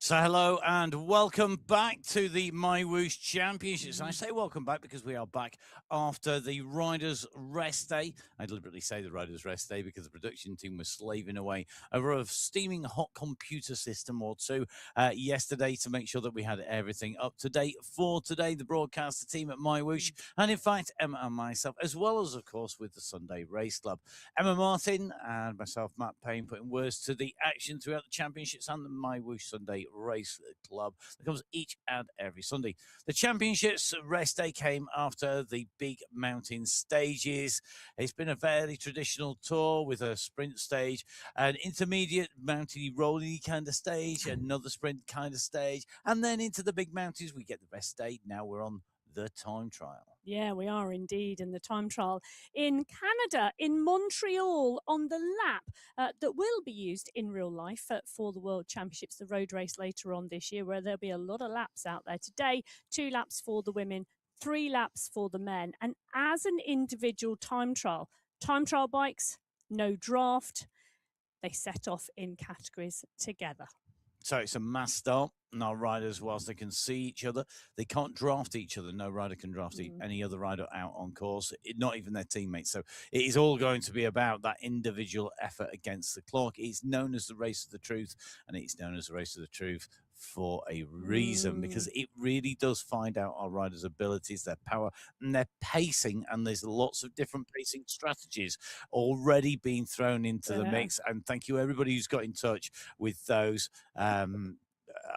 So hello and welcome back to the MyWhoosh Championships. And I say welcome back because we are back after the Riders' Rest Day. I deliberately say the Riders' Rest Day because the production team was slaving away over a steaming hot computer system or two yesterday to make sure that we had everything up to date for today. The broadcaster team at MyWhoosh, and in fact, Emma and myself, as well as, of course, with the Sunday Race Club. Emma Martin and myself, Matt Payne, putting words to the action throughout the championships and the MyWhoosh Sunday Race Club that comes each and every Sunday. The Championships rest day came after the big mountain stages. It's been a fairly traditional tour with a sprint stage, an intermediate mountainy rolling kind of stage, another sprint kind of stage, and then into the big mountains we get the rest day. Now we're on the time trial. Yeah, we are indeed in the time trial in Canada, in Montreal, on the lap that will be used in real life for the World Championships, the road race later on this year, where there'll be a lot of laps out there. Today, 2 laps for the women, 3 laps for the men. And as an individual time trial bikes, no draft, they set off in categories together. So it's a mass start. And our riders, whilst they can see each other, they can't draft each other. No rider can draft any other rider out on course, not even their teammates. So it is all going to be about that individual effort against the clock. It's known as the race of the truth, and it's known as the race of the truth for a reason, because it really does find out our riders' abilities, their power, and their pacing. And there's lots of different pacing strategies already being thrown into the mix. And thank you, everybody who's got in touch with those.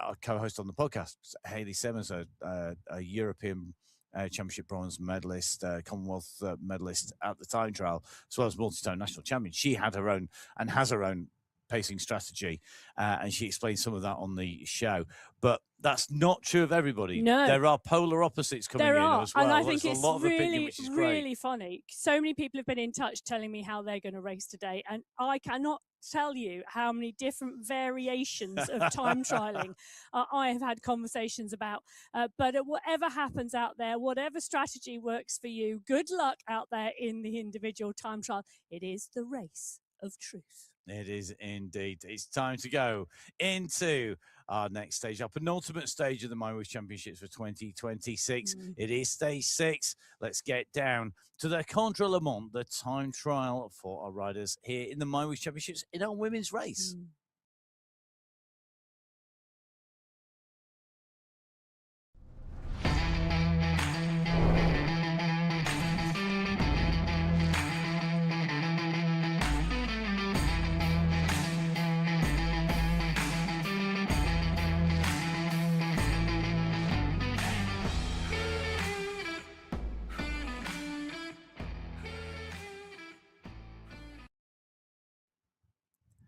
Our co-host on the podcast, Hayley Simmons, a European Championship bronze medalist, Commonwealth medalist at the time trial, as well as multi-time national champion. She had her own and has her own pacing strategy, and she explained some of that on the show. But that's not true of everybody. No. There are polar opposites coming in as well. And I think it's a lot of really, opinion, which is great. really funny. So many people have been in touch telling me how they're going to race today, and I cannot tell you how many different variations of time trialing I have had conversations about. But whatever happens out there, whatever strategy works for you, good luck out there in the individual time trial. It is the race of truth. It is indeed. It's time to go into our next stage, our penultimate stage of the MyWhoosh Championships for 2026. It is stage 6. Let's get down to the Contre Le Mans, the time trial for our riders here in the MyWhoosh Championships in our women's race.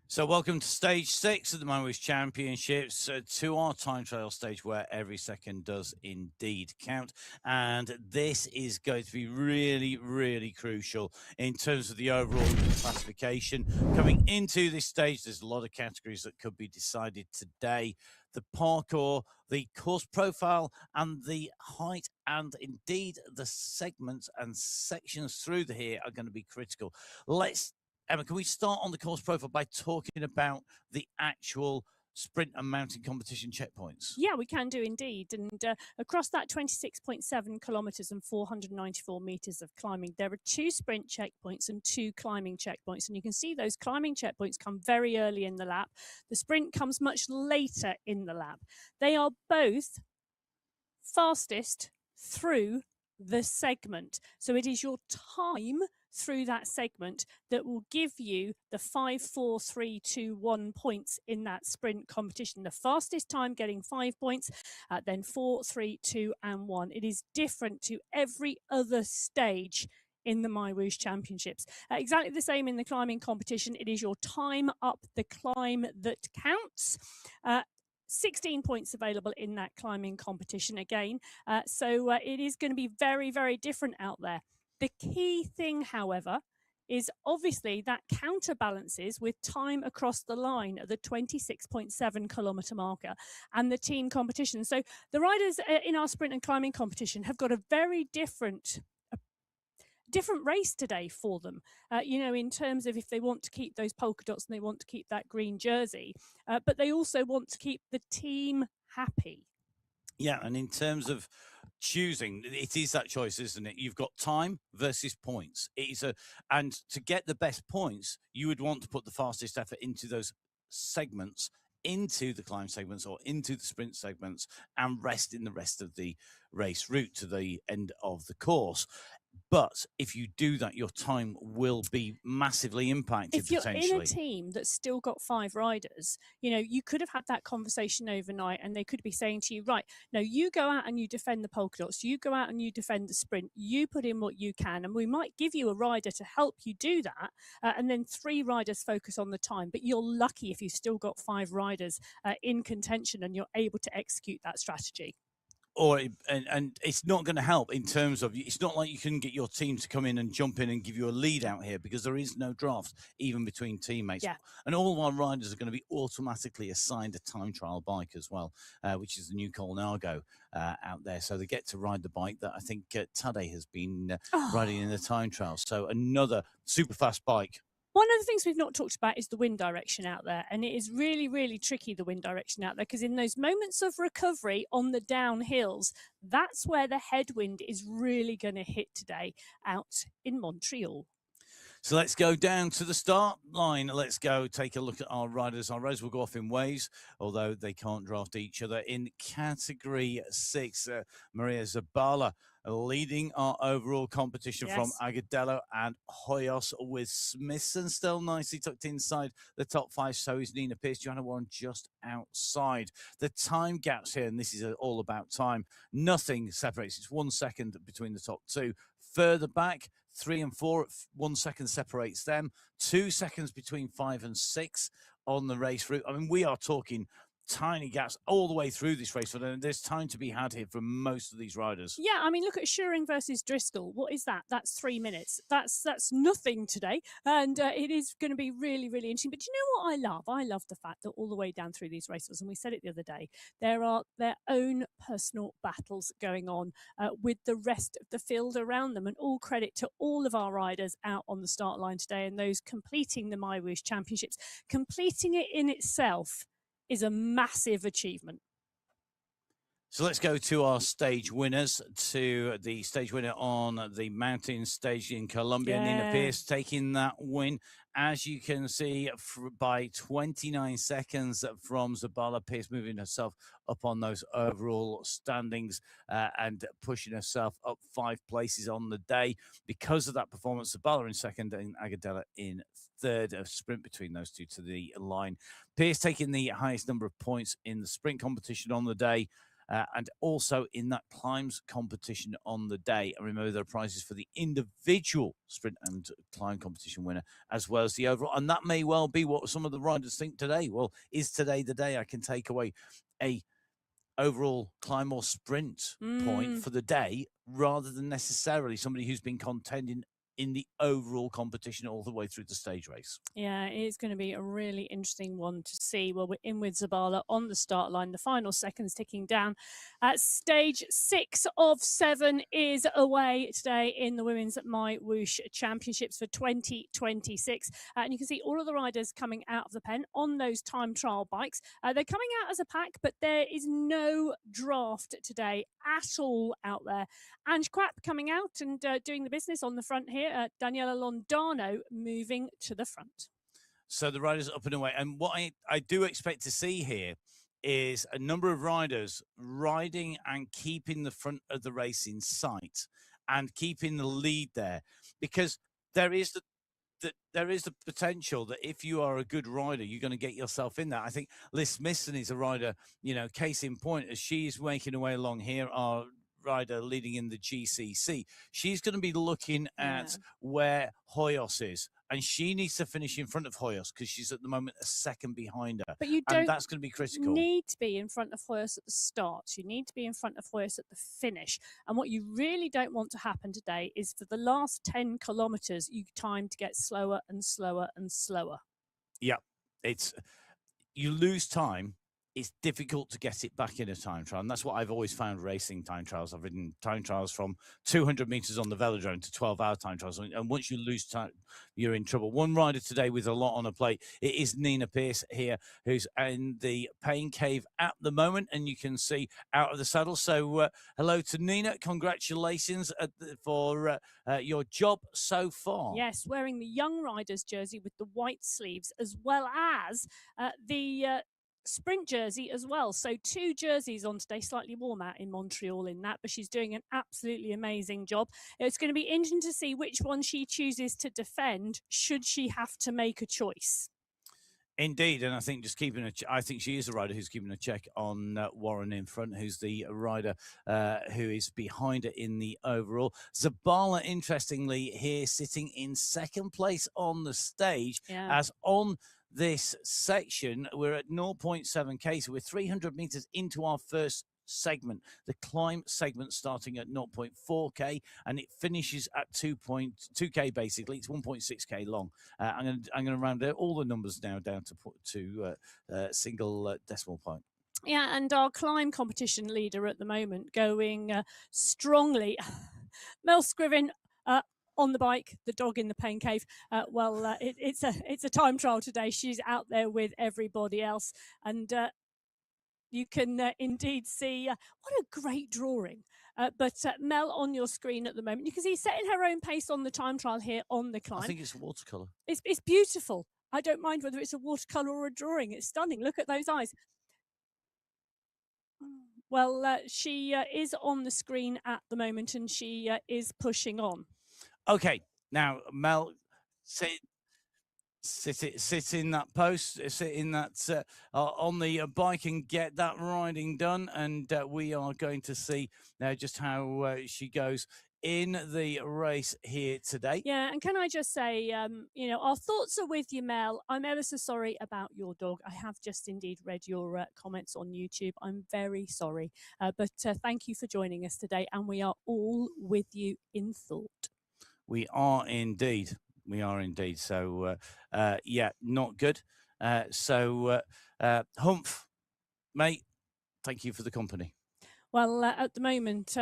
So welcome to stage 6 of the MyWhoosh Championships, to our time trial stage where every second does indeed count. And this is going to be really, really crucial in terms of the overall classification. Coming into this stage, there's a lot of categories that could be decided today. The parkour, the course profile, and the height, and indeed the segments and sections through here are going to be critical. Emma, can we start on the course profile by talking about the actual sprint and mountain competition checkpoints? Yeah, we can do indeed. And across that 26.7 kilometers and 494 meters of climbing, there are 2 sprint checkpoints and 2 climbing checkpoints. And you can see those climbing checkpoints come very early in the lap. The sprint comes much later in the lap. They are both fastest through the segment. So it is your time through that segment that will give you the 5, 4, 3, 2, 1 points in that sprint competition. The fastest time getting 5 points, then 4, 3, 2, and 1. It is different to every other stage in the MyWhoosh Championships. Exactly the same in the climbing competition. It is your time up the climb that counts. 16 points available in that climbing competition again. So it is going to be very, very different out there. The key thing, however, is obviously that counterbalances with time across the line at the 26.7 kilometer marker and the team competition. So the riders in our sprint and climbing competition have got a very different race today for them, in terms of if they want to keep those polka dots and they want to keep that green jersey, but they also want to keep the team happy. Yeah, and in terms of choosing, it is that choice, isn't it? You've got time versus points. And to get the best points, you would want to put the fastest effort into those segments, into the climb segments or into the sprint segments, and rest in the rest of the race route to the end of the course. But if you do that, your time will be massively impacted If you're potentially. in a team that's still got 5 riders, you could have had that conversation overnight, and they could be saying to you, right, no, you go out and you defend the polka dots, you go out and you defend the sprint, you put in what you can, and we might give you a rider to help you do that, and then 3 riders focus on the time. But you're lucky if you've still got 5 riders in contention and you're able to execute that strategy. And it's not going to help in terms of, it's not like you can get your team to come in and jump in and give you a lead out here, because there is no draft even between teammates. Yeah. And all of our riders are going to be automatically assigned a time trial bike as well, which is the new Colnago out there. So they get to ride the bike that I think Tade has been riding in the time trial. So another super fast bike. One of the things we've not talked about is the wind direction out there. And it is really, really tricky, the wind direction out there, because in those moments of recovery on the downhills, that's where the headwind is really going to hit today out in Montreal. So let's go down to the start line. Let's go take a look at our riders. Our riders will go off in waves, although they can't draft each other. In Category 6, Maria Zabala leading our overall competition from Agudelo and Hoyos, with Smithson still nicely tucked inside the top 5. So is Nina Pierce. Joanna Warren just outside. The time gaps here, and this is all about time, nothing separates. It's 1 second between the top 2. Further back, 3 and 4, 1 second separates them. 2 seconds between 5 and 6 on the race route. I mean, we are talking tiny gaps all the way through this race, and there's time to be had here for most of these riders. Yeah, I mean, look at Schuring versus Driscoll. What is that? That's 3 minutes. That's nothing today, and it is going to be really, really interesting. But you know what I love? I love the fact that all the way down through these races, and we said it the other day, there are their own personal battles going on with the rest of the field around them, and all credit to all of our riders out on the start line today, and those completing the MyWhoosh Championships. Completing it in itself is a massive achievement. So let's go to our stage winners, to the stage winner on the mountain stage in Colombia. Nina Pierce taking that win, as you can see, by 29 seconds from Zabala. Pierce moving herself up on those overall standings and pushing herself up 5 places on the day. Because of that performance, Zabala in second and Agudelo in third. A sprint between those two to the line. Pierce taking the highest number of points in the sprint competition on the day. And also in that climbs competition on the day. And remember, there are prizes for the individual sprint and climb competition winner, as well as the overall. And that may well be what some of the riders think today. Well, is today the day I can take away a overall climb or sprint point for the day, rather than necessarily somebody who's been contending in the overall competition all the way through the stage race? Yeah, it's going to be a really interesting one to see. Well, we're in with Zabala on the start line. The final seconds ticking down. Stage 6 of 7 is away today in the Women's MyWhoosh Championships for 2026. And you can see all of the riders coming out of the pen on those time trial bikes. They're coming out as a pack, but there is no draft today at all out there. Ange Quapp coming out and doing the business on the front here. Daniela Londano moving to the front. So the riders up and away. And what I do expect to see here is a number of riders riding and keeping the front of the race in sight and keeping the lead there, because there is the potential that if you are a good rider, you're going to get yourself in there. I think Liz Smithson is a rider, case in point, as she's making her way along here, our rider leading in the GCC. She's going to be looking at where Hoyos is, and she needs to finish in front of Hoyos because she's at the moment a second behind her. But you don't, and that's going to be critical. Need to be in front of Hoyos at the start. You need to be in front of Hoyos at the finish. And what you really don't want to happen today is for the last 10 kilometers, time to get slower and slower and slower. Yeah, you lose time. It's difficult to get it back in a time trial. And that's what I've always found racing time trials. I've ridden time trials from 200 meters on the velodrome to 12-hour time trials. And once you lose time, you're in trouble. One rider today with a lot on a plate, it is Nina Pierce here, who's in the pain cave at the moment. And you can see out of the saddle. So hello to Nina. Congratulations for your job so far. Yes, wearing the Young Riders jersey with the white sleeves, as well as the sprint jersey as well. So 2 jerseys on today, slightly warm out in Montreal in that, but she's doing an absolutely amazing job. It's going to be interesting to see which one she chooses to defend should she have to make a choice. Indeed, and I think just keeping I think she is a rider who's keeping a check on Warren in front, who's the rider who is behind her in the overall. Zabala, interestingly, here sitting in second place on the stage, as on this section we're at 0.7k, so we're 300 meters into our first segment. The climb segment starting at 0.4k and it finishes at 2.2k. Basically, it's 1.6k long. I'm going to round all the numbers now down to single decimal point. Yeah, and our climb competition leader at the moment going strongly, Mel Scriven. On the bike, the dog in the pain cave. It's a time trial today. She's out there with everybody else, and you can indeed see what a great drawing. But Mel on your screen at the moment, you can see setting her own pace on the time trial here on the climb. I think it's a watercolour. It's beautiful. I don't mind whether it's a watercolour or a drawing. It's stunning. Look at those eyes. Well, she is on the screen at the moment and she is pushing on. Okay, now Mel, sit in that post, sit in that on the bike and get that riding done, and we are going to see just how she goes in the race here today. Yeah, and can I just say, our thoughts are with you, Mel. I'm ever so sorry about your dog. I have just indeed read your comments on YouTube. I'm very sorry, but thank you for joining us today, and we are all with you in thought. We are indeed. We are indeed. So, yeah, not good. Humph, mate, thank you for the company. Well, at the moment,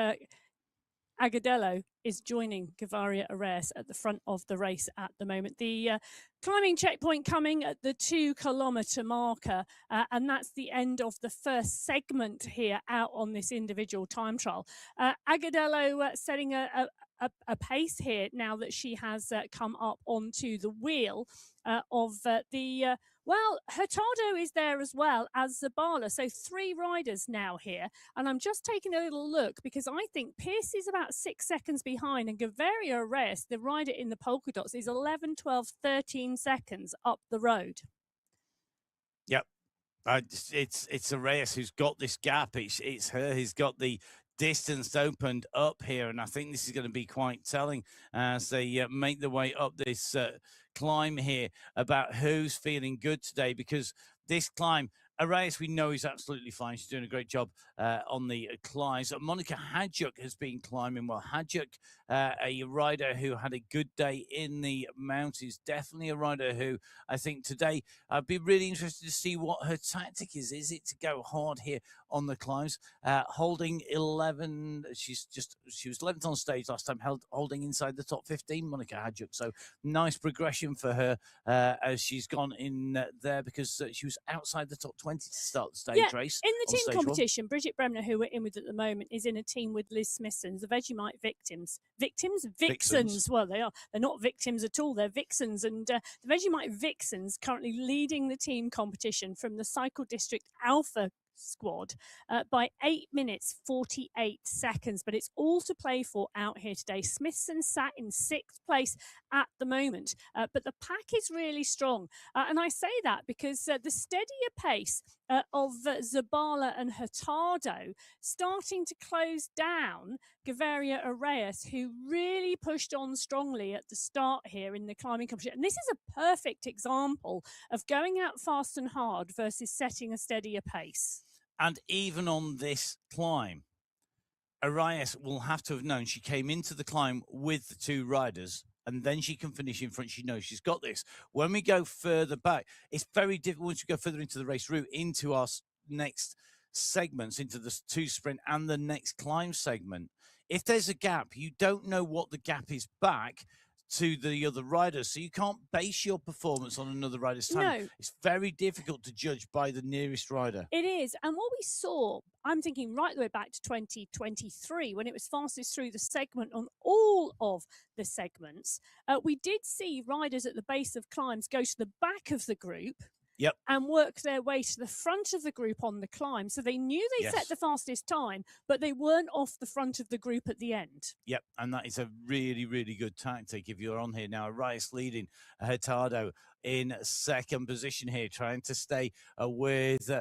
Agadello is joining Gavaria Ares at the front of the race at the moment. The climbing checkpoint coming at the 2 kilometre marker, and that's the end of the first segment here out on this individual time trial. Agadello setting a pace here now that she has come up onto the wheel of the Hurtado is there as well as Zabala. So 3 riders now here. And I'm just taking a little look because I think Pierce is about 6 seconds behind and Gavaria Ares, the rider in the polka dots, is 11, 12, 13 seconds up the road. Yep. It's Ares who's got this gap. It's her who's got the distance opened up here, and I think this is going to be quite telling as they make their way up this climb here about who's feeling good today, because this climb, Arayas, we know is absolutely fine. She's doing a great job on the climbs. Monica Hadjuk has been climbing well. Hadjuk, a rider who had a good day in the mountains, definitely a rider who I think today I'd be really interested to see what her tactic is. Is it to go hard here on the climbs? Holding 11, she was 11th on stage last time, holding inside the top 15, Monica Hadjuk. So nice progression for her as she's gone in there, because she was outside the top 20 to start the stage race. In the team competition, Bridget Bremner, who we're in with at the moment, is in a team with Liz Smithson, the Vegemite Vixens. Well, they are. They're not victims at all. They're vixens. And the Vegemite Vixens currently leading the team competition from the Cycle District Alpha squad by 8 minutes 48 seconds, but it's all to play for out here today. Smithson sat in 6th place at the moment, but the pack is really strong, and I say that because the steadier pace of Zabala and Hurtado starting to close down Gavaria Areas, who really pushed on strongly at the start here in the climbing competition. And this is a perfect example of going out fast and hard versus setting a steadier pace. And even on this climb, Arias will have to have known she came into the climb with the 2 riders, and then she can finish in front. She knows she's got this. When we go further back, it's very difficult once we go further into the race route, into our next segments, into the 2 sprint and the next climb segment. If there's a gap, you don't know what the gap is back to the other riders, so you can't base your performance on another rider's time. No. It's very difficult to judge by the nearest rider. It is. And what we saw, I'm thinking right the way back to 2023, when it was fastest through the segment on all of the segments, we did see riders at the base of climbs go to the back of the group. Yep. and work their way to the front of the group on the climb. So they knew they set the fastest time, but they weren't off the front of the group at the end. Yep, and that is a really, really good tactic. If you're on here now, Rice leading, Hurtado in second position here, trying to stay with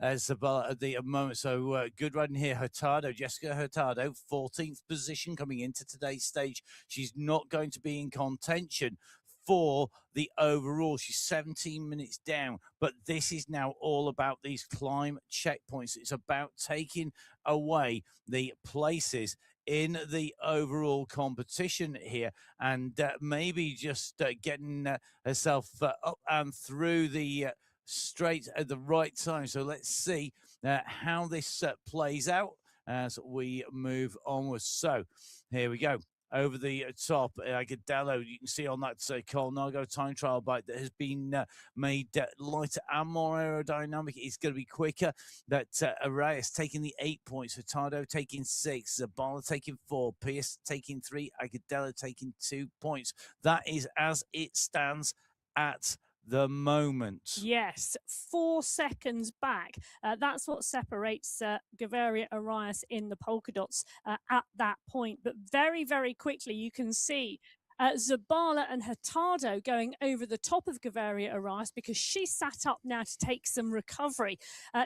Zabala at the moment. So good riding here, Hurtado, Jessica Hurtado, 14th position coming into today's stage. She's not going to be in contention for the overall. She's 17 minutes down, but this is now all about these climb checkpoints. It's about taking away the places in the overall competition here, and maybe just getting herself up and through the straight at the right time. So let's see how this plays out as we move onwards. So here we go. Over the top, Agadello, you can see on that Colnago time trial bike that has been made lighter and more aerodynamic. It's going to be quicker. That Arias taking the 8 points, Hurtado taking 6, Zabala taking 4, Pierce taking 3, Agadello taking 2 points. That is as it stands at the moment. Yes, 4 seconds back. That's what separates Gaviria Arias in the polka dots at that point. But very, very quickly, you can see Zabala and Hurtado going over the top of Gaviria Arias because she sat up now to take some recovery.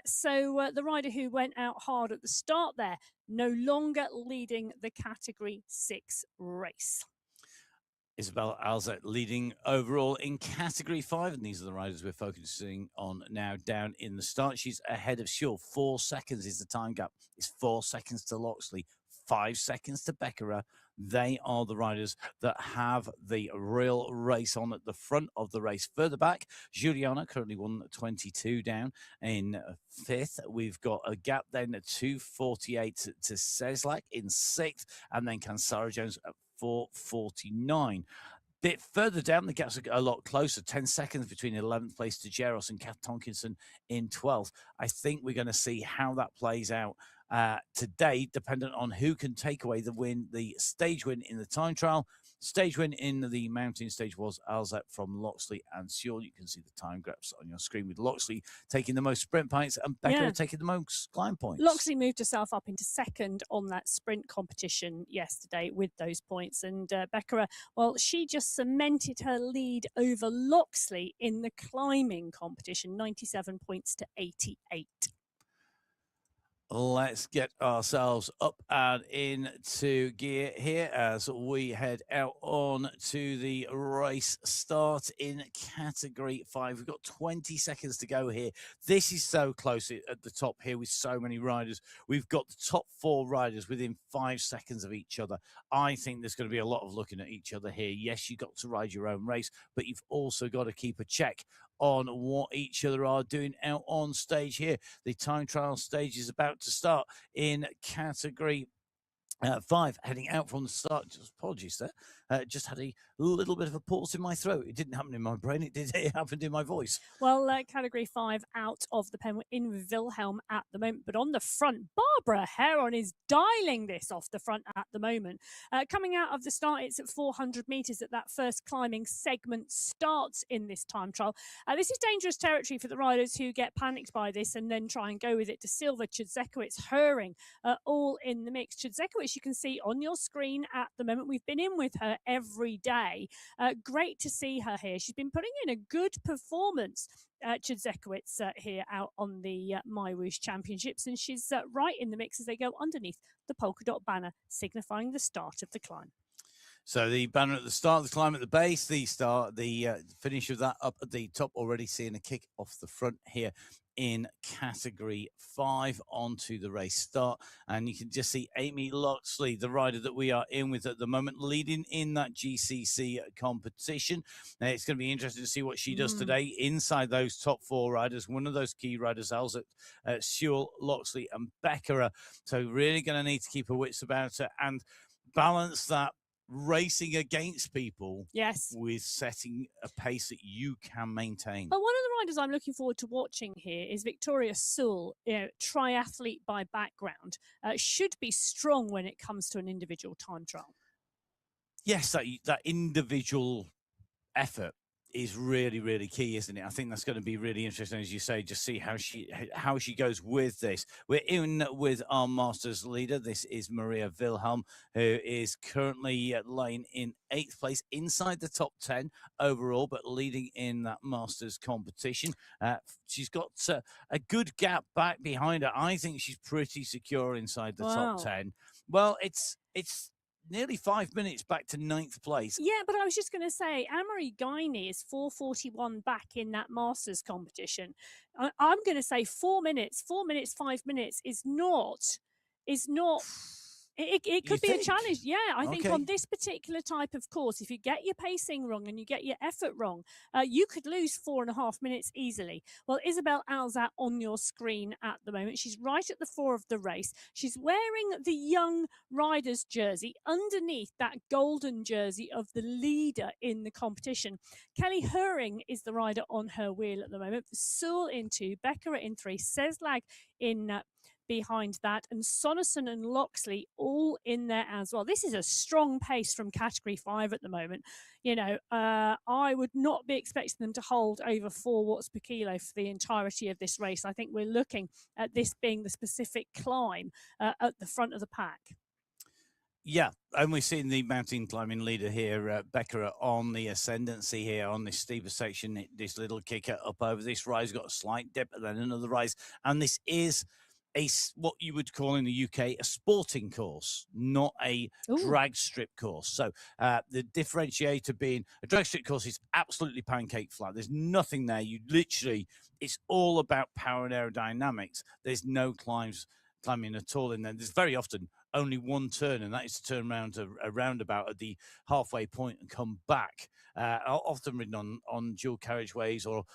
So the rider who went out hard at the start there, no longer leading the Category 6 race. Isabel Alzette leading overall in Category 5, and these are the riders we're focusing on now down in the start. She's ahead of Schull. 4 seconds is the time gap. It's 4 seconds to Loxley, 5 seconds to Beckerer. They are the riders that have the real race on at the front of the race. Further back, Juliana currently 1:22 down in 5th. We've got a gap then at 2:48 to Seslak in 6th, and then Kansara Jones at 4:49. Bit further down, the gaps are a lot closer. 10 seconds between 11th place to Jeros and Kath Tonkinson in 12th. I think we're going to see how that plays out today, dependent on who can take away the win, the stage win in the time trial. Stage win in the mountain stage was Alzette from Loxley and Sewell. You can see the time graphs on your screen with Loxley taking the most sprint points and Becker taking the most climb points. Loxley moved herself up into second on that sprint competition yesterday with those points. And Becker, well, she just cemented her lead over Loxley in the climbing competition, 97 points to 88. Let's get ourselves up and into gear here as we head out on to the race start in Category 5. We've got 20 seconds to go here. This is so close at the top here with so many riders. We've got the top 4 riders within 5 seconds of each other. I think there's going to be a lot of looking at each other here. Yes, you've got to ride your own race, but you've also got to keep a check on what each other are doing out on stage here. The time trial stage is about to start in Category 5, heading out from the start. Just apologies there. Just had a little bit of a pause in my throat. It didn't happen in my brain. It happened in my voice. Well, Category 5 out of the pen. We're in with Wilhelm at the moment. But on the front, Barbara Heron is dialing this off the front at the moment. Coming out of the start, it's at 400 metres at that first climbing segment starts in this time trial. This is dangerous territory for the riders who get panicked by this and then try and go with it to Silva, Chudzekowicz, Herring, all in the mix. Chudzekowicz, you can see on your screen at the moment. We've been in with her every day. Great to see her here. She's been putting in a good performance, Chudzekowicz, here out on the MyWhoosh Championships, and she's right in the mix as they go underneath the polka dot banner, signifying the start of the climb. So the banner at the start of the climb at the base, the finish of that up at the top, already seeing a kick off the front here in Category 5 onto the race start. And you can just see Amy Loxley, the rider that we are in with at the moment, leading in that GCC competition. Now, it's going to be interesting to see what she does today inside those top 4 riders. One of those key riders, Alzette, Sewell, Loxley and Beckerer. So really going to need to keep her wits about her and balance that racing against people, with setting a pace that you can maintain. But one of the riders I'm looking forward to watching here is Victoria Sewell, triathlete by background, should be strong when it comes to an individual time trial. Yes, that individual effort is really, really key, isn't it? I think that's going to be really interesting, as you say, just see how she goes with this. We're in with our Masters leader. This is Maria Wilhelm, who is currently lying in 8th place inside the top 10 overall, but leading in that Masters competition. She's got a good gap back behind her. I think she's pretty secure inside the top 10. Well, it's nearly 5 minutes back to 9th place. Yeah, but I was just going to say, Anne-Marie Guiney is 4:41 back in that Masters competition. I'm going to say 4 minutes, 5 minutes is not. It could be a challenge. Yeah, I think on this particular type of course, if you get your pacing wrong and you get your effort wrong, you could lose 4.5 minutes easily. Well, Isabel Alzat on your screen at the moment. She's right at the 4 of the race. She's wearing the young rider's jersey underneath that golden jersey of the leader in the competition. Kelly Herring is the rider on her wheel at the moment. Sewell in 2, Becker in 3, Seslag in behind that, and Sonnerson and Loxley all in there as well. This is a strong pace from category 5 at the moment. You know, I would not be expecting them to hold over 4 watts per kilo for the entirety of this race. I think we're looking at this being the specific climb at the front of the pack. Yeah, and we're seeing the mountain climbing leader here, Becker, on the ascendancy here on this steeper section. This little kicker up over this rise, got a slight dip and then another rise. And this is what you would call in the UK a sporting course, not a drag strip course. So the differentiator being a drag strip course is absolutely pancake flat. There's nothing there. You literally, it's all about power and aerodynamics. There's no climbing at all in there. There's very often only one turn, and that is to turn around to a roundabout at the halfway point and come back. Often ridden on dual carriageways, or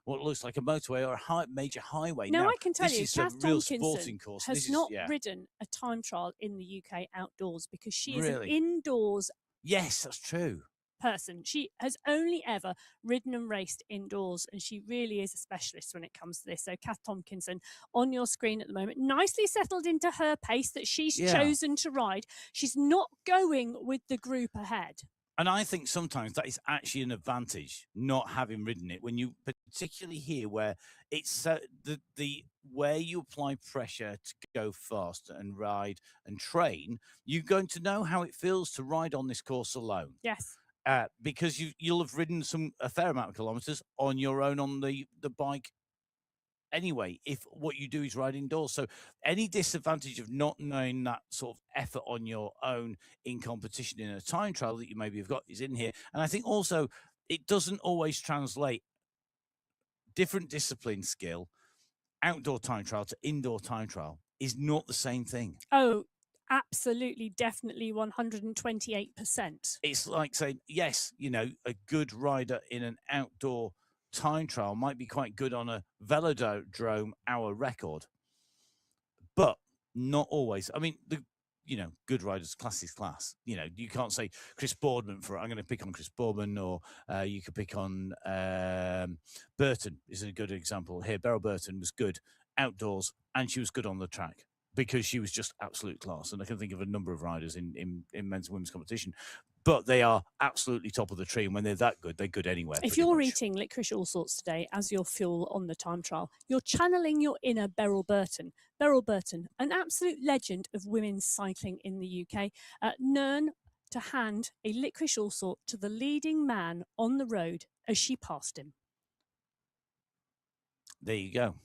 what looks like a motorway or a major highway. Now I can tell you, this is a real sporting course. Has not ridden a time trial in the UK outdoors because she is an indoors. Yes, that's true. Person. She has only ever ridden and raced indoors, and she really is a specialist when it comes to this. So Kath Tompkinson on your screen at the moment, nicely settled into her pace that she's chosen to ride. She's not going with the group ahead. And I think sometimes that is actually an advantage, not having ridden it, when you particularly here where it's the where you apply pressure to go fast and ride and train, you're going to know how it feels to ride on this course alone. Yes. Because you'll have ridden a fair amount of kilometers on your own on the bike anyway, if what you do is ride indoors. So any disadvantage of not knowing that sort of effort on your own in competition in a time trial that you maybe have got is in here. And I think also it doesn't always translate different discipline skill, outdoor time trial to indoor time trial is not the same thing. Oh, absolutely, definitely 128%. It's like saying, yes, a good rider in an outdoor time trial might be quite good on a velodrome hour record, but not always. I mean, good riders, class is class. You can't say Chris Boardman I'm going to pick on Chris Boardman, or you could pick on Burton is a good example here. Beryl Burton was good outdoors and she was good on the track because she was just absolute class. And I can think of a number of riders in men's and women's competition, but they are absolutely top of the tree. And when they're that good, they're good anywhere. If you're eating licorice all sorts today as your fuel on the time trial, you're channeling your inner Beryl Burton. Beryl Burton, an absolute legend of women's cycling in the UK. Nern to hand a licorice all sort to the leading man on the road as she passed him. There you go.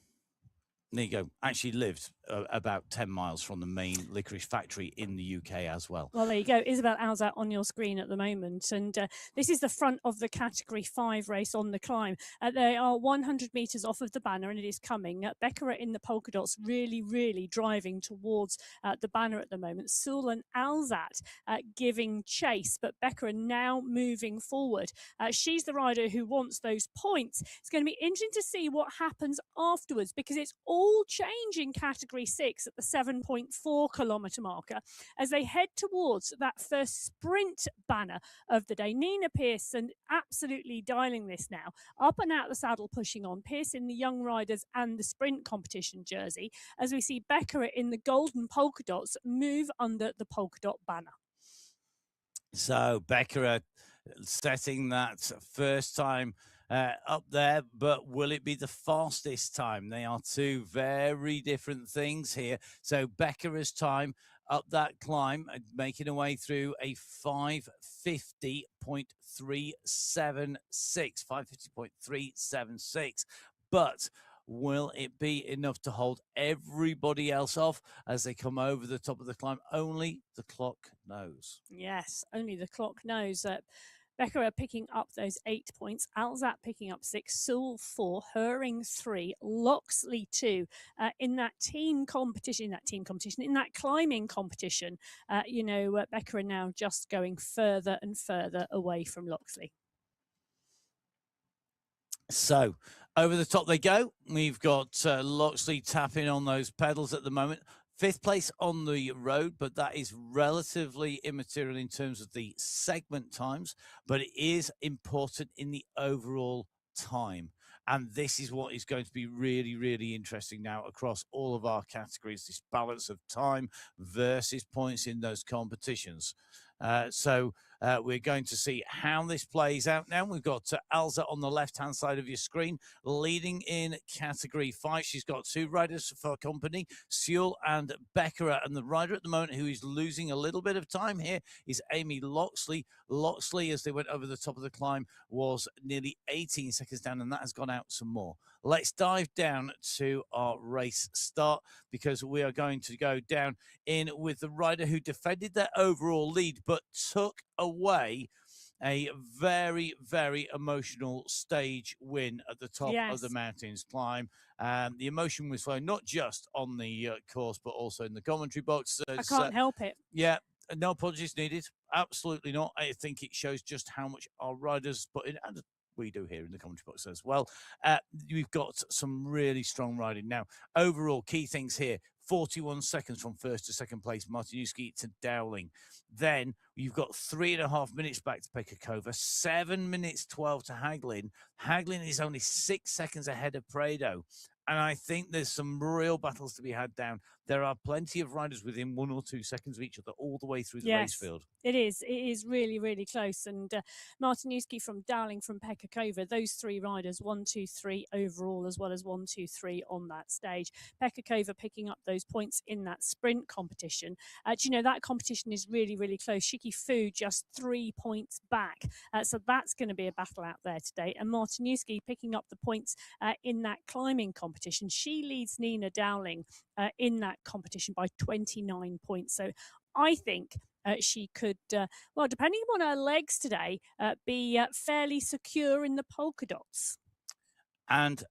There you go. Actually lived about 10 miles from the main licorice factory in the UK as well. Well, there you go. Isabel Alzat on your screen at the moment. And this is the front of the Category 5 race on the climb. They are 100 metres off of the banner and it is coming. Becker in the polka dots really, really driving towards the banner at the moment. Sewell and Alzat giving chase, but Becker now moving forward. She's the rider who wants those points. It's going to be interesting to see what happens afterwards because it's all change in Category 6 at the 7.4 kilometre marker as they head towards that first sprint banner of the day. Nina Pearson absolutely dialing this now, up and out the saddle, pushing on. Pearce in the young riders and the sprint competition jersey as we see Becker in the golden polka dots move under the polka dot banner. So Becker setting that first time up there, but will it be the fastest time? They are two very different things here. So Beckera's time up that climb, making her way through a 550.376, 550.376. But will it be enough to hold everybody else off as they come over the top of the climb? Only the clock knows. Yes, only the clock knows. Becker picking up those 8 points, Alzat picking up 6, Sewell 4, Herring 3, Loxley 2. In that climbing competition, Becker now just going further and further away from Loxley. So over the top they go. We've got Loxley tapping on those pedals at the moment. 5th place on the road, but that is relatively immaterial in terms of the segment times, but it is important in the overall time. And this is what is going to be really, really interesting now across all of our categories, this balance of time versus points in those competitions. So we're going to see how this plays out now. We've got Alza on the left-hand side of your screen, leading in Category 5. She's got 2 riders for company, Sewell and Beckera. And the rider at the moment who is losing a little bit of time here is Amy Loxley. Loxley, as they went over the top of the climb, was nearly 18 seconds down, and that has gone out some more. Let's dive down to our race start because we are going to go down in with the rider who defended their overall lead but took away a very, very emotional stage win at the top of the mountains climb. The emotion was flowing not just on the course but also in the commentary box. I can't help it. Yeah. No apologies needed. Absolutely not. I think it shows just how much our riders put in, and we do here in the commentary box as well. We've got some really strong riding. Now, overall, key things here. 41 seconds from first to second place, Martinuski to Dowling. Then you've got 3.5 minutes back to Pekakova, 7 minutes 12 to Haglin. Haglin is only 6 seconds ahead of Prado. And I think there's some real battles to be had down. There are plenty of riders within 1 or 2 seconds of each other all the way through the race field. It is. It is really, really close. And Martinuski from Dowling from Pekakova, those 3 riders, 1, 2, 3 overall, as well as 1, 2, 3 on that stage. Pekakova picking up those points in that sprint competition. That competition is really, really close. Shiki Fu just 3 points back. So that's going to be a battle out there today. And Martinuski picking up the points in that climbing competition. She leads Nina Dowling in that competition by 29 points. So I think she could, depending on her legs today, be fairly secure in the polka dots. And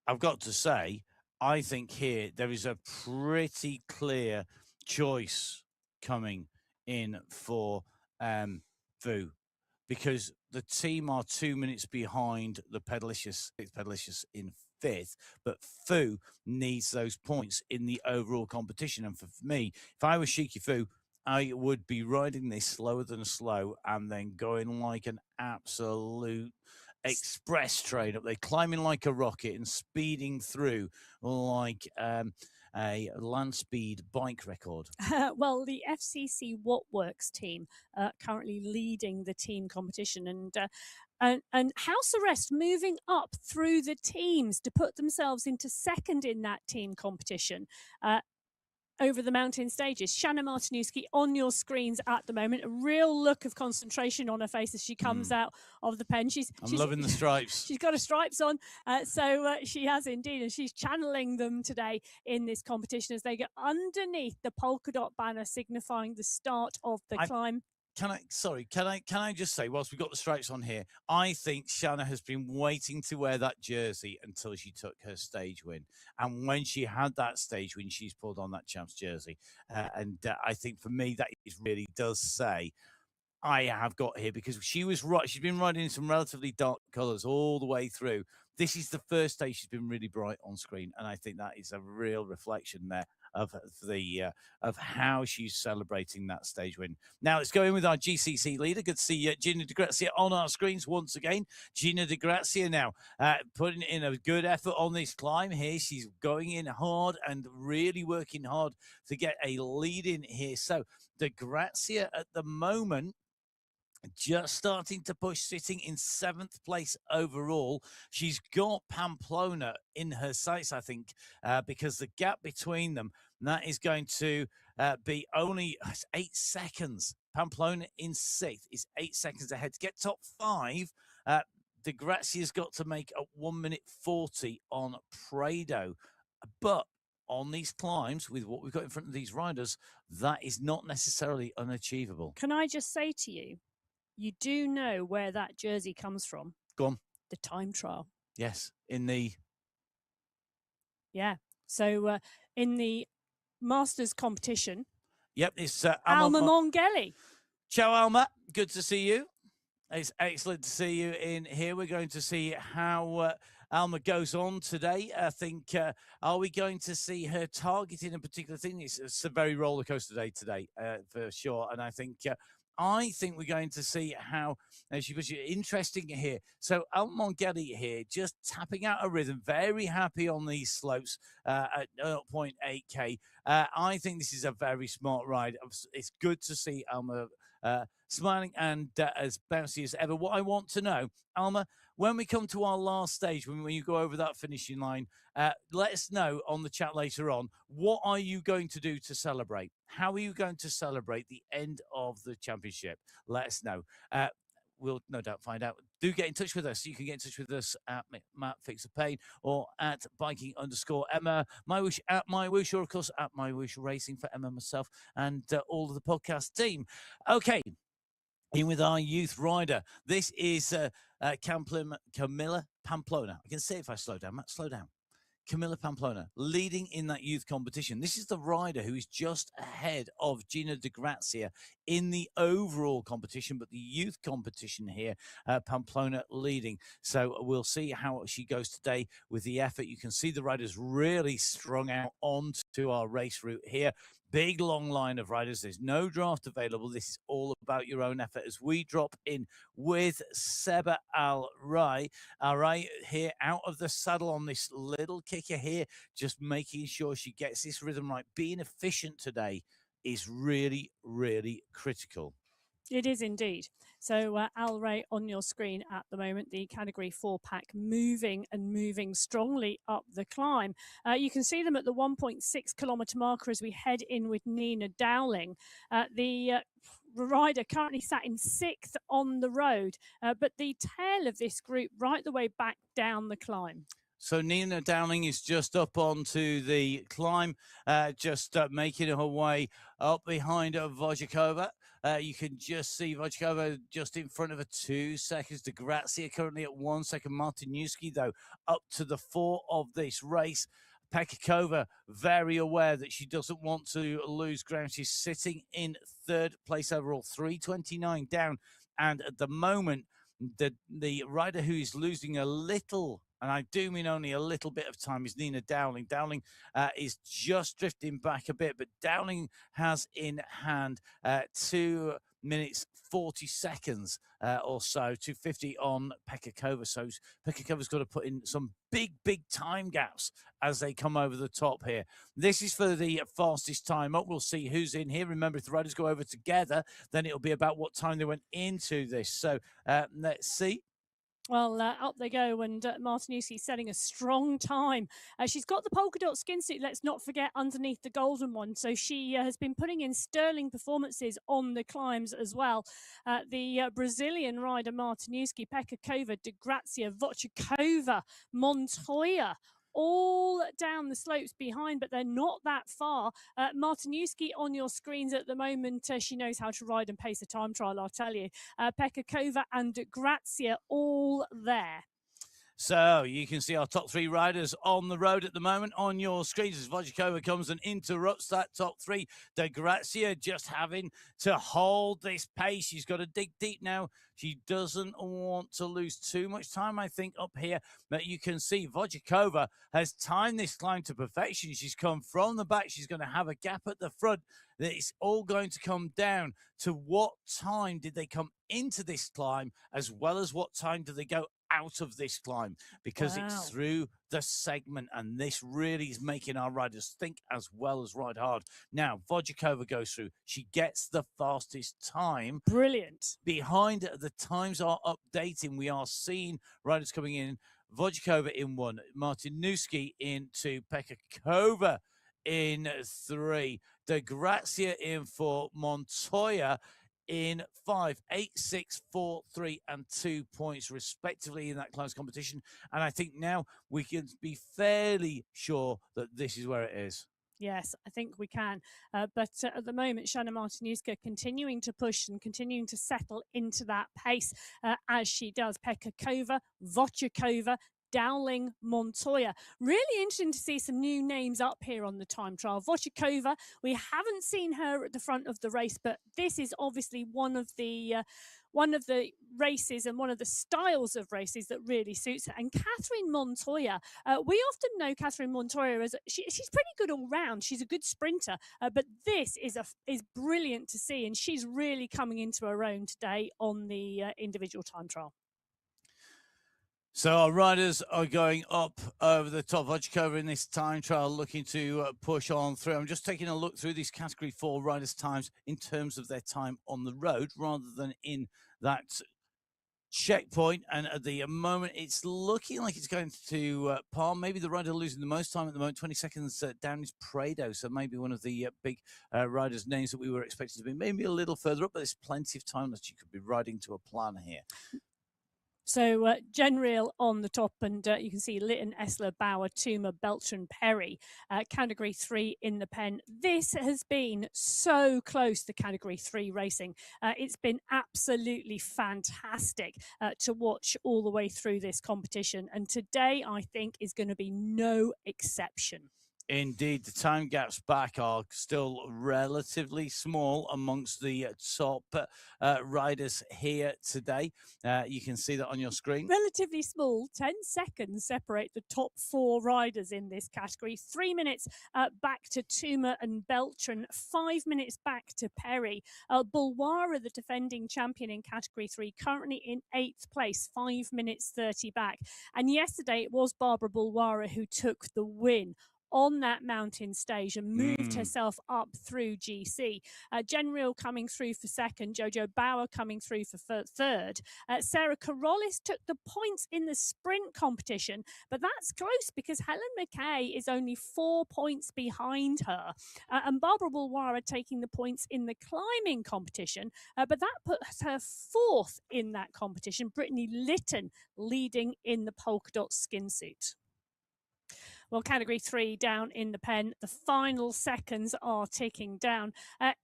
I've got to say, I think here there is a pretty clear choice coming in for Fu, because the team are 2 minutes behind the Pedalicious in 5th, but Fu needs those points in the overall competition. And for me, if I was Shiki Fu, I would be riding this slower than slow and then going like an absolute express train up there, climbing like a rocket and speeding through like a land speed bike record. Well, the FCC Wattworks team currently leading the team competition, and House Arrest moving up through the teams to put themselves into second in that team competition. Over the mountain stages. Shanna Martinuski on your screens at the moment. A real look of concentration on her face as she comes out of the pen. I'm loving the stripes. She's got her stripes on. So she has indeed. And she's channeling them today in this competition as they get underneath the polka dot banner signifying the start of the climb. Can I just say, whilst we've got the stripes on here, I think Shanna has been waiting to wear that jersey until she took her stage win. And when she had that stage win, she's pulled on that champ's jersey. And I think for me, that really does say, I have got here, because she was right. She's been riding in some relatively dark colours all the way through. This is the first day she's been really bright on screen. And I think that is a real reflection there of how she's celebrating that stage win. Now let's go in with our GCC leader. Good to see Gina Di Grazia on our screens once again. Gina Di Grazia now putting in a good effort on this climb here. She's going in hard and really working hard to get a lead in here. So Di Grazia at the moment just starting to push, sitting in 7th place overall. She's got Pamplona in her sights, I think, because the gap between them, that is going to be only 8 seconds. Pamplona in 6th is 8 seconds ahead. To get top 5, De Grazia's got to make a 1 minute 40 on Prado. But on these climbs, with what we've got in front of these riders, that is not necessarily unachievable. Can I just say to you, you do know where that jersey comes from? Go on. The time trial. Yes, in the... Yeah. So in the Masters competition, Yep, it's Alma Mongeli. Ciao, Alma. Good to see you. It's excellent to see you in here. We're going to see how Alma goes on today. I think, are we going to see her targeting a particular thing? It's a very roller coaster day today, for sure. And I think we're going to see how she was interesting here. So Alma Mongeli here, just tapping out a rhythm, very happy on these slopes at 0.8k. I think this is a very smart ride. It's good to see Alma smiling and as bouncy as ever. What I want to know, Alma, when we come to our last stage, when you go over that finishing line, let us know on the chat later on, what are you going to do to celebrate? How are you going to celebrate the end of the championship? Let us know. We'll no doubt find out. Do get in touch with us. You can get in touch with us at Matt Fix a Pain or at biking_Emma, MyWhoosh at MyWhoosh, or of course at MyWhoosh Racing for Emma, myself, and all of the podcast team. Okay, in with our youth rider. This is Camilla Pamplona. I can say if I slow down, Matt, slow down. Camilla Pamplona, leading in that youth competition. This is the rider who is just ahead of Gina Di Grazia in the overall competition, but the youth competition here, Pamplona leading. So we'll see how she goes today with the effort. You can see the riders really strung out onto our race route here. Big, long line of riders. There's no draft available. This is all about your own effort as we drop in with Seba Al-Rai. Al-Rai here out of the saddle on this little kicker here, just making sure she gets this rhythm right. Being efficient today is really, really critical. It is indeed. So Al-Rai on your screen at the moment, the Category 4 pack moving strongly up the climb. You can see them at the 1.6 kilometre marker as we head in with Nina Dowling. The rider currently sat in 6th on the road, but the tail of this group right the way back down the climb. So Nina Dowling is just up onto the climb, just making her way up behind Wojcikova. You can just see Wojcikova just in front of her 2 seconds. De Grazia currently at 1 second. Martinuski, though, up to the 4 of this race. Pekikova very aware that she doesn't want to lose ground. She's sitting in 3rd place overall, 3:29 down. And at the moment, the rider who is losing a little, and I do mean only a little bit of time, is Nina Dowling. Dowling is just drifting back a bit, but Dowling has in hand 2 minutes 40 seconds or so, 2:50 on Pekikova. So Pekikova's got to put in some big time gaps as they come over the top here. This is for the fastest time up. We'll see who's in here. Remember, if the riders go over together, then it'll be about what time they went into this. So let's see. Well, up they go, and Martinuski setting a strong time. She's got the polka dot skin suit, let's not forget, underneath the golden one. So she has been putting in sterling performances on the climbs as well. The Brazilian rider Martinuski, Pekikova, De Grazia, Wojcikova, Montoya, all down the slopes behind, but they're not that far. Martinuski on your screens at the moment. She knows how to ride and pace a time trial, I'll tell you. Pekikova and De Grazia all there. So you can see our top 3 riders on the road at the moment on your screens as Wojcikova comes and interrupts that top 3. De Grazia just having to hold this pace. She's got to dig deep now. She doesn't want to lose too much time, I think, up here. But you can see Wojcikova has timed this climb to perfection. She's come from the back. She's going to have a gap at the front. It's all going to come down to what time did they come into this climb, as well as what time do they go out of this climb because it's through the segment, and this really is making our riders think as well as ride hard. Now, Vodjakova goes through. She gets the fastest time. Brilliant. Behind, the times are updating. We are seeing riders coming in. Vodjakova in 1, Martinuski in 2, Pekakova in 3, De Grazia in 4, Montoya in 5, 8, 6, 4, 3, and 2 points respectively in that close competition. And I think now we can be fairly sure that this is where it is. Yes, I think we can. But at the moment, Shanna Martinuska continuing to push and continuing to settle into that pace as she does. Pekakova, Vodjakova, Dowling, Montoya. Really interesting to see some new names up here on the time trial. Vodjakova, we haven't seen her at the front of the race, but this is obviously one of the races and one of the styles of races that really suits her. And Catherine Montoya, we often know Catherine Montoya as she's pretty good all round. She's a good sprinter, but this is brilliant to see, and she's really coming into her own today on the individual time trial. So our riders are going up over the top. Vodjakova in this time trial looking to push on through. I'm just taking a look through these Category 4 riders' times in terms of their time on the road rather than in that checkpoint. And at the moment, it's looking like it's going to Palm. Maybe the rider losing the most time at the moment, 20 seconds down is Prado. So maybe one of the big riders' names that we were expecting to be maybe a little further up, but there's plenty of time that you could be riding to a plan here. So Genreal on the top, and you can see Litton, Essler, Bauer, Tuma, Beltran, Perry, Category 3 in the pen. This has been so close to Category 3 racing. It's been absolutely fantastic to watch all the way through this competition. And today, I think, is going to be no exception. Indeed, the time gaps back are still relatively small amongst the top riders here today. You can see that on your screen. Relatively small, 10 seconds separate the top 4 riders in this category. 3 minutes back to Tuma and Beltran, 5 minutes back to Perry. Bulwara, the defending champion in Category 3, currently in 8th place, 5 minutes 30 back. And yesterday it was Barbara Bulwara who took the win on that mountain stage and moved herself up through GC. Genreal coming through for second, Jojo Bauer coming through for third. Sarah Carollis took the points in the sprint competition, but that's close because Helen McKay is only 4 points behind her. And Barbara Bulwara taking the points in the climbing competition, but that puts her 4th in that competition. Brittany Litton leading in the polka dot skin suit. Well, Category 3 down in the pen. The final seconds are ticking down.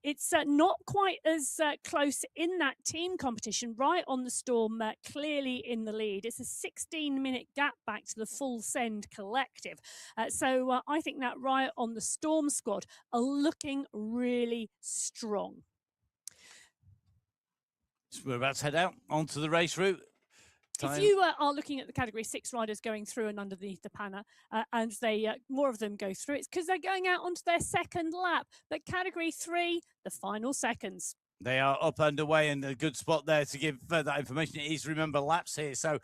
It's not quite as close in that team competition. Right on the Storm, clearly in the lead. It's a 16-minute gap back to the Full Send Collective. So I think that Right on the Storm squad are looking really strong. So we're about to head out onto the race route. If you are looking at the Category 6 riders going through and underneath the panna, and they more of them go through, it's because they're going out onto their second lap. But Category 3, the final seconds. They are up underway, and a good spot there to give that information. It is, remember, laps here. So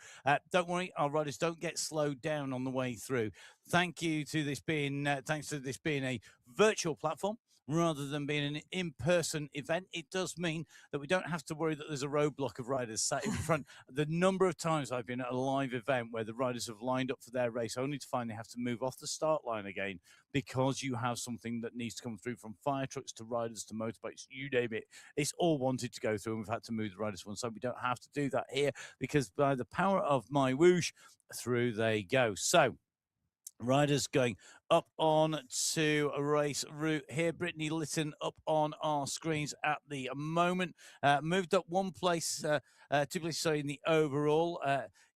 don't worry, our riders don't get slowed down on the way through. Thanks to this being a virtual platform rather than being an in-person event. It does mean that we don't have to worry that there's a roadblock of riders sat in front. The number of times I've been at a live event where the riders have lined up for their race only to find they have to move off the start line again because you have something that needs to come through, from fire trucks to riders to motorbikes, you name it. It's all wanted to go through, and we've had to move the riders to one side. We don't have to do that here because by the power of MyWhoosh, through they go. So riders going up on to a race route here. Brittany Litton up on our screens at the moment. Moved up 2 places, in the overall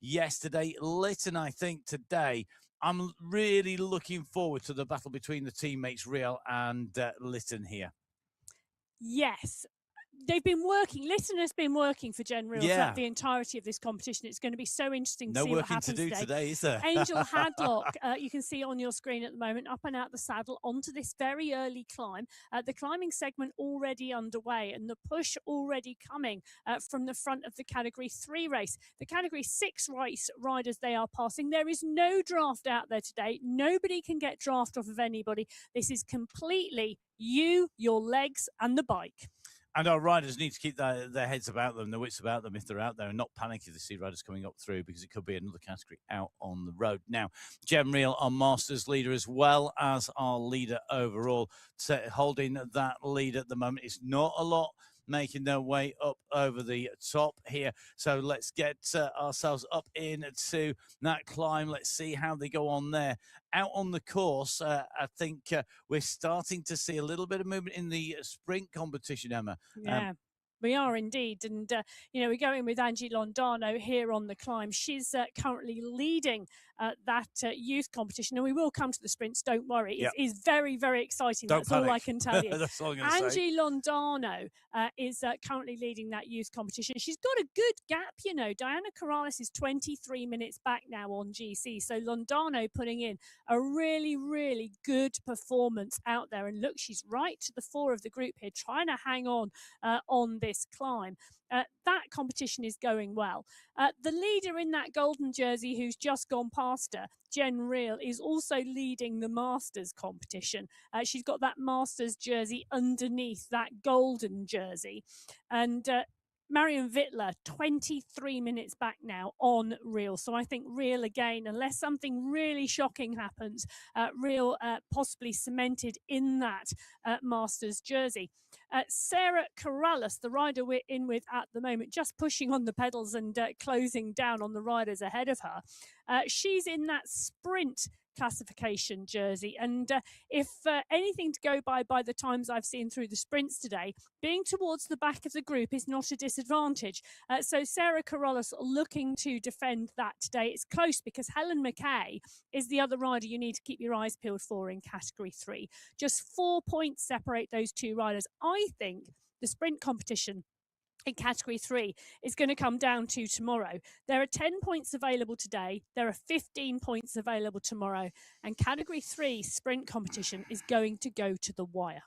yesterday. Litton, I think, today, I'm really looking forward to the battle between the teammates Real and Litton here. Yes. they've been working. Lytton has been working for Jen Reel throughout Yeah. the entirety of this competition. It's going to be so interesting to No see what working happens to do today, is there? Angel Hadlock, you can see on your screen at the moment, up and out the saddle onto this very early climb. The climbing segment already underway, and the push already coming from the front of the Category 3 race. The Category 6 race riders they are passing. There is no draft out there today. Nobody can get draft off of anybody. This is completely you, your legs, and the bike. And our riders need to keep their heads about them, their wits about them if they're out there, and not panic if they see riders coming up through, because it could be another category out on the road. Now, Jem Reel, our Masters leader, as well as our leader overall, holding that lead at the moment. It's not a lot making their way up over the top here. So let's get ourselves up into that climb. Let's see how they go on there. Out on the course, I think we're starting to see a little bit of movement in the sprint competition, Emma. Yeah. We are indeed. And, we're going with Angie Londano here on the climb. She's currently leading that youth competition. And we will come to the sprints, don't worry. Yep. It's very, very exciting. Don't That's panic. all I can tell you. That's all I'm going to say. Angie Londano is currently leading that youth competition. She's got a good gap, Diana Corrales is 23 minutes back now on GC. So Londano putting in a really, really good performance out there. And look, she's right to the fore of the group here, trying to hang on this climb. That competition is going well. The leader in that golden jersey who's just gone past her, Jen Reel, is also leading the Masters competition. She's got that Masters jersey underneath that golden jersey. And Marion Vittler, 23 minutes back now on Reel. So I think Reel again, unless something really shocking happens, Reel possibly cemented in that Masters jersey. Sarah Corrales, the rider we're in with at the moment, just pushing on the pedals and closing down on the riders ahead of her. She's in that sprint classification jersey, and if anything to go by the times I've seen through the sprints today, being towards the back of the group is not a disadvantage. So Sarah Corrales looking to defend that today. It's close because Helen McKay is the other rider you need to keep your eyes peeled for in Category 3. Just 4 points separate those two riders. I think the sprint competition in Category 3 is going to come down to tomorrow. There are 10 points available today. There are 15 points available tomorrow. And Category 3 sprint competition is going to go to the wire.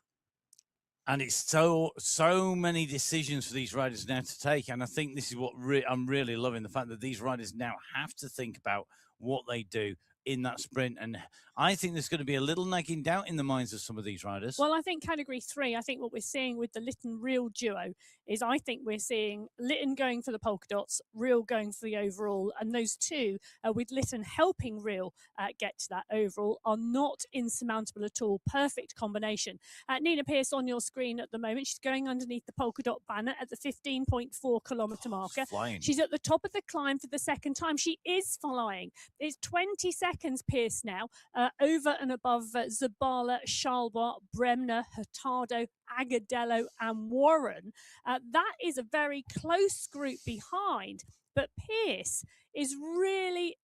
And it's so many decisions for these riders now to take. And I think this is what I'm really loving, the fact that these riders now have to think about what they do in that sprint. And I think there's going to be a little nagging doubt in the minds of some of these riders. Well, I think Category 3, I think what we're seeing with the Lytton Reel duo is I think we're seeing Lytton going for the polka dots, Reel going for the overall, and those two, with Lytton helping Reel get to that overall, are not insurmountable at all. Perfect combination. Nina Pierce on your screen at the moment. She's going underneath the polka dot banner at the 15.4 kilometre marker. Flying. She's at the top of the climb for the second time. She is flying. It's 20 seconds, Pierce, now, over and above Zabala, Charlebois, Bremner, Hurtado, Agadello and Warren. That is a very close group behind, but Pierce is really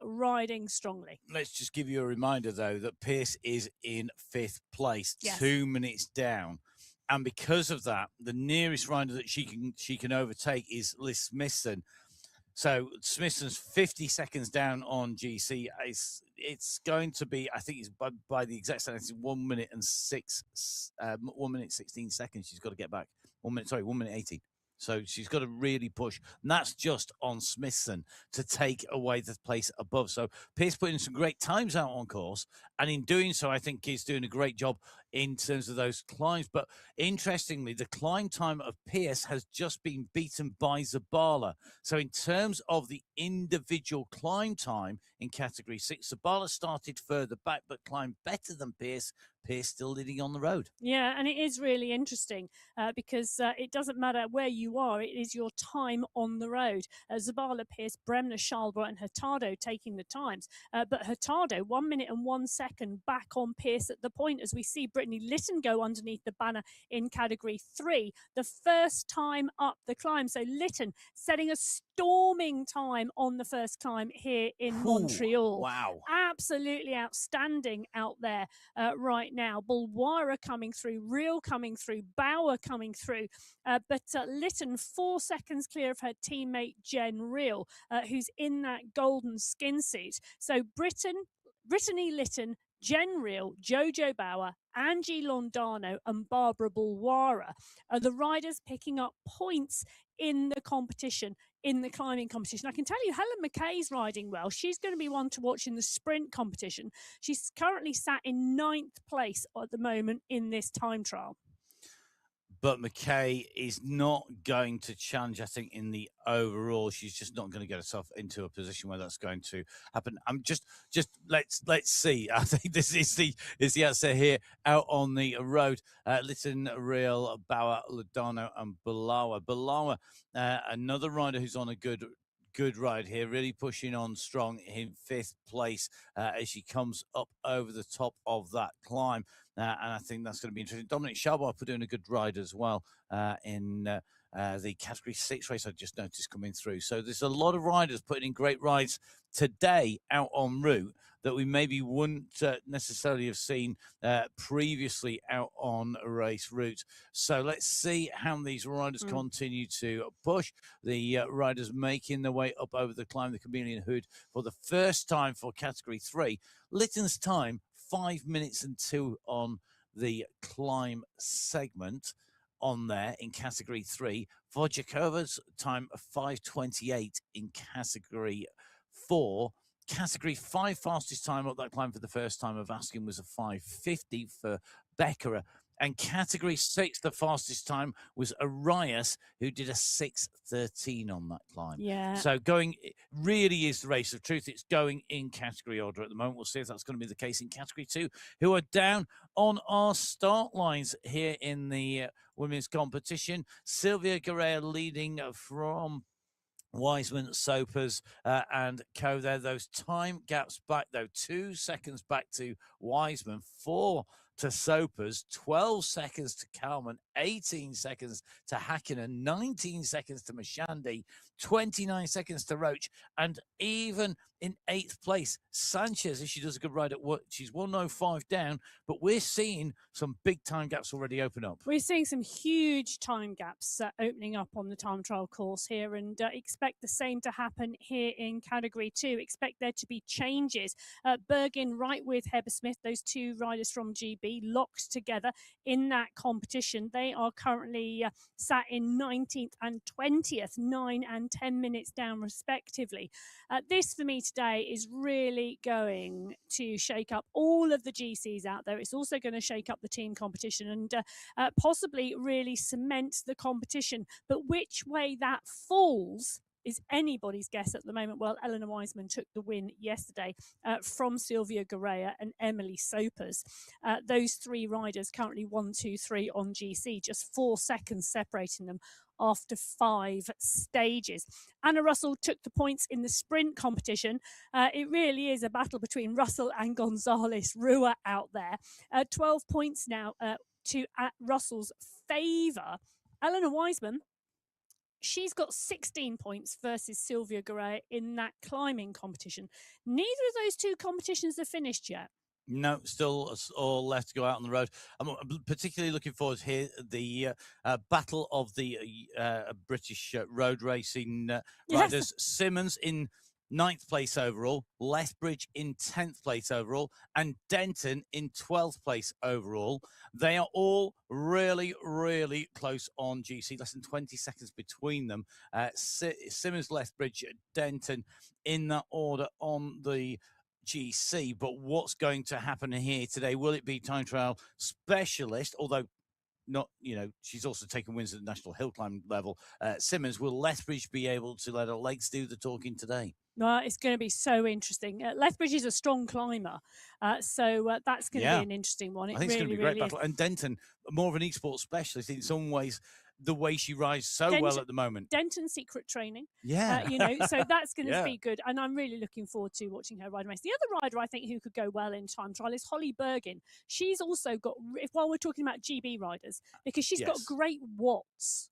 riding strongly. Let's just give you a reminder, though, that Pierce is in 5th place, yes. 2 minutes down. And because of that, the nearest rider that she can overtake is Liz Smithson. So Smithson's 50 seconds down on GC. It's going to be, I think it's by the exact sentence, 1 minute 16 seconds. She's got to get back. 1 minute 18. So she's got to really push. And that's just on Smithson to take away the place above. So Pierce putting some great times out on course. And in doing so, I think he's doing a great job in terms of those climbs. But interestingly, the climb time of Pierce has just been beaten by Zabala. So in terms of the individual climb time in Category 6, Zabala started further back but climbed better than Pierce. Pierce still leading on the road. Yeah, and it is really interesting because it doesn't matter where you are, it is your time on the road. Zabala, Pierce, Bremner, Charlebois and Hurtado taking the times. But Hurtado, 1 minute and 1 second back on Pierce at the point as we see Brittany Lytton go underneath the banner in category 3, the first time up the climb. So Lytton setting a storming time on the first climb here in Montreal. Wow. Absolutely outstanding out there right now. Bulwara coming through, Real coming through, Bauer coming through. But Lytton 4 seconds clear of her teammate Jen Real, who's in that golden skin suit. So Brittany Lytton, Jen Real, Jojo Bauer, Angie Londano and Barbara Bulwara are the riders picking up points in the competition, in the climbing competition. I can tell you Helen McKay's riding well. She's going to be one to watch in the sprint competition. She's currently sat in 9th place at the moment in this time trial. But McKay is not going to challenge, I think, in the overall. She's just not going to get herself into a position where that's going to happen. I'm just let's see. I think this is the answer here out on the road. Lytton, Real, Bauer, Lodano, and Balawa. Balawa, another rider who's on a good ride here, really pushing on strong in 5th place as she comes up over the top of that climb. And I think that's going to be interesting. Dominic Schaboff doing a good ride as well in the category 6 race I just noticed coming through. So there's a lot of riders putting in great rides today out en route that we maybe wouldn't necessarily have seen previously out on a race route. So let's see how these riders continue to push. The riders making their way up over the climb, the Chameleon Hood, for the first time for category 3. Lytton's time, 5 minutes and 2 on the climb segment on there in category 3. Vojakova's time of 5:28 in category 4. Category 5 fastest time up that climb for the first time of asking was a 5:50 for Becker. And category 6, the fastest time was Arias, who did a 6:13 on that climb. Yeah. So going, it really is the race of truth. It's going in category order at the moment. We'll see if that's going to be the case in category 2, who are down on our start lines here in the women's competition. Sylvia Guerrero leading from Wiseman, Sopers, and co there. Those time gaps back, though, 2 seconds back to Wiseman, 4 to Sopers, 12 seconds to Kalman, 18 seconds to Hakkinen, 19 seconds to Mashandi, 29 seconds to Roach, and even in 8th place, Sanchez, if she does a good ride at what she's 1:05 down, but we're seeing some big time gaps already open up. We're seeing some huge time gaps opening up on the time trial course here, and expect the same to happen here in category 2. Expect there to be changes. Bergin right with Heber Smith, those 2 riders from GB, locked together in that competition. They are currently sat in 19th and 20th, 9 and 10 minutes down respectively. This for me today is really going to shake up all of the GCs out there. It's also going to shake up the team competition and possibly really cement the competition. But which way that falls is anybody's guess at the moment. Well, Eleanor Wiseman took the win yesterday from Sylvia Guerrero and Emily Sopers. Those 3 riders currently 1, 2, 3 on GC, just 4 seconds separating them after 5 stages. Anna Russell took the points in the sprint competition. It really is a battle between Russell and Gonzalez Rua out there. 12 points now to Russell's favour. Eleanor Wiseman, she's got 16 points versus Sylvia Guerrero in that climbing competition. Neither of those 2 competitions are finished yet. No, still all left to go out on the road. I'm particularly looking forward to hear the battle of the British road racing riders. Yes. Simmons in 9th place overall, Lethbridge in 10th place overall, and Denton in 12th place overall. They are all really, really close on GC, less than 20 seconds between them. Simmons, Lethbridge, Denton in that order on the GC. But what's going to happen here today? Will it be time trial specialist? Although not, she's also taken wins at the national hill climb level. Simmons, will Lethbridge be able to let her legs do the talking today? Well, it's going to be so interesting. Lethbridge is a strong climber, so that's going to be an interesting one. I think it's going to be a great battle. And Denton, more of an esports specialist in some ways. the way she rides so well at the moment. Denton secret training. Yeah. So that's going to Yeah. be good. And I'm really looking forward to watching her ride race. The other rider I think who could go well in time trial is Holly Bergin. She's also got, while we're talking about GB riders, because she's got great watts.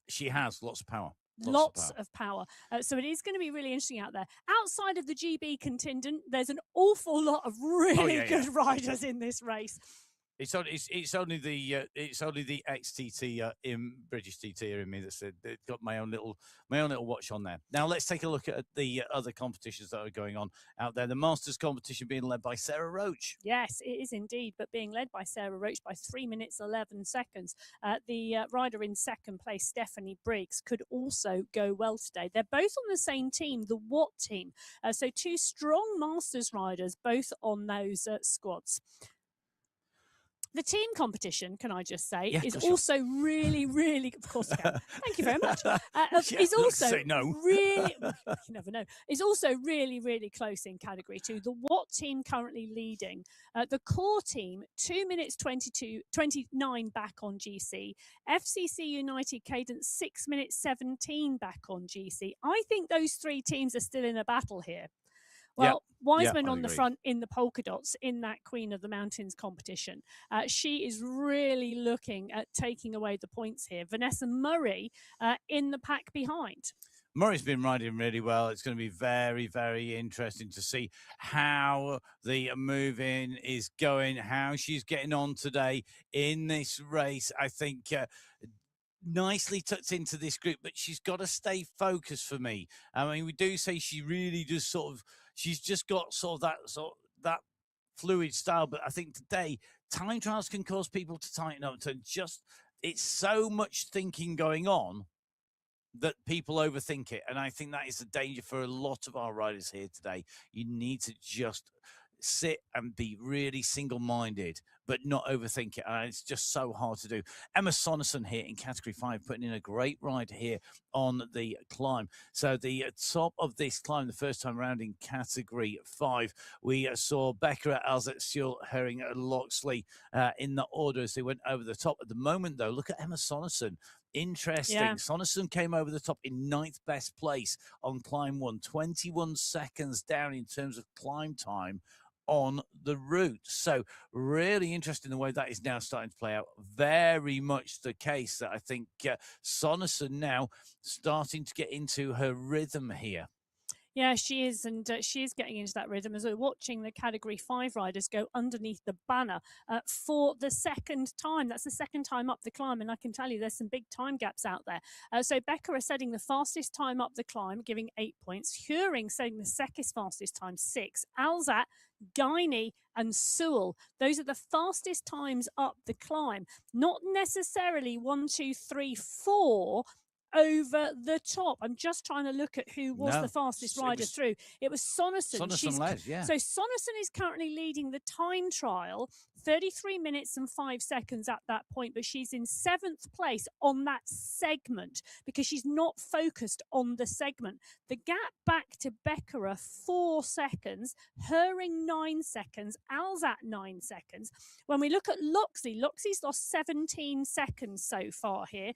She has lots of power. Lots of power. So it is going to be really interesting out there. Outside of the GB contingent, there's an awful lot of really good riders in this race. It's only the XTT in British TT in me that said they've got my own little watch on there. Now let's take a look at the other competitions that are going on out there. The Masters competition being led by Sarah Roach. Yes, it is indeed, but being led by Sarah Roach by 3 minutes 11 seconds. The rider in second place, Stephanie Briggs, could also go well today. They're both on the same team, the Watt team. So two strong Masters riders, both on those squads. The team competition, can I just say, is also really, really, of course I can. Thank you very much. Is also say no. really, you never know, is also really, really close in category 2. The Watt team currently leading. The core team, 2 minutes 29 back on GC. FCC United Cadence, 6 minutes 17 back on GC. I think those three teams are still in a battle here. Well, Wiseman on the front in the polka dots in that Queen of the Mountains competition. She is really looking at taking away the points here. Vanessa Murray in the pack behind. Murray's been riding really well. It's going to be very, very interesting to see how the move-in is going, how she's getting on today in this race. I think nicely tucked into this group, but she's got to stay focused for me. I mean, we do say she really just she's just got that fluid style, but I think today time trials can cause people to tighten up, it's so much thinking going on that people overthink it. And I think that is a danger for a lot of our riders here today. You need to just sit and be really single-minded, but not overthink it. And it's just so hard to do. Emma Sonnerson here in category 5, putting in a great ride here on the climb. So the top of this climb, the first time around in category 5, we saw Becca Alzett, Herring, Loxley in the order as they went over the top. At the moment, though, look at Emma Sonnerson. Interesting. Yeah. Sonnerson came over the top in 9th best place on climb 1, 21 seconds down in terms of climb time on the route. So really interesting the way that is now starting to play out. Very much the case that I think Sonnerson now starting to get into her rhythm here. Yeah, she is, and she is getting into that rhythm as we're watching the Category 5 riders go underneath the banner for the second time. That's the second time up the climb, and I can tell you there's some big time gaps out there. So Becca is setting the fastest time up the climb, giving 8 points. Huring setting the second fastest time, 6. Alzat, Guiney and Sewell, those are the fastest times up the climb. Not necessarily 1, 2, 3, 4 over the top. I'm just trying to look at who was the fastest rider through. It was Sonnerson. Sonnerson led, yeah. So Sonnerson is currently leading the time trial, 33 minutes and 5 seconds at that point, but she's in 7th place on that segment because she's not focused on the segment. The gap back to Becca, 4 seconds, Herring 9 seconds, Alzat 9 seconds. When we look at Loxley's lost 17 seconds so far here.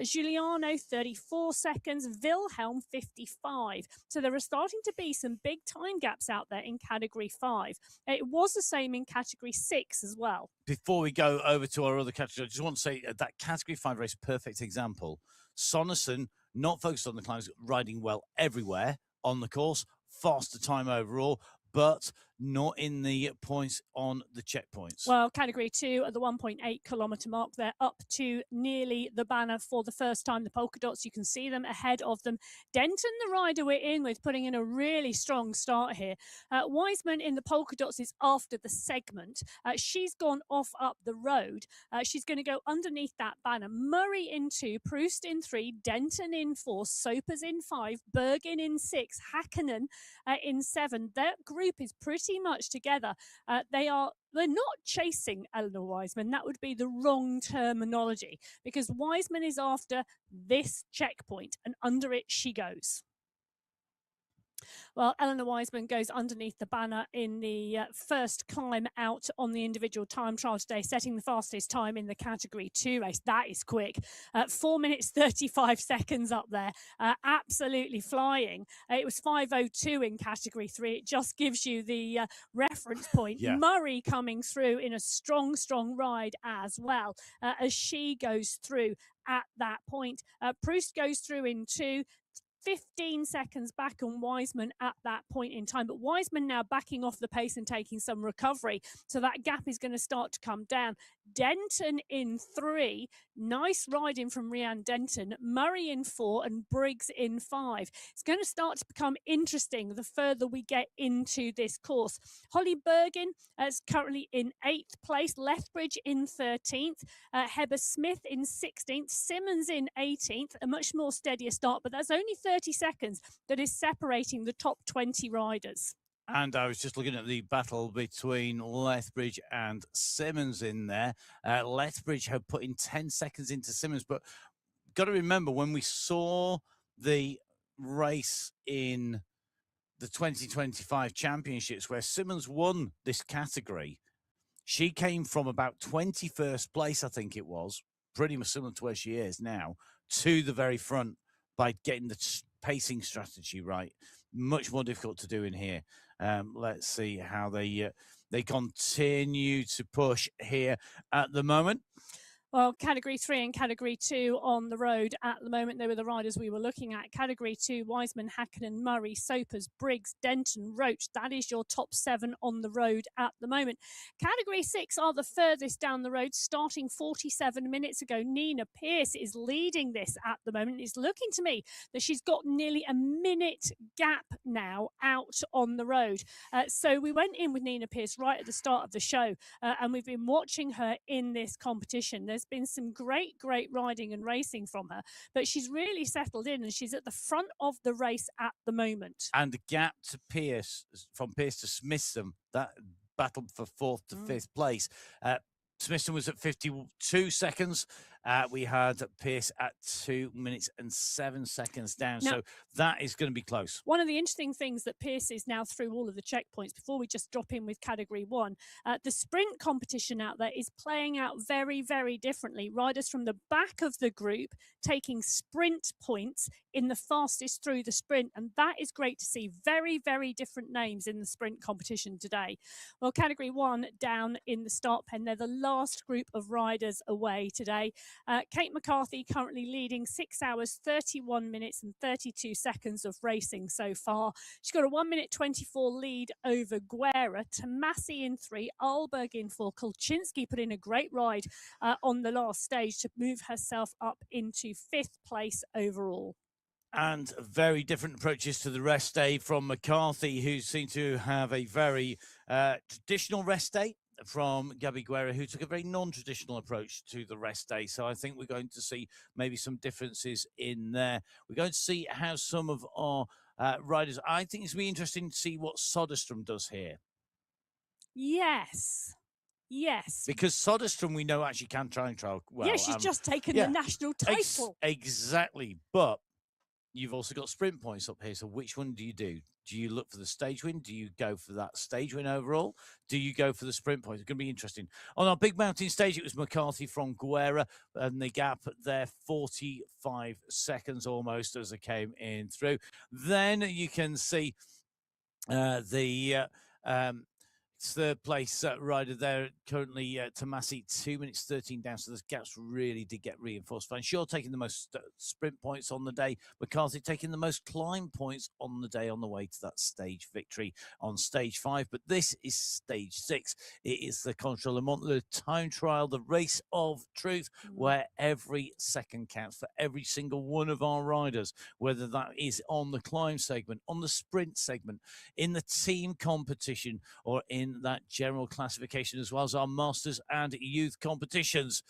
Giuliano 34 seconds, Wilhelm 55. So there are starting to be some big time gaps out there in Category 5. It was the same in Category 6 as well. Before we go over to our other category, I just want to say that Category 5 race, perfect example. Sonnerson, not focused on the climbs, riding well everywhere on the course, faster time overall, but not in the points on the checkpoints. Well, Category 2 at the 1.8 kilometre mark, they're up to nearly the banner for the first time. The polka dots, you can see them ahead of them. Denton, the rider we're in with, putting in a really strong start here. Wiseman in the polka dots is after the segment. She's gone off up the road. She's going to go underneath that banner. Murray in 2, Proust in 3, Denton in 4, Sopers in 5, Bergin in 6, Hakkinen in 7. That group is pretty much together. They're not chasing Eleanor Wiseman. That would be the wrong terminology because Wiseman is after this checkpoint and under it she goes. Well, Eleanor Wiseman goes underneath the banner in the first climb out on the individual time trial today, setting the fastest time in the Category 2 race. That is quick. 4 minutes 35 seconds up there. Absolutely flying. It was 5:02 in Category 3. It just gives you the reference point. Yeah. Murray coming through in a strong, strong ride as well as she goes through at that point. Proust goes through in 2. 15 seconds back on Wiseman at that point in time. But Wiseman now backing off the pace and taking some recovery. So that gap is going to start to come down. Denton in 3. Nice riding from Rhiannon Denton. Murray in 4 and Briggs in 5. It's going to start to become interesting the further we get into this course. Holly Bergin is currently in 8th place. Lethbridge in 13th. Heber Smith in 16th. Simmons in 18th. A much more steadier start, but that's only 30 seconds that is separating the top 20 riders. And I was just looking at the battle between Lethbridge and Simmons in there. Lethbridge had put in 10 seconds into Simmons, but got to remember when we saw the race in the 2025 championships where Simmons won this category, she came from about 21st place, I think it was, pretty much similar to where she is now, to the very front by getting the pacing strategy right. Much more difficult to do in here. Let's see how they continue to push here at the moment. Well, Category 3 and Category 2 on the road at the moment. They were the riders we were looking at. Category 2, Wiseman, Hakkinen, Murray, Sopers, Briggs, Denton, Roach. That is your top 7 on the road at the moment. Category 6 are the furthest down the road, starting 47 minutes ago. Nina Pierce is leading this at the moment. It's looking to me that she's got nearly a minute gap now out on the road. So we went in with Nina Pierce right at the start of the show, and we've been watching her in this competition. There's been some great riding and racing from her, but she's really settled in and she's at the front of the race at the moment. And the gap to Pierce, from Pierce to Smithson, that battled for 4th to 5th place. Smithson was at 52 seconds. We had Pierce at 2 minutes and 7 seconds down. Now, so that is going to be close. One of the interesting things that Pierce is now through all of the checkpoints, before we just drop in with Category 1, the sprint competition out there is playing out very, very differently. Riders from the back of the group taking sprint points in the fastest through the sprint. And that is great to see. Very, very different names in the sprint competition today. Well, Category 1 down in the start pen. They're the last group of riders away today. Kate McCarthy currently leading 6 hours, 31 minutes and 32 seconds of racing so far. She's got a 1 minute 24 lead over Guerra. Tomasi in 3, Alberg in 4. Kolczynski put in a great ride on the last stage to move herself up into 5th place overall. And very different approaches to the rest day from McCarthy, who seemed to have a very traditional rest day, from Gabby Guerra, who took a very non-traditional approach to the rest day. So I think we're going to see maybe some differences in there. We're going to see how some of our riders, I think it's going to be interesting to see what Soderstrom does here. Yes. Because Soderstrom, we know, actually can time trial well. Yeah, she's just taken the national title. Exactly. But you've also got sprint points up here. So which one do you do? Do you look for the stage win? Do you go for that stage win overall? Do you go for the sprint points? It's going to be interesting. On our big mountain stage, it was McCarthy from Guerra, and the gap there, 45 seconds almost as it came in through. Then you can see third place rider there currently, Tomasi, 2 minutes 13 down. So those gaps really did get reinforced. Van Shaw taking the most sprint points on the day. McCarthy taking the most climb points on the day on the way to that stage victory on stage 5. But this is stage 6. It is the Contre La Montre, the time trial, the race of truth, where every second counts for every single one of our riders, whether that is on the climb segment, on the sprint segment, in the team competition, or in that general classification, as well as our masters and youth competitions.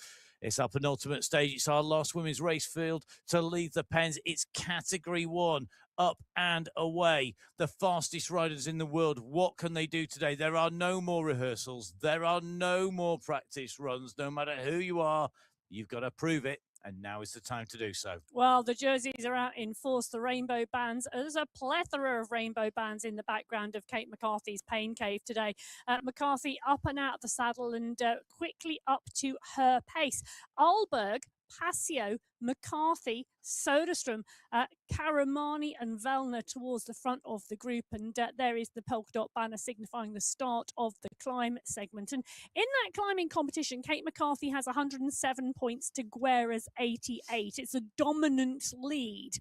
It's our penultimate stage. It's our last women's race field to leave the pens. It's Category 1, up and away. The fastest riders in the world. What can they do today? There are no more rehearsals. There are no more practice runs. No matter who you are, you've got to prove it. And now is the time to do so. Well, the jerseys are out in force, the rainbow bands. There's a plethora of rainbow bands in the background of Kate McCarthy's Pain Cave today. McCarthy up and out of the saddle and quickly up to her pace. Alberg, Passio, McCarthy, Soderstrom, Karamani and Vellner towards the front of the group. And there is the polka dot banner signifying the start of the climb segment. And in that climbing competition, Kate McCarthy has 107 points to Guerra's 88. It's a dominant lead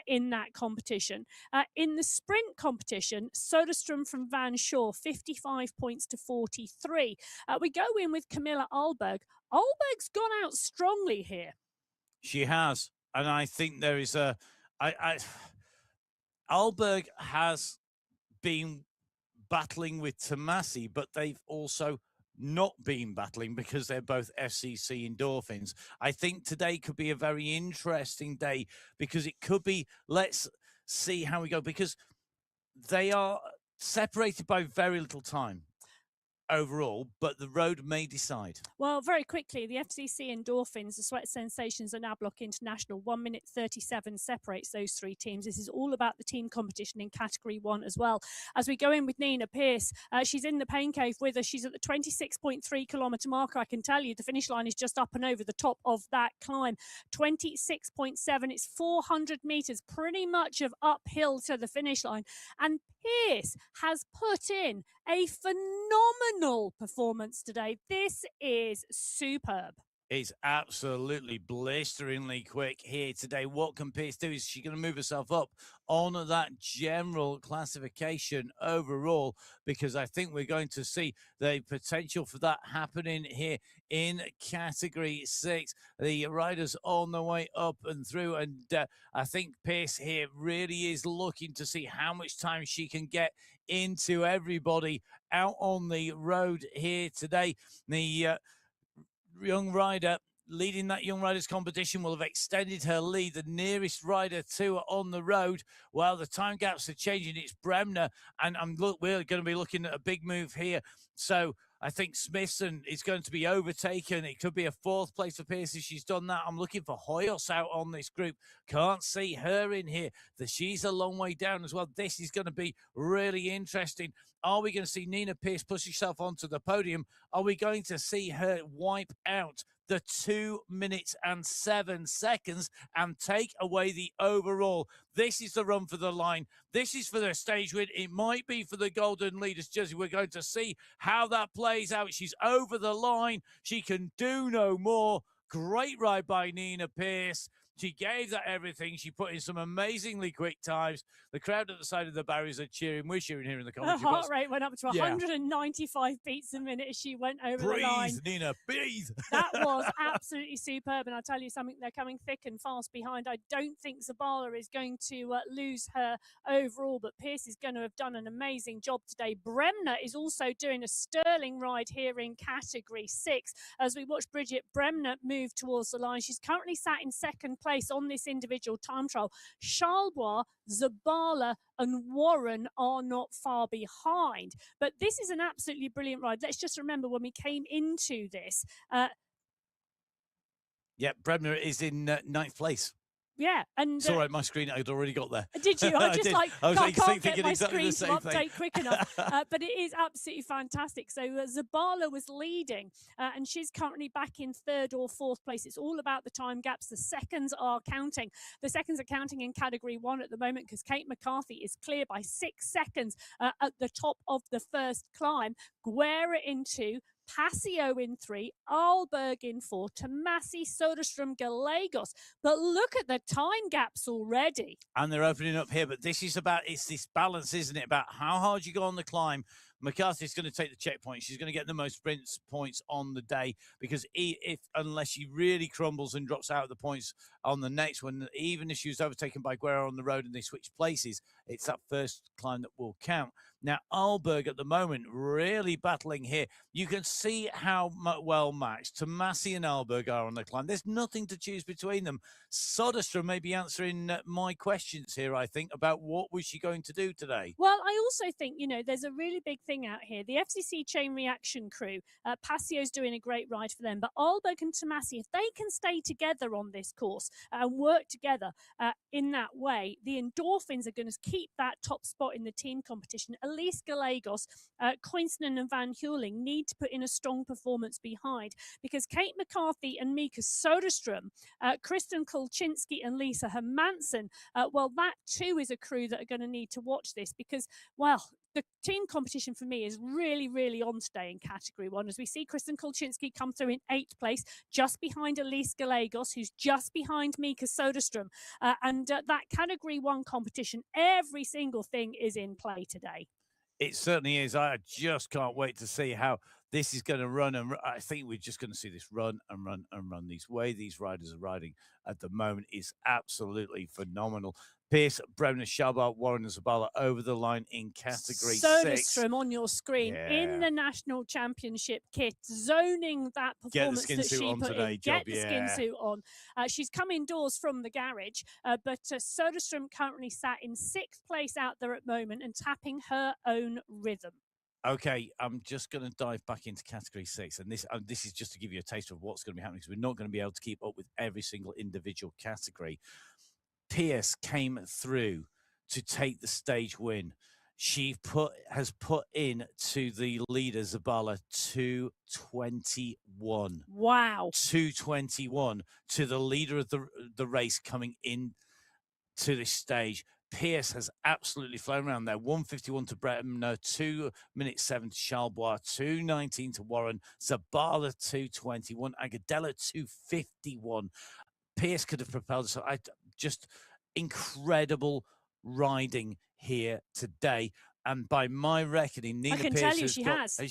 in that competition. In the sprint competition, Soderstrom from Van Shaw, 55 points to 43. We go in with Camilla Alberg. Alberg's gone out strongly here. She has. And I think there is Alberg has been battling with Tomasi, but they've also not been battling because they're both FCC endorphins. I think today could be a very interesting day because it could be, let's see how we go, because they are separated by very little time overall, but the road may decide. Well, very quickly, the FCC endorphins, the Sweat Sensations and Ablock International, 1 minute 37 separates those three teams. This is all about the team competition in category 1 as well. As we go in with Nina Pierce, she's in the Pain Cave with us. She's at the 26.3 kilometre marker. I can tell you the finish line is just up and over the top of that climb. 26.7, it's 400 metres, pretty much of uphill to the finish line. And Pierce has put in a phenomenal performance today. This is superb. It's absolutely blisteringly quick here today. What can Pierce do? Is she going to move herself up on that general classification overall? Because I think we're going to see the potential for that happening here in category 6. The riders on the way up and through. And I think Pierce here really is looking to see how much time she can get into everybody out on the road here today. The young rider leading that young riders competition will have extended her lead. The nearest rider to her on the road, well, the time gaps are changing. It's Bremner, and we're going to be looking at a big move here. So I think Smithson is going to be overtaken. It could be a 4th place for Pierce if she's done that. I'm looking for Hoyos out on this group. Can't see her in here. She's a long way down as well. This is going to be really interesting. Are we going to see Nina Pierce push herself onto the podium? Are we going to see her wipe out the 2 minutes and 7 seconds and take away the overall? This is the run for the line. This is for the stage win. It might be for the Golden Leaders jersey. We're going to see how that plays out. She's over the line. She can do no more. Great ride by Nina Pierce. She gave that everything. She put in some amazingly quick times. The crowd at the side of the barriers are cheering. We're cheering here in the commentary Her heart rate went up to 195 beats a minute as she went over the line. Breathe, Nina, breathe. That was absolutely superb. And I'll tell you something, they're coming thick and fast behind. I don't think Zabala is going to lose her overall, but Pierce is going to have done an amazing job today. Bremner is also doing a sterling ride here in category 6. As we watch Bridget Bremner move towards the line, she's currently sat in 2nd place on this individual time trial. Charlebois, Zabala and Warren are not far behind. But this is an absolutely brilliant ride. Let's just remember when we came into this. Bremner is in 9th place. Yeah, and it's all right. My screen I'd already got there. Did you? I just I can't get my exactly screen to update quick enough. But it is absolutely fantastic. So Zabala was leading, and she's currently back in 3rd or 4th place. It's all about the time gaps. The seconds are counting. The seconds are counting in category 1 at the moment because Kate McCarthy is clear by 6 seconds at the top of the first climb. Guerra in 2. Passio in 3, Alberg in 4, Tomasi, Soderstrom, Gallegos. But look at the time gaps already. And they're opening up here. But this is it's this balance, isn't it? About how hard you go on the climb. McCarthy's going to take the checkpoint. She's going to get the most sprint points on the day because unless she really crumbles and drops out of the points on the next one, even if she was overtaken by Guerra on the road and they switch places, it's that first climb that will count. Now, Alberg at the moment really battling here. You can see how well matched Tomasi and Alberg are on the climb. There's nothing to choose between them. Soderstrom may be answering my questions here, I think, about what was she going to do today. Well, I also think, there's a really big thing thing out here. The FCC Chain Reaction crew, Passio's doing a great ride for them, but Alberg and Tomasi, if they can stay together on this course and work together in that way, the endorphins are going to keep that top spot in the team competition. Elise Gallegos, Koinsonen and Van Heuling need to put in a strong performance behind, because Kate McCarthy and Mika Soderstrom, Kristen Kolczynski and Lisa Hermansen, well, that too is a crew that are going to need to watch this, because, well, the team competition for me is really, really on today in Category 1, as we see Kristen Kolczynski come through in 8th place, just behind Elise Gallegos, who's just behind Mika Soderstrom. And that Category 1 competition, every single thing is in play today. It certainly is. I just can't wait to see how this is going to run. And I think we're just going to see this run and run and run. This way these riders are riding at the moment is absolutely phenomenal. Pierce, Bremner, Schalbach, Warren and Zabala over the line in Category 6. Soderstrom on your screen in the National Championship kit, zoning that performance that she put in. Get the skin suit on. She's come indoors from the garage, but Soderstrom currently sat in 6th place out there at the moment and tapping her own rhythm. Okay, I'm just going to dive back into Category 6, and this is just to give you a taste of what's going to be happening, because we're not going to be able to keep up with every single individual category. Pierce came through to take the stage win. She has put in to the leader Zabala 2:21. Wow, 2:21 to the leader of the race coming in to this stage. Pierce has absolutely flown around there. 1:51 to Bremner, 2 minutes 7 to Charlebois, 2:19 to Warren, Zabala 2:21, Agudelo 2:51. Pierce could have propelled us. Just incredible riding here today. And by my reckoning, Nina Pierce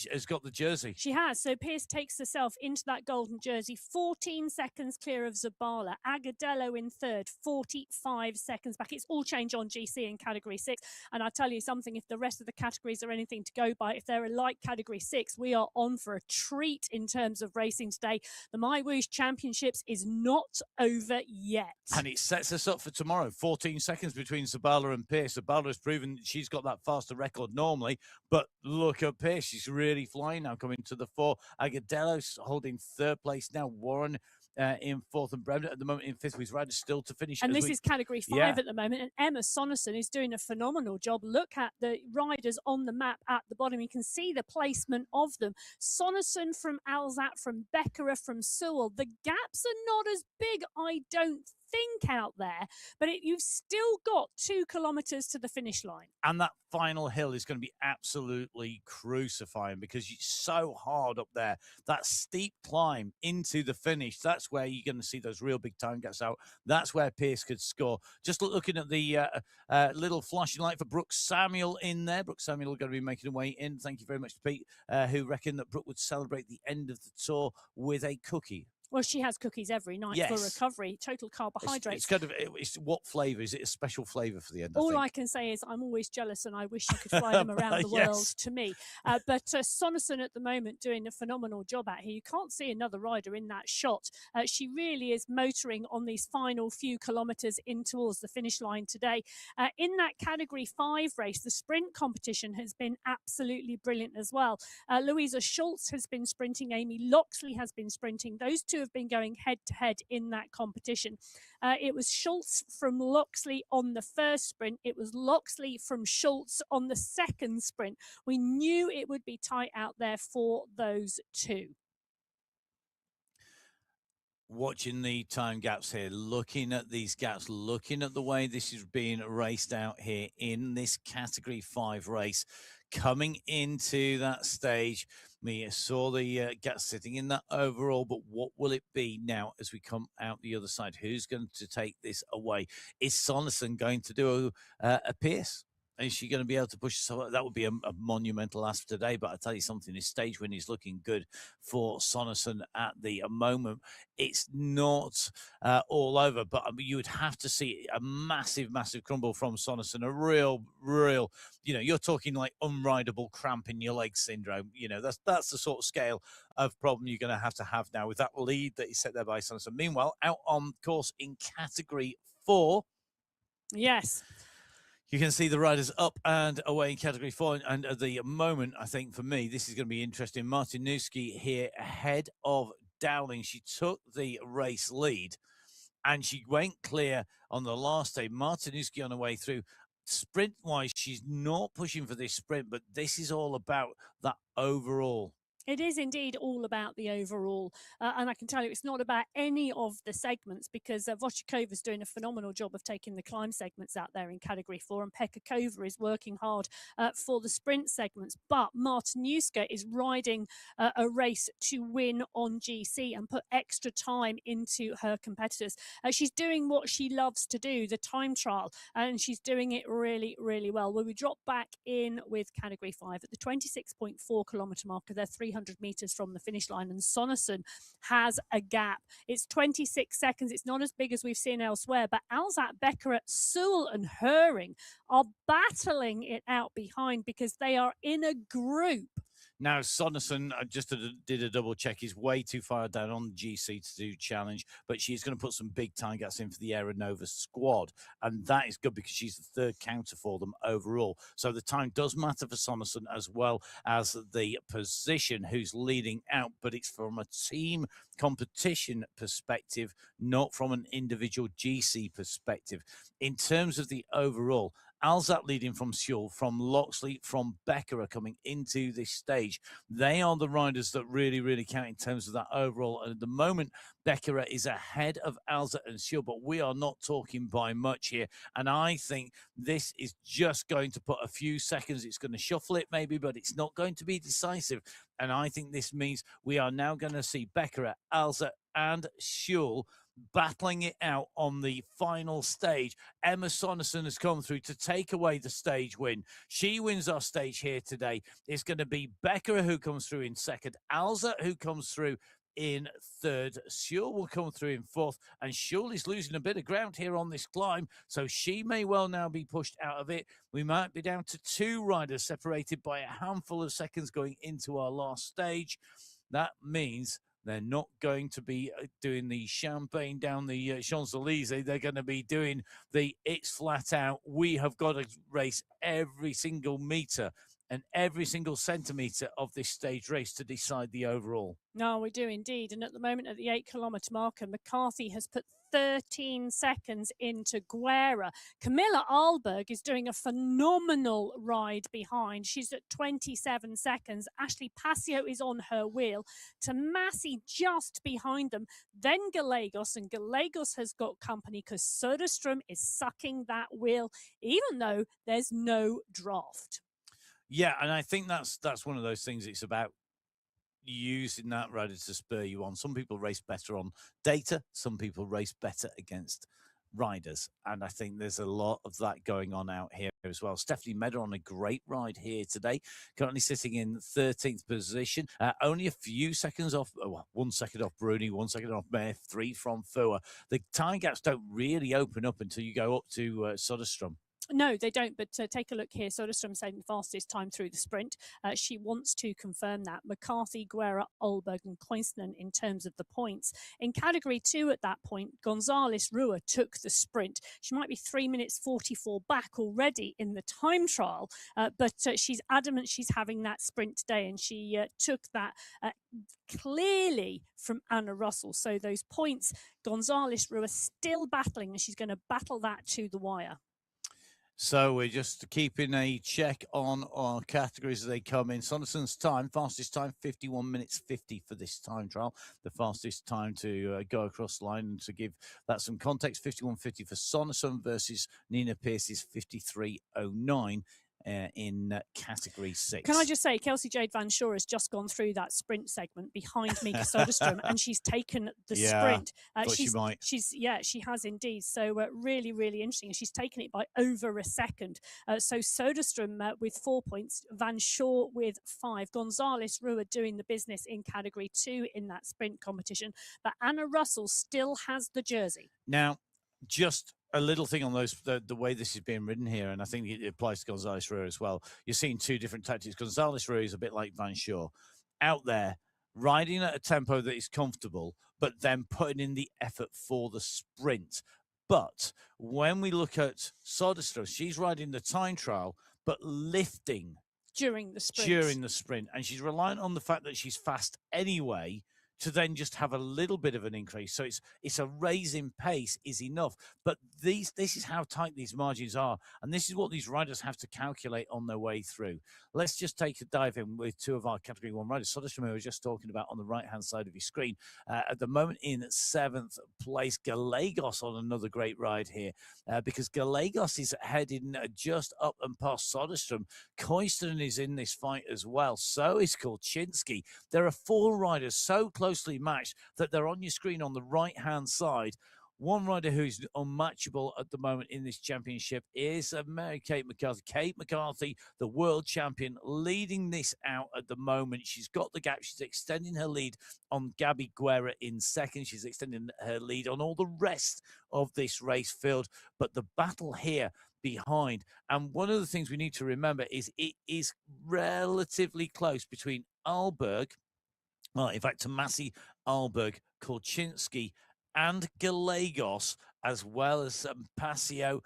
has got the jersey. She has. So Pierce takes herself into that golden jersey, 14 seconds clear of Zabala. Agudelo in 3rd, 45 seconds back. It's all change on GC in Category 6. And I tell you something, if the rest of the categories are anything to go by, if they're like Category 6, we are on for a treat in terms of racing today. The MyWhoosh Championships is not over yet. And it sets us up for tomorrow. 14 seconds between Zabala and Pierce. Zabala has proven she's got that faster record normally, but look at Pierce. She's really flying now, coming to the 4. Agudelo's holding 3rd place now. Warren in 4th, and Bremner at the moment in 5th. With riders still to finish. And this is Category 5 at the moment. And Emma Sonesson is doing a phenomenal job. Look at the riders on the map at the bottom. You can see the placement of them. Sonesson from Alzat, from Beckerer, from Sewell. The gaps are not as big, I don't think, out there, but you've still got 2 kilometers to the finish line. And that final hill is going to be absolutely crucifying, because it's so hard up there. That steep climb into the finish, that's where you're going to see those real big time gaps out. That's where Pierce could score. Just looking at the little flashing light for Brooke Samuel in there. Brooke Samuel going to be making her way in. Thank you very much to Pete, who reckoned that Brooke would celebrate the end of the tour with a cookie. Well, she has cookies every night for recovery, total carbohydrates. It's what flavour? Is it a special flavour for the end? All I can say is I'm always jealous, and I wish you could fly them around the world to me. But Sonesson at the moment doing a phenomenal job out here. You can't see another rider in that shot. She really is motoring on these final few kilometres in towards the finish line today. In that Category 5 race, the sprint competition has been absolutely brilliant as well. Louisa Schultz has been sprinting. Amy Loxley has been sprinting. Those two have been going head-to-head in that competition. It was Schultz from Loxley on the first sprint. It was Loxley from Schultz on the second sprint. We knew it would be tight out there for those two. Watching the time gaps here, looking at these gaps, looking at the way this is being raced out here in this Category 5 race. Coming into that stage, we saw the gaps sitting in that overall, but what will it be now as we come out the other side? Who's going to take this away? Is Sonesson going to do a Pierce? Is she going to be able to push? So that would be a monumental ask today. But I tell you something, this stage win is looking good for Sonesson at the moment. It's not all over, but you would have to see a massive, massive crumble from Sonesson. A real, you're talking like unrideable cramp in your leg syndrome. That's the sort of scale of problem you're going to have now with that lead that is set there by Sonesson. Meanwhile, out on course in Category 4. Yes. You can see the riders up and away in Category 4. And at the moment, I think for me, this is going to be interesting. Martinuski here ahead of Dowling. She took the race lead and she went clear on the last day. Martinuski on her way through. Sprint-wise, she's not pushing for this sprint, but this is all about that overall. It is indeed all about the overall. And I can tell you it's not about any of the segments because Voshikova's doing a phenomenal job of taking the climb segments out there in Category 4 and Pekakova is working hard for the sprint segments. But Martinuska is riding a race to win on GC and put extra time into her competitors. She's doing what she loves to do, the time trial, and she's doing it really, really well. When we drop back in with Category 5 at the 26.4 kilometre marker, they're 300 meters from the finish line, and Sonneson has a gap. It's 26 seconds. It's not as big as we've seen elsewhere, but Alzat, Becker, Sewell and Herring are battling it out behind because they are in a group. Now, Sonneson, just did a double check, is way too far down on the GC to do challenge, but she's going to put some big time gaps in for the Aeronova squad. And that is good because she's the third counter for them overall. So the time does matter for Sonneson as well as the position who's leading out, but it's from a team competition perspective, not from an individual GC perspective. In terms of the overall, Alzat leading from Sewell, from Loxley, from Becker are coming into this stage. They are the riders that really, really count in terms of that overall. And at the moment, Becker is ahead of Alzat and Sewell, but we are not talking by much here. And I think this is just going to put a few seconds. It's going to shuffle it maybe, but it's not going to be decisive. And I think this means we are now going to see Becker, Alzat and Sewell battling it out on the final stage. Emma Sonneson has come through to take away the stage win. She wins our stage here today. It's going to be Becker who comes through in second, Alza who comes through in third, Sewell will come through in fourth, and Sewell is losing a bit of ground here on this climb, so she may well now be pushed out of it. We might be down to two riders separated by a handful of seconds going into our last stage. That means they're not going to be doing the champagne down the Champs-Élysées. They're going to be doing the it's flat out. We have got to race every single meter and every single centimetre of this stage race to decide the overall. No, we do indeed. And at the moment, at the 8 kilometre marker, McCarthy has put 13 seconds into Guerra. Camilla Ahlberg is doing a phenomenal ride behind. She's at 27 seconds. Ashley Passio is on her wheel. Tomasi just behind them. Then Gallegos, and Gallegos has got company because Söderström is sucking that wheel, even though there's no draft. Yeah, and I think that's one of those things. It's about using that rider to spur you on. Some people race better on data. Some people race better against riders. And I think there's a lot of that going on out here as well. Stephanie Medder on a great ride here today, currently sitting in 13th position, only a few seconds off, 1 second off Bruni, 1 second off Mayer, 3 from Fua. The time gaps don't really open up until you go up to Söderström. No, they don't, but take a look here. Soderstrom saying the fastest time through the sprint. She wants to confirm that. McCarthy, Guerra, Olberg and Koinsinen in terms of the points. In Category 2 at that point, Gonzalez Rua took the sprint. She might be 3 minutes 44 back already in the time trial, but she's adamant she's having that sprint today, and she took that clearly from Anna Russell. So those points, Gonzalez Rua still battling, and she's going to battle that to the wire. So we're just keeping a check on our categories as they come in. Sonneson's time, fastest time, 51 minutes 50 for this time trial. The fastest time to go across the line, and to give that some context, 51.50 for Sonneson versus Nina Pierce's 53.09. In Category 6. Can I just say, Kelsey Jade Van Shaw has just gone through that sprint segment behind Mika Söderström, and she's taken the sprint. She has indeed. So really, really interesting. And she's taken it by over a second. So Söderström with 4 points, Van Shaw with 5. Gonzalez Rua doing the business in Category 2 in that sprint competition. But Anna Russell still has the jersey. Now, just a little thing on those, the way this is being ridden here, and I think it applies to Gonzalez Rua as well. You're seeing two different tactics. Gonzalez Rua is a bit like Van Shaw, out there riding at a tempo that is comfortable, but then putting in the effort for the sprint. But when we look at Soderstrom, she's riding the time trial, but lifting during the sprint. And she's reliant on the fact that she's fast anyway to then just have a little bit of an increase. So it's a raise in pace is enough. But this is how tight these margins are. And this is what these riders have to calculate on their way through. Let's just take a dive in with two of our Category 1 riders. Soderstrom, who I was just talking about on the right-hand side of your screen. At the moment in 7th place, Gallegos on another great ride here. Because Gallegos is heading just up and past Soderstrom. Koistinen is in this fight as well. So is Kolczynski. There are 4 riders so closely matched that they're on your screen on the right-hand side. One rider who's unmatchable at the moment in this championship is Mary Kate McCarthy. Kate McCarthy, the world champion, leading this out at the moment. She's got the gap. She's extending her lead on Gabby Guerra in second. She's extending her lead on all the rest of this race field. But the battle here behind, and one of the things we need to remember is it is relatively close between Alberg, well, in fact, Tomasi, Alberg, Kolczynski, and Gallegos, as well as Passio,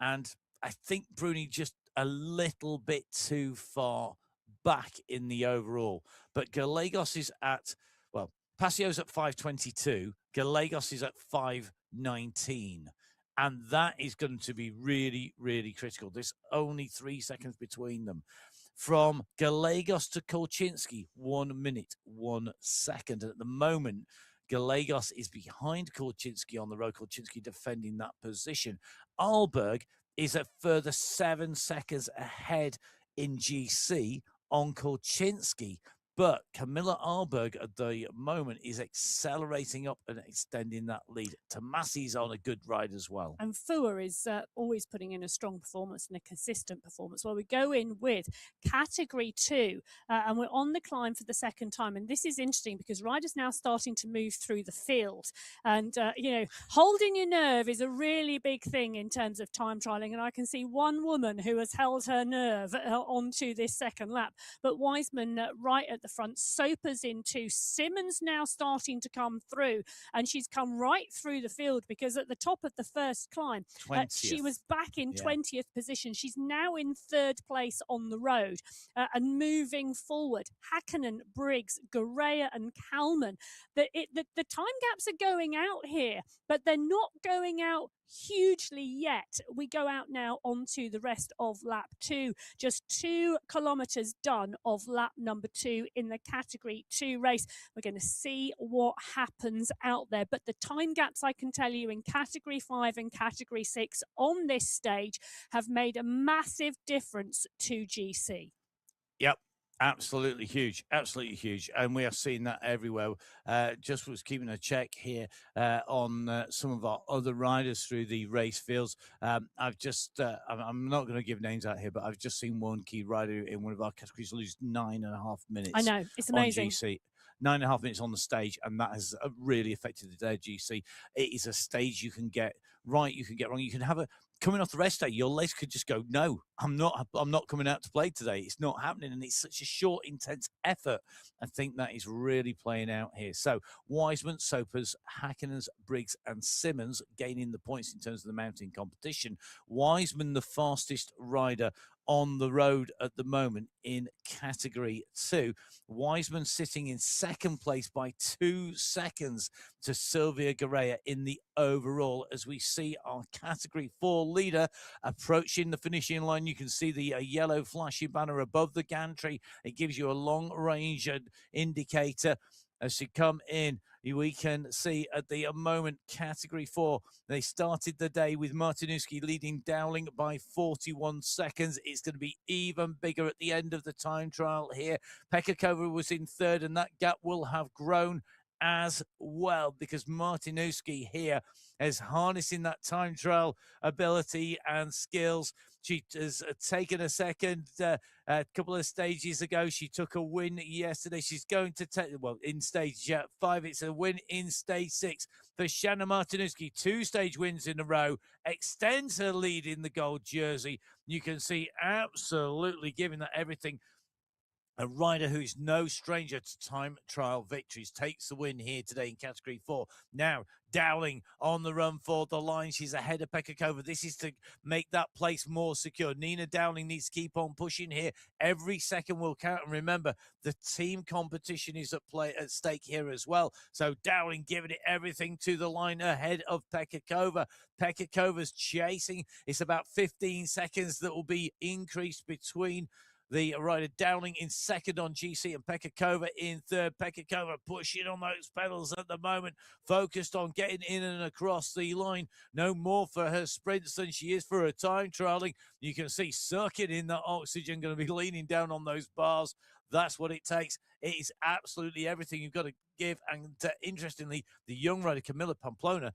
and I think Bruni just a little bit too far back in the overall. But Gallegos is at, well, Passio's at 5:22, Gallegos is at 5:19. And that is going to be really, really critical. There's only 3 seconds between them. From Gallegos to Kolczynski, 1 minute, 1 second. And at the moment, Gallegos is behind Kolczynski on the road. Kolczynski defending that position. Alberg is a further 7 seconds ahead in GC on Kolczynski. But Camilla Alberg at the moment is accelerating up and extending that lead. Tomasi's on a good ride as well. And Fua is always putting in a strong performance and a consistent performance. Well, we go in with Category 2, and we're on the climb for the second time. And this is interesting because riders now starting to move through the field. And, holding your nerve is a really big thing in terms of time trialing. And I can see one woman who has held her nerve onto this second lap. But Wiseman right at the front, Soper's in 2, Simmons now starting to come through, and she's come right through the field because at the top of the first climb, she was back in 20th position. She's now in 3rd place on the road and moving forward. Hakkinen, Briggs, Garea and Kalman. The time gaps are going out here, but they're not going out hugely yet. We go out now onto the rest of lap 2, just 2 kilometers done of lap number 2 in the Category 2 race. We're going to see what happens out there, but the time gaps, I can tell you, in Category 5 and Category 6 on this stage have made a massive difference to GC. Yep. Absolutely huge, and we are seeing that everywhere. Just was keeping a check here on some of our other riders through the race fields. I've just, I'm not going to give names out here, but I've just seen one key rider in one of our categories lose 9.5 minutes. I know, it's amazing. On GC. 9.5 minutes on the stage, and that has really affected their GC. It is a stage you can get right, you can get wrong. You can have a coming off the rest day, your legs could just go, no, I'm not coming out to play today. It's not happening, and it's such a short, intense effort. I think that is really playing out here. So Wiseman, Sopers, Hakkinen's, Briggs, and Simmons gaining the points in terms of the mountain competition. Wiseman, the fastest rider on the road at the moment in Category 2. Wiseman sitting in 2nd place by 2 seconds to Sylvia Garea in the overall, as we see our Category 4 leader approaching the finishing line. You can see the yellow flashy banner above the gantry. It gives you a long range indicator. As she come in, we can see at the moment Category 4, they started the day with Martinuski leading Dowling by 41 seconds. It's going to be even bigger at the end of the time trial here. Pekakova was in 3rd, and that gap will have grown as well, because Martinuski here is harnessing that time trial ability and skills. She has taken a second a couple of stages ago. She took a win yesterday. She's going to take, well, in stage 5, it's a win in stage 6 for Shanna Martinuski. 2 stage wins in a row, extends her lead in the gold jersey. You can see absolutely giving that everything. A rider who's no stranger to time trial victories takes the win here today in Category 4. Now, Dowling on the run for the line. She's ahead of Pekakova. This is to make that place more secure. Nina Dowling needs to keep on pushing here. Every second will count. And remember, the team competition is at stake here as well. So Dowling giving it everything to the line ahead of Pekakova. Pekakova's chasing. It's about 15 seconds that will be increased between the rider Dowling in second on GC and Pekakova in third. Pekakova pushing on those pedals at the moment, focused on getting in and across the line. No more for her sprints than she is for her time trialing. You can see sucking in that oxygen, going to be leaning down on those bars. That's what it takes. It is absolutely everything you've got to give. And interestingly, the young rider Camilla Pamplona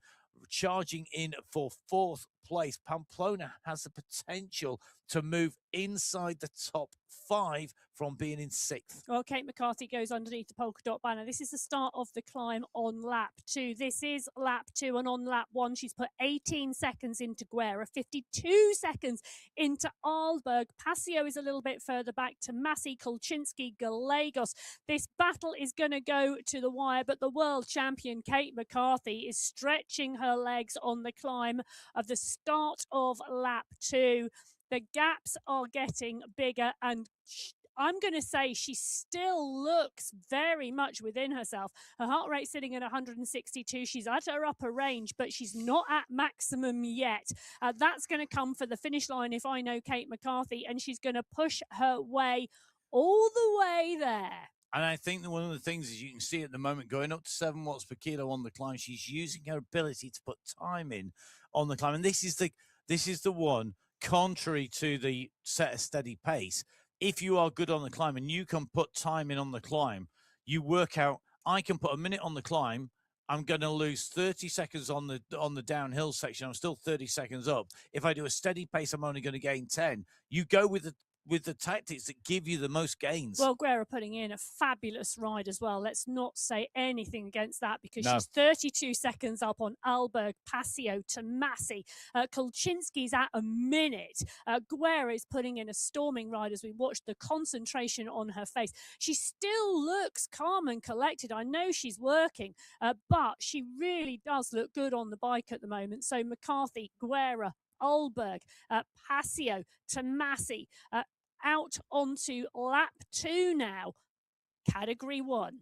charging in for fourth place. Pamplona has the potential to move inside the top 5 from being in 6th. Well, Kate McCarthy goes underneath the polka dot banner. This is the start of the climb on lap 2. This is lap 2, and on lap 1, she's put 18 seconds into Guerra, 52 seconds into Arlberg. Passio is a little bit further back to Massey, Kolchinsky, Gallegos. This battle is going to go to the wire, but the world champion, Kate McCarthy, is stretching her legs on the climb of the start of lap 2. The gaps are getting bigger, and I'm going to say she still looks very much within herself. Her heart rate sitting at 162. She's at her upper range, but she's not at maximum yet. That's going to come for the finish line if I know Kate McCarthy, and she's going to push her way all the way there. And I think that one of the things is you can see at the moment going up to 7 watts per kilo on the climb, she's using her ability to put time in on the climb. And this is the one, contrary to the set a steady pace. If you are good on the climb and you can put time in on the climb, you work out, I can put a minute on the climb. I'm going to lose 30 seconds on the downhill section. I'm still 30 seconds up. If I do a steady pace, I'm only going to gain 10. You go with the tactics that give you the most gains. Well, Guerra putting in a fabulous ride as well. Let's not say anything against that, because No. she's 32 seconds up on Alberg, Passio to Massey. Kolchinsky's at a minute. Guerra is putting in a storming ride as we watch the concentration on her face. She still looks calm and collected. I know she's working, but she really does look good on the bike at the moment. So McCarthy, Guerra, Alberg, Passio to Massey, out onto lap 2 now, Category 1.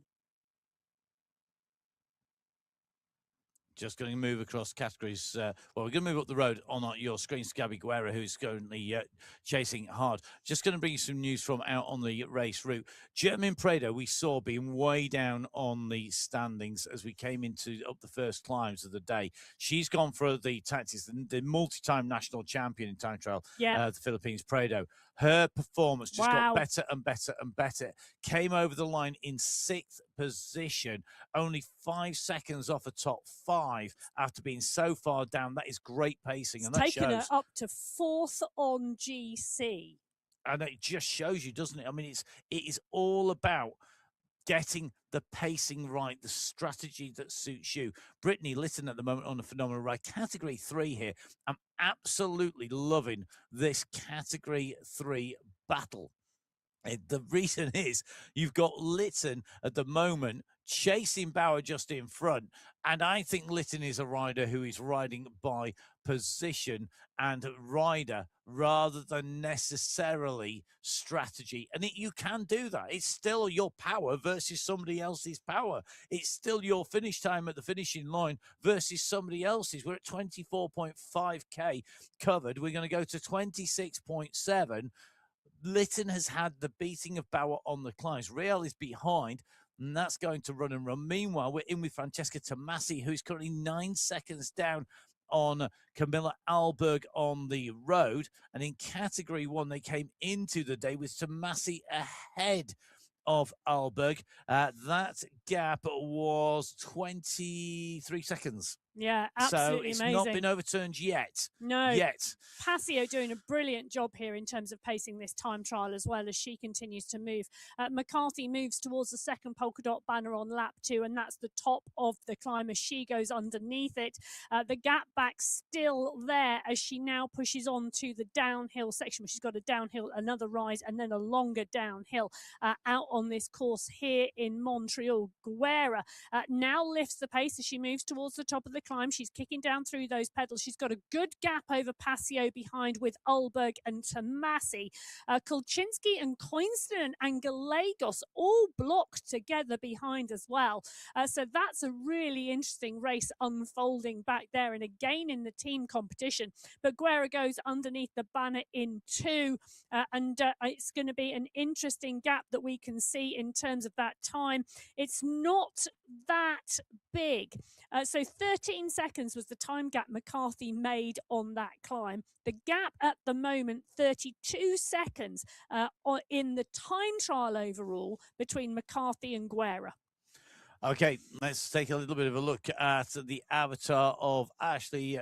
Just going to move across categories. Well, we're going to move up the road on your screen. Gabby Guerra, who's currently chasing hard. Just going to bring you some news from out on the race route. Germaine Prado, we saw being way down on the standings as we came up the first climbs of the day. She's gone for the tactics. The multi-time national champion in time trial, the Philippines, Prado. Her performance just got better and better and better. Came over the line in 6th position, only 5 seconds off a top 5 after being so far down. That is great pacing, and that taken shows. Her up to 4th on GC. And it just shows you, doesn't it? I mean, it is all about getting the pacing right, the strategy that suits you. Brittany Lytton at the moment on a phenomenal ride. Category 3 here. I'm absolutely loving this Category 3 battle. The reason is you've got Lytton at the moment chasing Bauer just in front. And I think Lytton is a rider who is riding by position and rider rather than necessarily strategy. And you can do that. It's still your power versus somebody else's power. It's still your finish time at the finishing line versus somebody else's. We're at 24.5K covered. We're going to go to 26.7. Lytton has had the beating of Bauer on the climbs. Real is behind, and that's going to run and run. Meanwhile, we're in with Francesca Tomasi, who's currently 9 seconds down on Camilla Alberg on the road. And in Category 1, they came into the day with Tomasi ahead of Alberg. That gap was 23 seconds. Yeah, So absolutely it's amazing. not been overturned yet. No. Yet. Passio doing a brilliant job here in terms of pacing this time trial as well as she continues to move. McCarthy moves towards the second polka dot banner on lap 2, and that's the top of the climb as she goes underneath it. The gap back still there as she now pushes on to the downhill section, where she's got a downhill, another rise, and then a longer downhill out on this course here in Montreal. Guerra now lifts the pace as she moves towards the top of the climb. She's kicking down through those pedals. She's got a good gap over Passio behind with Ulberg and Tomasi. Kulczynski and Coinston and Gallegos all blocked together behind as well. So that's a really interesting race unfolding back there, and again in the team competition. But Guerra goes underneath the banner in 2, and it's going to be an interesting gap that we can see in terms of that time. It's not that big. So 13 seconds was the time gap McCarthy made on that climb. The gap at the moment, 32 seconds in the time trial overall between McCarthy and Guerra. Okay, let's take a little bit of a look at the avatar of Ashley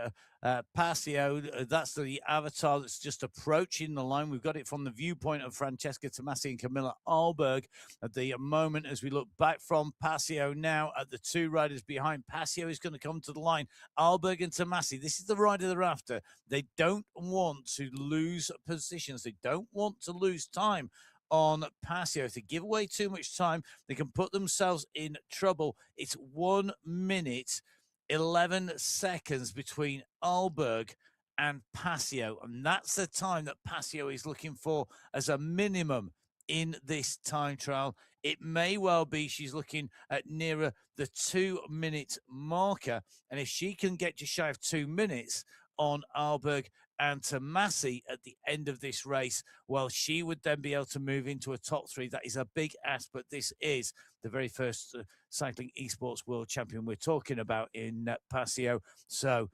Passio. That's the avatar that's just approaching the line. We've got it from the viewpoint of Francesca Tomasi and Camilla Alberg at the moment as we look back from Passio now at the 2 riders behind. Passio is going to come to the line. Alberg and Tomasi, this is the rider they're after. They don't want to lose positions. They don't want to lose time on Passio. If they give away too much time, they can put themselves in trouble. It's 1 minute, 11 seconds between Alberg and Passio, and that's the time that Passio is looking for as a minimum in this time trial. It may well be she's looking at nearer the 2 minute marker, and if she can get just shy of 2 minutes on Alberg and Tomasi at the end of this race, well, she would then be able to move into a top 3. That is a big ask, but this is the very first cycling esports world champion we're talking about in Passio. So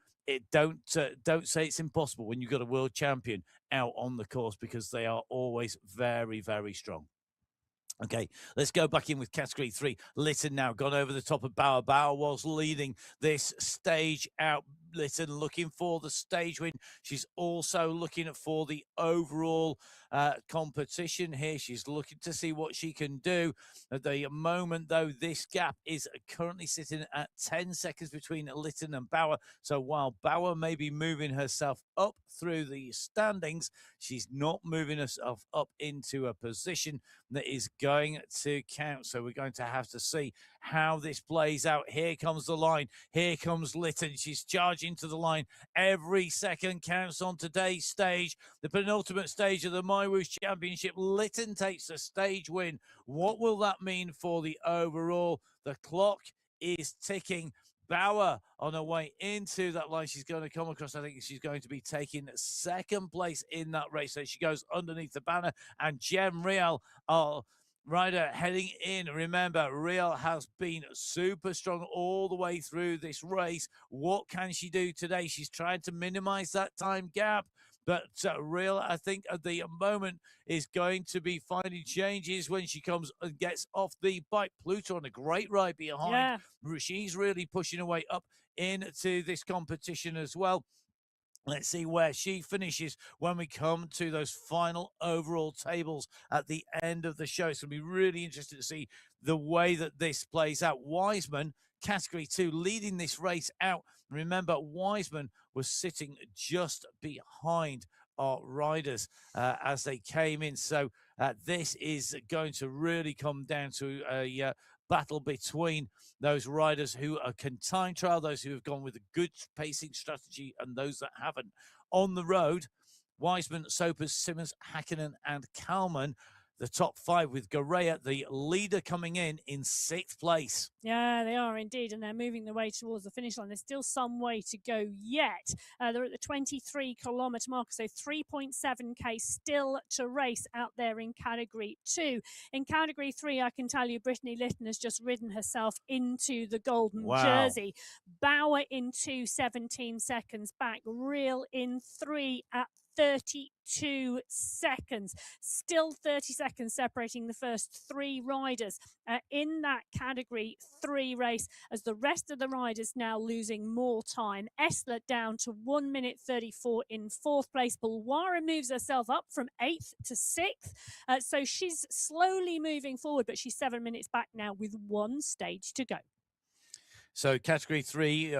don't say it's impossible when you've got a world champion out on the course, because they are always very, very strong. Okay, let's go back in with category 3. Lytton now gone over the top of Bauer. Bauer was leading this stage out. Lytton looking for the stage win. She's also looking for the overall competition here. She's looking to see what she can do. At the moment, though, this gap is currently sitting at 10 seconds between Lytton and Bauer. So while Bauer may be moving herself up through the standings, she's not moving herself up into a position that is going to count. So we're going to have to see how this plays out. Here comes the line. Here comes Lytton. She's charging to the line. Every second counts on today's stage, the penultimate stage of the MyWhoosh Championship. Lytton takes the stage win. What will that mean for the overall? The clock is ticking. Bauer on her way into that line. She's going to come across. I think she's going to be taking second place in that race. So she goes underneath the banner, and Jem Real, our rider, heading in. Remember, Real has been super strong all the way through this race. What can she do today? She's trying to minimize that time gap. But Real, I think, at the moment is going to be finding changes when she comes and gets off the bike. Pluto on a great ride behind. Yeah. She's really pushing her way up into this competition as well. Let's see where she finishes when we come to those final overall tables at the end of the show. It's going to be really interesting to see the way that this plays out. Wiseman, category 2, leading this race out. Remember, Wiseman was sitting just behind our riders as they came in. So this is going to really come down to a battle between those riders who can time trial, those who have gone with a good pacing strategy, and those that haven't. On the road, Wiseman, Sopers, Simmons, Hakkinen, and Kalman, the top 5, with Garea, the leader, coming in 6th place. Yeah, they are indeed, and they're moving their way towards the finish line. There's still some way to go yet. They're at the 23-kilometre marker, so 3.7k still to race out there in Category 2. In Category 3, I can tell you, Brittany Lytton has just ridden herself into the golden jersey. Bauer in 2, 17 seconds back. Real in 3 at 32 seconds. Still 30 seconds separating the first three riders in that category 3 race, as the rest of the riders now losing more time. Esler down to 1 minute 34 in 4th place. Bulwara moves herself up from 8th to 6th. So she's slowly moving forward, but she's 7 minutes back now with 1 stage to go. So category 3,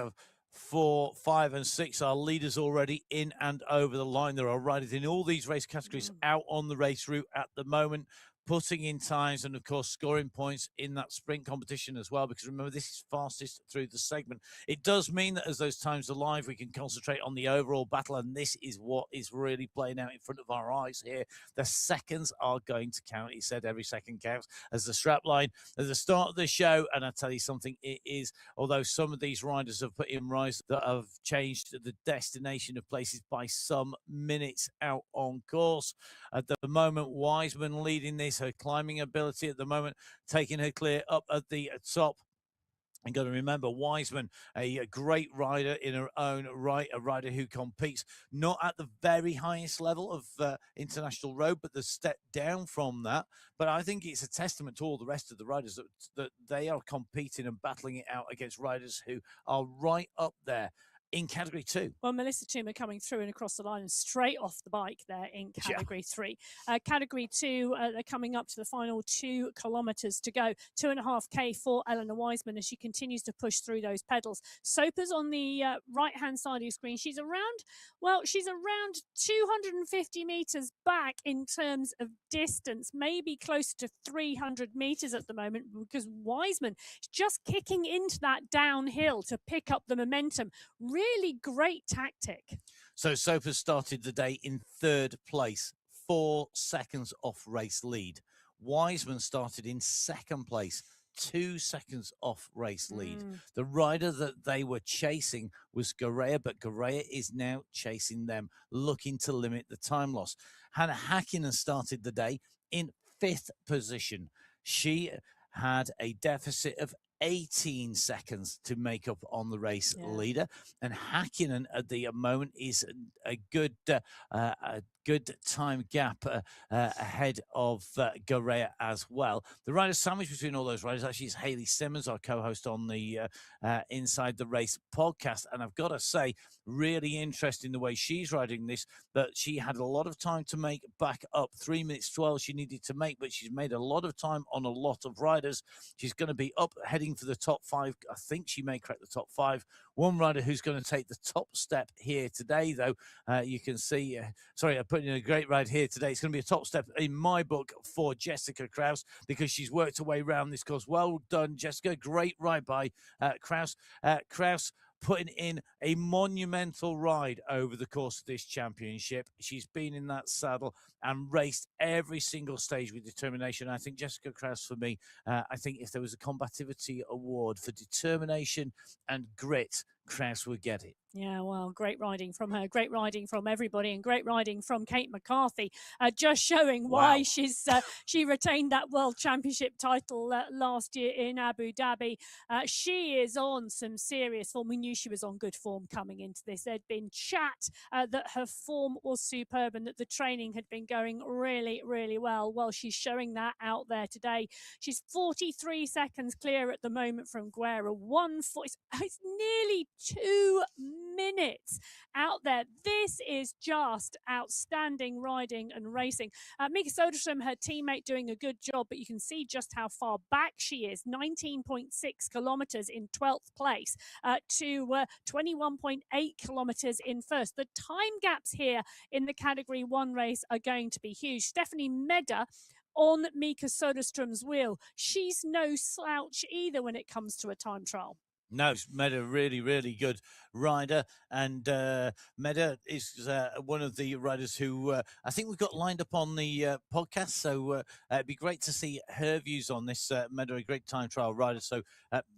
4, 5 and 6 are leaders already in and over the line. There are riders in all these race categories out on the race route at the moment, putting in times and, of course, scoring points in that sprint competition as well, because remember, this is fastest through the segment. It does mean that as those times are live, we can concentrate on the overall battle, and this is what is really playing out in front of our eyes here. The seconds are going to count. He said every second counts as the strap line at the start of the show, and I tell you something, it is, although some of these riders have put in rides that have changed the destination of places by some minutes out on course. At the moment, Wiseman leading this, her climbing ability at the moment, taking her clear up at the top. And got to remember, Wiseman, a great rider in her own right, a rider who competes not at the very highest level of international road, but the step down from that. But I think it's a testament to all the rest of the riders that they are competing and battling it out against riders who are right up there in category 2. Well, Melissa Tooma coming through and across the line and straight off the bike there in category 3. Category 2, they're coming up to the final 2 kilometres to go. 2.5K for Eleanor Wiseman as she continues to push through those pedals. Soper's on the right-hand side of your screen. She's around 250 metres back in terms of distance, maybe closer to 300 metres at the moment, because Wiseman is just kicking into that downhill to pick up the momentum. Really great tactic. So Soper started the day in 3rd place, 4 seconds off race lead. Wiseman started in 2nd place, 2 seconds off race lead. The rider that they were chasing was Gorea, but Gorea is now chasing them, looking to limit the time loss. Hannah Hakkinen started the day in 5th position. She had a deficit of 18 seconds to make up on the race leader, and Hakkinen at the moment is a good time gap ahead of Gorea as well. The rider sandwich between all those riders actually is Hayley Simmons, our co-host on the Inside the Race podcast, and I've got to say, really interesting the way she's riding this, that she had a lot of time to make back up. 3 minutes 12 she needed to make, but she's made a lot of time on a lot of riders. She's going to be up heading for the top 5. I think she may crack the top 5. One rider who's going to take the top step here today, though, you can see, sorry, I'm putting in a great ride here today. It's going to be a top step in my book for Jessica Krause, because she's worked her way around this course. Well done, Jessica. Great ride by Krause. Krause putting in a monumental ride over the course of this championship. She's been in that saddle and raced every single stage with determination. I think Jessica Krause, for me, I think if there was a combativity award for determination and grit, Krause would get it. Yeah, well, great riding from her, great riding from everybody, and great riding from Kate McCarthy, just showing why she retained that World Championship title last year in Abu Dhabi. She is on some serious form. We knew she was on good form coming into this. There'd been chat that her form was superb and that the training had been going really, really well. Well, she's showing that out there today. She's 43 seconds clear at the moment from Guerra. It's nearly 2 minutes out there. This is just outstanding riding and racing. Mika Soderstrom, her teammate, doing a good job, but you can see just how far back she is. 19.6 kilometres in 12th place to 21.8 kilometres in 1st. The time gaps here in the Category 1 race are going to be huge. Stephanie Meder on Mika Soderstrom's wheel. She's no slouch either when it comes to a time trial. No, Meda, really, really good rider. And Meda is one of the riders who I think we've got lined up on the podcast. So it'd be great to see her views on this. Meda, a great time trial rider. So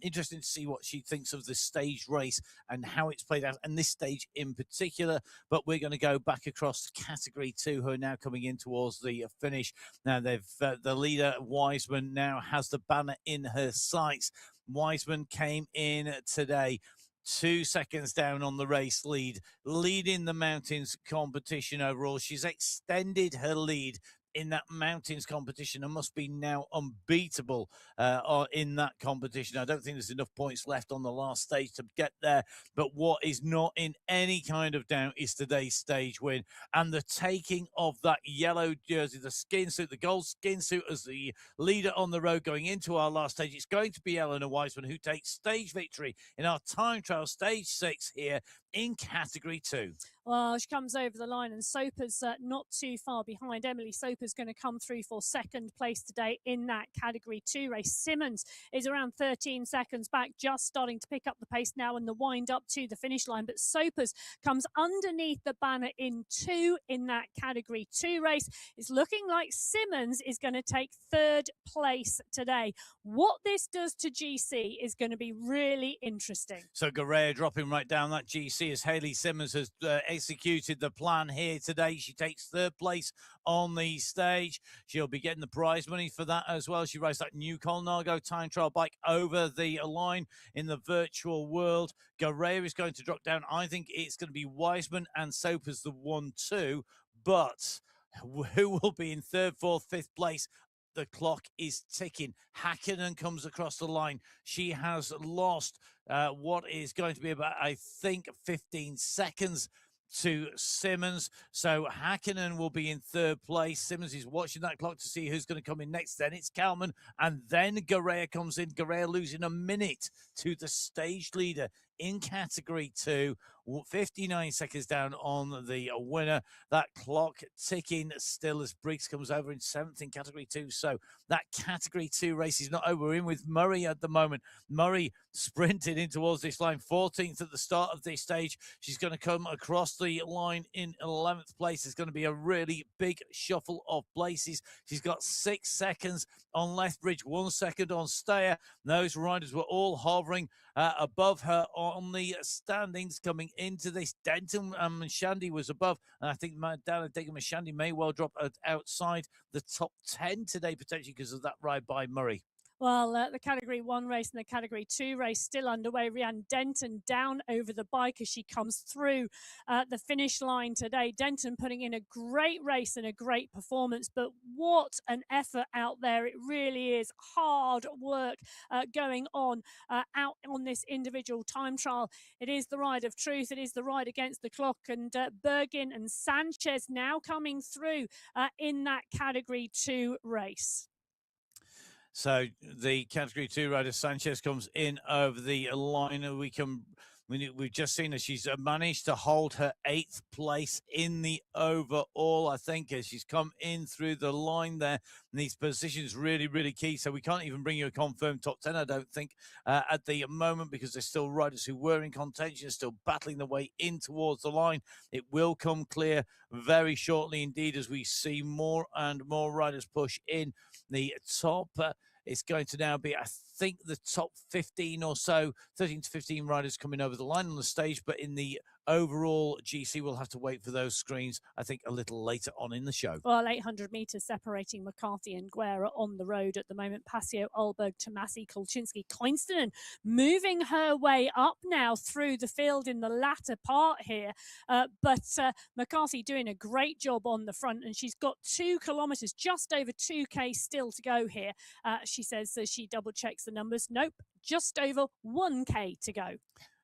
interesting to see what she thinks of the stage race and how it's played out, and this stage in particular. But we're going to go back across Category 2, who are now coming in towards the finish. Now, the leader, Wiseman, now has the banner in her sights. Wiseman came in today 2 seconds down on the race lead, leading the mountains competition overall. She's extended her lead in that mountains competition and must be now unbeatable in that competition. I don't think there's enough points left on the last stage to get there, but what is not in any kind of doubt is today's stage win and the taking of that yellow jersey, the skin suit, the gold skin suit as the leader on the road going into our last stage. It's going to be Eleanor Wiseman who takes stage victory in our time trial stage 6 here in category 2. Well, she comes over the line, and Soper's not too far behind. Emily Soper's going to come through for second place today in that Category 2 race. Simmons is around 13 seconds back, just starting to pick up the pace now in the wind up to the finish line. But Soper's comes underneath the banner in 2 in that Category 2 race. It's looking like Simmons is going to take third place today. What this does to GC is going to be really interesting. So Garea dropping right down that GC as Hayley Simmons has executed the plan here today. She takes third place on the stage. She'll be getting the prize money for that as well. She rides that new Colnago time trial bike over the line in the virtual world. Garea is going to drop down. I think it's going to be Wiseman and Soper's the 1-2, but who will be in third, fourth, fifth place? The clock is ticking. Hakkinen comes across the line. She has lost what is going to be about, I think, 15 seconds to Simmons. So Hakkinen will be in third place. Simmons is watching that clock to see who's going to come in next. Then it's Kalman, and then Garea comes in. Garea losing a minute to the stage leader in category 2. 59 seconds down on the winner. That clock ticking still as Briggs comes over in 7th in category 2. So that category 2 race is not over. We're in with Murray at the moment. Murray sprinted in towards this line, 14th at the start of this stage. She's going to come across the line in 11th place. It's going to be a really big shuffle of places. She's got 6 seconds on Lethbridge, 1 second on Stayer. Those riders were all hovering above her on the standings coming into this. Denton and Mashandi was above, and I think Dana Digger Mashandi may well drop outside the top 10 today, potentially because of that ride by Murray. Well, the Category 1 race and the Category 2 race still underway. Rhiannon Denton down over the bike as she comes through the finish line today. Denton putting in a great race and a great performance, but what an effort out there. It really is hard work going on out on this individual time trial. It is the ride of truth. It is the ride against the clock, and Bergin and Sanchez now coming through in that Category 2 race. So the category 2 rider Sanchez comes in over the line. We've just seen her. She's managed to hold her 8th place in the overall, I think, as she's come in through the line there. And these positions really, really key. So we can't even bring you a confirmed top 10, I don't think, at the moment, because there's still riders who were in contention, still battling their way in towards the line. It will come clear very shortly indeed as we see more and more riders push in the top. It's going to now be, I think, the top 15 or so, 13 to 15 riders coming over the line on the stage. But in the overall GC, we'll have to wait for those screens, I think, a little later on in the show. Well, 800 metres separating McCarthy and Guerra on the road at the moment. Passio, Ulberg, Tomasi, Kolchinsky, Koinstinen moving her way up now through the field in the latter part here. But McCarthy doing a great job on the front, and she's got 2 kilometres, just over 2K still to go here. She says she double checks the numbers. Nope, just over 1K to go.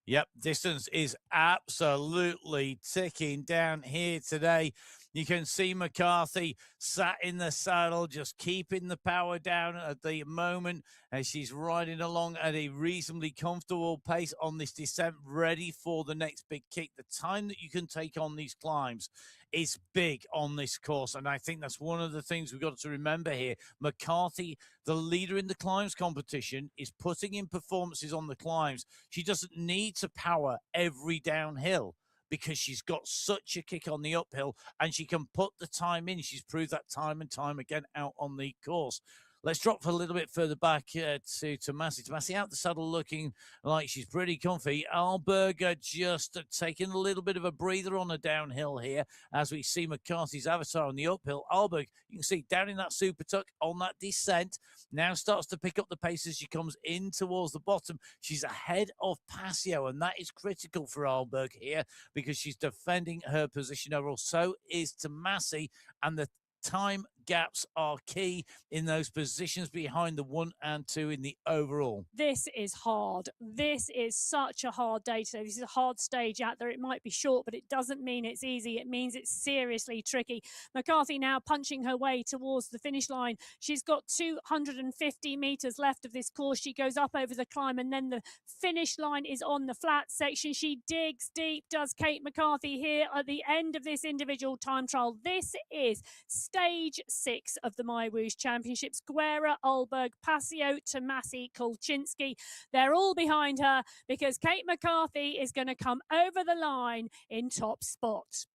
Yep, distance is absolutely ticking down here today. You can see McCarthy sat in the saddle, just keeping the power down at the moment as she's riding along at a reasonably comfortable pace on this descent, ready for the next big kick. The time that you can take on these climbs is big on this course, and I think that's one of the things we've got to remember here. McCarthy, the leader in the climbs competition, is putting in performances on the climbs. She doesn't need to power every downhill, because she's got such a kick on the uphill and she can put the time in. She's proved that time and time again out on the course. Let's drop a little bit further back to Tomasi. Tomasi out the saddle looking like she's pretty comfy. Alberg just taking a little bit of a breather on the downhill here as we see McCarthy's avatar on the uphill. Alberg, you can see down in that super tuck on that descent, now starts to pick up the pace as she comes in towards the bottom. She's ahead of Passio, and that is critical for Alberg here because she's defending her position overall. So is Tomasi, and the time gaps are key in those positions behind the 1 and 2 in the overall. This is hard. This is such a hard day today. This is a hard stage out there. It might be short, but it doesn't mean it's easy. It means it's seriously tricky. McCarthy now punching her way towards the finish line. She's got 250 metres left of this course. She goes up over the climb, and then the finish line is on the flat section. She digs deep, does Kate McCarthy here at the end of this individual time trial. This is stage 6 of the MyWhoosh Championships. Guerra, Alberg, Passio, Tomasi, Kolczynski. They're all behind her because Kate McCarthy is going to come over the line in top spot.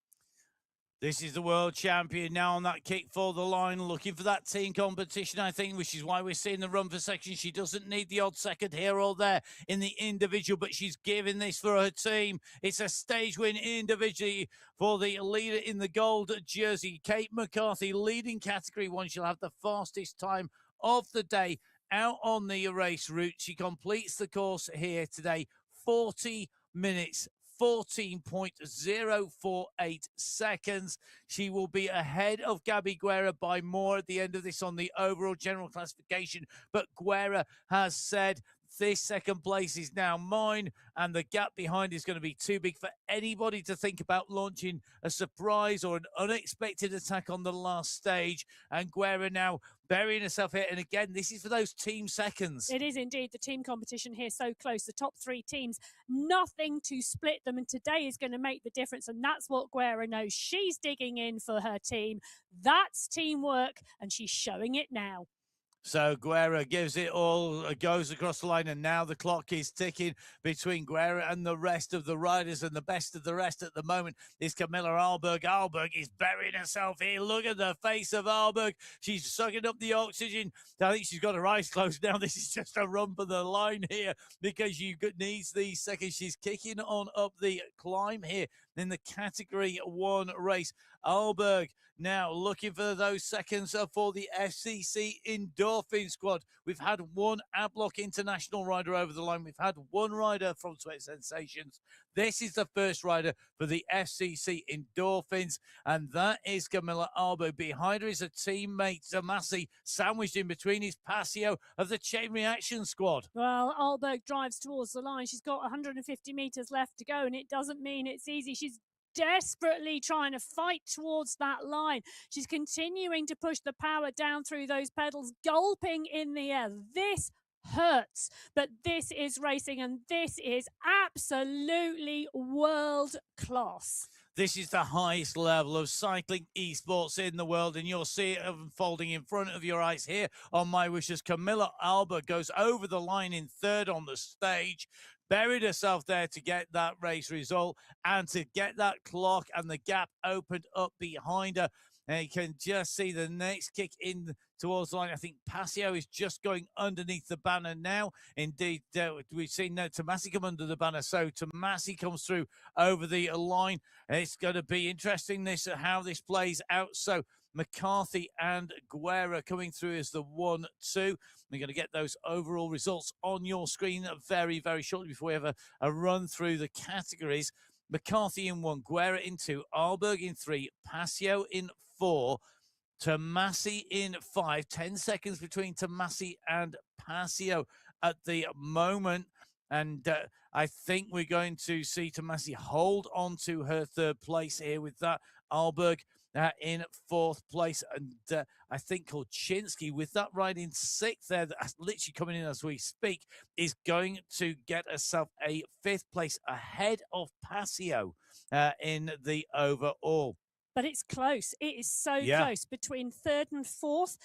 This is the world champion now on that kick for the line, looking for that team competition, I think, which is why we're seeing the run for section. She doesn't need the odd second here or there in the individual, but she's giving this for her team. It's a stage win individually for the leader in the gold jersey, Kate McCarthy, leading category 1. She'll have the fastest time of the day out on the race route. She completes the course here today, 40 minutes. 14.048 seconds. She will be ahead of Gabby Guerra by more at the end of this on the overall general classification. But Guerra has said, this second place is now mine, and the gap behind is going to be too big for anybody to think about launching a surprise or an unexpected attack on the last stage. And Guerra now burying herself here. And again, this is for those team seconds. It is indeed the team competition here so close. The top 3 teams, nothing to split them. And today is going to make the difference. And that's what Guerra knows. She's digging in for her team. That's teamwork, and she's showing it now. So Guerra gives it all, goes across the line, and now the clock is ticking between Guerra and the rest of the riders, and the best of the rest at the moment is Camilla Alberg. Alberg is burying herself here. Look at the face of Alberg. She's sucking up the oxygen. I think she's got her eyes closed now. This is just a run for the line here because she needs these seconds. She's kicking on up the climb here in the category 1 race. Alberg now looking for those seconds for the FCC Endorphin squad. We've had one Adblock International rider over the line. We've had one rider from Sweat Sensations. This is the first rider for the FCC Endorphins, and that is Camilla Alberg. Behind her is a teammate, Tomasi, sandwiched in between is Passio of the Chain Reaction squad. Well, Alberg drives towards the line. She's got 150 metres left to go, and it doesn't mean it's easy. She's desperately trying to fight towards that line. She's continuing to push the power down through those pedals, gulping in the air. This hurts, but this is racing, and this is absolutely world class. This is the highest level of cycling esports in the world, and you'll see it unfolding in front of your eyes here on MyWhoosh as Camilla Alberg goes over the line in third on the stage, buried herself there to get that race result and to get that clock and the gap opened up behind her. And you can just see the next kick in towards the line. I think Passio is just going underneath the banner now. Indeed, we've seen Tomasi come under the banner. So Tomasi comes through over the line. It's going to be interesting how this plays out. So McCarthy and Guerra coming through as the 1-2. We're going to get those overall results on your screen very, very shortly before we have a run through the categories. McCarthy in 1, Guerra in 2, Alberg in 3, Passio in 4, Tomasi in 5. 10 seconds between Tomasi and Passio at the moment. And I think we're going to see Tomasi hold on to her third place here with that. Alberg in 4th place. And I think Kolczynski, with that ride in 6th there, that's literally coming in as we speak, is going to get herself a 5th place ahead of Passio in the overall. But it's close. It is so Yeah. close between third and fourth.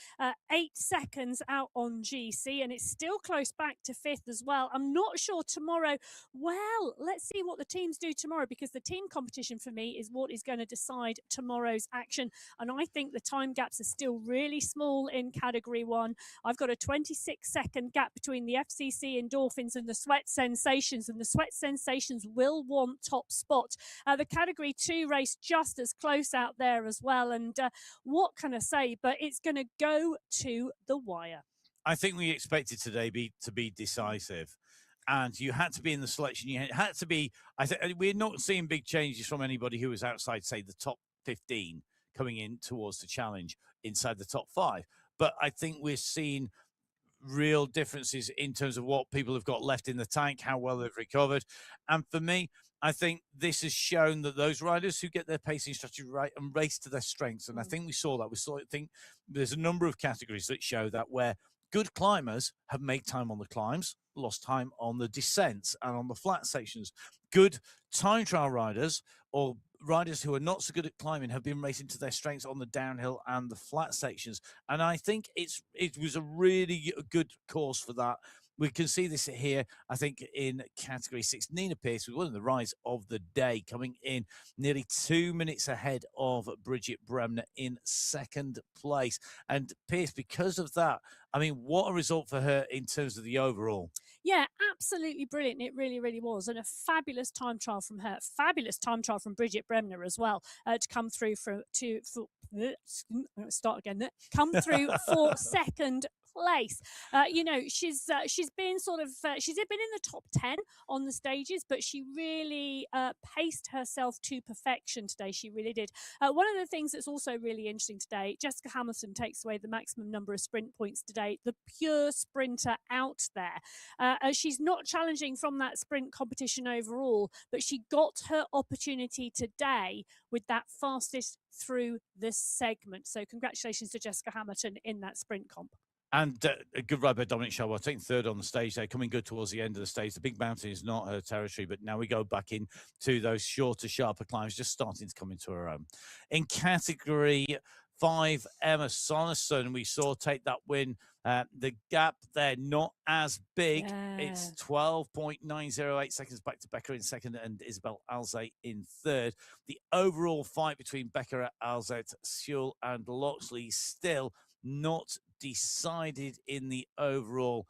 8 seconds out on GC, and it's still close back to fifth as well. I'm not sure tomorrow. Well, let's see what the teams do tomorrow, because the team competition for me is what is going to decide tomorrow's action. And I think the time gaps are still really small in category 1. I've got a 26-second gap between the FCC Endorphins and the Sweat Sensations, and the Sweat Sensations will want top spot. The category 2 race just as close out there as well. And what can I say? But it's going to go to the wire. I think we expected today to be decisive. And you had to be in the selection. You had to be. We're not seeing big changes from anybody who was outside, say, the top 15 coming in towards the challenge inside the top 5. But I think we're seeing real differences in terms of what people have got left in the tank, how well they've recovered. And for me, I think this has shown that those riders who get their pacing strategy right and race to their strengths, and I think we saw that. I think there's a number of categories that show that, where good climbers have made time on the climbs, lost time on the descents and on the flat sections. Good time trial riders, or riders who are not so good at climbing, have been racing to their strengths on the downhill and the flat sections. And I think it was a really good course for that. We can see this here, I think, in category 6. Nina Pierce was one of the rides of the day, coming in nearly 2 minutes ahead of Bridget Bremner in second place. And Pierce, because of that, I mean, what a result for her in terms of the overall. Yeah, absolutely brilliant. It really, really was. And a fabulous time trial from her. Fabulous time trial from Bridget Bremner as well, to come through come through for second place. She's been she's been in the top 10 on the stages, but she really paced herself to perfection today. She really did. One of the things that's also really interesting today, Jessica Hamilton takes away the maximum number of sprint points today, the pure sprinter out there. She's not challenging from that sprint competition overall, but she got her opportunity today with that fastest through the segment. So congratulations to Jessica Hamilton in that sprint comp. And a good ride by Dominic Sharbois, taking third on the stage there, coming good towards the end of the stage. The big mountain is not her territory, but now we go back into those shorter, sharper climbs, just starting to come into her own. In category 5, Emma Sonnerson, we saw take that win. The gap there, not as big. Yeah. It's 12.908 seconds back to Becker in second and Isabel Alzate in third. The overall fight between Becker, Alzate, Sewell and Loxley still not decided in the overall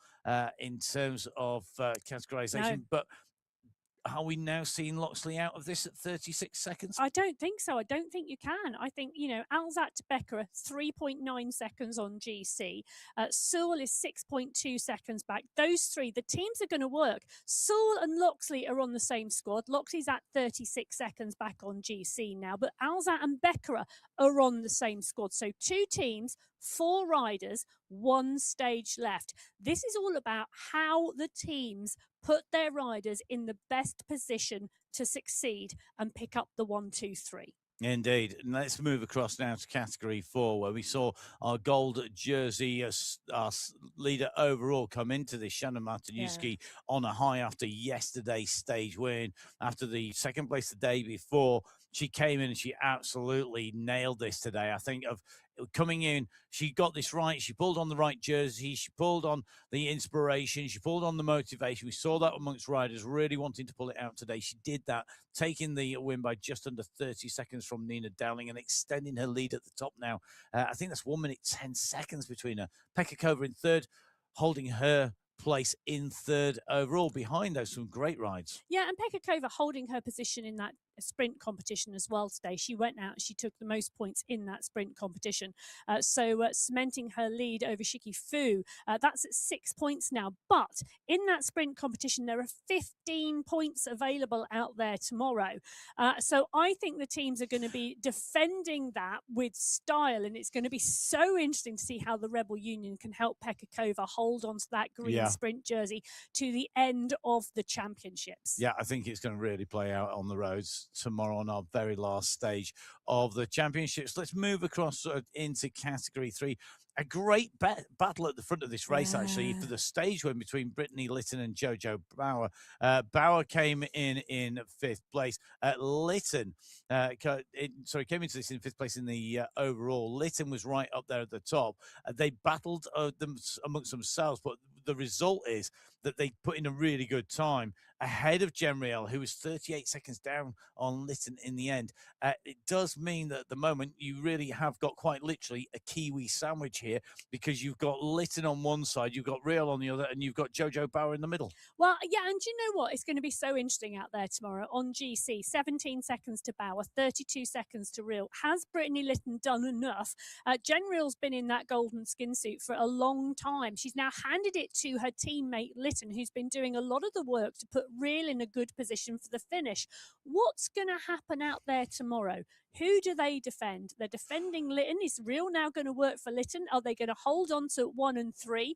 in terms of categorization. No. But are we now seeing Loxley out of this at 36 seconds? I don't think so. I don't think you can. I think, Alzate to Becker, 3.9 seconds on GC. Sewell is 6.2 seconds back. Those three, the teams are going to work. Sewell and Loxley are on the same squad. Loxley's at 36 seconds back on GC now, but Alzate and Becker are on the same squad. So 2 teams, 4 riders, 1 stage left. This is all about how the teams put their riders in the best position to succeed and pick up the 1, 2, 3. Indeed. And let's move across now to category 4, where we saw our gold jersey, our leader overall, come into this, Shannon Martinuski, on a high after yesterday's stage win. After the second place the day before, she came in and she absolutely nailed this today. I think of coming in, she got this right. She pulled on the right jersey. She pulled on the inspiration. She pulled on the motivation. We saw that amongst riders really wanting to pull it out today. She did that, taking the win by just under 30 seconds from Nina Dowling and extending her lead at the top now. I think that's 1 minute 10 seconds between her. Pekka Kova in third, holding her place in third overall. Behind those, some great rides. Yeah, and Pekka Kova holding her position in that sprint competition as well today. She went out and she took the most points in that sprint competition. So cementing her lead over Shiki Fu. That's at 6 points now. But in that sprint competition, there are 15 points available out there tomorrow. So I think the teams are going to be defending that with style. And it's going to be so interesting to see how the Rebel Union can help Pekka Kova hold on to that green sprint jersey to the end of the championships. Yeah, I think it's going to really play out on the roads. tomorrow on our very last stage of the championships. Let's move across into category 3. A great battle at the front of this race, actually, for the stage win between Brittany Lytton and Jojo Bauer. Bauer came in 5th place. Lytton, came into this in 5th place in the overall. Lytton was right up there at the top. They battled them amongst themselves, but the result is that they put in a really good time ahead of Gemriel, who was 38 seconds down on Lytton in the end. It does mean that at the moment you really have got quite literally a Kiwi sandwich here, because you've got Lytton on one side, you've got Real on the other, and you've got Jojo Bauer in the middle. Well, yeah, and you know what? It's going to be so interesting out there tomorrow on GC. 17 seconds to Bauer, 32 seconds to Real. Has Brittany Lytton done enough? Jen Real's been in that golden skin suit for a long time. She's now handed it to her teammate Lytton, who's been doing a lot of the work to put Real in a good position for the finish. What's going to happen out there tomorrow? Who do they defend? They're defending Lytton. Is Real now going to work for Lytton? Are they going to hold on to 1 and 3?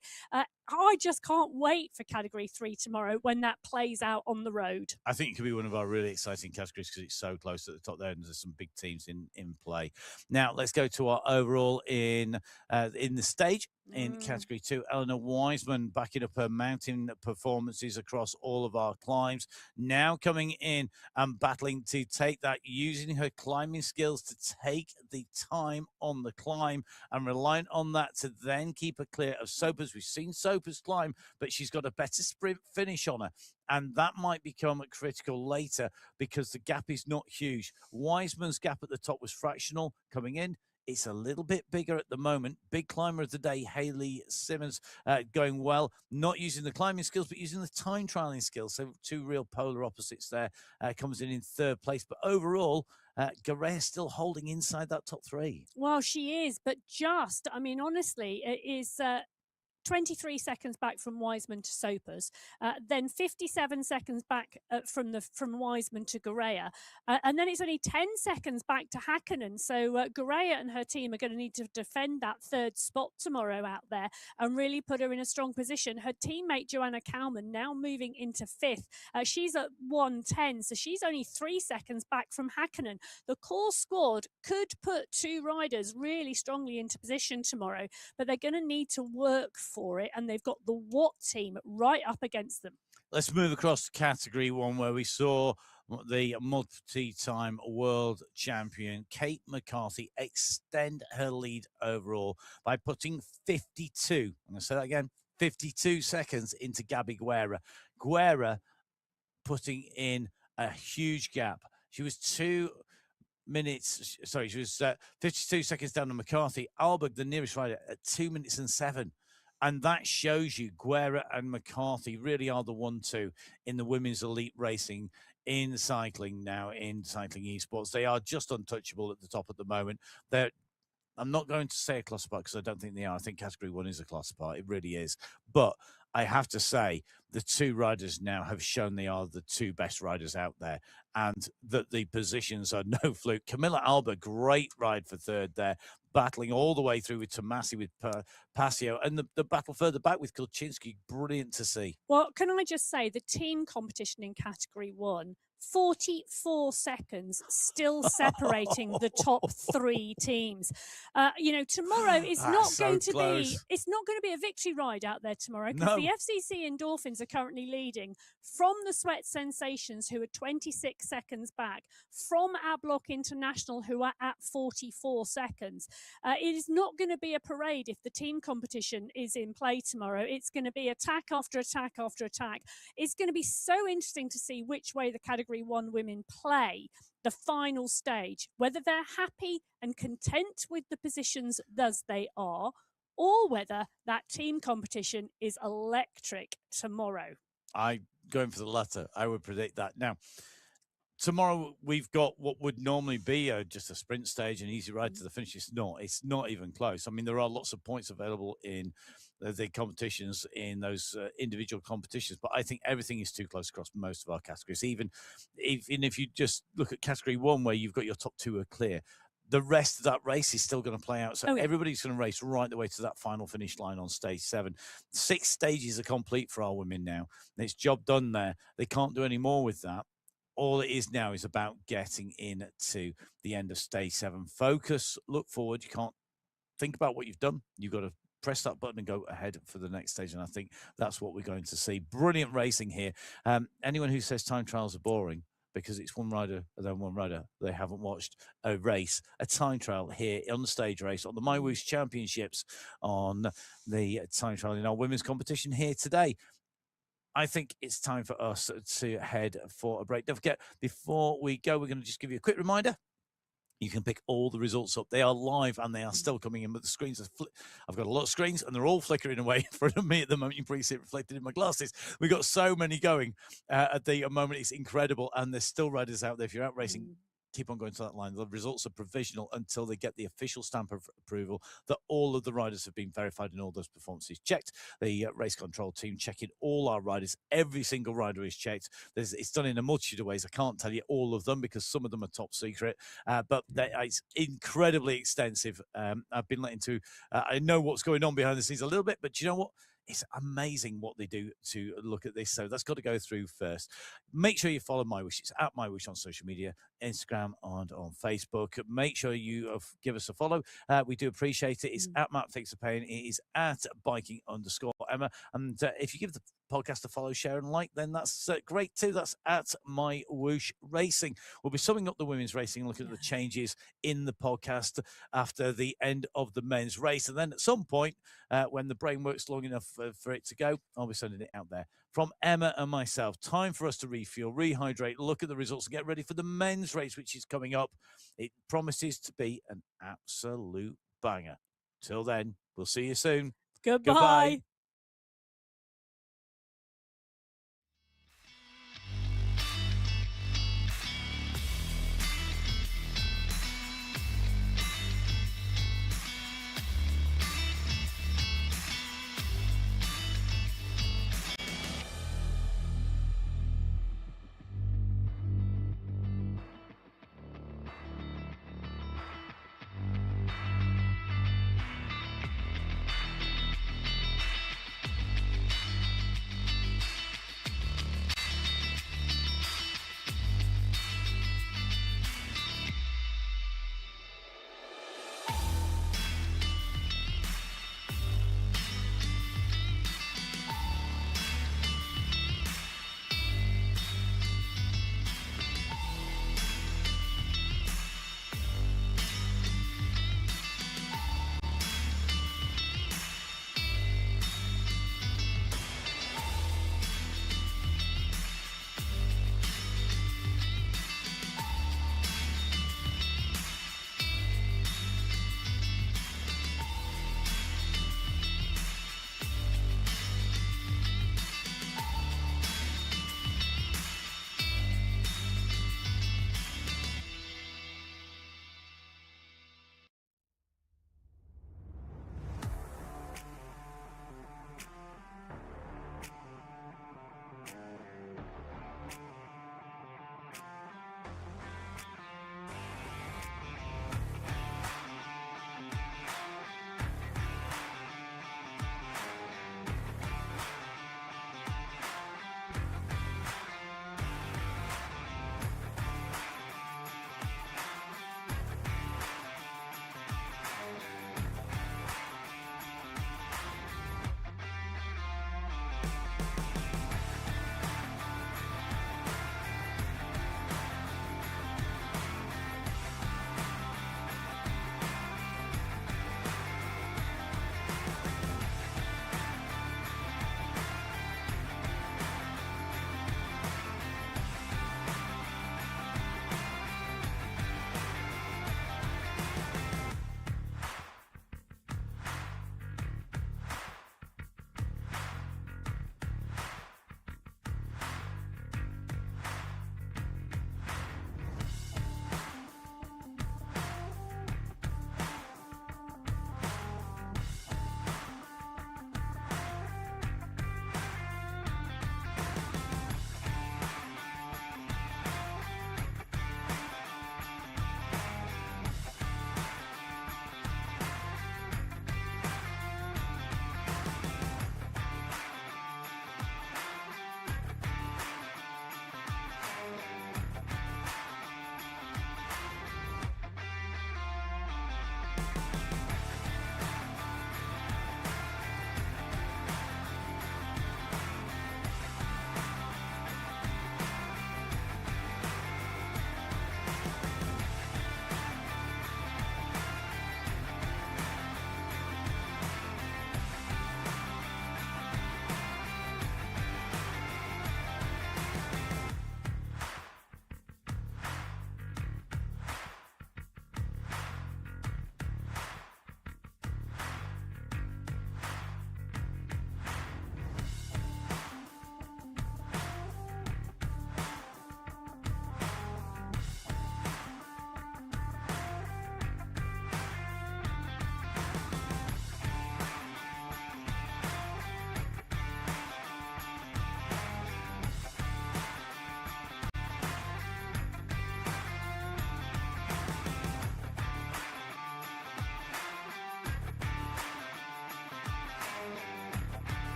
I just can't wait for category 3 tomorrow when that plays out on the road. I think it could be one of our really exciting categories because it's so close at the top there, and there's some big teams in play. Now let's go to our overall in the stage. In category 2, Eleanor Wiseman backing up her mountain performances across all of our climbs. Now coming in and battling to take that, using her climbing skills to take the time on the climb and relying on that to then keep her clear of Sopers. We've seen Sopers climb, but she's got a better sprint finish on her. And that might become critical later because the gap is not huge. Wiseman's gap at the top was fractional coming in. It's a little bit bigger at the moment. Big climber of the day, Hayley Simmons, going well. Not using the climbing skills, but using the time trialing skills. So 2 real polar opposites there. Comes in 3rd place. But overall, Garay is still holding inside that top 3. Well, she is, but honestly, it is 23 seconds back from Wiseman to Sopers, then 57 seconds back from Wiseman to Gorea, and then it's only 10 seconds back to Hakkinen. So Gorea and her team are going to need to defend that 3rd spot tomorrow out there and really put her in a strong position. Her teammate Joanna Kalman now moving into 5th. She's at 1:10, so she's only 3 seconds back from Hakkinen. The core squad could put 2 riders really strongly into position tomorrow, but they're going to need to work for it, and they've got the Watt team right up against them. Let's move across to category 1, where we saw the multi-time world champion Kate McCarthy extend her lead overall by putting 52, I'm going to say that again, 52 seconds into Gabby Guerra. Guerra putting in a huge gap. She was 52 seconds down on McCarthy. Alberg, the nearest rider, at 2 minutes and 7. And that shows you Guerra and McCarthy really are the 1-2 in the women's elite racing in cycling now, in cycling esports. They are just untouchable at the top at the moment. I'm not going to say a class apart because I don't think they are. I think category 1 is a class apart. It really is. But I have to say, the 2 riders now have shown they are the 2 best riders out there, and that the positions are no fluke. Camilla Alba, great ride for 3rd there, battling all the way through with Tomasi, with Passio, and the battle further back with Kulczynski, brilliant to see. Well, can I just say, the team competition in category 1, 44 seconds still separating the top 3 teams. Tomorrow is not going to be a victory ride out there tomorrow, because the FCC Endorphins are currently leading from the Sweat Sensations, who are 26 seconds back, from Ablock International, who are at 44 seconds. It is not going to be a parade if the team competition is in play tomorrow. It's going to be attack after attack after attack. It's going to be so interesting to see which way the category 1 women play the final stage, whether they're happy and content with the positions as they are, or whether that team competition is electric tomorrow. I'm going for the latter. I would predict that. Now, tomorrow we've got what would normally be just a sprint stage, an easy ride to the finish. It's not even close. I mean, there are lots of points available in the competitions, in those individual competitions, but I think everything is too close across most of our categories. Even if you just look at category 1, where you've got your top 2 are clear, the rest of that race is still going to play out. So everybody's going to race right the way to that final finish line on stage 7. 6 stages are complete for our women now. It's job done there. They can't do any more with that. all it is now is about getting into the end of stage 7. Focus, look forward. You can't think about what you've done. You've got to press that button and go ahead for the next stage. And I think that's what we're going to see. Brilliant racing here. Anyone who says time trials are boring because it's one rider and then one rider, they haven't watched a race, a time trial here on the stage race, on the MyWhoosh Championships, on the time trial in our women's competition here today. I think it's time for us to head for a break. Don't forget, before we go, we're going to just give you a quick reminder. You can pick all the results up. They are live and they are still coming in, but the screens are I've got a lot of screens and they're all flickering away in front of me at the moment. You can probably see it reflected in my glasses. We've got so many going at the moment. It's incredible. And there's still riders out there. If you're out racing, keep on going to that line. The results are provisional until they get the official stamp of approval that all of the riders have been verified and all those performances checked. The race control team checking all our riders. Every single rider is checked. It's done in a multitude of ways. I can't tell you all of them because some of them are top secret, but it's incredibly extensive. I've been let into, I know what's going on behind the scenes a little bit, but you know what? It's amazing what they do to look at this. So that's got to go through first. Make sure you follow MyWhoosh. It's at MyWhoosh on social media, Instagram and on Facebook. Make sure you give us a follow. We do appreciate it. It's at Matt Fix the Pain. It is at biking_Emma. And if you give the podcast a follow, share and like, then that's great too. That's at MyWhoosh Racing. We'll be summing up the women's racing and looking at the changes in the podcast after the end of the men's race. And then at some point, when the brain works long enough for it to go, I'll be sending it out there. From Emma and myself, time for us to refuel, rehydrate, look at the results and get ready for the men's race, which is coming up. It promises to be an absolute banger. Till then, we'll see you soon. Goodbye.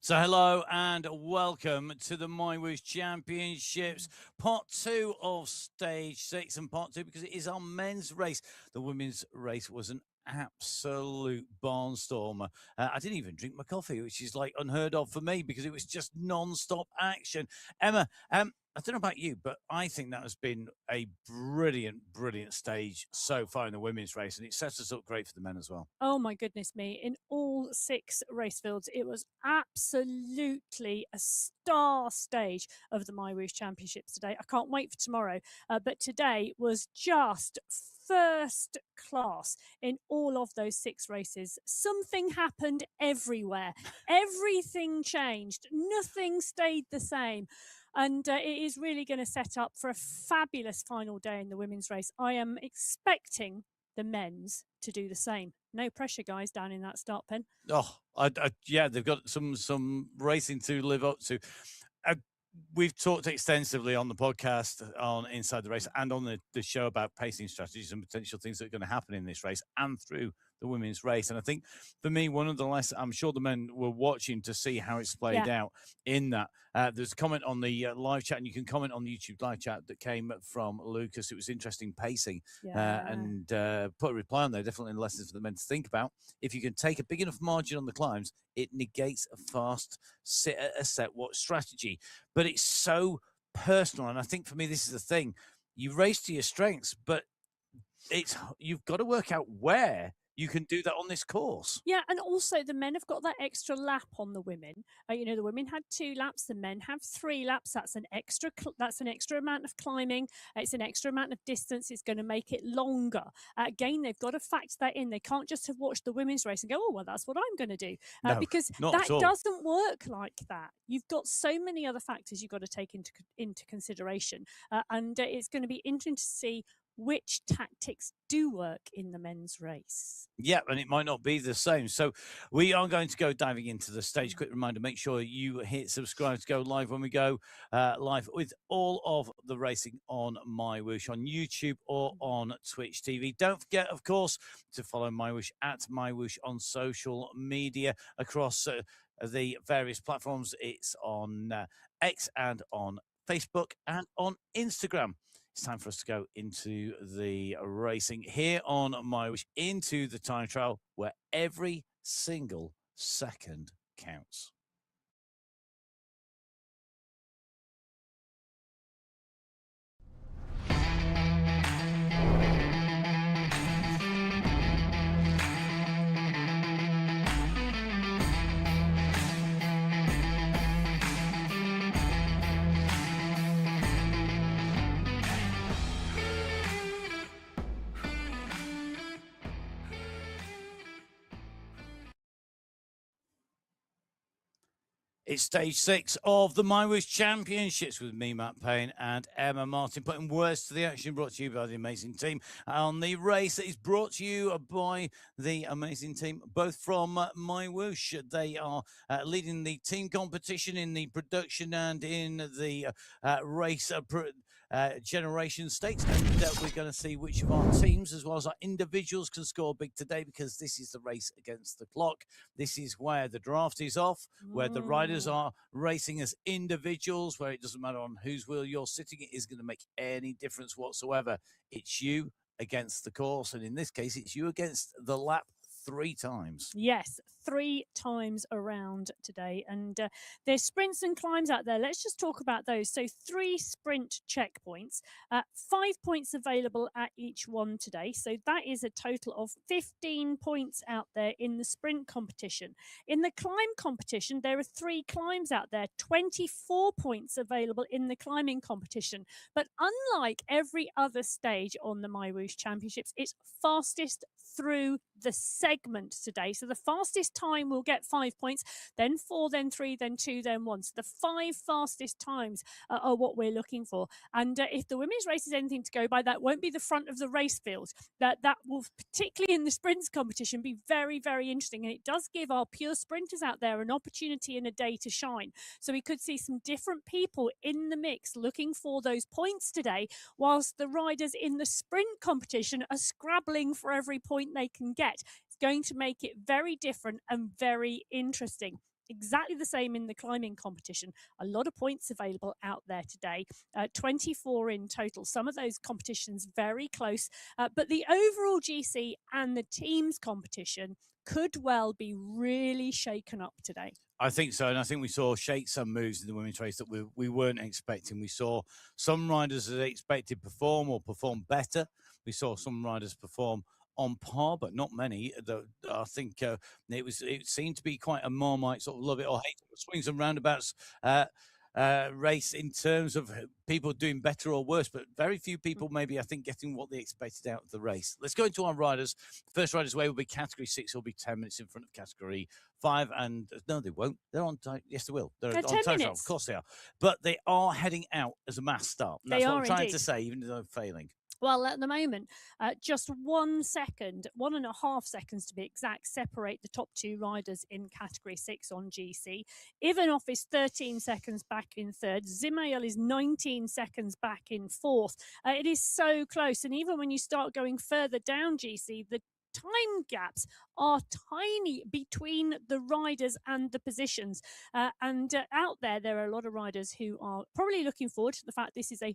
So hello and welcome to the MyWhoosh Championships, part 2 of stage 6, and part 2 because it is our men's race. The women's race was an absolute barnstormer. I didn't even drink my coffee, which is like unheard of for me because it was just non-stop action. Emma, I don't know about you, but I think that has been a brilliant stage so far in the women's race, and it sets us up great for the men as well. Oh my goodness me. In all 6 race fields, it was absolutely a star stage of the MyWhoosh Championships today. I can't wait for tomorrow, but today was just first class in all of those 6 races. Something happened everywhere. Everything changed. Nothing stayed the same. And it is really going to set up for a fabulous final day in the women's race. I am expecting the men's to do the same. No pressure, guys, down in that start pen. Oh, yeah, they've got some racing to live up to. We've talked extensively on the podcast on Inside the Race and on the show about pacing strategies and potential things that are going to happen in this race and through the women's race. And I think for me, one of the less, I'm sure the men were watching to see how it's played out in that. There's a comment on the live chat, and you can comment on the YouTube live chat that came from Lucas. It was interesting pacing and put a reply on there. Definitely lessons for the men to think about. If you can take a big enough margin on the climbs, it negates a fast set watch strategy. But it's so personal. And I think for me, this is the thing. You race to your strengths, but you've got to work out where you can do that on this course. Yeah, and also the men have got that extra lap on the women. The women had 2 laps, the men have 3 laps. That's an extra amount of climbing. It's an extra amount of distance. It's going to make it longer. Again, they've got to factor that in. They can't just have watched the women's race and go, oh, well, that's what I'm going to do. Because that doesn't work like that. You've got so many other factors you've got to take into consideration. And it's going to be interesting to see which tactics do work in the men's race. Yeah, and it might not be the same. So we are going to go diving into the stage. Quick reminder, make sure you hit subscribe to go live when we go live with all of the racing on MyWhoosh on YouTube or on Twitch TV. Don't forget, of course, to follow MyWhoosh at MyWhoosh on social media across the various platforms. It's on X and on Facebook and on Instagram. It's time for us to go into the racing here on MyWhoosh, into the time trial where every single second counts. It's stage 6 of the MyWhoosh Championships with me, Matt Payne, and Emma Martin, putting words to the action, brought to you by the amazing team on the race that is brought to you by the amazing team, both from MyWhoosh. They are leading the team competition in the production and in the race generation stakes, and we're going to see which of our teams as well as our individuals can score big today, because this is the race against the clock. This is where the draft is off, where the riders are racing as individuals, where it doesn't matter on whose wheel you're sitting. It is going to make any difference whatsoever. It's you against the course, and in this case it's you against the lap 3 times. Yes, 3 times around today. And there's sprints and climbs out there. Let's just talk about those. So 3 sprint checkpoints, 5 points available at each one today. So that is a total of 15 points out there in the sprint competition. In the climb competition, there are 3 climbs out there, 24 points available in the climbing competition. But unlike every other stage on the MyWhoosh Championships, it's fastest through the segment today. So the fastest time will get 5 points, then 4, then 3, then 2, then 1. So the 5 fastest times are what we're looking for. And if the women's race is anything to go by, that won't be the front of the race field. That will, particularly in the sprints competition, be very, very interesting. And it does give our pure sprinters out there an opportunity and a day to shine. So we could see some different people in the mix looking for those points today, whilst the riders in the sprint competition are scrabbling for every point they can get. It's going to make it very different and very interesting. Exactly the same in the climbing competition. A lot of points available out there today, 24 in total. Some of those competitions very close, but the overall GC and the teams competition could well be really shaken up today. I think so, and I think we saw some moves in the women's race that we weren't expecting. We saw some riders that expected perform better. We saw some riders perform on par, but not many. I think it seemed to be quite a Marmite sort of love it or hate it, swings and roundabouts race in terms of people doing better or worse, but very few people maybe, I think, getting what they expected out of the race. Let's go into our riders. First riders away will be category 6, will be 10 minutes in front of category 5, and no, they won't. They're on time. Yes, they will. They're on 10 time. minutes. Of course they are. But they are heading out as a mass start. And that's what I'm trying indeed to say, even though I'm failing. Well, at the moment, just 1 second, 1.5 seconds to be exact, separate the top 2 riders in category 6 on GC. Ivanov is 13 seconds back in 3rd. Zimael is 19 seconds back in 4th. It is so close. And even when you start going further down GC, the time gaps are tiny between the riders and the positions. And out there are a lot of riders who are probably looking forward to the fact this is a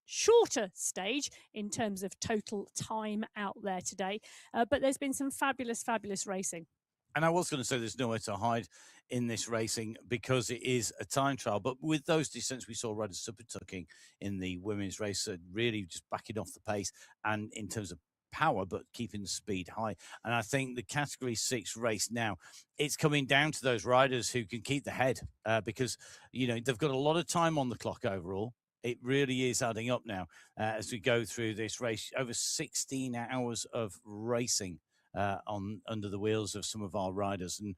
shorter stage in terms of total time out there today, but there's been some fabulous racing. And I was going to say there's nowhere to hide in this racing because it is a time trial. But with those descents, we saw riders super tucking in the women's race, really just backing off the pace, and in terms of power, but keeping the speed high. And I think the category 6 race now, it's coming down to those riders who can keep the head, because they've got a lot of time on the clock overall. It really is adding up now as we go through this race. Over 16 hours of racing under the wheels of some of our riders. And,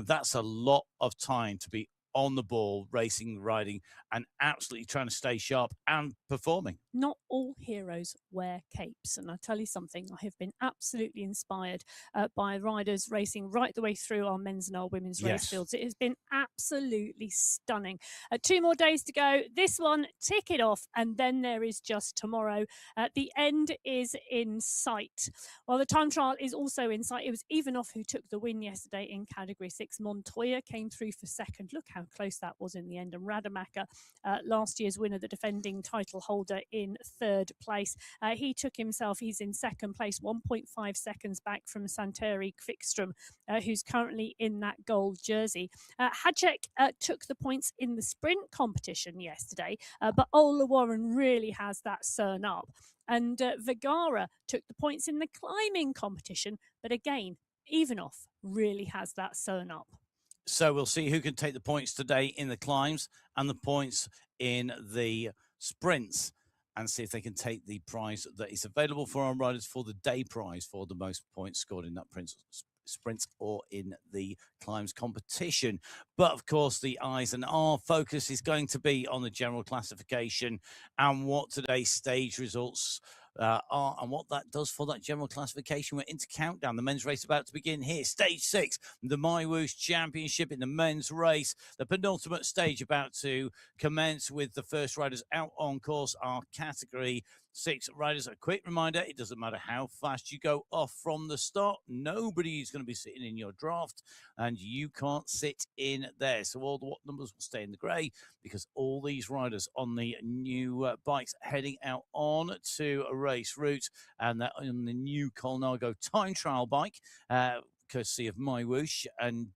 that's a lot of time to be on the ball, racing, riding, and absolutely trying to stay sharp and performing. Not all heroes wear capes. And I tell you something, I have been absolutely inspired by riders racing right the way through our men's and our women's race fields. It has been absolutely stunning. 2 more days to go. This one, tick it off, and then there is just tomorrow. The end is in sight. Well, the time trial is also in sight. It was Ivanov who took the win yesterday in Category 6. Montoya came through for second. Look how close that was in the end. And Rademacher, last year's winner, the defending title holder, in third place. He's in second place, 1.5 seconds back from Santeri Quickstrom, who's currently in that gold jersey. Hacek took the points in the sprint competition yesterday, but Ola Warren really has that sewn up. And Vergara took the points in the climbing competition, but again, Ivanov really has that sewn up. So we'll see who can take the points today in the climbs and the points in the sprints, and see if they can take the prize that is available for our riders for the day prize for the most points scored in that sprint or in the climbs competition. But of course, the eyes and our focus is going to be on the general classification and what today's stage results are and what that does for that general classification. We're into countdown. The men's race about to begin here. Stage 6, the MyWhoosh Championship in the men's race. The penultimate stage about to commence with the first riders out on course. Our Category 6 riders. A quick reminder, it doesn't matter how fast you go off from the start. Nobody is going to be sitting in your draft, and you can't sit in there. So all the numbers will stay in the grey, because all these riders on the new bikes heading out on to a race route, and they're on the new Colnago time trial bike, courtesy of MyWhoosh, and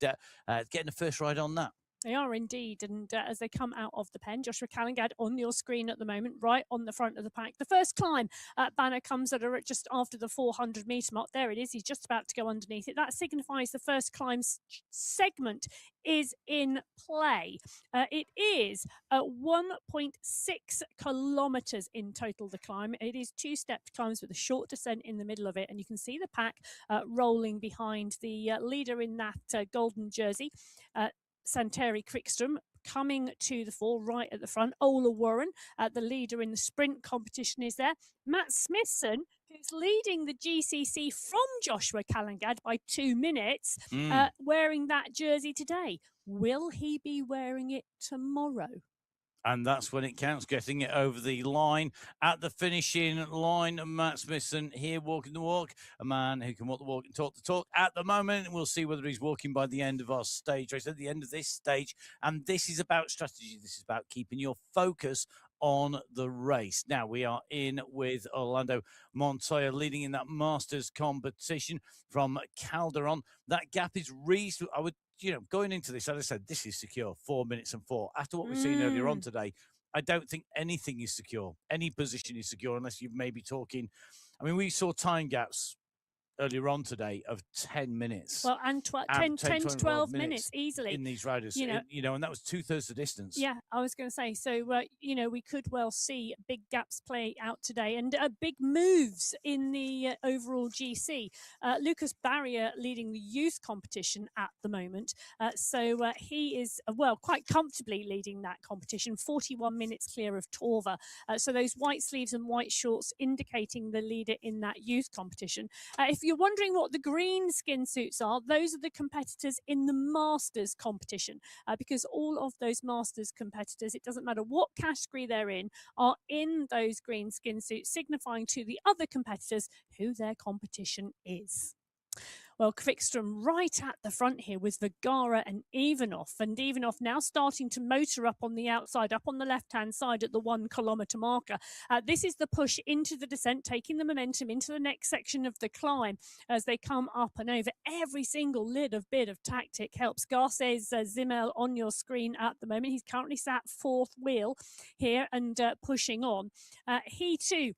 getting the first ride on that. They are indeed. And as they come out of the pen, Joshua Callingad on your screen at the moment, right on the front of the pack. The first climb banner comes at just after the 400 metre mark. There it is. He's just about to go underneath it. That signifies the first climb segment is in play. It is 1.6 kilometres in total, the climb. It is 2-stepped climbs with a short descent in the middle of it. And you can see the pack rolling behind the leader in that golden jersey. Santeri Quickstrom coming to the fore right at the front. Ola Warren, the leader in the sprint competition, is there. Matt Smithson, who's leading the GCC from Joshua Callingad by 2 minutes, wearing that jersey today. Will he be wearing it tomorrow? And that's when it counts, getting it over the line at the finishing line. Matt Smithson here walking the walk, a man who can walk the walk and talk the talk at the moment. We'll see whether he's walking by the end of our stage race, at the end of this stage. And this is about strategy. This is about keeping your focus on the race. Now we are in with Orlando Montoya leading in that Masters competition from Calderon. That gap is reasonable. I would, going into this, as I said, this is secure, 4 minutes and 4. After what we've seen earlier on today, I don't think anything is secure. Any position is secure unless you're maybe talking. I mean, we saw time gaps earlier on today of 10 minutes. Well, and 10 to 12 minutes easily in these riders, and that was 2/3 the distance. Yeah, I was going to say, so, we could well see big gaps play out today, and big moves in the overall GC. Lucas Barrier leading the youth competition at the moment. So he is, quite comfortably leading that competition, 41 minutes clear of Torva. So those white sleeves and white shorts indicating the leader in that youth competition. If you're wondering what the green skin suits are, those are the competitors in the Masters competition, because all of those Masters competitors, it doesn't matter what category they're in, are in those green skin suits, signifying to the other competitors who their competition is. Well, Quickstrom right at the front here with Vergara and Ivanov. And Ivanov now starting to motor up on the outside, up on the left-hand side at the 1 kilometre marker. This is the push into the descent, taking the momentum into the next section of the climb as they come up and over. Every single little bit of tactic helps. Garces Zimmel on your screen at the moment. He's currently sat 4th wheel here and pushing on. He too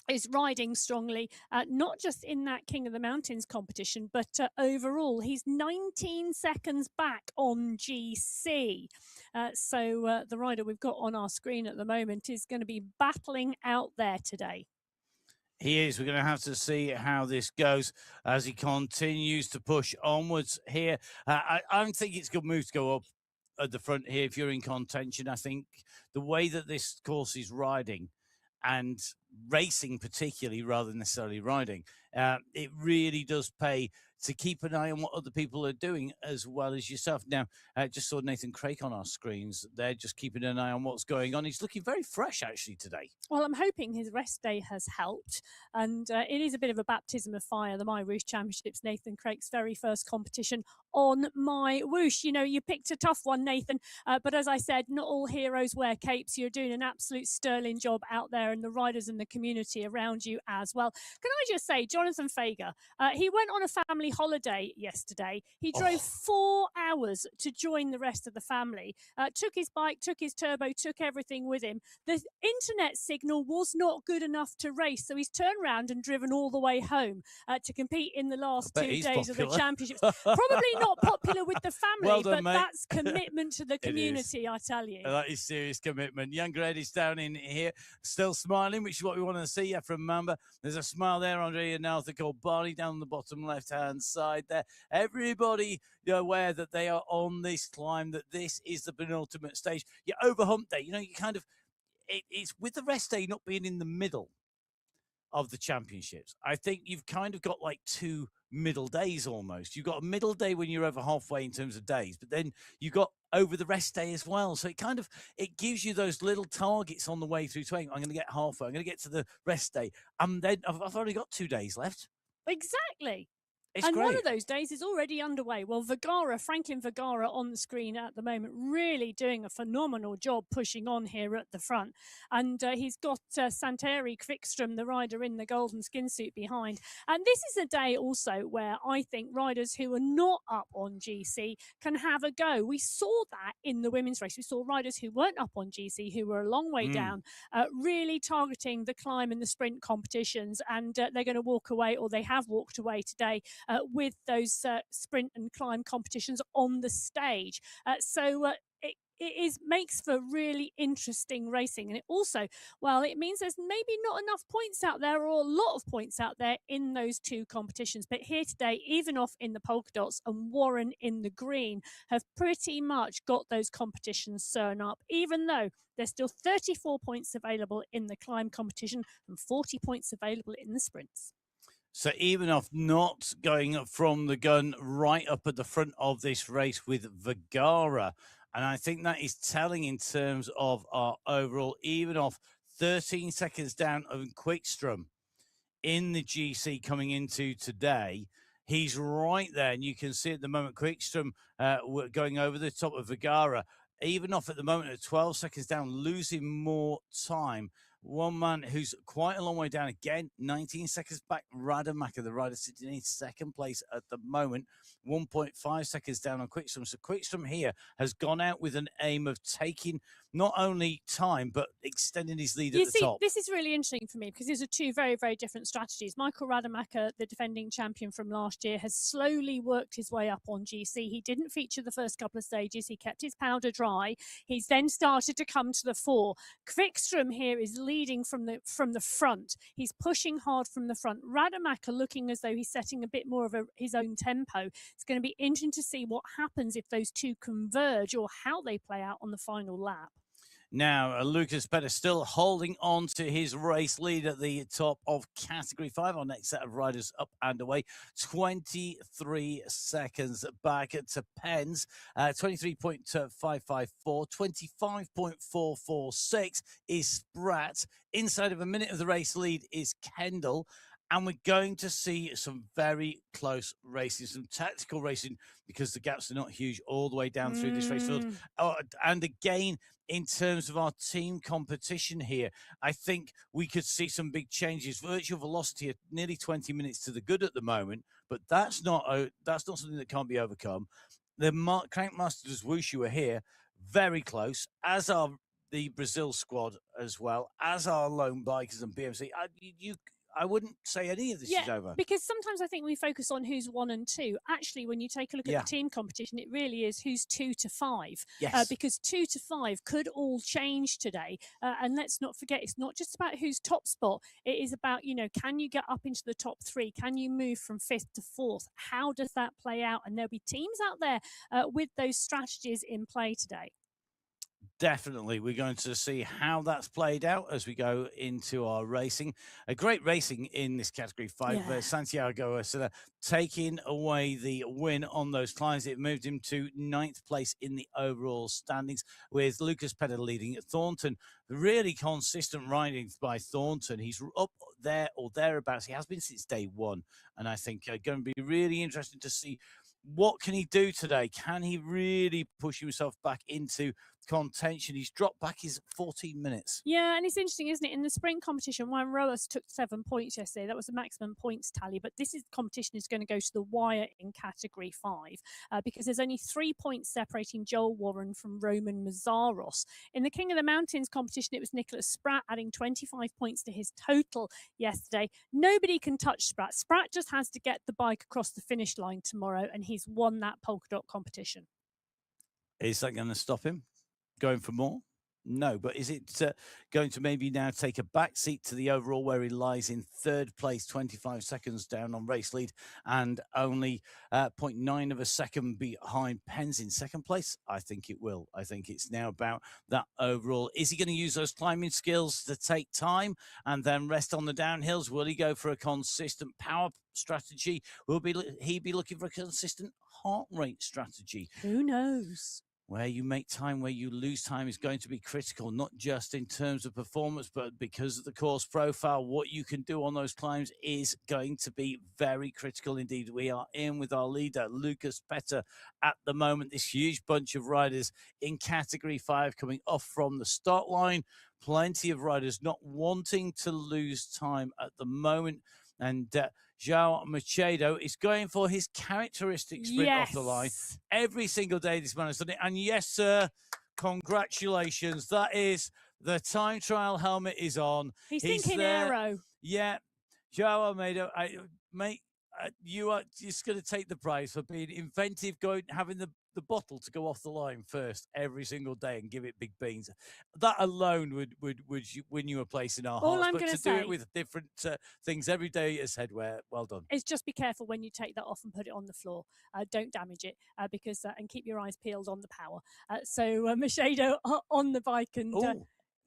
is riding strongly, not just in that King of the Mountains competition, but overall. He's 19 seconds back on GC. So the rider we've got on our screen at the moment is going to be battling out there today. He is. We're going to have to see how this goes as he continues to push onwards here. I don't think it's a good move to go up at the front here if you're in contention. I think the way that this course is riding and racing, particularly rather than necessarily riding, it really does pay to keep an eye on what other people are doing as well as yourself. Now, just saw Nathan Craik on our screens. They're just keeping an eye on what's going on. He's looking very fresh, actually, today. Well, I'm hoping his rest day has helped. And it is a bit of a baptism of fire, the MyWhoosh Championships, Nathan Craik's very first competition on MyWhoosh. You know, you picked a tough one, Nathan. But as I said, not all heroes wear capes. You're doing an absolute sterling job out there, and the riders and the community around you as well. Can I just say, Jonathan Fager, he went on a family holiday yesterday. He drove 4 hours to join the rest of the family, took his bike, took his turbo, took everything with him. The internet signal was not good enough to race, so he's turned around and driven all the way home to compete in the last 2 days of the championships. Probably not popular with the family, well done, but mate. That's commitment to the community, I tell you. That is serious commitment. Younger Eddie's down in here, still smiling, which is what we want to see from Mamba. There's a smile there, Andre, and now called Barney down the bottom left-hand side there. Everybody aware that they are on this climb, that this is the penultimate stage. You over hump day, you kind of, it's with the rest day not being in the middle of the championships. I think you've kind of got like 2 middle days almost. You've got a middle day when you're over halfway in terms of days, but then you got over the rest day as well. So it gives you those little targets on the way through. I'm going to get halfway. I'm going to get to the rest day. And then I've only got 2 days left. Exactly. It's and great. One of those days is already underway. Well, Franklin Vergara on the screen at the moment, really doing a phenomenal job pushing on here at the front. And he's got Santeri Kvikström, the rider in the golden skin suit behind. And this is a day also where I think riders who are not up on GC can have a go. We saw that in the women's race. We saw riders who weren't up on GC, who were a long way down, really targeting the climb and the sprint competitions. And they're going to walk away, or they have walked away today, with those sprint and climb competitions on the stage. It makes for really interesting racing. And it also, well, it means there's maybe not enough points out there, or a lot of points out there in those 2 competitions. But here today, Ivanov in the polka dots and Warren in the green have pretty much got those competitions sewn up, even though there's still 34 points available in the climb competition and 40 points available in the sprints. So Ivanov not going from the gun right up at the front of this race with Vergara. And I think that is telling in terms of our overall. Ivanov 13 seconds down on Kvikström in the GC coming into today. He's right there, and you can see at the moment Kvikström going over the top of Vergara. Ivanov at the moment at 12 seconds down, losing more time. One man who's quite a long way down again, 19 seconds back, Rademacher, the rider sitting in 2nd place at the moment, 1.5 seconds down on Kvikström. So Kvikström here has gone out with an aim of taking not only time, but extending his lead at the top. This is really interesting for me because these are 2 very, very different strategies. Michael Rademacher, the defending champion from last year, has slowly worked his way up on GC. He didn't feature the first couple of stages. He kept his powder dry. He's then started to come to the fore. Kvikström here is leading from the front. He's pushing hard from the front. Rademacher looking as though he's setting a bit more of his own tempo. It's going to be interesting to see what happens if those 2 converge, or how they play out on the final lap. Now, Lucas Pettis still holding on to his race lead at the top of Category 5. Our next set of riders up and away. 23 seconds back to Pens. 23.554. 25.446 is Spratt. Inside of a minute of the race lead is Kendall. And we're going to see some very close racing, some tactical racing, because the gaps are not huge all the way down through this race field. And again, in terms of our team competition here, I think we could see some big changes. Virtual velocity at nearly 20 minutes to the good at the moment, but that's not something that can't be overcome. The Crankmasters Wushu are here, very close, as are the Brazil squad as well, as are Lone Bikers and BMC. I wouldn't say any of this is over. Because sometimes I think we focus on who's 1 and 2. Actually, when you take a look at the team competition, it really is who's 2 to 5. Yes. Because 2 to 5 could all change today. And let's not forget, it's not just about who's top spot. It is about, can you get up into the top 3? Can you move from 5th to 4th? How does that play out? And there'll be teams out there with those strategies in play today. Definitely. We're going to see how that's played out as we go into our racing. A great racing in this category 5. Santiago Silla taking away the win on those climbs. It moved him to 9th place in the overall standings, with Lucas Pedder leading at Thornton. Really consistent riding by Thornton. He's up there or thereabouts. He has been since day 1. And I think going to be really interesting to see what can he do today. Can he really push himself back into contention? He's dropped back his 14 minutes. Yeah, and it's interesting, isn't it? In the sprint competition, Juan Roas took 7 points yesterday. That was the maximum points tally. But this competition is going to go to the wire in category 5 because there's only 3 points separating Joel Warren from Roman Mazzaros. In the King of the Mountains competition, it was Nicholas Spratt adding 25 points to his total yesterday. Nobody can touch Spratt. Spratt just has to get the bike across the finish line tomorrow, and he's won that polka dot competition. Is that going to stop him going for more? No, but is it going to maybe now take a back seat to the overall, where he lies in 3rd place, 25 seconds down on race lead, and only 0.9 of a second behind Pens in 2nd place? I think it will. I think it's now about that overall. Is he going to use those climbing skills to take time and then rest on the downhills? Will he go for a consistent power strategy? Will he be looking for a consistent heart rate strategy? Who knows? Where you make time, where you lose time is going to be critical, not just in terms of performance, but because of the course profile. What you can do on those climbs is going to be very critical indeed. We are in with our leader, Lucas Petter, at the moment. This huge bunch of riders in category 5 coming off from the start line. Plenty of riders not wanting to lose time at the moment. And João Machado is going for his characteristic sprint off the line. Every single day this man has done it. And yes, sir, congratulations. That is the time trial helmet is on. He's thinking aero. Yeah. João Machado, mate, you are just going to take the prize for being inventive, having the bottle to go off the line first every single day and give it big beans. That alone would win you a place in our hearts. I'm going to do it with different things every day as headwear, well done. It's just be careful when you take that off and put it on the floor. Don't damage it because and keep your eyes peeled on the power. So Machado on the bike and.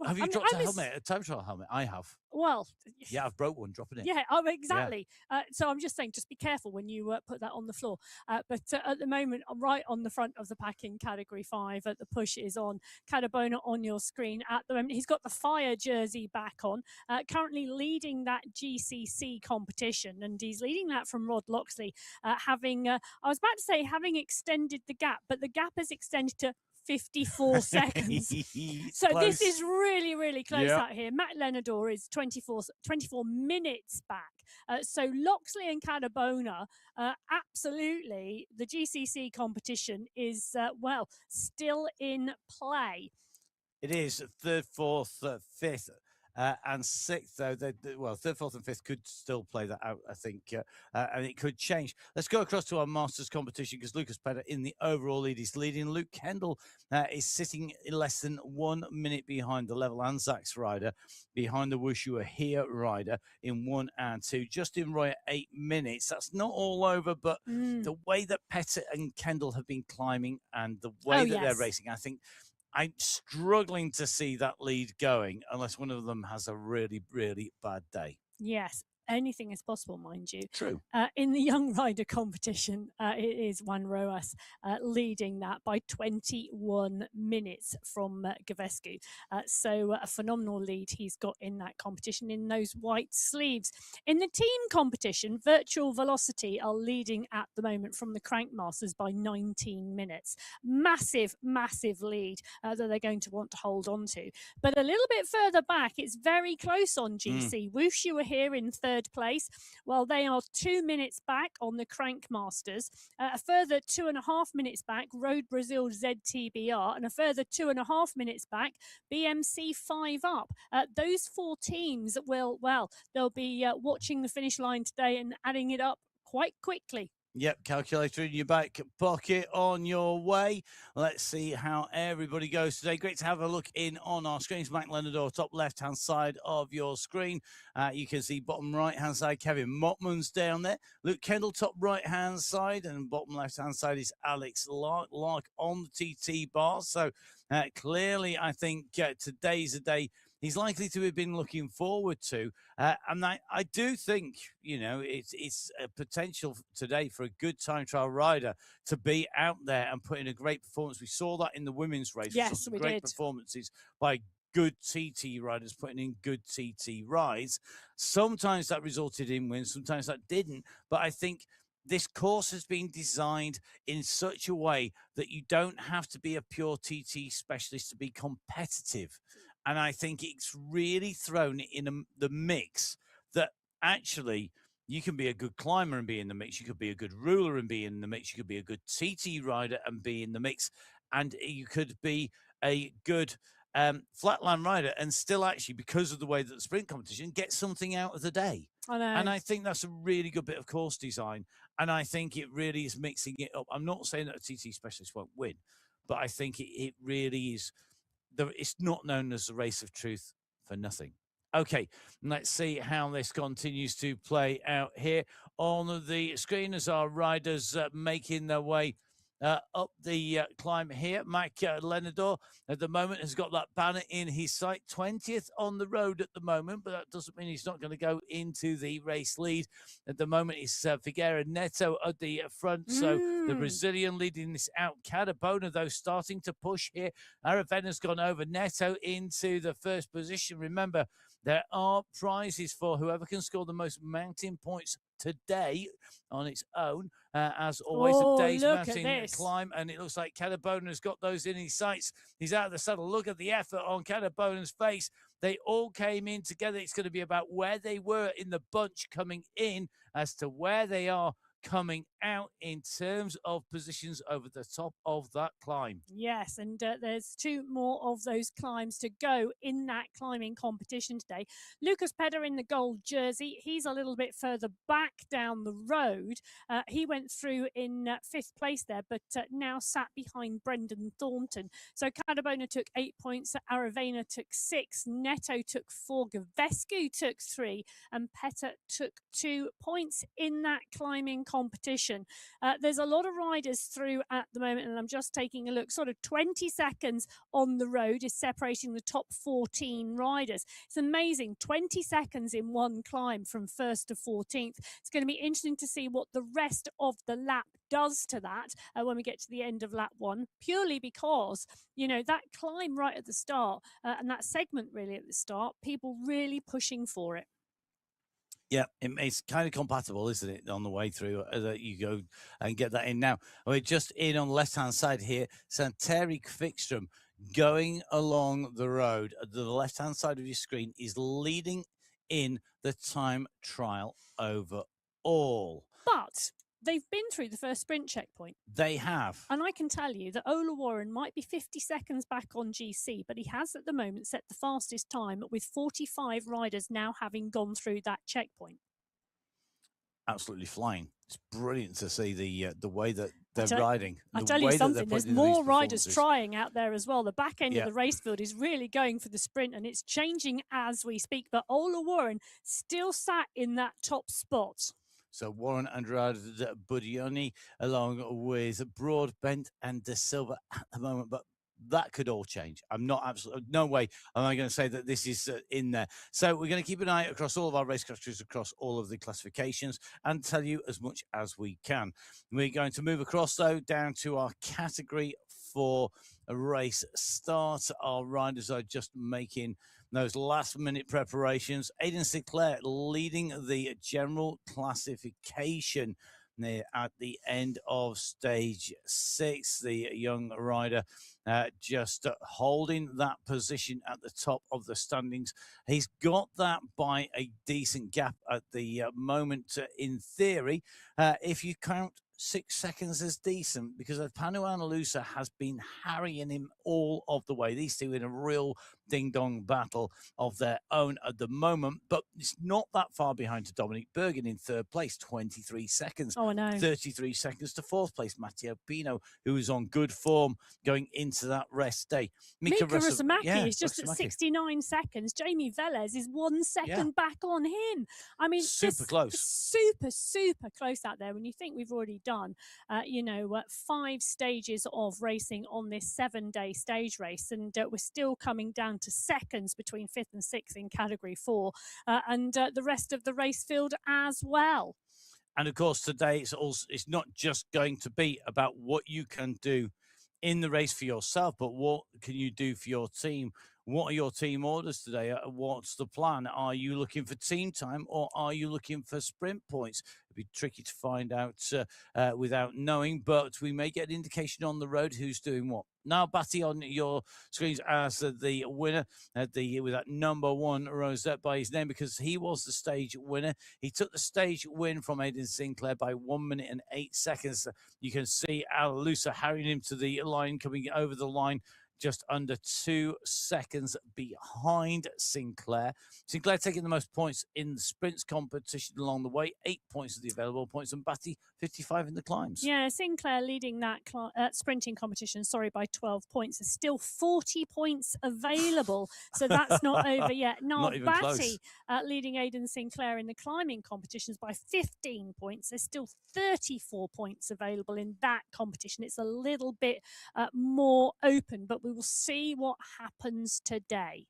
Have you dropped a time trial helmet? I have. Well, yeah, I've broke one dropping it. Yeah, exactly. Yeah. So I'm just saying, just be careful when you put that on the floor. But at the moment, right on the front of the pack in category 5, the push is on. Cadabona on your screen at the moment. He's got the fire jersey back on, currently leading that GCC competition, and he's leading that from Rod Loxley, having extended the gap, but the gap has extended to 54 seconds. So close. This is really, really close out here. Matt Lenador is 24 minutes back. So Loxley and Cadabona, absolutely, the GCC competition is, still in play. It is 3rd, 4th, 5th. And 6th, though, 3rd, 4th, and 5th could still play that out, I think, and it could change. Let's go across to our Masters competition because Lucas Petter in the overall lead is leading. Luke Kendall is sitting less than 1 minute behind the Level Anzacs rider, behind the MyWhoosh here rider in 1 and 2. Justin Roy at 8 minutes. That's not all over, but the way that Petter and Kendall have been climbing and the way they're racing, I think I'm struggling to see that lead going unless one of them has a really, really bad day. Yes. Anything is possible, mind you. True. In the young rider competition, it is Juan Roas leading that by 21 minutes from Gavescu. So a phenomenal lead he's got in that competition in those white sleeves. In the team competition, Virtual Velocity are leading at the moment from the Crankmasters by 19 minutes. Massive, massive lead that they're going to want to hold on to. But a little bit further back, it's very close on GC. MyWhoosh, you were here in 3rd third place. Well, they are 2 minutes back on the Crank Masters, a further 2.5 minutes back, Road Brazil ZTBR, and a further 2.5 minutes back, BMC 5 Up. Those 4 teams they'll be watching the finish line today and adding it up quite quickly. Yep, calculator in your back pocket on your way. Let's see how everybody goes today. Great to have a look in on our screens. Mac Lenador, top left-hand side of your screen. You can see bottom right-hand side, Kevin Mottman's down there. Luke Kendall, top right-hand side. And bottom left-hand side is Alex Lark on the TT bar. So clearly, I think today's a day he's likely to have been looking forward to. And I do think, it's a potential today for a good time trial rider to be out there and put in a great performance. We saw that in the women's race. Yes, we great did. Performances by good TT riders putting in good TT rides. Sometimes that resulted in wins, sometimes that didn't. But I think this course has been designed in such a way that you don't have to be a pure TT specialist to be competitive. And I think it's really thrown in the mix that actually you can be a good climber and be in the mix. You could be a good ruler and be in the mix. You could be a good TT rider and be in the mix. And you could be a good flatland rider and still actually, because of the way that the sprint competition, get something out of the day. I know. And I think that's a really good bit of course design. And I think it really is mixing it up. I'm not saying that a TT specialist won't win, but I think it really is. It's not known as the race of truth for nothing. Okay, let's see how this continues to play out here on the screen as our riders making their way up the climb here. Mac Lenador at the moment has got that banner in his sight, 20th on the road at the moment, but that doesn't mean he's not going to go into the race lead. At the moment, it's Figueira Neto at the front, so the Brazilian leading this out. Cadabona, though, starting to push here. Aravena's gone over Neto into the first position. Remember, there are prizes for whoever can score the most mountain points today on its own. As always, the day's mountain climb, and it looks like Cadabona's got those in his sights. He's out of the saddle. Look at the effort on Cadabona's face. They all came in together. It's going to be about where they were in the bunch coming in as to where they are coming out in terms of positions over the top of that climb. Yes, and there's 2 more of those climbs to go in that climbing competition today. Lucas Pedder in the gold jersey, he's a little bit further back down the road. He went through in 5th place there, but now sat behind Brendan Thornton. So Cadabona took 8 points, Aravena took 6, Neto took 4, Gavescu took 3, and Pedder took 2 points in that climbing competition. There's a lot of riders through at the moment, and I'm just taking a look. Sort of 20 seconds on the road is separating the top 14 riders. It's amazing, 20 seconds in one climb from 1st to 14th. It's going to be interesting to see what the rest of the lap does to that when we get to the end of lap 1, purely because, that climb right at the start and that segment really at the start, people really pushing for it. Yeah, it's kind of compatible, isn't it, on the way through that you go and get that in. Now, we're just in on the left-hand side here. Santeri Kvikström going along the road. The left-hand side of your screen is leading in the time trial overall. But they've been through the first sprint checkpoint. They have. And I can tell you that Ola Warren might be 50 seconds back on GC, but he has at the moment set the fastest time with 45 riders now having gone through that checkpoint. Absolutely flying. It's brilliant to see the way that they're riding. I tell you something, there's more riders trying out there as well. The back end of the race field is really going for the sprint, and it's changing as we speak. But Ola Warren still sat in that top spot. So Warren, Andrade, Budioni, along with Broadbent and De Silva at the moment, but that could all change. I'm not absolutely, no way am I going to say that this is in there. So we're going to keep an eye across all of our race categories, across all of the classifications, and tell you as much as we can. We're going to move across, though, down to our category for a race start. Our riders are just making those last-minute preparations. Aidan Sinclair leading the general classification. near at the end of stage 6. The young rider just holding that position at the top of the standings. He's got that by a decent gap at the moment. In theory, if you count 6 seconds as decent, because Panu Analusa has been harrying him all of the way. These two in a real ding-dong battle of their own at the moment, but it's not that far behind to Dominic Bergen in third place, 23 seconds. Oh, I know. 33 seconds to fourth place, Matteo Pino, who is on good form going into that rest day. Mika Rusumaki is just at 69 seconds. Jamie Velez is 1 second back on him. I mean, super close. Super close out there. When you think we've already done, 5 stages of racing on this 7-day stage race, and we're still coming down to seconds between 5th and 6th in category 4, and the rest of the race field as well. And of course, today it's not just going to be about what you can do in the race for yourself, but what can you do for your team? What are your team orders today? What's the plan? Are you looking for team time, or are you looking for sprint points? It'd be tricky to find out without knowing, but we may get an indication on the road who's doing what. Now, Batty on your screens as the winner with that number 1 rosette by his name, because he was the stage winner. He took the stage win from Aidan Sinclair by 1 minute and 8 seconds. You can see Analusa harrying him to the line, coming over the line just under 2 seconds behind Sinclair. Sinclair taking the most points in the sprints competition along the way, 8 points of the available points, and Batty 55 in the climbs. Yeah, Sinclair leading that sprinting competition, by 12 points. There's still 40 points available, so that's not over yet. Not even Batty close. leading Aidan Sinclair in the climbing competitions by 15 points. There's still 34 points available in that competition. It's a little bit more open, but we will see what happens today.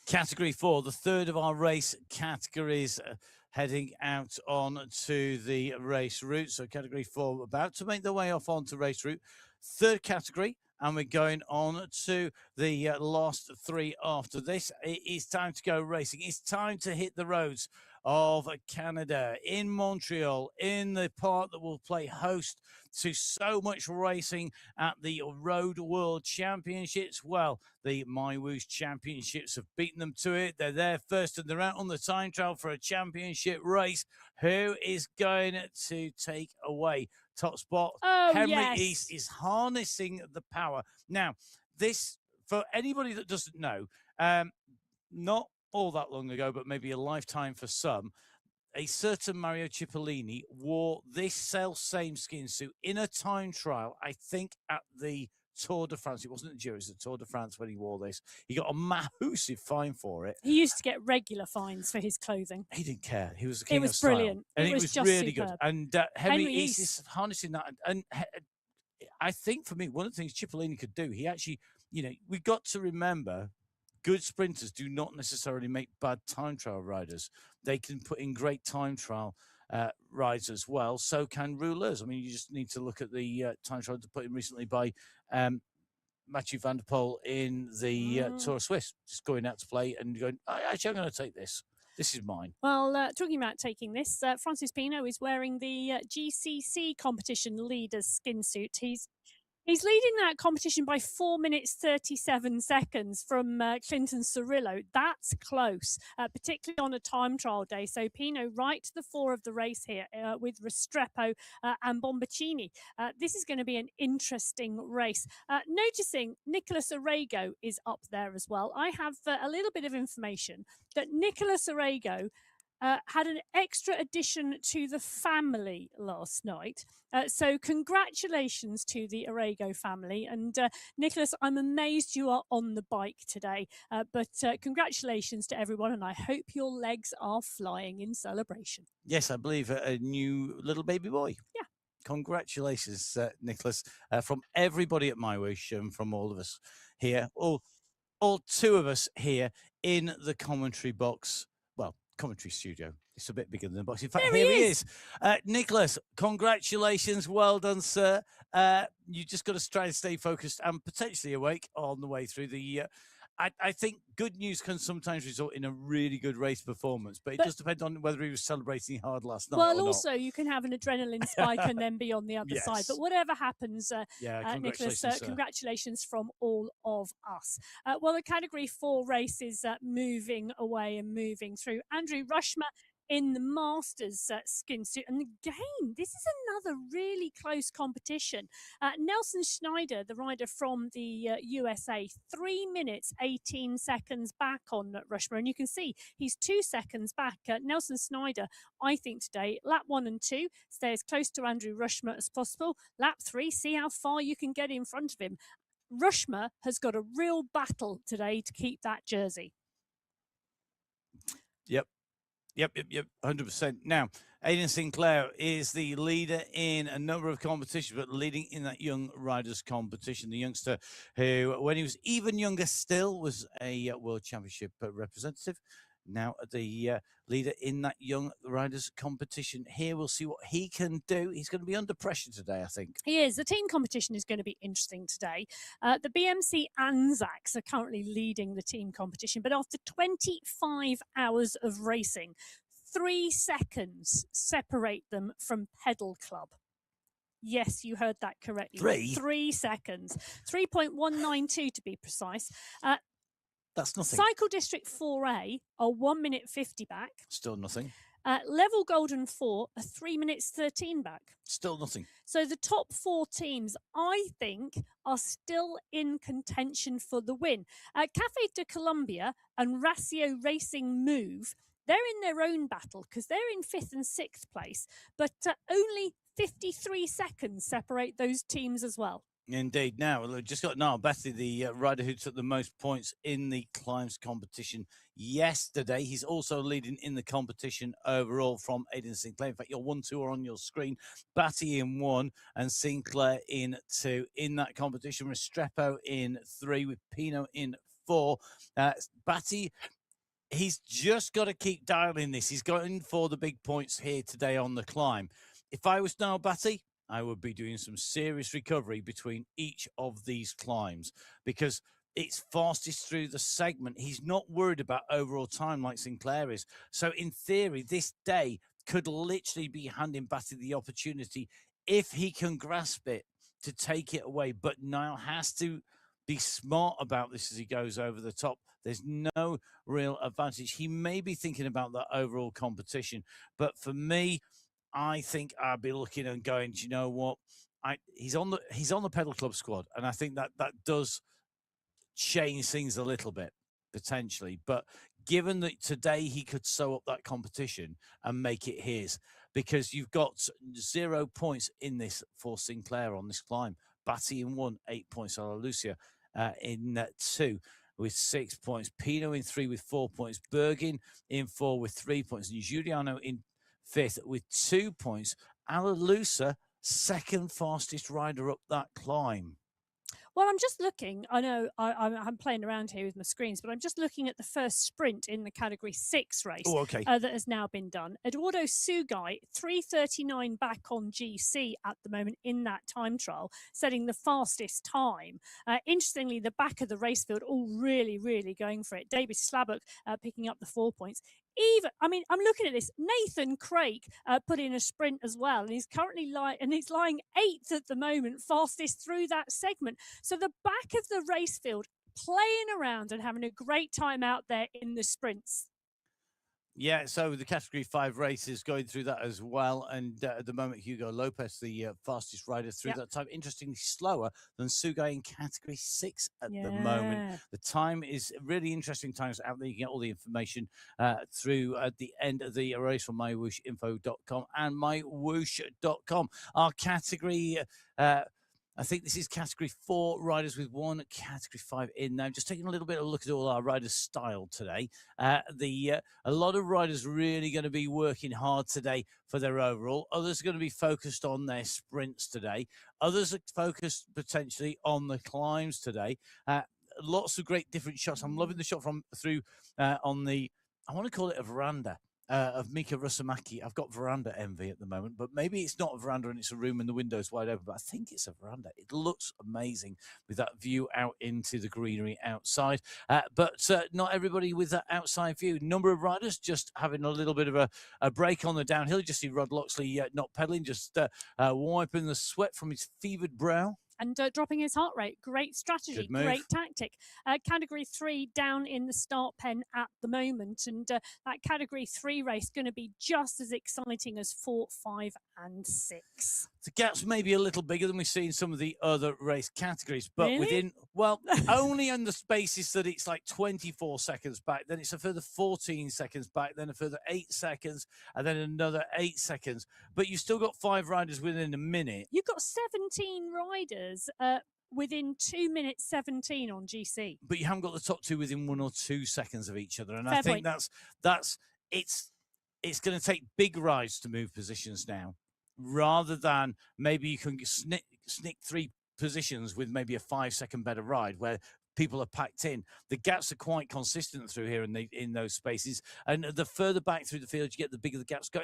Category 4, the third of our race categories, heading out on to the race route. So category 4 about to make their way off onto race route. Third category, and we're going on to the last 3 after this. It is time to go racing. It's time to hit the roads of Canada, in Montreal, in the part that will play host to so much racing at the Road World Championships. Well, the MyWhoosh Championships have beaten them to it. They're there first, and they're out on the time trial for a championship race. Who is going to take away top spot? Oh, Henry yes. East is harnessing the power. Now, this, for anybody that doesn't know, not all that long ago, but maybe a lifetime for some, a certain Mario Cipollini wore this same skin suit in a time trial, I think at the Tour de France. It wasn't the Giro, it was the Tour de France when he wore this. He got a massive fine for it. He used to get regular fines for his clothing. He didn't care. He was the king of style. Brilliant. And it was just really superb. good. And Henry East East is harnessing that. And I think for me, one of the things Cipollini could do, he actually, we got to remember, good sprinters do not necessarily make bad time trial riders. They can put in great time trial rides as well. So can rouleurs. I mean, you just need to look at the time trial put in recently by Mathieu van der Poel in the Tour of Swiss, just going out to play and going, actually, I'm going to take this. This is mine. Well, talking about taking this, Francis Pino is wearing the GCC competition leader's skin suit. He's leading that competition by 4 minutes 37 seconds from Clinton Cirillo. That's close, particularly on a time trial day. So Pino right to the fore of the race here with Restrepo and Bombaccini. This is going to be an interesting race. Noticing Nicolas Arago is up there as well. I have a little bit of information that Nicolas Arago had an extra addition to the family last night. So congratulations to the Arago family. And Nicholas, I'm amazed you are on the bike today. But congratulations to everyone. And I hope your legs are flying in celebration. Yes, I believe a new little baby boy. Yeah. Congratulations, Nicholas, from everybody at MyWhoosh and from all of us here, all 2 of us here in the commentary box. Well, commentary studio. It's a bit bigger than the box. In fact, here he is. Nicholas, congratulations. Well done, sir. You just got to try and stay focused and potentially awake on the way through the I think good news can sometimes result in a really good race performance, but it does depend on whether he was celebrating hard last night or not. Well, also you can have an adrenaline spike and then be on the other side. But whatever happens, Nicholas, congratulations from all of us. Well, the Category 4 race is moving away and moving through. Andrew Rushmer in the Masters skin suit. And again, this is another really close competition. Nelson Schneider, the rider from the USA, 3 minutes, 18 seconds back on Rushmer. And you can see he's 2 seconds back. Nelson Schneider, I think today, lap 1 and 2, stay as close to Andrew Rushmer as possible. Lap 3, see how far you can get in front of him. Rushmer has got a real battle today to keep that jersey. Yep, 100%. Now, Aidan Sinclair is the leader in a number of competitions, but leading in that young riders competition. The youngster who, when he was even younger still, was a World Championship representative. Now the leader in that young riders competition. Here we'll see what he can do. He's going to be under pressure today, I think. He is. The team competition is going to be interesting today. The BMC Anzacs are currently leading the team competition, but after 25 hours of racing, 3 seconds separate them from Pedal Club. Yes, you heard that correctly. 3 seconds. 3.192 to be precise. That's nothing. Cycle District 4A are 1 minute 50 back. Still nothing. Level Golden 4 are 3 minutes 13 back. Still nothing. So the top 4 teams, I think, are still in contention for the win. Cafe de Colombia and Ratio Racing Move, they're in their own battle because they're in 5th and 6th place, but only 53 seconds separate those teams as well. Indeed. Now, we've just got Niall Betty, the rider who took the most points in the climbs competition yesterday. He's also leading in the competition overall from Aidan Sinclair. In fact, your 1-2 are on your screen. Batty in 1 and Sinclair in 2 in that competition. Restrepo in 3 with Pino in 4. Batty, he's just got to keep dialing this. He's going for the big points here today on the climb. If I was Niall Batty, I would be doing some serious recovery between each of these climbs because it's fastest through the segment. He's not worried about overall time like Sinclair is. So in theory, this day could literally be handing Batty the opportunity, if he can grasp it, to take it away. But Niall has to be smart about this as he goes over the top. There's no real advantage. He may be thinking about that overall competition, but for me, I think I'd be looking and going, do you know what? He's on the Pedal Club squad, and I think that does change things a little bit potentially. But given that today he could sew up that competition and make it his, because you've got 0 points in this for Sinclair on this climb. Batty in 1, 8 points. Ala Lucia in 2 with 6 points. Pino in 3 with 4 points. Bergin in 4 with 3 points. And Giuliano in 5th with 2 points. Ala Lucia, second fastest rider up that climb. Well, I'm just looking. I know I'm playing around here with my screens, but I'm just looking at the first sprint in the Category 6 race that has now been done. Eduardo Sugai, 3:39 back on GC at the moment in that time trial, setting the fastest time. Interestingly, the back of the race field all really, really going for it. David Slabuk picking up the 4 points. I'm looking at this. Nathan Craig put in a sprint as well, and he's currently lying 8th at the moment, fastest through that segment. So the back of the race field playing around and having a great time out there in the sprints. Yeah, so the Category 5 race is going through that as well. And at the moment, Hugo Lopez, the fastest rider through that time, interestingly slower than Sugai in Category 6 at the moment. The time is really interesting times out there. You can get all the information through at the end of the race from MyWhooshinfo.com and MyWhoosh.com. Our category... I think this is Category 4 riders with 1 Category 5 in now. Just taking a little bit of a look at all our riders' style today. A lot of riders really going to be working hard today for their overall. Others are going to be focused on their sprints today. Others are focused potentially on the climbs today. Lots of great different shots. I'm loving the shot from through on the, I want to call it a veranda. of Mika Rusamaki. I've got veranda envy at the moment, but maybe it's not a veranda and it's a room and the window's wide open, but I think it's a veranda. It looks amazing with that view out into the greenery outside. But not everybody with that outside view. Number of riders just having a little bit of a break on the downhill. You just see Rod Loxley not pedaling, just wiping the sweat from his fevered brow. And dropping his heart rate. Great strategy, great tactic. Category 3 down in the start pen at the moment. And that Category 3 race going to be just as exciting as 4, 5 and 6. The gap's maybe a little bigger than we see in some of the other race categories, but really? within, well, only on the spaces that it's like 24 seconds back, then it's a further 14 seconds back, then a further 8 seconds, and then another 8 seconds. But you've still got 5 riders within a minute. You've got 17 riders within 2 minutes 17 on GC. But you haven't got the top 2 within 1 or 2 seconds of each other. And Fair I think point. it's going to take big rides to move positions now, rather than maybe you can snick 3 positions with maybe a 5-second better ride where people are packed in. The gaps are quite consistent through here in those spaces, and the further back through the field you get, the bigger the gaps go.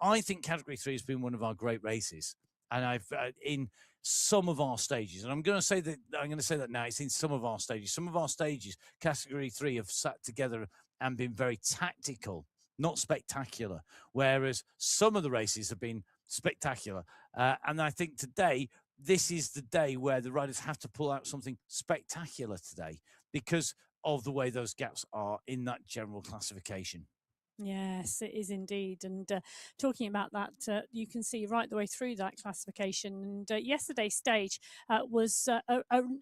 I think Category 3 has been one of our great races, and I've in some of our stages, and I'm going to say that now, it's in some of our stages. Some of our stages, Category 3, have sat together and been very tactical, not spectacular, whereas some of the races have been spectacular. And I think today, this is the day where the riders have to pull out something spectacular today because of the way those gaps are in that general classification. Yes, it is indeed. And talking about that, you can see right the way through that classification. And yesterday's stage was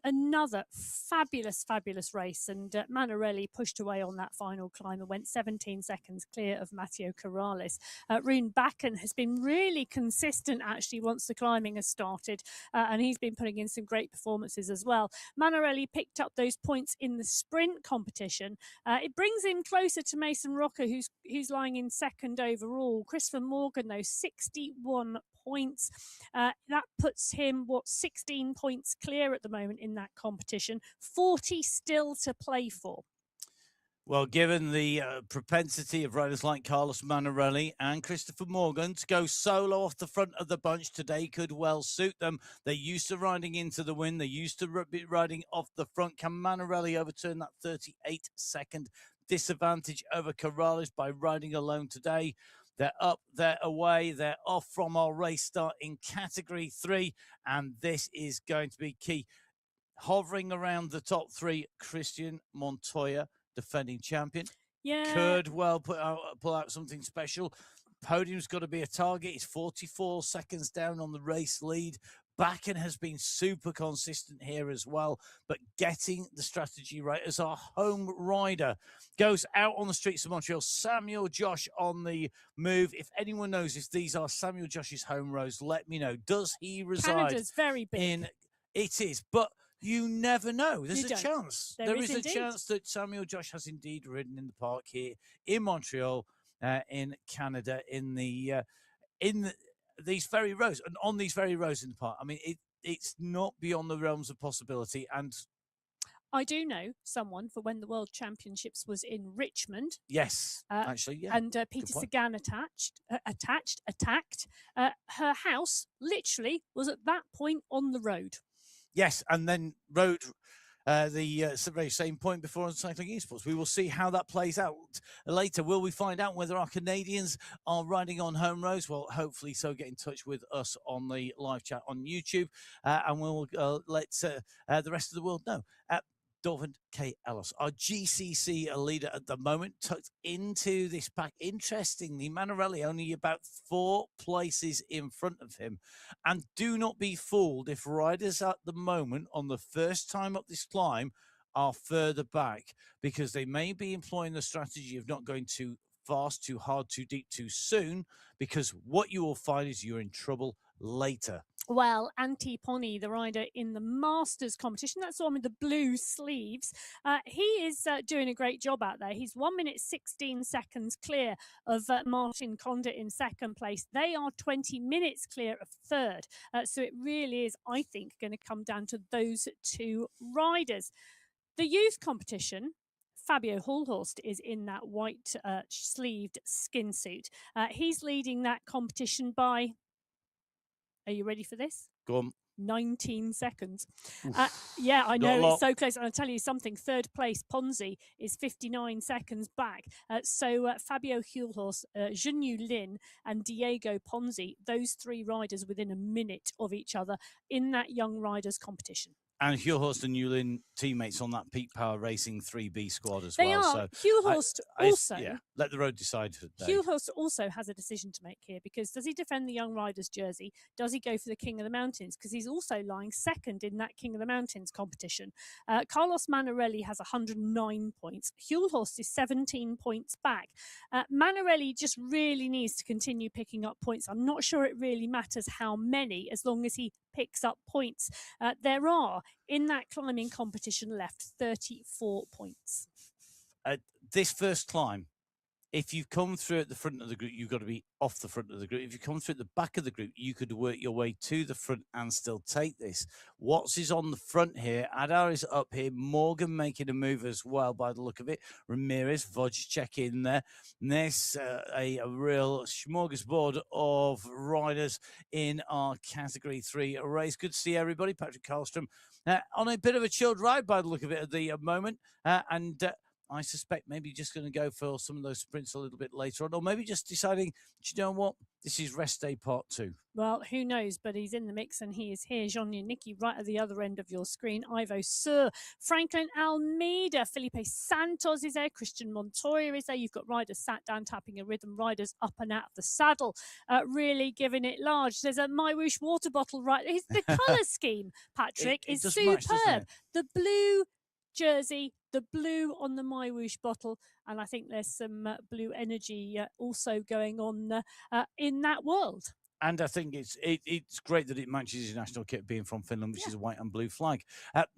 another fabulous race. And Manarelli pushed away on that final climb and went 17 seconds clear of Matteo Corrales. Rune Bakken has been really consistent, actually, once the climbing has started. And he's been putting in some great performances as well. Manarelli picked up those points in the sprint competition. It brings him closer to Mason Rocker, who's lying in second overall. Christopher Morgan, though, 61 points. That puts him, 16 points clear at the moment in that competition. 40 still to play for. Well, given the propensity of riders like Carlos Manarelli and Christopher Morgan to go solo off the front of the bunch today could well suit them. They're used to riding into the wind. They're used to riding off the front. Can Manarelli overturn that 38-second disadvantage over Corrales by riding alone today? They're up, they're away, they're off from our race start in Category 3, and this is going to be key. Hovering around the top 3, Christian Montoya, defending champion. Yeah. Could well pull out something special. Podium's got to be a target. He's 44 seconds down on the race lead. Bakken has been super consistent here as well, but getting the strategy right as our home rider goes out on the streets of Montreal. Samuel Josh on the move. If anyone knows if these are Samuel Josh's home roads, let me know. Does he reside Canada's very big. in? It is, but you never know. There's a chance. There is indeed a chance that Samuel Josh has indeed ridden in the park here in Montreal, in Canada, in these very roads and on these very roads in the park. I mean, it's not beyond the realms of possibility. And I do know someone for when the World Championships was in Richmond. Yes, actually, yeah. And Peter Sagan attacked. Her house literally was at that point on the road. Yes, and then rode the very same point before on Cycling Esports. We will see how that plays out later. Will we find out whether our Canadians are riding on home roads? Well, hopefully so. Get in touch with us on the live chat on YouTube, and we'll let the rest of the world know. Dorvin K. Ellis, our GCC leader at the moment, tucked into this pack. Interestingly, Manarelli only about 4 places in front of him. And do not be fooled if riders at the moment on the first time up this climb are further back, because they may be employing the strategy of not going too fast, too hard, too deep, too soon, because what you will find is you're in trouble later. Well, Antti Ponni, the rider in the Masters competition, that's the one with the blue sleeves, he is doing a great job out there. He's 1 minute 16 seconds clear of Martin Condit in second place. They are 20 minutes clear of third. So it really is, I think, going to come down to those 2 riders. The youth competition, Fabio Hallhorst is in that white sleeved skin suit. He's leading that competition by, are you ready for this? Go on. 19 seconds. Oof. Yeah, I Not a know, lot. it's so close. And I'll tell you something, third place, Ponzi, is 59 seconds back. So Fabio Hallhorst, Junyu Lin and Diego Ponzi, those three riders within a minute of each other in that young riders competition. And Hillhurst and Newlin teammates on that Peak Power Racing 3B squad as They well. are. So Hallhorst also. Yeah, let the road decide for Dave. Hallhurst also has a decision to make here, because does he defend the Young Riders jersey? Does he go for the King of the Mountains? Because he's also lying second in that King of the Mountains competition. Carlos Manarelli has 109 points. Hallhurst is 17 points back. Manarelli just really needs to continue picking up points. I'm not sure it really matters how many, as long as he picks up points. There are, in that climbing competition, left 34 points. This first climb, if you've come through at the front of the group, you've got to be off the front of the group. If you come through at the back of the group, you could work your way to the front and still take this. Watts is on the front here. Adar is up here. Morgan making a move as well by the look of it. Ramirez, Wojciech in there. And there's a real smorgasbord of riders in our Category 3 race. Good to see everybody. Patrick Karlstrom on a bit of a chilled ride by the look of it at the moment. I suspect maybe just going to go for some of those sprints a little bit later on, or maybe just deciding, do you know what? This is rest day part 2. Well, who knows, but he's in the mix and he is here. Jean Nicki right at the other end of your screen. Ivo Sur, Franklin Almeida, Felipe Santos is there. Christian Montoya is there. You've got riders sat down tapping a rhythm, riders up and out of the saddle, really giving it large. There's a MyWhoosh water bottle right. The colour scheme, Patrick, is superb. Match, the blue jersey, the blue on the MyWhoosh bottle, and I think there's some blue energy also going on in that world. And I think it's great that it matches his national kit being from Finland, which is a white and blue flag.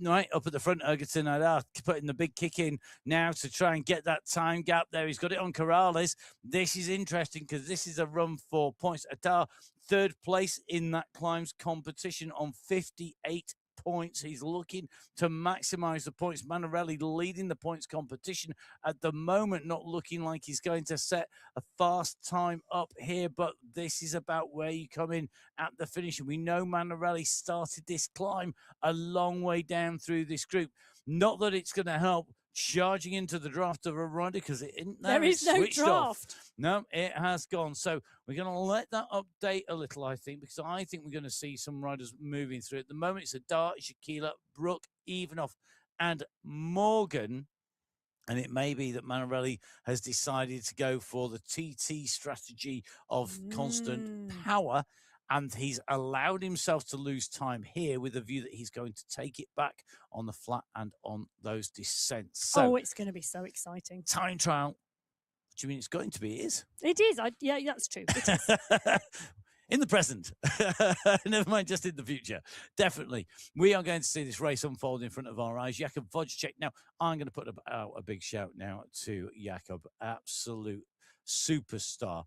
Right up at the front, Ergeton Adar putting the big kick in now to try and get that time gap there. He's got it on Corrales. This is interesting because this is a run for points. Adar, third place in that climbs competition on 58 points. He's looking to maximize the points. Manarelli leading the points competition at the moment, not looking like he's going to set a fast time up here, but this is about where you come in at the finish. And we know Manarelli started this climb a long way down through this group. Not that it's going to help charging into the draft of a rider, because it isn't there. There is no draft. Off. No, it has gone. So we're going to let that update a little, I think, because I think we're going to see some riders moving through. At the moment, it's Adar, Shakila, Brooke, Evanoff, and Morgan. And it may be that Manarelli has decided to go for the TT strategy of constant power. And he's allowed himself to lose time here with a view that he's going to take it back on the flat and on those descents. So, it's going to be so exciting. Time trial. Do you mean it's going to be? It is. It is. Yeah, that's true. It is. In the present, never mind just in the future. Definitely. We are going to see this race unfold in front of our eyes. Jakub Wojciech. Now, I'm going to put out a big shout now to Jakub, absolute superstar.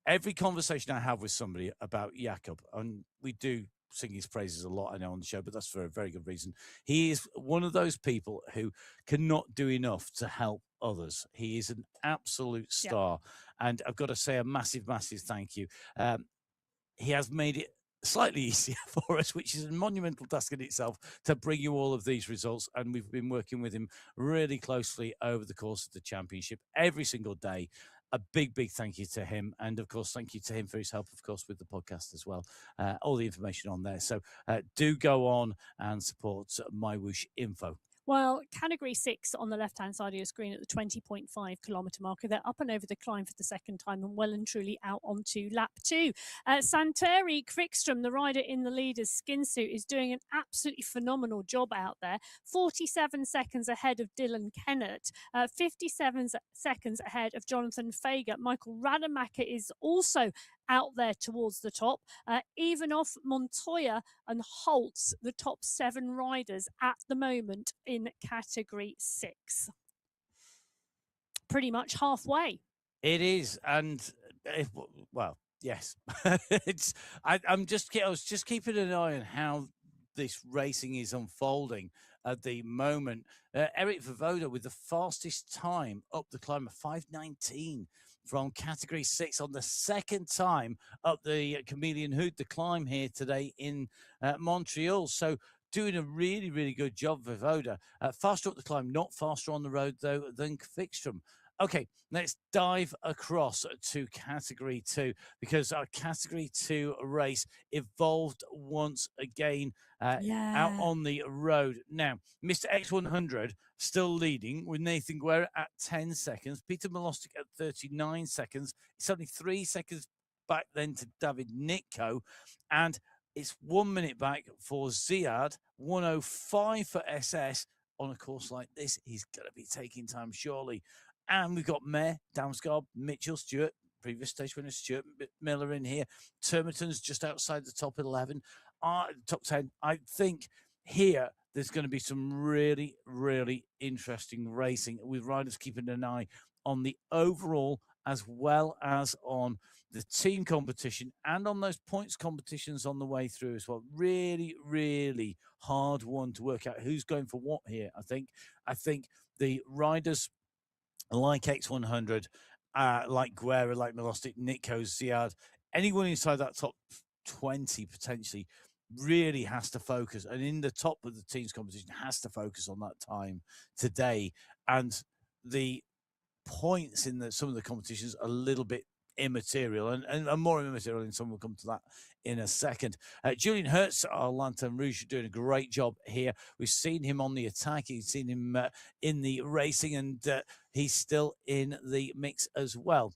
Every conversation I have with somebody about Jakub, and we do sing his praises a lot, I know, on the show, but that's for a very good reason. He is one of those people who cannot do enough to help others. He is an absolute star. Yeah. And I've got to say a massive, massive thank you. He has made it slightly easier for us, which is a monumental task in itself, to bring you all of these results. And we've been working with him really closely over the course of the championship every single day. A big, big thank you to him. And, of course, thank you to him for his help, of course, with the podcast as well. All the information on there. So do go on and support MyWhoosh Info. Well, Category 6 on the left-hand side of your screen at the 20.5 kilometre marker. They're up and over the climb for the second time and well and truly out onto lap 2. Santeri Kvikström, the rider in the leader's skin suit, is doing an absolutely phenomenal job out there. 47 seconds ahead of Dylan Kennett. 57 seconds ahead of Jonathan Fager. Michael Rademacher is also out there towards the top. Evanoff, Montoya and Holtz, the top 7 riders at the moment in Category 6. Pretty much halfway. It is. And, well, yes. I was just keeping an eye on how this racing is unfolding at the moment. Eric Vovoda with the fastest time up the climb of 5:19 from category 6 on the second time up the Chameleon Hood, the climb here today in Montreal. So doing a really, really good job, Vovoda. Faster up the climb, not faster on the road, though, than Fickstrom. Okay, let's dive across to category 2 because our category 2 race evolved once again out on the road. Now, Mr. X100 still leading with Nathan Guerra at 10 seconds, Peter Milostic at 39 seconds. It's only 3 seconds back then to David Nitko, and it's 1 minute back for Ziad, 1:05 for SS. On a course like this, he's going to be taking time, surely. And we've got Mayer, Damsgaard, Mitchell, Stewart, previous stage winner Stuart Miller in here. Turmerton's just outside the top 11, top 10. I think here there's going to be some really, really interesting racing with riders keeping an eye on the overall as well as on the team competition and on those points competitions on the way through as well. Really, really hard one to work out who's going for what here. I think the riders like X100, like Guerra, like Milostic, Nitko, Ziad, anyone inside that top 20 potentially really has to focus, and in the top of the teams competition has to focus on that time today. And the points in some of the competitions are a little bit immaterial and more immaterial, and some will come to that in a second. Julian Hertz, our Lanterne Rouge, doing a great job here. We've seen him on the attack, we've seen him in the racing, and he's still in the mix as well.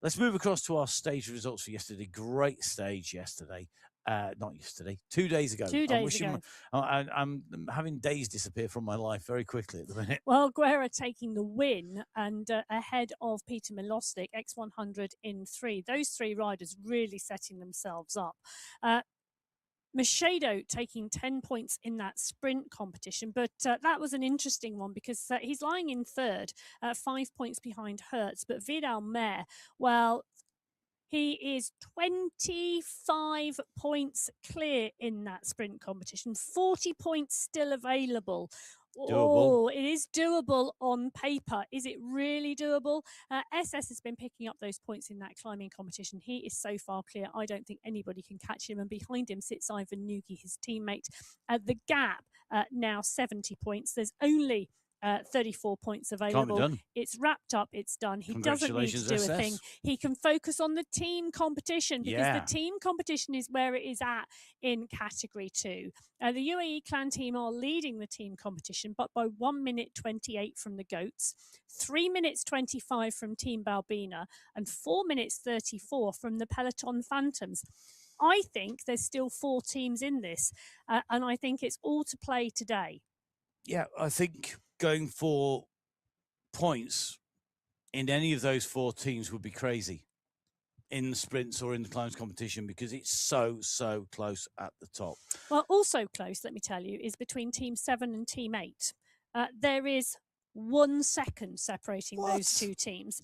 Let's move across to our stage results for yesterday. Great stage yesterday. Not yesterday, 2 days ago. 2 days ago. I'm having days disappear from my life very quickly at the minute. Well, Guerra taking the win and ahead of Peter Milostic, X100 in 3. Those 3 riders really setting themselves up. Machado taking 10 points in that sprint competition, but that was an interesting one because he's lying in 3rd, 5 points behind Hertz. But Vidal Mayer, well, he is 25 points clear in that sprint competition, 40 points still available. Doable. Oh, it is doable on paper. Is it really doable? SS has been picking up those points in that climbing competition. He is so far clear. I don't think anybody can catch him. And behind him sits Ivan Nugi, his teammate. The gap now 70 points. There's only 34 points available. It's wrapped up. It's done. He doesn't need to do a thing. He can focus on the team competition because the team competition is where it is at in category 2. The UAE clan team are leading the team competition, but by 1 minute 28 from the Goats, 3 minutes 25 from Team Balbina, and 4 minutes 34 from the Peloton Phantoms. I think there's still 4 teams in this, and I think it's all to play today. Yeah, I think going for points in any of those 4 teams would be crazy in the sprints or in the climbs competition because it's so close at the top. Well, also close, let me tell you, is between Team 7 and Team 8. There is 1 second separating those 2 teams.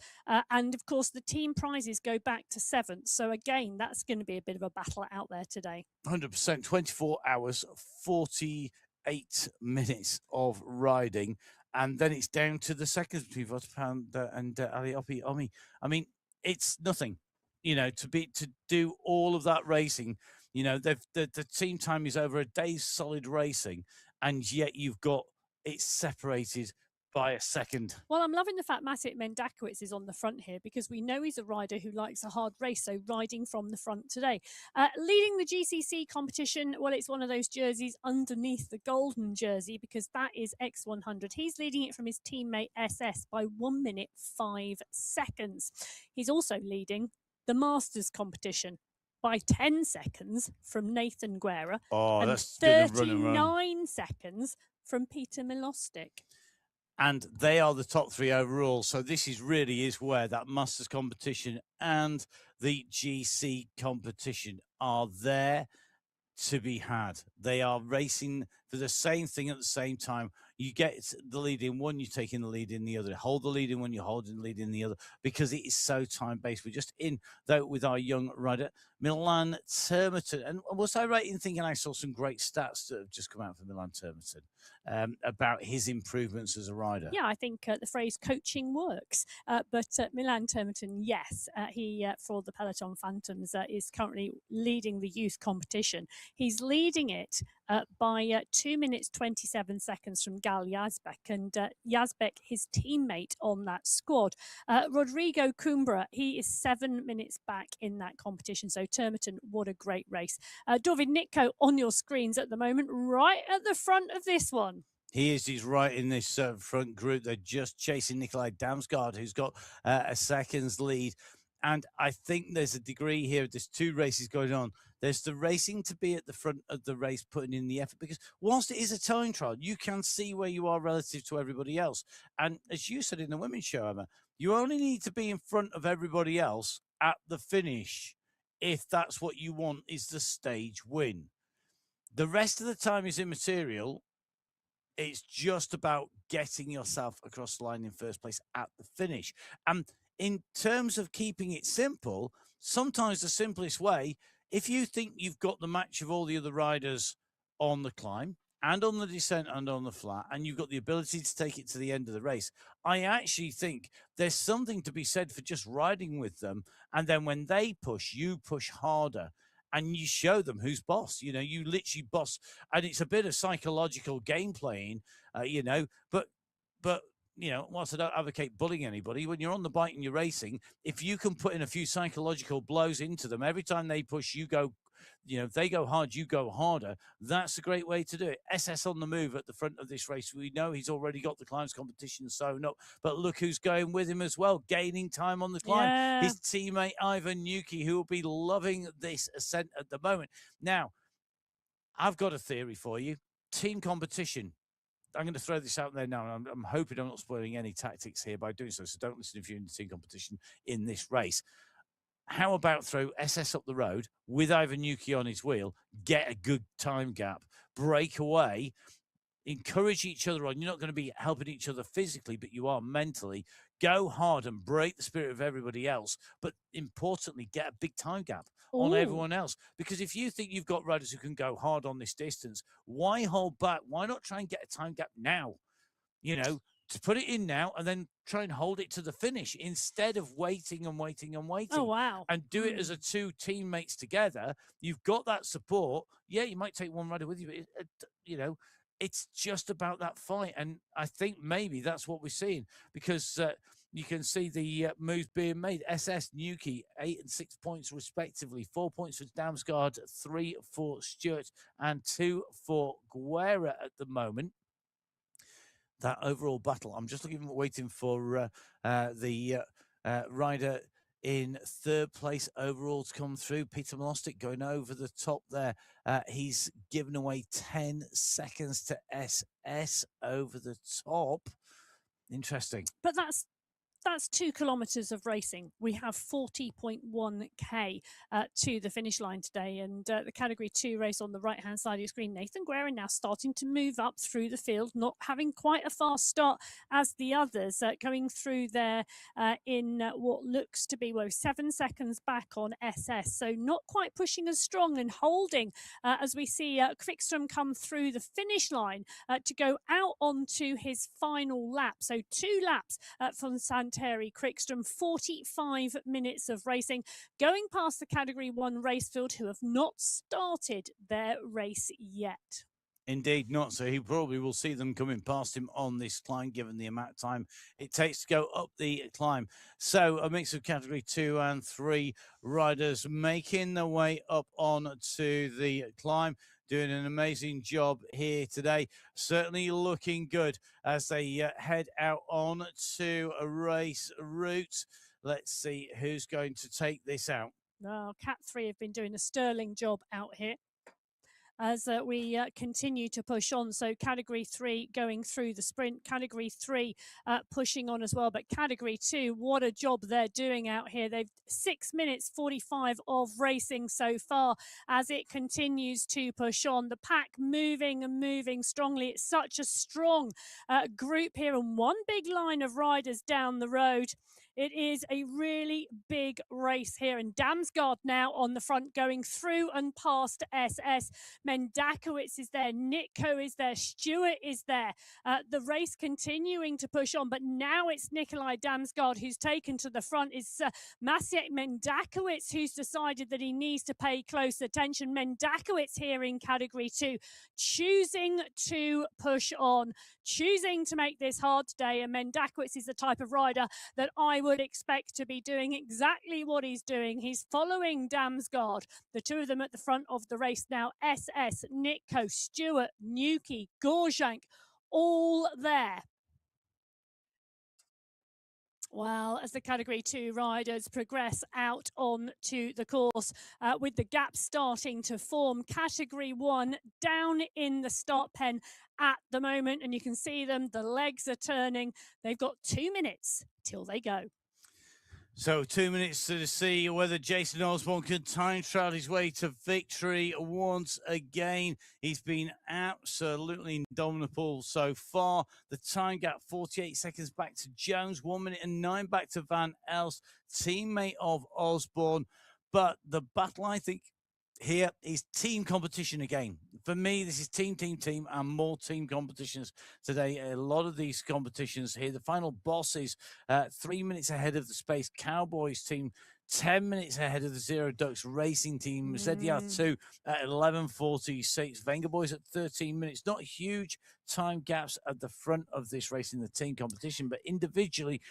And of course, the team prizes go back to 7th. So again, that's going to be a bit of a battle out there today. 100%, 24 hours, 48 minutes of riding, and then it's down to the seconds between Votapand and Ali Omi. I mean, it's nothing, to do all of that racing. The team time is over a day's solid racing, and yet you've got it separated by a second. Well, I'm loving the fact Matic Mendakowicz is on the front here because we know he's a rider who likes a hard race, so riding from the front today. Leading the GCC competition, well, it's one of those jerseys underneath the golden jersey because that is X100. He's leading it from his teammate SS by 1 minute 5 seconds. He's also leading the Masters competition by 10 seconds from Nathan Guerra and that's 39 seconds from Peter Milostic. And they are the top 3 overall. So this really is where that Masters competition and the GC competition are there to be had. They are racing for the same thing at the same time. You get the lead in one, you're taking the lead in the other. Hold the lead in one, you're holding the lead in the other, because it is so time-based. We're just in, though, with our young rider, Milan Termerton. And was I right in thinking I saw some great stats that have just come out for Milan Termerton about his improvements as a rider? Yeah, I think the phrase coaching works. But Milan Termerton, yes, he, for the Peloton Phantoms, is currently leading the youth competition. He's leading it by 2 minutes 27 seconds from Gal Yazbek, and Yazbek, his teammate on that squad. Rodrigo Cumbra, he is 7 minutes back in that competition. So Termerton, what a great race. David Nitko on your screens at the moment, right at the front of this one. He's right in this front group. They're just chasing Nikolai Damsgaard, who's got a second's lead. And I think there's a degree here. There's two races going on. There's the racing to be at the front of the race, putting in the effort, because whilst it is a time trial, you can see where you are relative to everybody else. And as you said in the women's show, Emma, you only need to be in front of everybody else at the finish if that's what you want, is the stage win. The rest of the time is immaterial. It's just about getting yourself across the line in first place at the finish. And in terms of keeping it simple, sometimes the simplest way, if you think you've got the match of all the other riders on the climb and on the descent and on the flat, and you've got the ability to take it to the end of the race, I actually think there's something to be said for just riding with them. And then when they push, you push harder. And you show them who's boss. You know, you literally boss, and it's a bit of psychological game playing. But whilst I don't advocate bullying anybody, when you're on the bike and you're racing, if you can put in a few psychological blows into them every time they push, you go. They go hard, you go harder. That's a great way to do it. SS on the move at the front of this race. We know he's already got the climbs competition sewn up, but look who's going with him as well, gaining time on the climb. Yeah. His teammate, Ivan Nuki, who will be loving this ascent at the moment. Now, I've got a theory for you. Team competition. I'm going to throw this out there now. I'm hoping I'm not spoiling any tactics here by doing so don't listen if you're in the team competition in this race. How about throw SS up the road with Ivan Nuki on his wheel, get a good time gap, break away, encourage each other on. You're not going to be helping each other physically, but you are mentally. Go hard and break the spirit of everybody else. But importantly, get a big time gap on everyone else. Because if you think you've got riders who can go hard on this distance, why hold back? Why not try and get a time gap now? To put it in now and then try and hold it to the finish instead of waiting and waiting and waiting. Oh, wow. And do it as a two teammates together. You've got that support. Yeah, you might take one rider with you, but, it's just about that fight. And I think maybe that's what we're seeing, because you can see the moves being made. SS, Nuki, 8 and 6 points respectively. 4 points for Damsgaard, 3 for Stewart, and 2 for Guerra at the moment. That overall battle, I'm just waiting for the rider in third place overall to come through. Peter Milostic going over the top there. He's given away 10 seconds to SS over the top. Interesting. But that's 2 kilometres of racing. We have 40.1k to the finish line today, and the Category 2 race on the right-hand side of your screen. Nathan Guerra now starting to move up through the field, not having quite a fast start as the others, going through there in what looks to be 7 seconds back on SS, so not quite pushing as strong and holding as we see Quickstrom come through the finish line to go out onto his final lap. So 2 laps from Terry Quickstrom, 45 minutes of racing, going past the Category 1 race field, who have not started their race yet. Indeed not. So he probably will see them coming past him on this climb, given the amount of time it takes to go up the climb. So a mix of Category 2 and 3 riders making their way up on to the climb, doing an amazing job here today. Certainly looking good as they head out on to a race route. Let's see who's going to take this out. Well, Cat 3 have been doing a sterling job out here. as we continue to push on. So category 3 going through the sprint, category 3 pushing on as well. But category 2, what a job they're doing out here. They've 6 minutes 45 of racing so far as it continues to push on. The pack moving and moving strongly. It's such a strong group here and one big line of riders down the road. It is a really big race here, and Damsgaard now on the front going through and past SS. Mendakowicz is there, Nitko is there, Stewart is there. The race continuing to push on, but now it's Nikolai Damsgaard who's taken to the front. It's Maciej Mendakowicz who's decided that he needs to pay close attention. Mendakowicz here in category 2, choosing to push on, choosing to make this hard today. And Mendakowicz is the type of rider that I would expect to be doing exactly what he's doing. He's following Damsgaard. The two of them at the front of the race now. SS, Nitko, Stewart, Nuki, Gorjank, all there. Well, as the category 2 riders progress out onto the course, with the gap starting to form, category 1 down in the start pen at the moment, and you can see them, the legs are turning. They've got 2 minutes till they go. So 2 minutes to see whether Jason Osborne can time trial his way to victory once again. He's been absolutely indomitable so far. The time gap, 48 seconds back to Jones, 1 minute and 9 back to Van Elst, teammate of Osborne. But the battle, I think, here is team competition again. For me, this is team, and more team competitions today. A lot of these competitions here. The final boss is 3 minutes ahead of the Space Cowboys team, 10 minutes ahead of the Zero Ducks Racing team. ZDR2 at 11:46. Venga Boys at 13 minutes. Not huge time gaps at the front of this race in the team competition, but individually,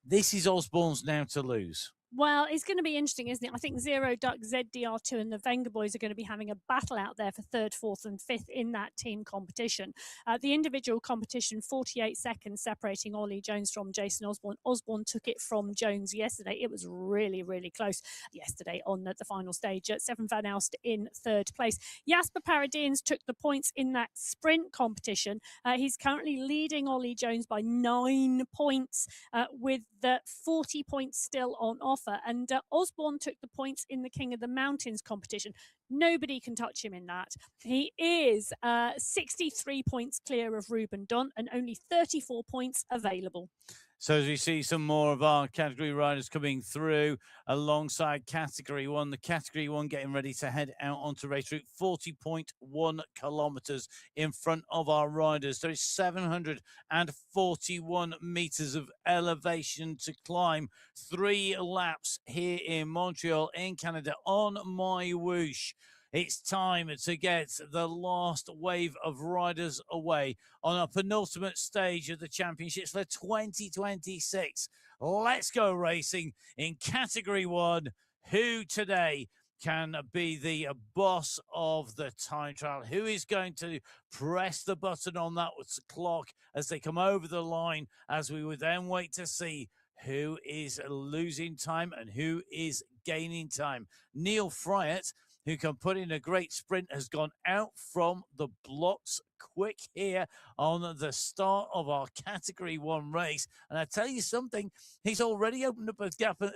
this is Osborne's now to lose. Well, it's going to be interesting, isn't it? I think Zero Duck, ZDR2 and the Venga Boys are going to be having a battle out there for 3rd, 4th and 5th in that team competition. The individual competition, 48 seconds separating Ollie Jones from Jason Osborne. Osborne took it from Jones yesterday. It was really, really close yesterday on the final stage. Stefan Van Elst in 3rd place. Jasper Paradines took the points in that sprint competition. He's currently leading Ollie Jones by 9 points with the 40 points still on offer. And Osborne took the points in the King of the Mountains competition. Nobody can touch him in that. He is 63 points clear of Ruben Dunt and only 34 points available. So as we see some more of our category riders coming through alongside category 1, the category 1 getting ready to head out onto race route, 40.1 kilometers in front of our riders. There is 741 meters of elevation to climb, 3 laps here in Montreal in Canada on MyWhoosh. It's time to get the last wave of riders away on our penultimate stage of the championships for 2026. Let's go racing in category 1. Who today can be the boss of the time trial? Who is going to press the button on that clock as they come over the line, as we would then wait to see who is losing time and who is gaining time? Neil Fryatt, who can put in a great sprint, has gone out from the blocks quick here on the start of our category 1 race. And I tell you something, he's already opened up a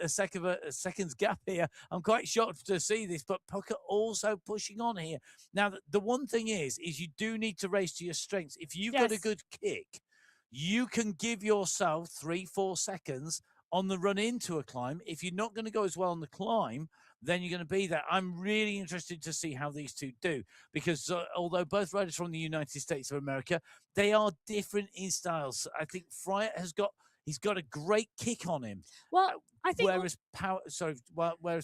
second's gap here. I'm quite shocked to see this, but Pucker also pushing on here. Now, the one thing is you do need to race to your strengths. If you've got a good kick, you can give yourself 3-4 seconds on the run into a climb. If you're not going to go as well on the climb, then you're going to be there. I'm really interested to see how these two do, because although both riders from the United States of America, they are different in styles. I think Fryatt he's got a great kick on him. Well, I think whereas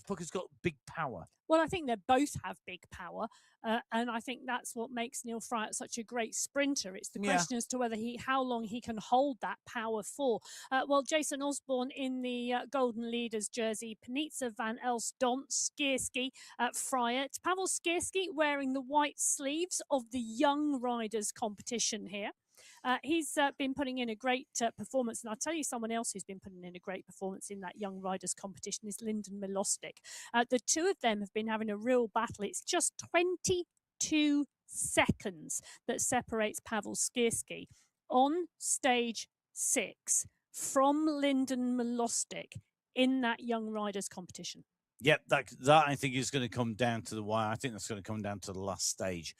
Pucker's got big power. Well, I think they both have big power, and I think that's what makes Neil Fryatt such a great sprinter. It's the question as to whether how long he can hold that power for. Well, Jason Osborne in the Golden Leaders jersey, Panizza, Van Elst, Dunt, Skierski, Fryatt, Pavel Skierski wearing the white sleeves of the Young Riders competition here. He's been putting in a great performance, and I'll tell you someone else who's been putting in a great performance in that Young Riders competition is Lyndon Milostic. The two of them have been having a real battle. It's just 22 seconds that separates Pavel Skierski on stage 6 from Lyndon Milostic in that young riders competition. Yep, that I think is going to come down to the wire. I think that's going to come down to the last stage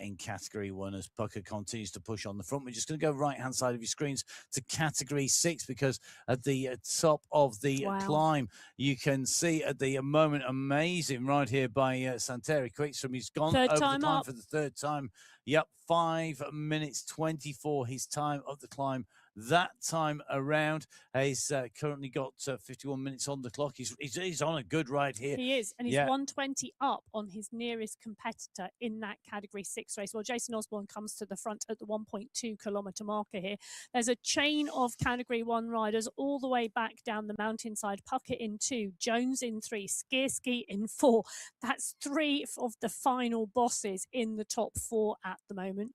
in Category 1 as Pucker continues to push on the front. We're just going to go right-hand side of your screens to Category 6 because at the top of the climb, you can see at the moment, amazing ride here by Santeri Quickstrom. He's gone over the climb for the third time. Yep, 5 minutes 24 his time up the climb. That time around, he's currently got 51 minutes on the clock. He's on a good ride here. He is, and he's 120 up on his nearest competitor in that Category 6 race. Well, Jason Osborne comes to the front at the 1.2 kilometre marker here. There's a chain of Category 1 riders all the way back down the mountainside. Puckett in 2, Jones in 3, Skierski in 4. That's 3 of the final bosses in the top 4 at the moment.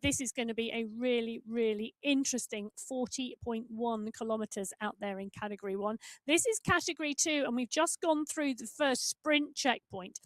This is going to be a really, really interesting 40.1 kilometres out there in Category 1. This is Category 2, and we've just gone through the first sprint checkpoint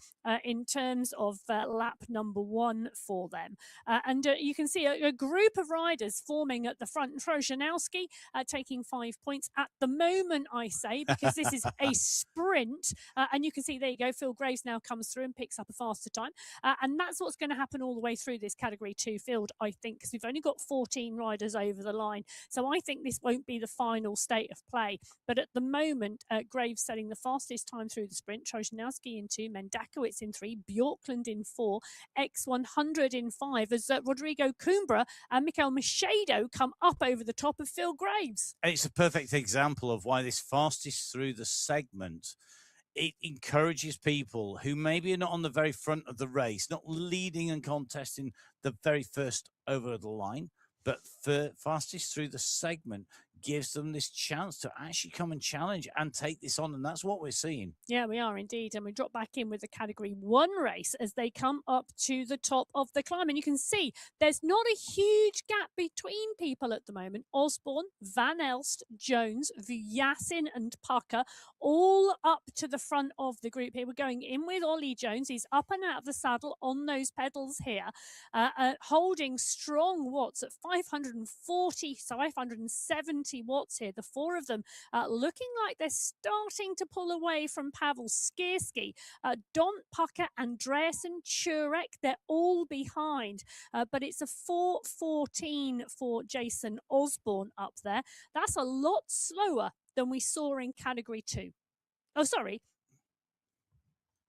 in terms of lap number 1 for them. And you can see a group of riders forming at the front. Trojanowski taking 5 points at the moment, I say, because this is a sprint. And you can see, there you go, Phil Graves now comes through and picks up a faster time. And that's what's going to happen all the way through this Category 2 field, I think, because we've only got 14 riders over the line. So I think this won't be the final state of play. But at the moment, Graves setting the fastest time through the sprint, Trojanowski in 2, Mendakowicz in 3, Bjorklund in 4, X100 in 5, as Rodrigo Coimbra and Mikel Machedo come up over the top of Phil Graves. It's a perfect example of why this fastest through the segment, it encourages people who maybe are not on the very front of the race, not leading and contesting the very first over the line, but for fastest through the segment gives them this chance to actually come and challenge and take this on. And that's what we're seeing. Yeah, we are indeed. And we drop back in with the Category 1 race as they come up to the top of the climb. And you can see there's not a huge gap between people at the moment. Osborne, Van Elst, Jones, Vujasin and Pucker all up to the front of the group here. We're going in with Ollie Jones. He's up and out of the saddle on those pedals here, holding strong watts at 540, 570 watts here. The 4 of them looking like they're starting to pull away from Pavel Skierski. Don Pucker, Andreas and Turek, they're all behind. But it's a 4:14 for Jason Osborne up there. That's a lot slower than we saw in Category 2. Oh, sorry.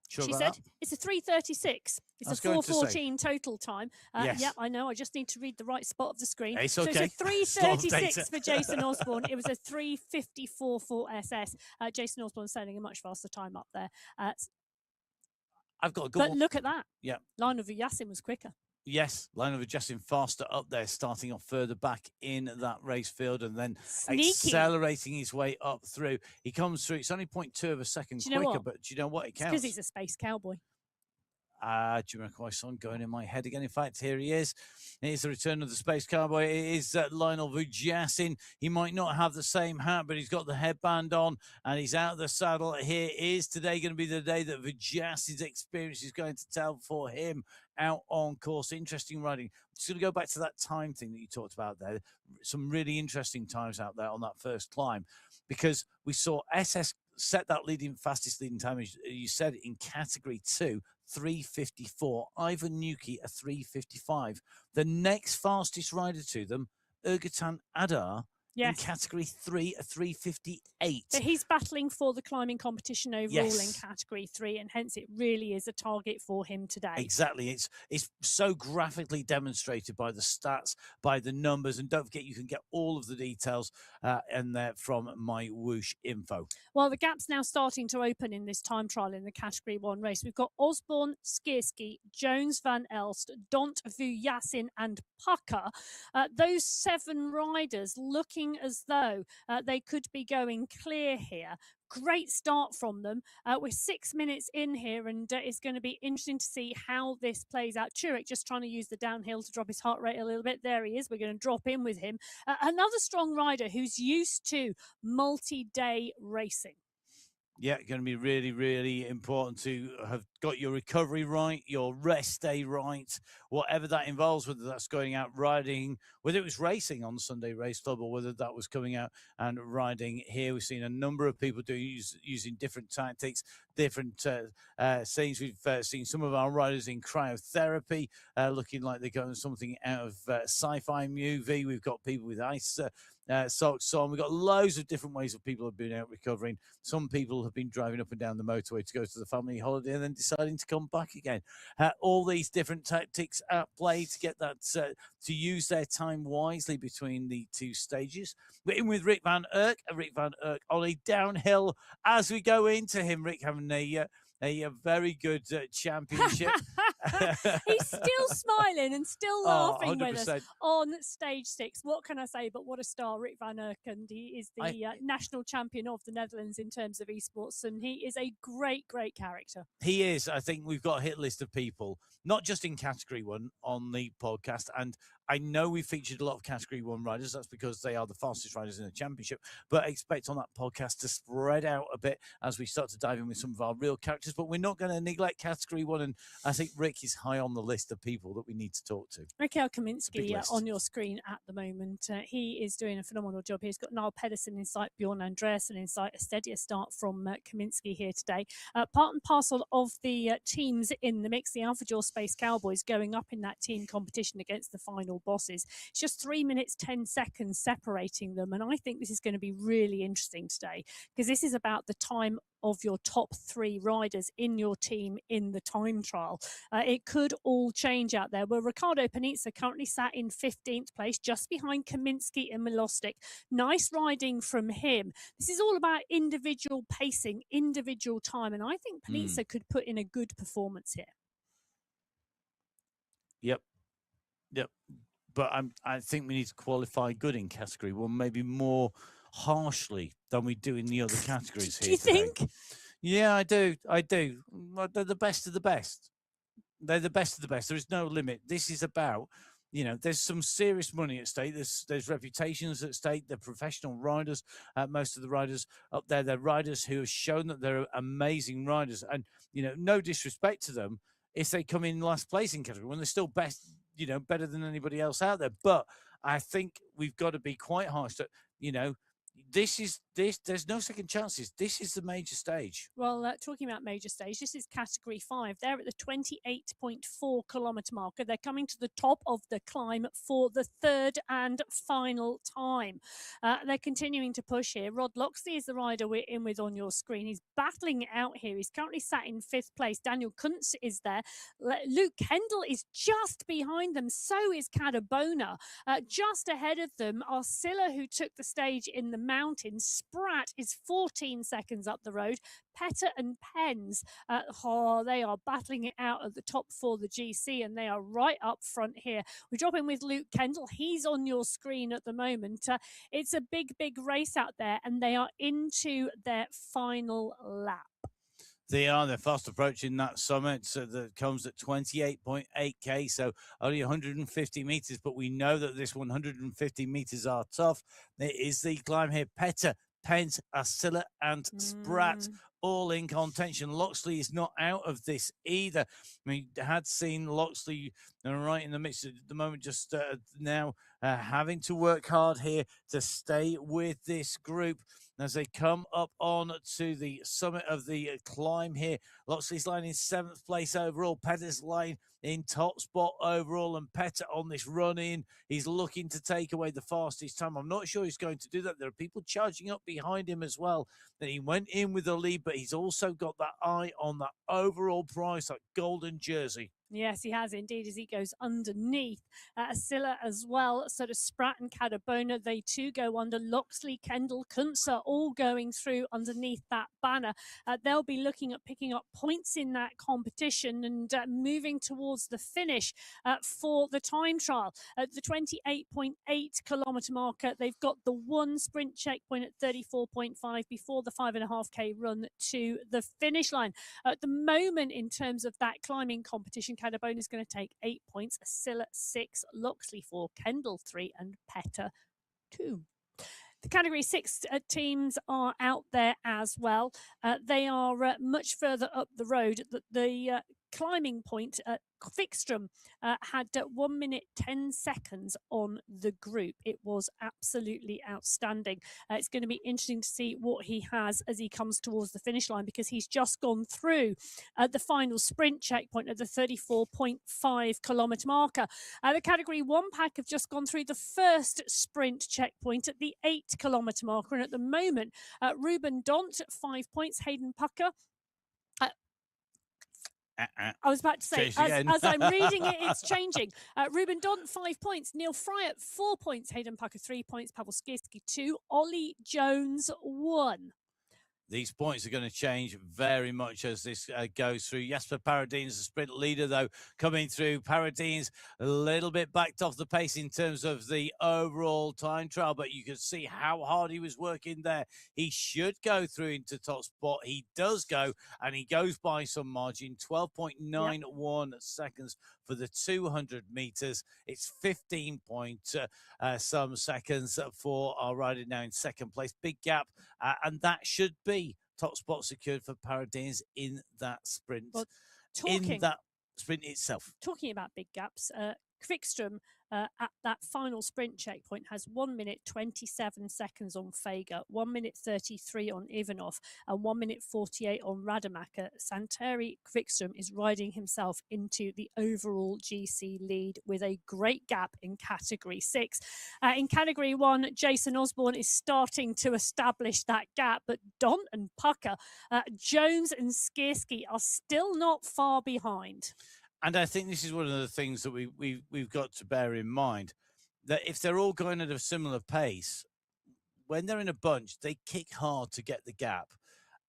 Sure she said it's a 3:36. It's a 4:14 total time. Yes. Yeah, I know. I just need to read the right spot of the screen. It's okay. So it's a 3:36 for Jason Osborne. It was a 3:54 for SS. Jason Osborne setting a much faster time up there. I've got a good But look at that. Yeah. Lionel Vujasin was quicker. Yes, Lionel Vujasin faster up there, starting off further back in that race field and then accelerating his way up through. He comes through. It's only 0.2 of a second quicker, but do you know what? It counts. Because he's a space cowboy. Jimmy Quaison going in my head again. In fact, here he is. Here's the return of the Space Cowboy. It is Lionel Vujasin. He might not have the same hat, but he's got the headband on and he's out of the saddle. Here is today going to be the day that Vujasin's experience is going to tell for him out on course. Interesting riding. I'm just going to go back to that time thing that you talked about there. Some really interesting times out there on that first climb, because we saw SS set that fastest leading time, as you said, in Category 2, 3:54. Ivan Nuki, a 3:55. The next fastest rider to them, Ergutan Adar, in Category 3, a 3:58. So he's battling for the climbing competition overall in Category 3, and hence it really is a target for him today. Exactly. It's so graphically demonstrated by the stats, by the numbers, and don't forget you can get all of the details in there from MyWhoosh info. Well, the gap's now starting to open in this time trial in the Category 1 race. We've got Osborne, Skierski, Jones, Van Elst, Dont, Vujasin and Pucker. Those 7 riders looking as though they could be going clear here. Great start from them. We're 6 minutes in here, and it's going to be interesting to see how this plays out. Turek just trying to use the downhill to drop his heart rate a little bit. There he is. We're going to drop in with him. Another strong rider who's used to multi-day racing. Yeah, going to be really, really important to have got your recovery right, your rest day right, whatever that involves, whether that's going out riding, whether it was racing on Sunday Race Club or whether that was coming out and riding here. We've seen a number of people using different tactics, different scenes. We've seen some of our riders in cryotherapy, looking like they're going something out of sci-fi movie. We've got people with ice socks on. We've got loads of different ways of people have been out recovering. Some people have been driving up and down the motorway to go to the family holiday and then deciding to come back again. All these different tactics at play to get that to use their time wisely between the two stages. We're in with Rick Van Erck. Rick Van Erck on a downhill as we go into him. Rick having a very good championship. He's still smiling and still laughing with us 100%. on stage 6. What can I say but what a star, Rick Van Erck, and he is the national champion of the Netherlands in terms of esports, and he is a great, great character. He is. I think we've got a hit list of people, not just in Category 1 on the podcast, and I know we featured a lot of Category 1 riders. That's because they are the fastest riders in the championship. But I expect on that podcast to spread out a bit as we start to dive in with some of our real characters. But we're not going to neglect Category 1. And I think Rick is high on the list of people that we need to talk to. Mikhail Kaminsky on your screen at the moment. He is doing a phenomenal job. He's got Niall Pedersen in sight, Bjorn Andreasen in sight. A steadier start from Kaminsky here today. Part and parcel of the teams in the mix, the Alpha Jaw Space Cowboys going up in that team competition against the final bosses. It's just 3 minutes, 10 seconds separating them. And I think this is going to be really interesting today because this is about the time of your top 3 riders in your team in the time trial. It could all change out there. Well, Ricardo Panizza currently sat in 15th place, just behind Kaminsky and Milostic. Nice riding from him. This is all about individual pacing, individual time, and I think Panizza could put in a good performance here. Yep. But I think we need to qualify good in Category 1, maybe more harshly than we do in the other categories here. Do you think? Yeah, I do. They're the best of the best. They're the best of the best. There is no limit. This is about, there's some serious money at stake. There's reputations at stake. They're professional riders. Most of the riders up there, they're riders who have shown that they're amazing riders. And, no disrespect to them if they come in last place in Category 1, they're still best, better than anybody else out there. But I think we've got to be quite harsh that, there's no second chances. This is the major stage. Well, talking about major stage, this is Category 5. They're at the 28.4 kilometre marker. They're coming to the top of the climb for the 3rd and final time. They're continuing to push here. Rod Loxley is the rider we're in with on your screen. He's battling it out here. He's currently sat in 5th place. Daniel Kuntz is there. Luke Kendall is just behind them. So is Cadabona. Just ahead of them are Silla, who took the stage in the mountains. Spratt is 14 seconds up the road. Petter and Pens, they are battling it out at the top for the GC, and they are right up front here. We drop in with Luke Kendall. He's on your screen at the moment. It's a big, big race out there, and they are into their final lap. They're fast approaching that summit that comes at 28.8k, so only 150 meters, but we know that this 150 meters are tough. It is the climb here. Petter, Pence, Asilla and Spratt all in contention. Loxley is not out of this either. We had seen Loxley right in the midst at the moment, just now having to work hard here to stay with this group as they come up on to the summit of the climb here. Loxley's lying in 7th place overall. Petter's lying in top spot overall, and Petter on this run in, he's looking to take away the fastest time. I'm not sure he's going to do that. There are people charging up behind him as well. That he went in with the lead, but he's also got that eye on that overall prize, that golden jersey. Yes, he has indeed, as he goes underneath Asilla as well. So does Spratt and Cadabona. They too go under. Loxley, Kendall, Kuntzer all going through underneath that banner. They'll be looking at picking up points in that competition and moving towards the finish for the time trial. At the 28.8 kilometre marker, they've got the one sprint checkpoint at 34.5 before the 5.5k run to the finish line. At the moment, in terms of that climbing competition, Cadabona is going to take 8 points, Asilla 6, Loxley 4, Kendall 3, and Petter 2. The Category 6 teams are out there as well. They are much further up the road. The climbing point at Fickstrom had 1 minute 10 seconds on the group. It was absolutely outstanding. It's going to be interesting to see what he has as he comes towards the finish line, because he's just gone through the final sprint checkpoint at the 34.5 kilometre marker. The Category 1 pack have just gone through the first sprint checkpoint at the 8 kilometre marker, and at the moment Ruben Dont 5 points, Hayden Pucker. I was about to say, as I'm reading it, it's changing. Ruben Dont, 5 points. Neil Fryatt, 4 points. Hayden Pucker, 3 points. Pavel Skierski, 2. Ollie Jones, 1. These points are going to change very much as this goes through. Jasper Paradines, the sprint leader, though, coming through. Paradines a little bit backed off the pace in terms of the overall time trial, but you can see how hard he was working there. He should go through into top spot. He does go, and he goes by some margin, 12.91 seconds for the 200 meters. It's 15 point some seconds for our rider now in second place. Big gap, and that should be top spot secured for Paradines in that sprint. Well, in that sprint itself. Talking about big gaps, Fickstrom at that final sprint checkpoint has 1 minute 27 seconds on Fager, 1 minute 33 on Ivanov, and 1 minute 48 on Rademacher. Santeri Fickstrom is riding himself into the overall GC lead with a great gap in Category 6. In Category 1, Jason Osborne is starting to establish that gap, but Dont and Pucker, Jones and Skierski are still not far behind. And I think this is one of the things that we've got to bear in mind, that if they're all going at a similar pace, when they're in a bunch, they kick hard to get the gap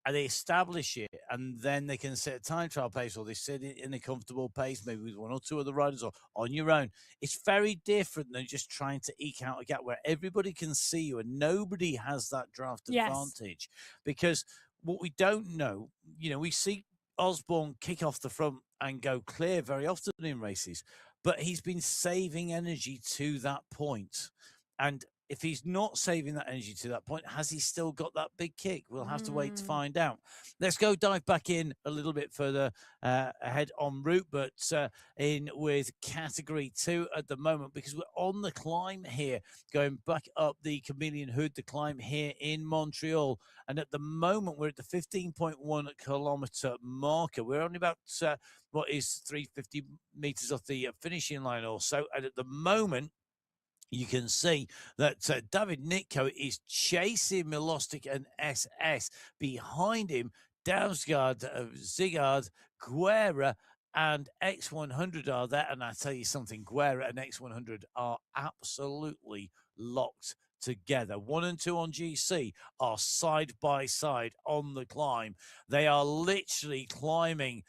and they establish it, and then they can set a time trial pace, or they sit in a comfortable pace, maybe with one or two other riders or on your own. It's very different than just trying to eke out a gap where everybody can see you and nobody has that draft advantage. Because what we don't know, we see Osborne kick off the front and go clear very often in races, but he's been saving energy to that point. And if he's not saving that energy to that point, has he still got that big kick? We'll have to wait to find out. Let's go dive back in a little bit further ahead en route, but in with Category 2 at the moment, because we're on the climb here, going back up the Chameleon Hood, the climb here in Montreal. And at the moment, we're at the 15.1 kilometer marker. We're only about, 350 meters off the finishing line or so. And at the moment, you can see that David Nitko is chasing Milostic and SS. Behind him, Damsgaard, Zigard, Guerra, and X100 are there. And I tell you something, Guerra and X100 are absolutely locked together. 1 and 2 on GC are side by side on the climb. They are literally climbing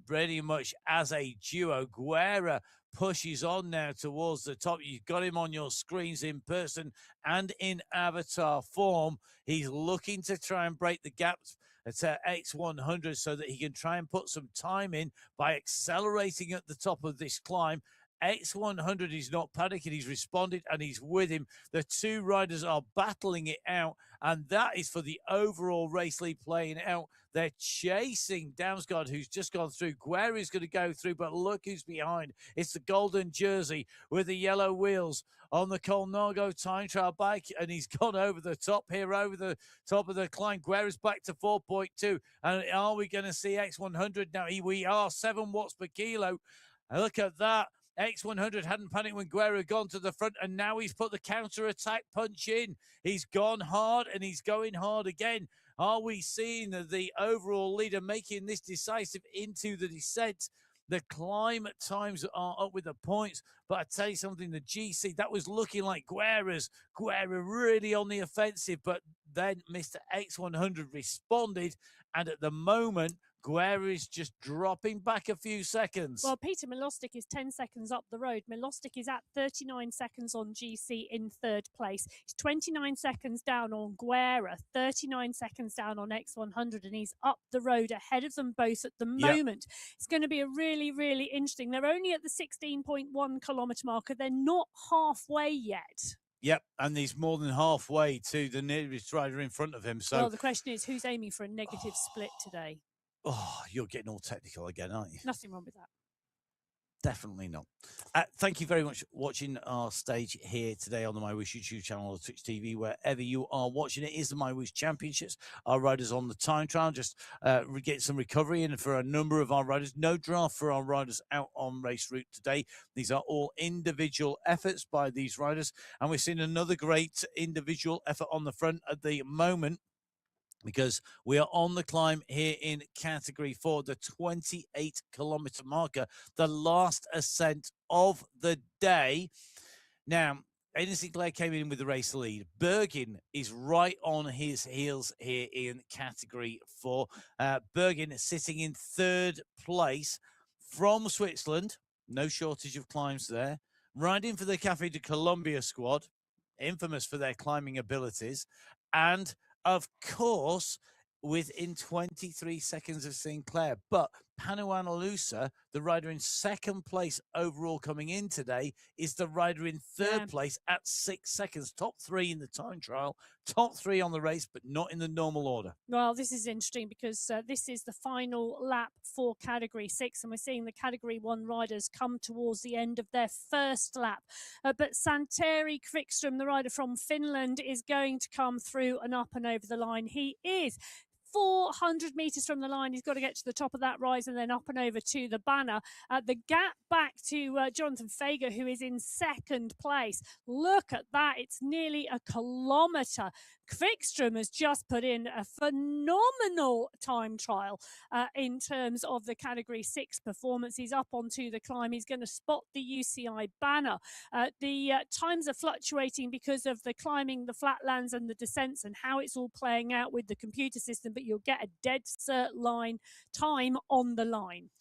pretty much as a duo. Guerra pushes on now towards the top. You've got him on your screens in person and in avatar form. He's looking to try and break the gaps at X100 so that he can try and put some time in by accelerating at the top of this climb. X100 is not panicking. He's responded and he's with him. The two riders are battling it out, and that is for the overall race lead playing out. They're chasing Damsgaard, who's just gone through. Guerra is going to go through, but look who's behind. It's the golden jersey with the yellow wheels on the Colnago time trial bike, and he's gone over the top here, over the top of the climb. Guerra's back to 4.2, and are we going to see X100 now? We are 7 watts per kilo. Look at that. X100 hadn't panicked when Guerra had gone to the front, and now he's put the counter-attack punch in. He's gone hard, and he's going hard again. Are we seeing the overall leader making this decisive into the descent? The climb at times are up with the points, but I tell you something, the GC, that was looking like Guerra really on the offensive, but then Mr. X100 responded, and at the moment, Guerra is just dropping back a few seconds. Well, Peter Milostic is 10 seconds up the road. Milostic is at 39 seconds on GC in third place. He's 29 seconds down on Guerra, 39 seconds down on X100, and he's up the road ahead of them both at the moment. It's going to be a really, really interesting. They're only at the 16.1 kilometre marker. They're not halfway yet. Yep, and he's more than halfway to the nearest rider in front of him. So, well, the question is, who's aiming for a negative split today? oh, you're getting all technical again, aren't you? Nothing wrong with that. Definitely not. Thank you very much for watching our stage here today on the MyWhoosh YouTube channel or Twitch TV, wherever you are watching it. Is the MyWhoosh Championships. Our riders on the time trial, just get some recovery in for a number of our riders. No draft for our riders out on race route today. These are all individual efforts by these riders, and we're seeing another great individual effort on the front at the moment, because we are on the climb here in category 4, the 28-kilometer marker, the last ascent of the day. Now, Aidan Sinclair came in with the race lead. Bergin is right on his heels here in category 4. Bergin sitting in 3rd place from Switzerland. No shortage of climbs there. Riding for the Café de Colombia squad, infamous for their climbing abilities. And of course, within 23 seconds of Sinclair. But Panuan Alusa, the rider in 2nd place overall coming in today, is the rider in 3rd place at 6 seconds. Top 3 in the time trial, top 3 on the race, but not in the normal order. Well, this is interesting because this is the final lap for Category 6, and we're seeing the Category 1 riders come towards the end of their first lap. But Santeri Kvikström, the rider from Finland, is going to come through and up and over the line. He is 400 meters from the line. He's got to get to the top of that rise and then up and over to the banner. The gap back to Jonathan Fager, who is in 2nd place. Look at that. It's nearly a kilometer. Kvikström has just put in a phenomenal time trial in terms of the Category 6 performance. He's up onto the climb. He's going to spot the UCI banner. The times are fluctuating because of the climbing, the flatlands and the descents and how it's all playing out with the computer system, but you'll get a dead cert line time on the line.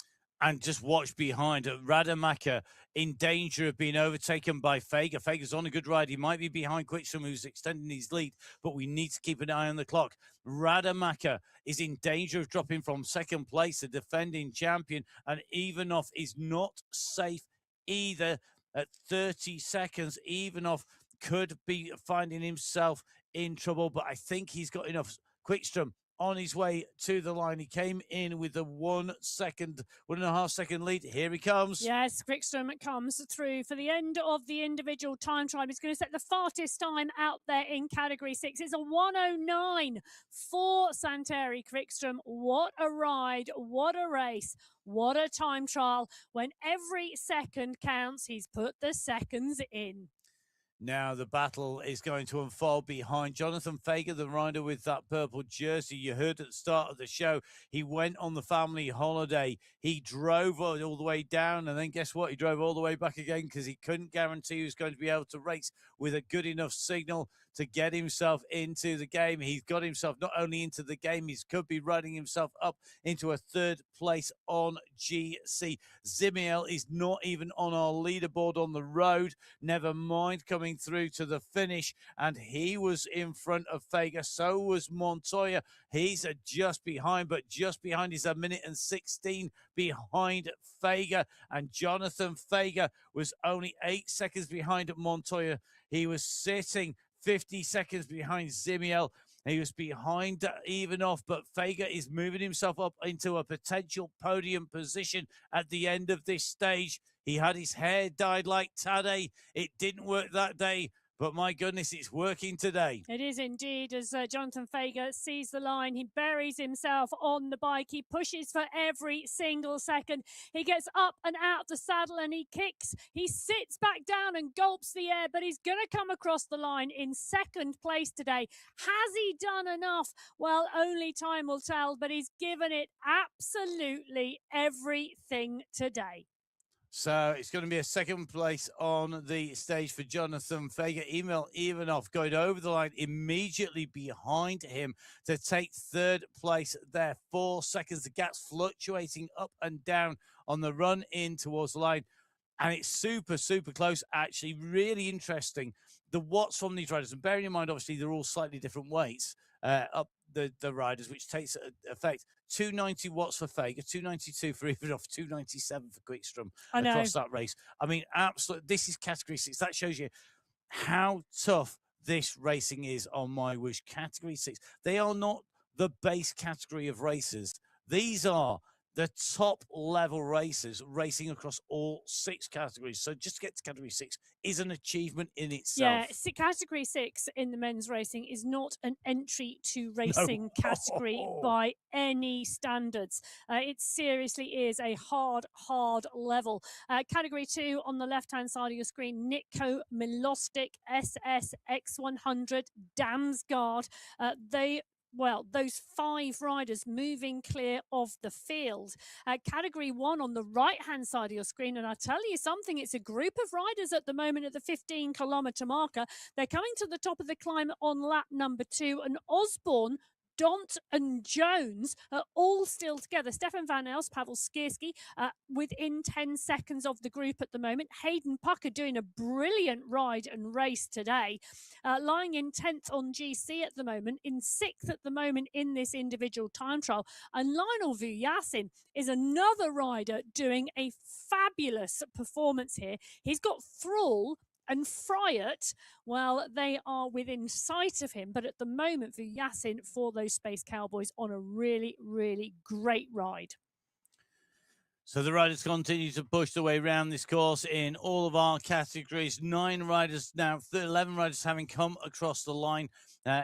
And just watch behind. Rademacher in danger of being overtaken by Fager. Fager's on a good ride. He might be behind Kvikström, who's extending his lead, but we need to keep an eye on the clock. Rademacher is in danger of dropping from 2nd place, the defending champion, and Ivanov is not safe either at 30 seconds. Ivanov could be finding himself in trouble, but I think he's got enough. Kvikström on his way to the line. He came in with a 1 second, 1.5 second lead. Here he comes. Yes, Kvikström comes through for the end of the individual time trial. He's going to set the fastest time out there in Category 6. It's a 1:09 for Santeri Kvikström. What a ride, what a race, what a time trial. When every second counts, he's put the seconds in. Now the battle is going to unfold behind Jonathan Fager, the rider with that purple jersey. You heard at the start of the show, he went on the family holiday. He drove all the way down, and then guess what? He drove all the way back again because he couldn't guarantee he was going to be able to race with a good enough signal to get himself into the game. He's got himself not only into the game, he could be riding himself up into a 3rd place on GC. Zimiel is not even on our leaderboard on the road. Never mind coming through to the finish, and he was in front of Fager. So was Montoya. He's just behind, but just behind is 1:16 behind Fager, and Jonathan Fager was only 8 seconds behind Montoya. He was sitting 50 seconds behind Zimiel. He was behind Ivanov, but Fager is moving himself up into a potential podium position at the end of this stage. He had his hair dyed like Tadej. It didn't work that day, but my goodness, it's working today. It is indeed, as Jonathan Fager sees the line. He buries himself on the bike. He pushes for every single second. He gets up and out of the saddle and he kicks. He sits back down and gulps the air, but he's going to come across the line in 2nd place today. Has he done enough? Well, only time will tell, but he's given it absolutely everything today. So it's going to be a 2nd place on the stage for Jonathan Fager. Emil Ivanov going over the line immediately behind him to take 3rd place there. 4 seconds. The gap's fluctuating up and down on the run in towards the line. And it's super, super close, actually. Really interesting. The watts from these riders, and bearing in mind, obviously, they're all slightly different weights up the riders, which takes effect. 290 watts for Fager, 292 for Ivanov, 297 for Kvikström across that race. I mean, absolutely, this is Category 6. That shows you how tough this racing is on MyWhoosh Category 6. They are not the base category of racers. These are the top level racers racing across all 6 categories. So just to get to category 6 is an achievement in itself. Yeah, category 6 in the men's racing is not an entry to racing category by any standards. It seriously is a hard level. Category 2 on the left-hand side of your screen, Nitko, Milostic, SS, X100, Damsgaard. Those 5 riders moving clear of the field. Category 1 on the right-hand side of your screen, and I'll tell you something, it's a group of riders at the moment at the 15-kilometre marker. They're coming to the top of the climb on lap number 2, and Osborne, Dont and Jones are all still together. Stefan Van Els, Pavel Skierski, within 10 seconds of the group at the moment. Hayden Pucker doing a brilliant ride and race today. Lying in 10th on GC at the moment, in 6th at the moment in this individual time trial. And Lionel Vuyasin is another rider doing a fabulous performance here. He's got Thrall and Fryatt, well, they are within sight of him. But at the moment, Vuyasin for those Space Cowboys on a really, really great ride. So the riders continue to push their way around this course in all of our categories. 9 riders now, 11 riders having come across the line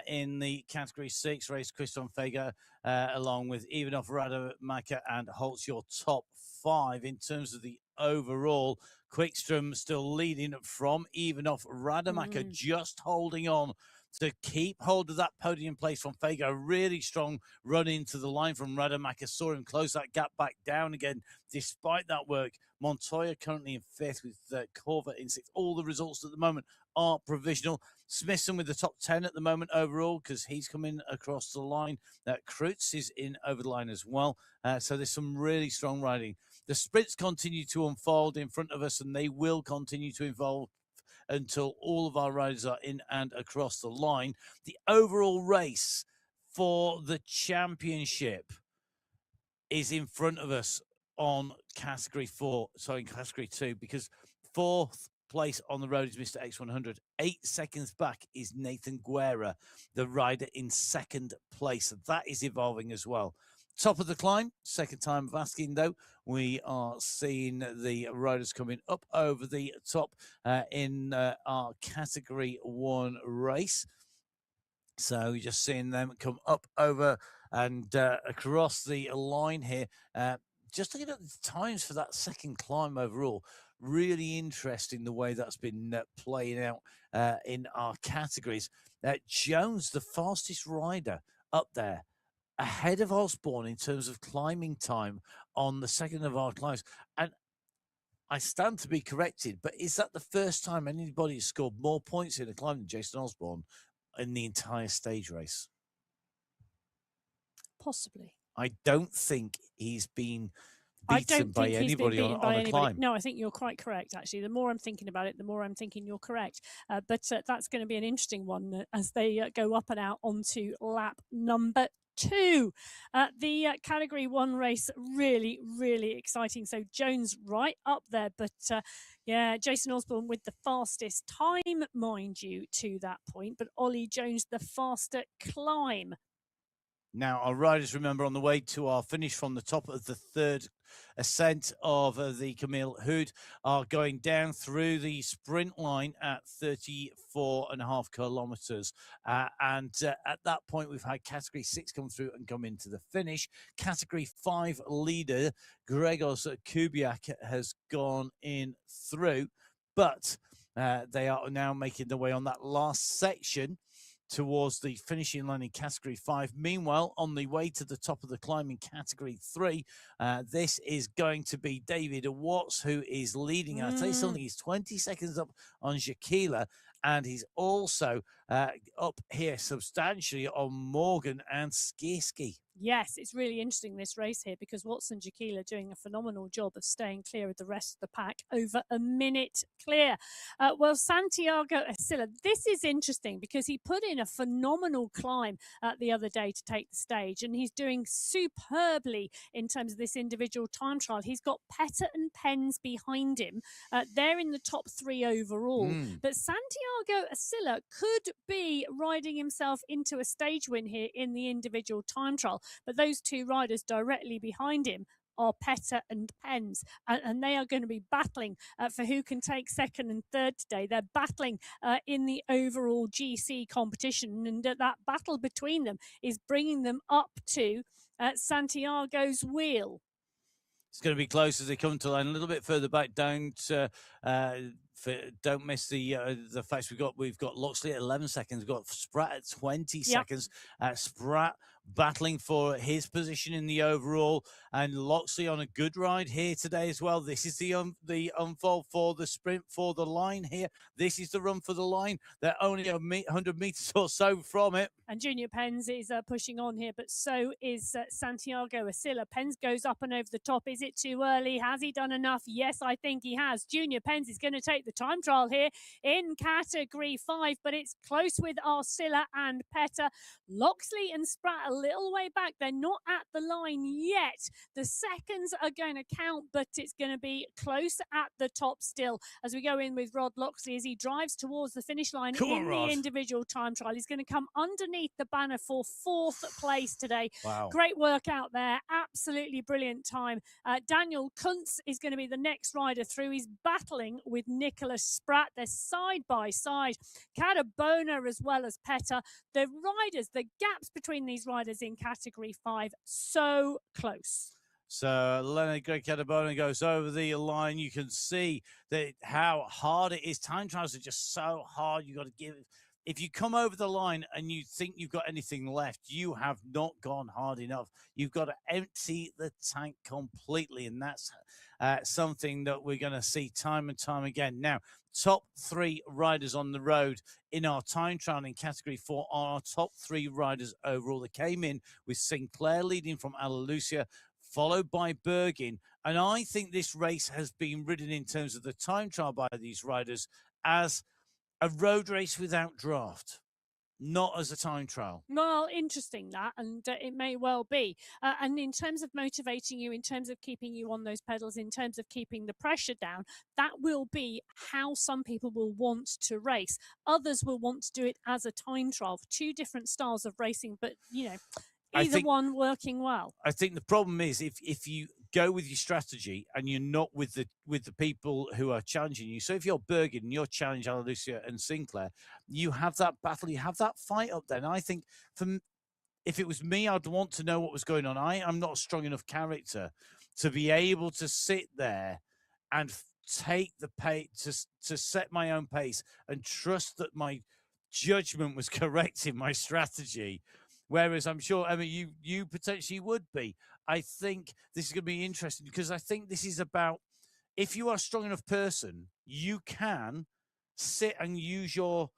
in the category 6 race. Christian Feger, along with Ivanov, Rademacher and Holtz, your top 5 in terms of the overall. Quickstrom still leading from Ivanov, Rademacher just holding on to keep hold of that podium place from Fager. A really strong run into the line from Rademacher. Saw him close that gap back down again despite that work. Montoya currently in 5th with Corvette in 6th. All the results at the moment are provisional. Smithson with the top 10 at the moment overall because he's coming across the line. Kreutz is in over the line as well. So there's some really strong riding. The sprints continue to unfold in front of us, and they will continue to evolve until all of our riders are in and across the line. The overall race for the championship is in front of us on category 2, because 4th place on the road is Mr. X100. 8 seconds back is Nathan Guerra, the rider in 2nd place. That is evolving as well. Top of the climb, second time of asking though, we are seeing the riders coming up over the top in our category 1 race. So you're just seeing them come up over and across the line here. Just looking at the times for that second climb overall, really interesting the way that's been playing out in our categories. Jones, the fastest rider up there, ahead of Osborne in terms of climbing time on the second of our climbs. And I stand to be corrected, but is that the first time anybody has scored more points in a climb than Jason Osborne in the entire stage race? Possibly. I don't think he's been beaten by anybody on a climb. No, I think you're quite correct, actually. The more I'm thinking about it, the more I'm thinking you're correct. But that's going to be an interesting one as they go up and out onto lap number 2. The category 1 race, really, really exciting. So Jones right up there, but yeah, Jason Osborne with the fastest time, mind you, to that point, but Ollie Jones the faster climb. Now, our riders, remember, on the way to our finish from the top of the 3rd ascent of the Camille Hood, are going down through the sprint line at 34.5 kilometres. And at that point, we've had Category 6 come through and come into the finish. Category 5 leader, Gregos Kubiak, has gone in through, but they are now making their way on that last section towards the finishing line in Category 5. Meanwhile, on the way to the top of the climb in Category 3, this is going to be David Watts, who is leading. I'll tell you something, he's 20 seconds up on Jakila, and he's also up here substantially on Morgan and Skierski. Yes, it's really interesting, this race here, because Watson Jakila doing a phenomenal job of staying clear of the rest of the pack, over a minute clear. Well, Santiago Asilla, this is interesting because he put in a phenomenal climb the other day to take the stage, and he's doing superbly in terms of this individual time trial. He's got Petter and Pens behind him. They're in the top 3 overall. But Santiago Asilla could be riding himself into a stage win here in the individual time trial. But those 2 riders directly behind him are Petter and Pens, and they are going to be battling for who can take second and third today. They're battling in the overall GC competition, and that battle between them is bringing them up to Santiago's wheel. It's going to be close as they come to line a little bit further back. Don't miss the facts. We've got Loxley at 11 seconds. We've got Spratt at 20 seconds. Spratt battling for his position in the overall, and Loxley on a good ride here today as well. This is the unfold for the sprint for the line here. This is the run for the line. They're only 100 meters or so from it. And Junior Pens is pushing on here, but so is Santiago Asilla. Pens goes up and over the top. Is it too early? Has he done enough? Yes, I think he has. Junior Pens is going to take the time trial here in category 5, but it's close with Asilla and Petter. Loxley and Spratt a little way back. They're not at the line yet. The seconds are going to count, but it's going to be close at the top still as we go in with Rod Loxley as he drives towards the finish line the individual time trial. He's going to come underneath the banner for 4th place today. Wow. Great work out there. Absolutely brilliant time. Daniel Kuntz is going to be the next rider through. He's battling with Nicholas Spratt. They're side by side. Cadabona as well as Petter. The riders, the gaps between these riders in category 5, so close. So Leonard Greg Cadabona goes over the line. You can see that how hard it is. Time trials are just so hard. You got to give it. If you come over the line and you think you've got anything left, you have not gone hard enough. You've got to empty the tank completely, and that's something that we're going to see time and time again. Now, top 3 riders on the road in our time trial in category 4 are our top 3 riders overall. They came in with Sinclair leading from Alalucia, followed by Bergin. And I think this race has been ridden in terms of the time trial by these riders as a road race without draft, not as a time trial. Well, interesting that, and it may well be. And in terms of motivating you, in terms of keeping you on those pedals, in terms of keeping the pressure down, that will be how some people will want to race. Others will want to do it as a time trial. 2 different styles of racing, but, you know, either one working well. I think the problem is if you go with your strategy and you're not with the people who are challenging you. So if you're Bergen and you're challenging Alalucia and Sinclair, you have that battle, you have that fight up there. And I think if it was me, I'd want to know what was going on. I'm not a strong enough character to be able to sit there and take the pace to set my own pace and trust that my judgment was correct in my strategy. Whereas I'm sure, I mean, you potentially would be. I think this is going to be interesting because I think this is about, if you are a strong enough person, you can sit and use your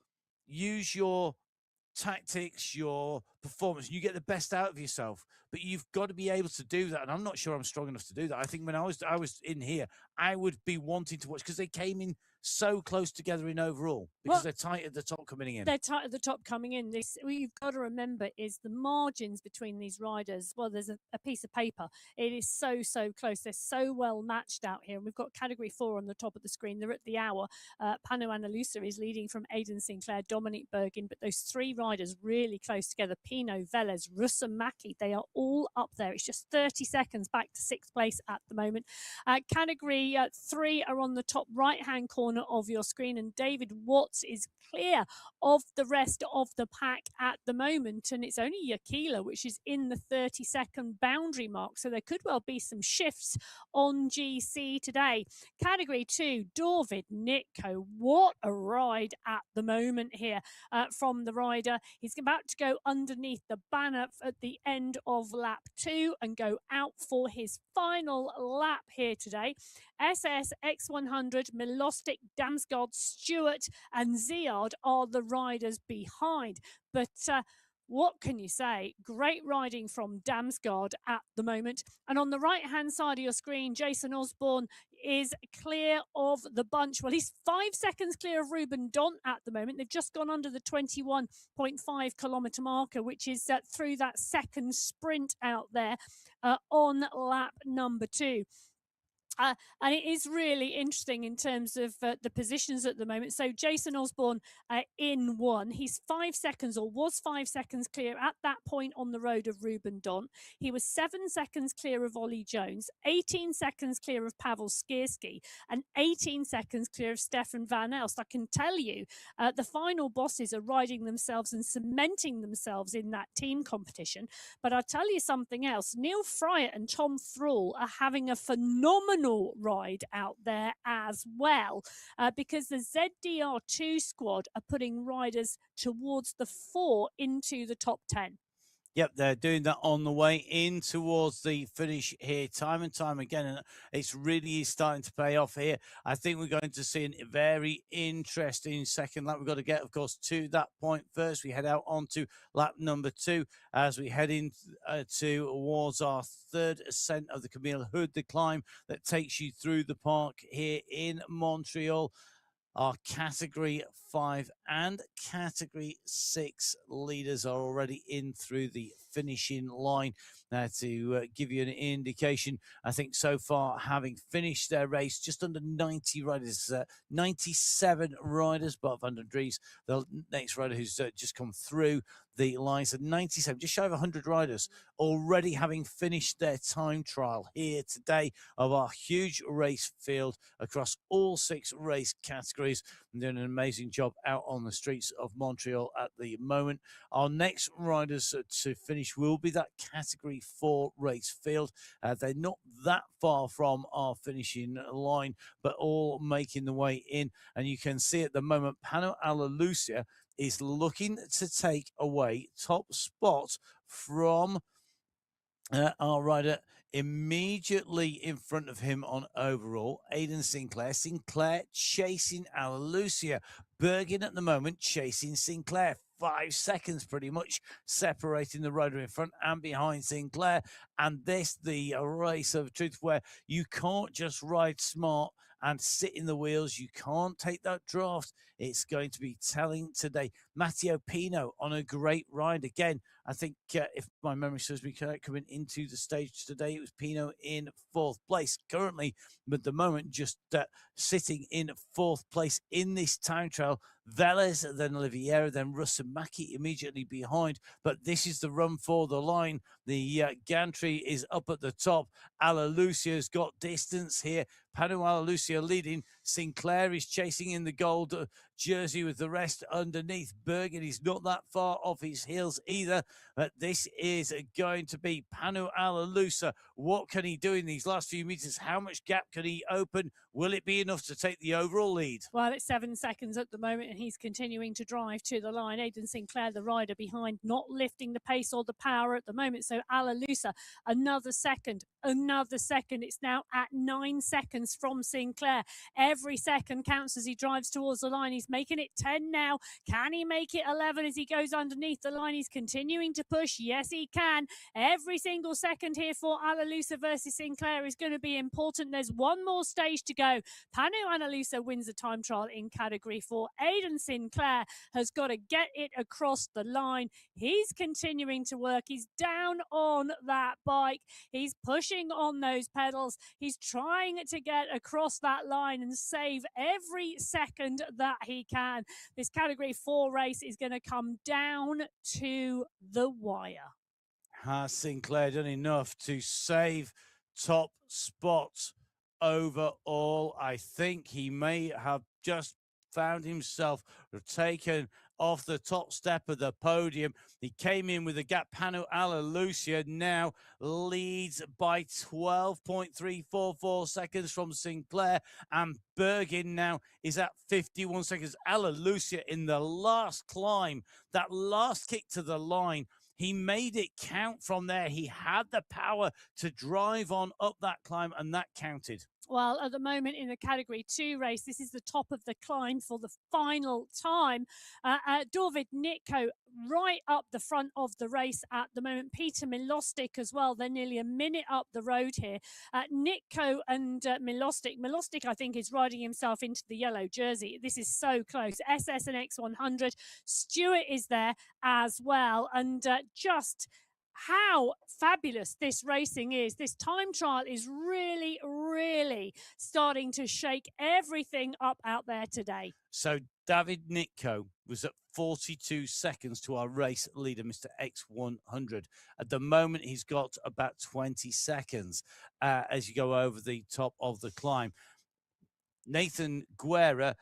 tactics, your performance, and you get the best out of yourself. But you've got to be able to do that. And I'm not sure I'm strong enough to do that. I think when I was in here, I would be wanting to watch because they came in so close together in overall because they're tight at the top coming in. They're tight at the top coming in. What you've got to remember is the margins between these riders. Well, there's a piece of paper. It is so close. They're so well matched out here. And we've got category 4 on the top of the screen. They're at the hour. Pano Analusa is leading from Aidan Sinclair, Dominic Bergin, but those 3 riders really close together. Pino, Velez, Russamaki, they are all up there. It's just 30 seconds back to 6th place at the moment. Category 3 are on the top right-hand corner of your screen, and David Watts is clear of the rest of the pack at the moment, and it's only Yakila which is in the 30-second boundary mark, so there could well be some shifts on GC today. Category 2, Dorvid Nitko, what a ride at the moment here from the rider. He's about to go underneath the banner at the end of lap 2 and go out for his final lap here today. SS, X100, Milostic, Damsgaard, Stewart and Ziard are the riders behind. But what can you say? Great riding from Damsgaard at the moment. And on the right-hand side of your screen, Jason Osborne is clear of the bunch. Well, he's 5 seconds clear of Ruben Dont at the moment. They've just gone under the 21.5 kilometre marker, which is through that second sprint out there on lap number 2. And it is really interesting in terms of the positions at the moment. So Jason Osborne in 1. He's 5 seconds, or was 5 seconds clear at that point on the road of Ruben Dont. He was 7 seconds clear of Ollie Jones, 18 seconds clear of Pavel Skierski, and 18 seconds clear of Stefan Van Elst. I can tell you, the final bosses are riding themselves and cementing themselves in that team competition. But I'll tell you something else. Neil Fryatt and Tom Thrall are having a phenomenal ride out there as well, because the ZDR2 squad are putting riders towards the 4 into the top 10. Yep, they're doing that on the way in towards the finish here, time and time again, and it's really starting to pay off here. I think we're going to see a very interesting second lap. We've got to get, of course, to that point first. We head out onto lap number 2 as we head in towards our third ascent of the Camille Hood, the climb that takes you through the park here in Montreal. Our Category 5 and Category 6 leaders are already in through the finishing line. To give you an indication, I think so far, having finished their race, just under 90 riders, 97 riders, Bart van der Dries, the next rider who's just come through the lines of 97, just shy of 100 riders already having finished their time trial here today of our huge race field across all 6 race categories, and doing an amazing job out on the streets of Montreal at the moment. Our next riders to finish will be that Category 4 race field. They're not that far from our finishing line, but all making the way in, and you can see at the moment Pano Alalucia is looking to take away top spot from our rider immediately in front of him on overall, Aidan Sinclair. Sinclair chasing Alalucia. Bergin at the moment chasing Sinclair. 5 seconds pretty much separating the rider in front and behind Sinclair. And this, the race of truth, where you can't just ride smart and sit in the wheels. You can't take that draft. It's going to be telling today. Matteo Pino on a great ride again. I think if my memory serves me correct, coming into the stage today, it was Pino in 4th place. Currently, at the moment, just sitting in 4th place in this time trial. Velez, then Oliveira, then Russamaki immediately behind. But this is the run for the line. The gantry is up at the top. Alalucia's got distance here. Pano Alalucia leading. Sinclair is chasing in the gold jersey with the rest underneath. Bergen is not that far off his heels either. But this is going to be Pano Alalucia. What can he do in these last few meters? How much gap can he open? Will it be enough to take the overall lead? Well, it's 7 seconds at the moment, and he's continuing to drive to the line. Aidan Sinclair, the rider behind, not lifting the pace or the power at the moment. So Alalucia, another second. It's now at 9 seconds from Sinclair. Every second counts as he drives towards the line. He's making it 10 now. Can he make it 11 as he goes underneath the line? He's continuing to push. Yes, he can. Every single second here for Alalucia versus Sinclair is going to be important. There's one more stage to go. Pano Alalucia wins the time trial in Category 4. Aidan Sinclair has got to get it across the line. He's continuing to work. He's down on that bike. He's pushing on those pedals. He's trying to get across that line and save every second that he can. This Category 4 race is going to come down to the wire. Has Sinclair done enough to save top spots overall? I think he may have just found himself taken off the top step of the podium. He came in with a gap. Pano Alalucia now leads by 12.344 seconds from Sinclair, and Bergin now is at 51 seconds. Alalucia in the last climb, that last kick to the line, he made it count from there. He had the power to drive on up that climb, and that counted. Well, at the moment in the Category 2 race, this is the top of the climb for the final time. Dorvid Nitko right up the front of the race at the moment. Peter Milostic as well. They're nearly a minute up the road here. Nitko and Milostic. Milostic, I think, is riding himself into the yellow jersey. This is so close. SS and X100. Stewart is there as well. And just how fabulous this racing is. This time trial is really, really starting to shake everything up out there today. So David Nitko was at 42 seconds to our race leader, Mr. X100. At the moment, he's got about 20 seconds as you go over the top of the climb. Nathan Guerra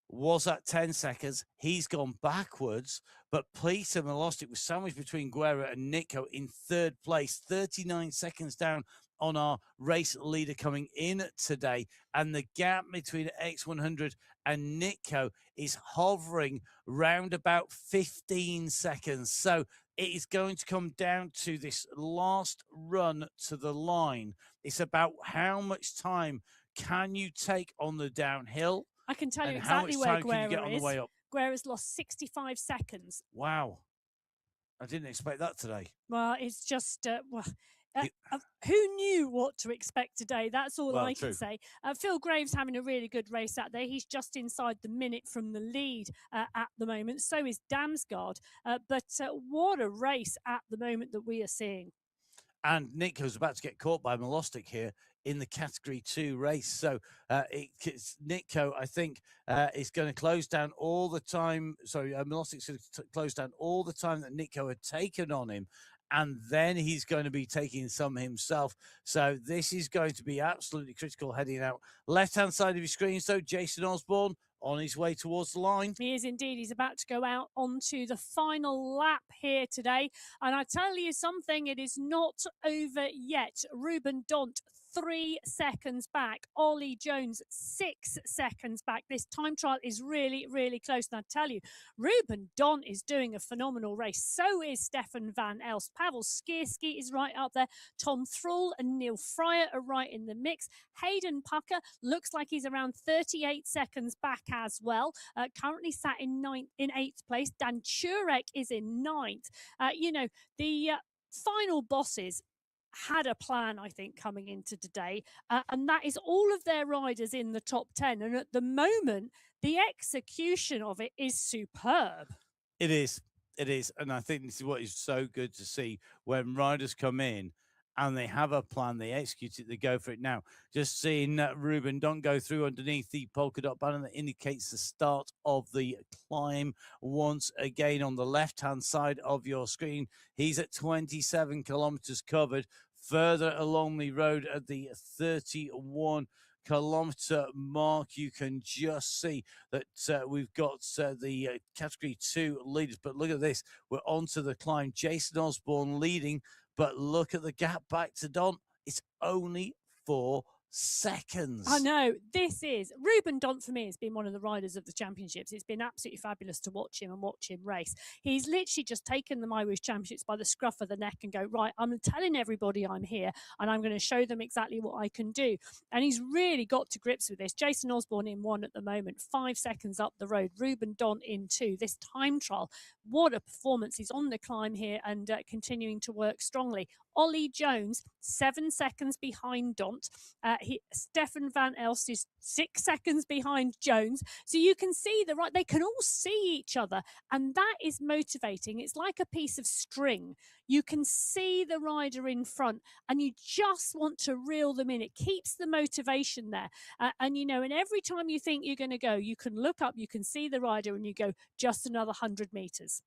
was at 10 seconds. He's gone backwards, but Peter Milostic was sandwiched between Guerra and Nitko in third place, 39 seconds down on our race leader coming in today. And the gap between X100 and Nitko is hovering round about 15 seconds. So it is going to come down to this last run to the line. It's about how much time can you take on the downhill? I can tell you and exactly how much where time can you get Guerra on is. the way up? Guerra's lost 65 seconds. Wow. I didn't expect that today. Well, it's just, who knew what to expect today? That's all I can say. Phil Graves having a really good race out there. He's just inside the minute from the lead at the moment. So is Damsgaard. But what a race at the moment that we are seeing. And Nitko's about to get caught by Milostic here in the Category 2 race. So Nitko, I think, is going to close down all the time. Sorry, Milostic's going to close down all the time that Nitko had taken on him. And then he's going to be taking some himself. So this is going to be absolutely critical heading out. Left-hand side of your screen, so Jason Osborne on his way towards the line. He is indeed. He's about to go out onto the final lap here today. And I tell you something, it is not over yet. Ruben Dont, 3 seconds back. Ollie Jones, 6 seconds back. This time trial is really, really close. And I tell you, Ruben Dont is doing a phenomenal race. So is Stefan van Elst. Pavel Skierski is right up there. Tom Thrall and Neil Fryer are right in the mix. Hayden Pucker looks like he's around 38 seconds back as well. Currently sat in 8th place. Dan Turek is in 9th. The final bosses had a plan, I think, coming into today, and that is all of their riders in the top 10. And at the moment, the execution of it is superb. It is. It is. And I think this is what is so good to see when riders come in and they have a plan, they execute it, they go for it. Now, just seeing Ruben Dont go through underneath the polka dot banner that indicates the start of the climb once again on the left-hand side of your screen. He's at 27 kilometers covered. Further along the road at the 31-kilometer mark, you can just see that we've got the Category 2 leaders. But look at this. We're onto the climb. Jason Osborne leading. But look at the gap back to Dont. It's only 4 seconds. I know. This is Ruben Dont, for me, has been one of the riders of the championships. It's been absolutely fabulous to watch him and watch him race. He's literally just taken the MyWhoosh championships by the scruff of the neck and go, right, I'm telling everybody I'm here and I'm going to show them exactly what I can do. And he's really got to grips with this. Jason Osborne in 1 at the moment, 5 seconds up the road. Ruben Dont in 2. This time trial, what a performance. He's on the climb here and continuing to work strongly. Ollie Jones, 7 seconds behind Dont. Stefan van Elst is 6 seconds behind Jones. So you can see they can all see each other. And that is motivating. It's like a piece of string. You can see the rider in front and you just want to reel them in. It keeps the motivation there. And every time you think you're going to go, you can look up, you can see the rider and you go, just another 100 meters.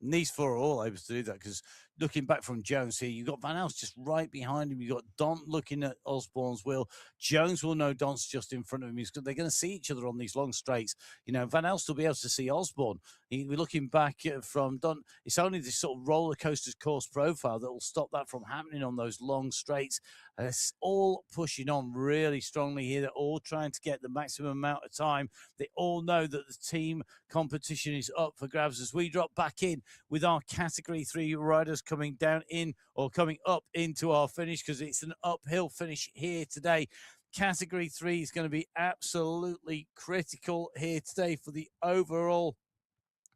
And these 4 are all able to do that because looking back from Jones here, you've got Van Elst just right behind him. You've got Dont looking at Osborne's wheel. Jones will know Dont's just in front of him. They're going to see each other on these long straights. Van Elst will be able to see Osborne. We're looking back from Dont. It's only this sort of roller coaster course profile that will stop that from happening on those long straights. It's all pushing on really strongly here. They're all trying to get the maximum amount of time. They all know that the team competition is up for grabs as we drop back in with our Category 3 riders coming down in or coming up into our finish because it's an uphill finish here today. Category 3 is going to be absolutely critical here today for the overall.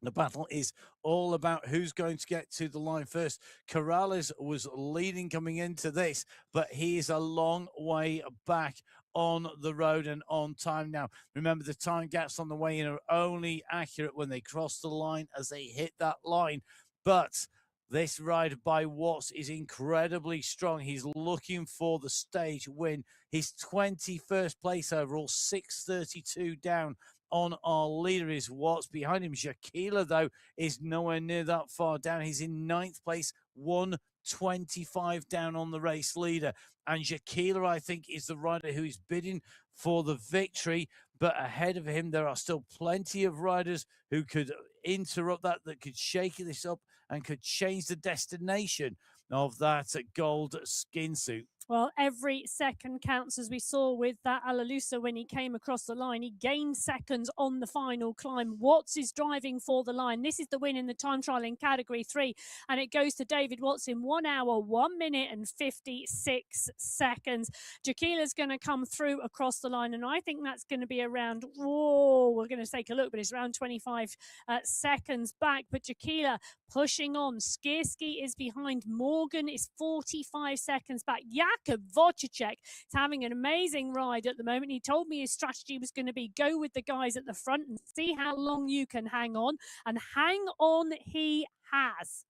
The battle is all about who's going to get to the line first. Corrales was leading coming into this, but he is a long way back on the road and on time now. Remember, the time gaps on the way in are only accurate when they cross the line as they hit that line. But this ride by Watts is incredibly strong. He's looking for the stage win. His 21st place overall, 6:32 down on our leader is Watts. Behind him, Shakila, though, is nowhere near that far down. He's in 9th place, 1:25 down on the race leader. And Shakila, I think, is the rider who is bidding for the victory. But ahead of him, there are still plenty of riders who could interrupt that could shake this up and could change the destination of that gold skin suit. Well, every second counts, as we saw with that Alalusa when he came across the line. He gained seconds on the final climb. Watts is driving for the line. This is the win in the time trial in Category 3, and it goes to David Watts in 1 hour, 1 minute and 56 seconds. Jaquila's going to come through across the line, and I think that's going to be around, we're going to take a look, but it's around 25 seconds back. But Jaquila pushing on. Skierski is behind. Morgan is 45 seconds back. Jakub Wojciech is having an amazing ride at the moment. He told me his strategy was going to be go with the guys at the front and see how long you can hang on. And hang on he has.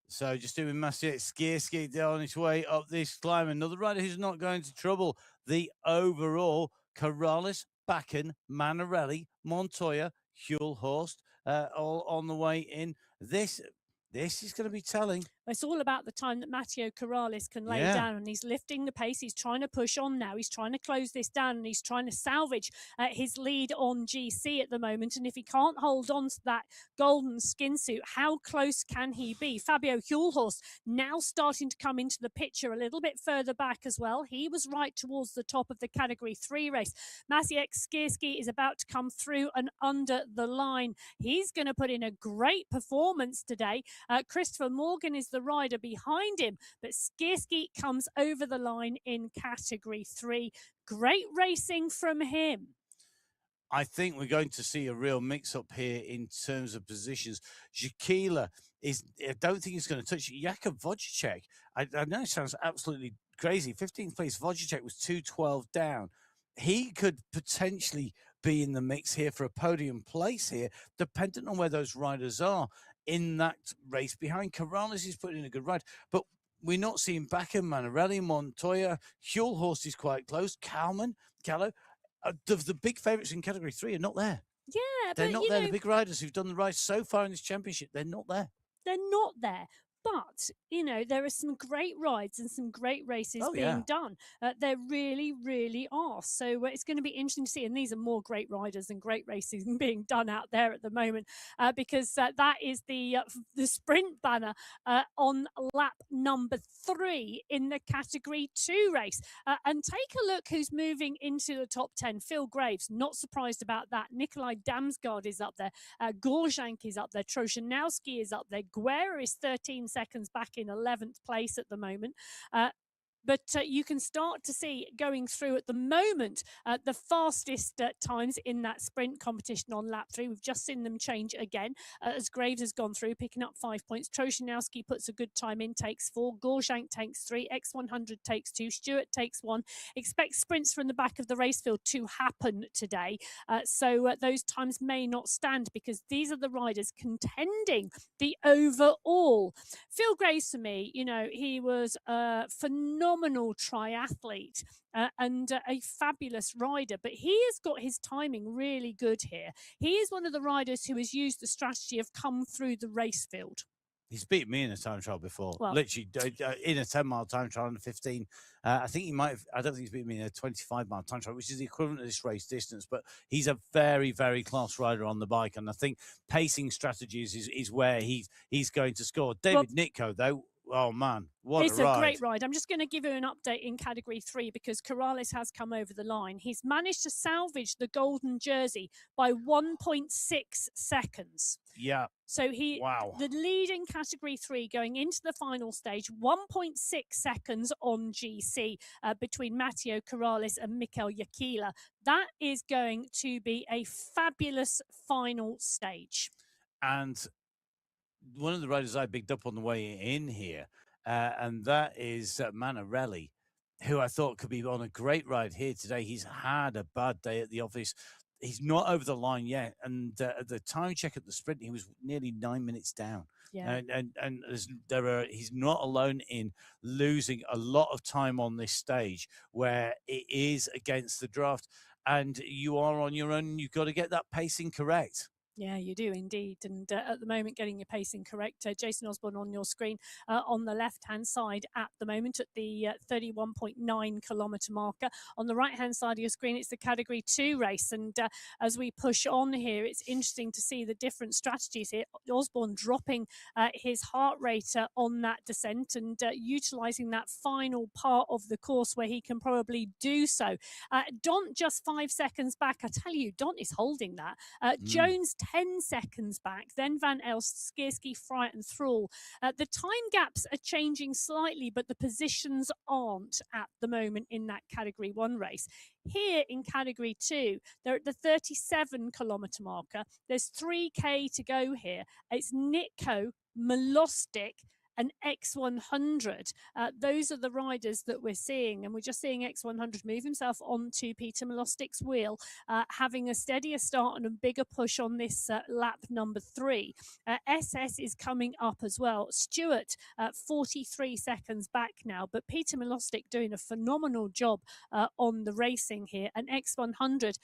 So just doing Maciej Skierski on his way up this climb. Another rider who's not going to trouble the overall. Corrales, Bakken, Manarelli, Montoya, Hulhorst, all on the way in. This is going to be telling. It's all about the time that Matteo Corrales can lay down, and he's lifting the pace. He's trying to push on now. He's trying to close this down, and he's trying to salvage his lead on GC at the moment. And if he can't hold on to that golden skin suit, how close can he be? Fabio Hulhorst now starting to come into the picture a little bit further back as well. He was right towards the top of the Category 3 race. Maciej Skierski is about to come through and under the line. He's going to put in a great performance today. Christopher Morgan is the rider behind him, but Skierski comes over the line in Category 3. Great racing from him. I think we're going to see a real mix-up here in terms of positions. Jakila I don't think he's going to touch Jakub Wojciech. I know it sounds absolutely crazy. 15th place Wojciech was 2:12 down. He could potentially be in the mix here for a podium place here, dependent on where those riders are in that race behind. Corrales is putting in a good ride, but we're not seeing Bakken, Manarelli, Montoya. Hulhorst is quite close. Callo. The big favourites in Category 3 are not there. Yeah, they're not there. The big riders who've done the ride so far in this championship, they're not there. They're not there. But, there are some great rides and some great races being done. There really, really are. So it's going to be interesting to see. And these are more great riders and great races being done out there at the moment, because that is the sprint banner on lap number 3 in the Category 2 race. And take a look who's moving into the top 10. Phil Graves, not surprised about that. Nikolai Damsgaard is up there. Gorzhank is up there. Troshanowski is up there. Guerra is 13 seconds back in 11th place at the moment. But you can start to see going through at the moment the fastest times in that sprint competition on lap 3. We've just seen them change again as Graves has gone through, picking up 5 points. Troshanowski puts a good time in, takes 4. Gorzhank takes 3. X100 takes 2. Stewart takes 1. Expect sprints from the back of the race field to happen today. So those times may not stand because these are the riders contending the overall. Phil Graves, for me, he was phenomenal triathlete and a fabulous rider, but he has got his timing really good here. He is one of the riders who has used the strategy of come through the race field. He's beat me in a time trial before, literally in a 10-mile time trial and a 15. I think he might have, I don't think he's beat me in a 25-mile time trial, which is the equivalent of this race distance, but he's a very, very class rider on the bike. And I think pacing strategies is where he's going to score. David Nitko, though, Oh, man, what It's a ride. a great ride. I'm just going to give you an update in Category 3 because Corrales has come over the line. He's managed to salvage the golden jersey by 1.6 seconds. Yeah. So Wow. the lead in Category 3 going into the final stage, 1.6 seconds on GC between Matteo Corrales and Mikel Yakila. That is going to be a fabulous final stage. And one of the riders I picked up on the way in here, and that is Manarelli, who I thought could be on a great ride here today. He's had a bad day at the office. He's not over the line yet, and at the time check at the sprint, he was nearly 9 minutes down. Yeah. And he's not alone in losing a lot of time on this stage where it is against the draft, and you are on your own. You've got to get that pacing correct. Yeah, you do indeed. And at the moment, getting your pacing correct. Jason Osborne on your screen on the left-hand side at the moment at the 31.9 kilometre marker. On the right-hand side of your screen, it's the Category 2 race. And as we push on here, it's interesting to see the different strategies here. Osborne dropping his heart rate on that descent and utilising that final part of the course where he can probably do so. Dont just 5 seconds back. I tell you, Dont is holding that. Jones 10 seconds back, then Van Elst, Skierski, Fright and Thrall. The time gaps are changing slightly, but the positions aren't at the moment in that Category 1 race. Here in Category 2, they're at the 37 kilometre marker. There's 3K to go here. It's Nitko, Milostic, and X100. Those are the riders that we're seeing, and we're just seeing X100 move himself onto Peter Milostic's wheel, having a steadier start and a bigger push on this lap number 3. SS is coming up as well. Stewart 43 seconds back now, but Peter Milostic doing a phenomenal job on the racing here, and X100,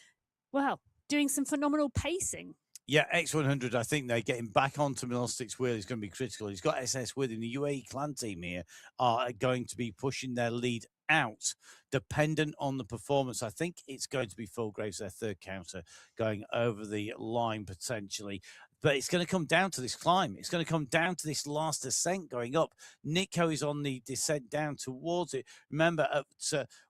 well, doing some phenomenal pacing. Yeah, X100, I think they're getting back onto Milostic's wheel is going to be critical. He's got SS with him. The UAE clan team here are going to be pushing their lead out, dependent on the performance. I think it's going to be Fulgraves, their third counter, going over the line potentially. But it's going to come down to this climb. It's going to come down to this last descent going up. Nico is on the descent down towards it. Remember,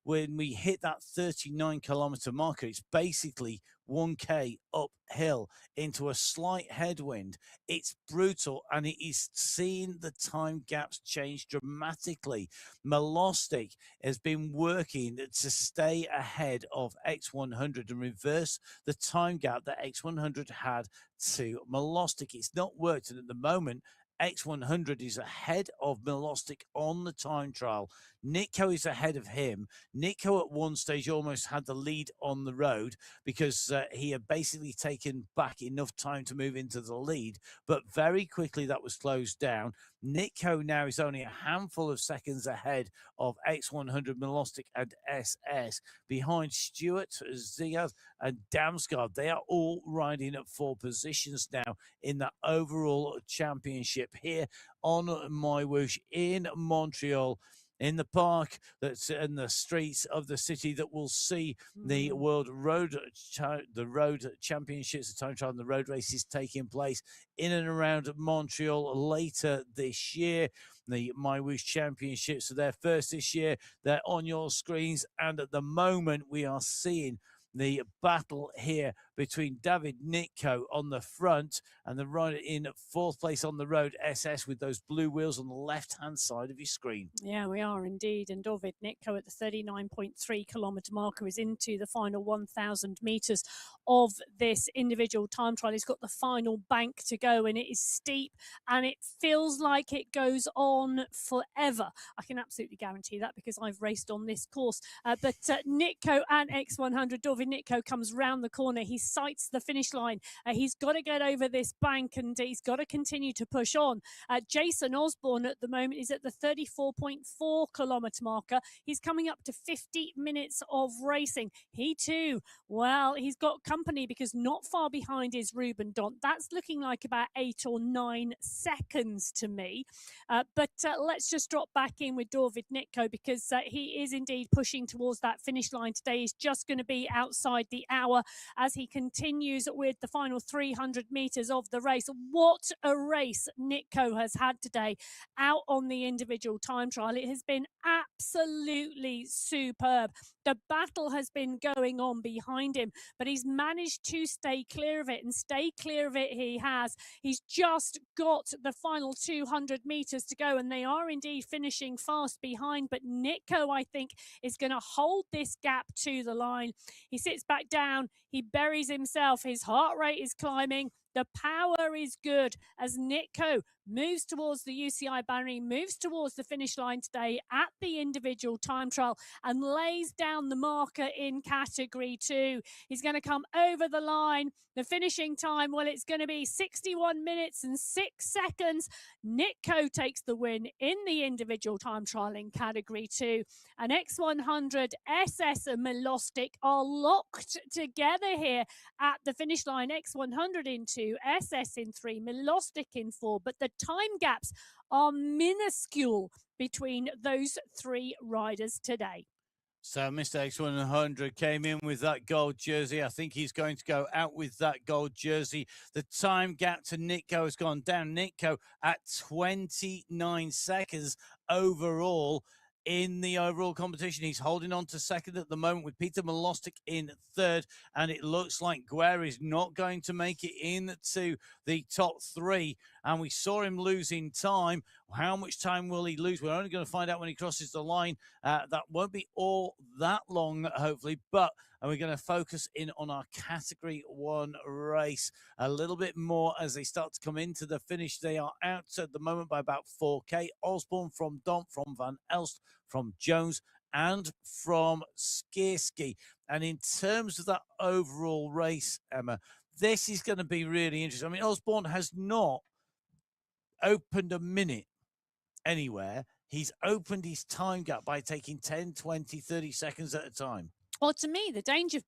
when we hit that 39 kilometer marker, it's basically 1K uphill into a slight headwind. It's brutal, and it is seeing the time gaps change dramatically. Milostic has been working to stay ahead of X100 and reverse the time gap that X100 had to Milostic. It's not worked, and at the moment, X100 is ahead of Milostic on the time trial. Nitko is ahead of him. Nitko at one stage almost had the lead on the road because he had basically taken back enough time to move into the lead, but very quickly that was closed down. Nitko now is only a handful of seconds ahead of X100, Milostic and SS. Behind Stewart, Ziad and Damsgaard, they are all riding at 4 positions now in the overall championship here on MyWhoosh in Montreal, in the park that's in the streets of the city that will see the World Road Championships, the time trial and the road races taking place in and around Montreal later this year. The MyWhoosh Championships are their first this year. They're on your screens, and at the moment we are seeing the battle here between David Nitko on the front and the rider in 4th place on the road, SS, with those blue wheels on the left-hand side of your screen. Yeah, we are indeed. And David Nitko at the 39.3 kilometre marker is into the final 1,000 metres of this individual time trial. He's got the final bank to go, and it is steep, and it feels like it goes on forever. I can absolutely guarantee that because I've raced on this course. But Nitko and X100, David Nitko comes round the corner. He sights the finish line. He's got to get over this bank, and he's got to continue to push on. Jason Osborne at the moment is at the 34.4 kilometre marker. He's coming up to 50 minutes of racing. He too, well, he's got company because not far behind is Ruben Dont. That's looking like about 8 or 9 seconds to me. But let's just drop back in with David Nitko because he is indeed pushing towards that finish line today. He's just going to be outside outside the hour as he continues with the final 300 metres of the race. What a race Nico has had today out on the individual time trial. It has been absolutely superb. The battle has been going on behind him, but he's managed to stay clear of it, and stay clear of it he has. He's just got the final 200 metres to go, and they are indeed finishing fast behind. But Nico, I think, is going to hold this gap to the line. He sits back down, he buries himself, his heart rate is climbing. The power is good as Nico moves towards the UCI banner. He moves towards the finish line today at the individual time trial and lays down the marker in category 2. He's going to come over the line. The finishing time, well, it's going to be 61 minutes and 6 seconds. Nico takes the win in the individual time trial in category 2. And X100, SS and Milostic are locked together here at the finish line. X100 in 2, SS in 3, Milostic in 4. But the time gaps are minuscule between those 3 riders today. So Mr. X100 came in with that gold jersey. I think he's going to go out with that gold jersey. The time gap to Nico has gone down. Nico at 29 seconds overall in the overall competition. He's holding on to second at the moment with Peter Milostic in third, and it looks like Guerra is not going to make it into the top 3, and we saw him losing time. How much time will he lose? We're only going to find out when he crosses the line. That won't be all that long, hopefully, but we're going to focus in on our category 1 race a little bit more as they start to come into the finish. They are out at the moment by about 4K. Osborne from Dont, from Van Elst, from Jones, and from Skierski. And in terms of that overall race, Emma, this is going to be really interesting. I mean, Osborne has not opened a minute anywhere. He's opened his time gap by taking 10, 20, 30 seconds at a time. Well, to me, the danger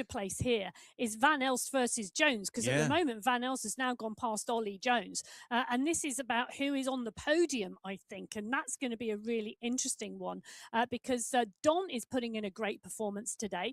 place here is Van Elst versus Jones, because at the moment Van Elst has now gone past Ollie Jones, and this is about who is on the podium, I think, and that's going to be a really interesting one because Don is putting in a great performance today,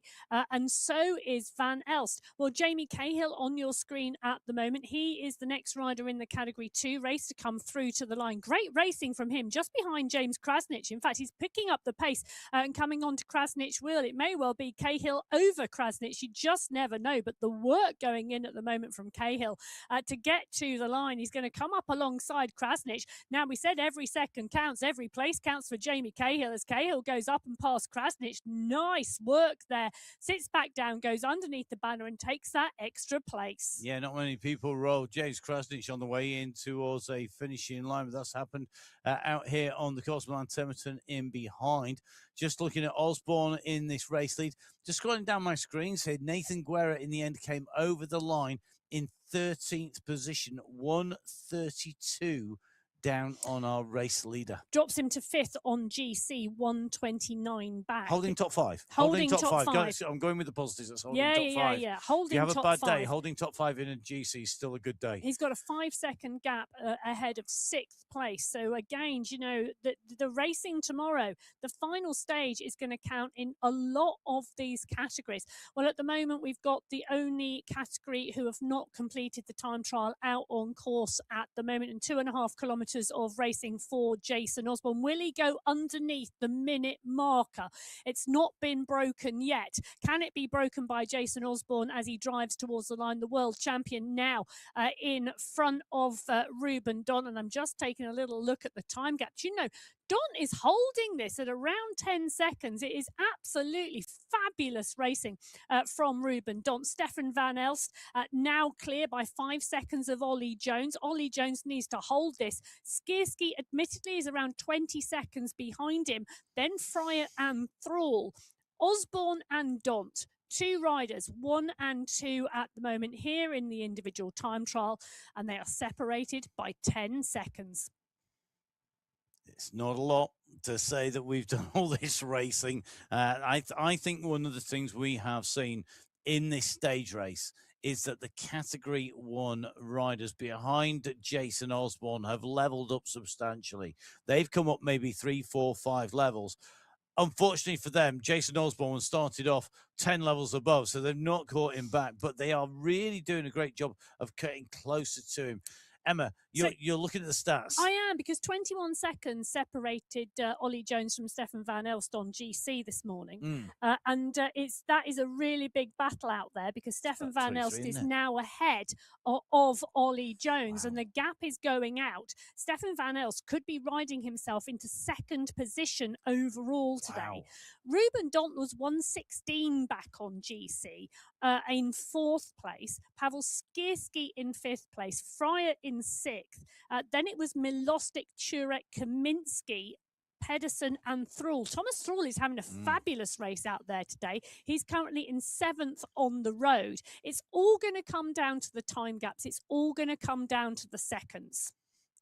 and so is Van Elst. Well, Jamie Cahill on your screen at the moment. He is the next rider in the category 2 race to come through to the line. Great racing from him, just behind James Krasnich. In fact, he's picking up the pace and coming on to Krasnich wheel. It may well be Cahill over Krasnich. You just never know. But the work going in at the moment from Cahill to get to the line. He's going to come up alongside Krasnich. Now, we said every second counts. Every place counts for Jamie Cahill as Cahill goes up and past Krasnich. Nice work there. Sits back down, goes underneath the banner and takes that extra place. Yeah, not many people roll James Krasnich on the way in towards a finishing line, but that's happened out here on the Cosmoland Temerton in behind. Just looking at Osborne in this race lead. Just scrolling down my screen, said Nathan Guerra in the end came over the line in 13th position, 132 down on our race leader. Drops him to 5th on GC, 129 back. Holding top 5. Holding top 5. Guys, I'm going with the positives. That's holding top 5. Yeah. Holding top 5. If you have a bad day, holding top 5 in a GC is still a good day. He's got a 5-second gap ahead of 6th place. So again, you know, the racing tomorrow, the final stage is going to count in a lot of these categories. Well, at the moment, we've got the only category who have not completed the time trial out on course at the moment, and 2.5 kilometres of racing for Jason Osborne. Will he go underneath the minute marker? It's not been broken yet. Can it be broken by Jason Osborne as he drives towards the line? The world champion now in front of Ruben Don. And I'm just taking a little look at the time gap. Do you know, Don is holding this at around 10 seconds. It is absolutely fabulous racing from Ruben Don. Stefan Van Elst now clear by 5 seconds of Ollie Jones. Ollie Jones needs to hold this. Skierski admittedly is around 20 seconds behind him. Then Fryer and Thrall. Osborne and Dont. 2 riders, 1 and 2 at the moment here in the individual time trial, and they are separated by 10 seconds. It's not a lot to say that we've done all this racing. I think one of the things we have seen in this stage race is that the category 1 riders behind Jason Osborne have leveled up substantially. They've come up maybe 3, 4, 5 levels. Unfortunately for them, Jason Osborne started off 10 levels above, so they've not caught him back, but they are really doing a great job of getting closer to him. Emma, you're looking at the stats. I am, because 21 seconds separated Ollie Jones from Stefan Van Elst on GC this morning. And that is a really big battle out there, because Stefan Van Elst is now ahead of Ollie Jones, and the gap is going out. Stefan Van Elst could be riding himself into second position overall today. Ruben Dont was 116 back on GC in fourth place. Pavel Skierski in fifth place. Fryer in sixth. Then it was Milostic, Turek, Kaminsky, Pedersen and Thrall. Thomas Thrall is having a fabulous race out there today. He's currently in seventh on the road. It's all going to come down to the time gaps. It's all going to come down to the seconds.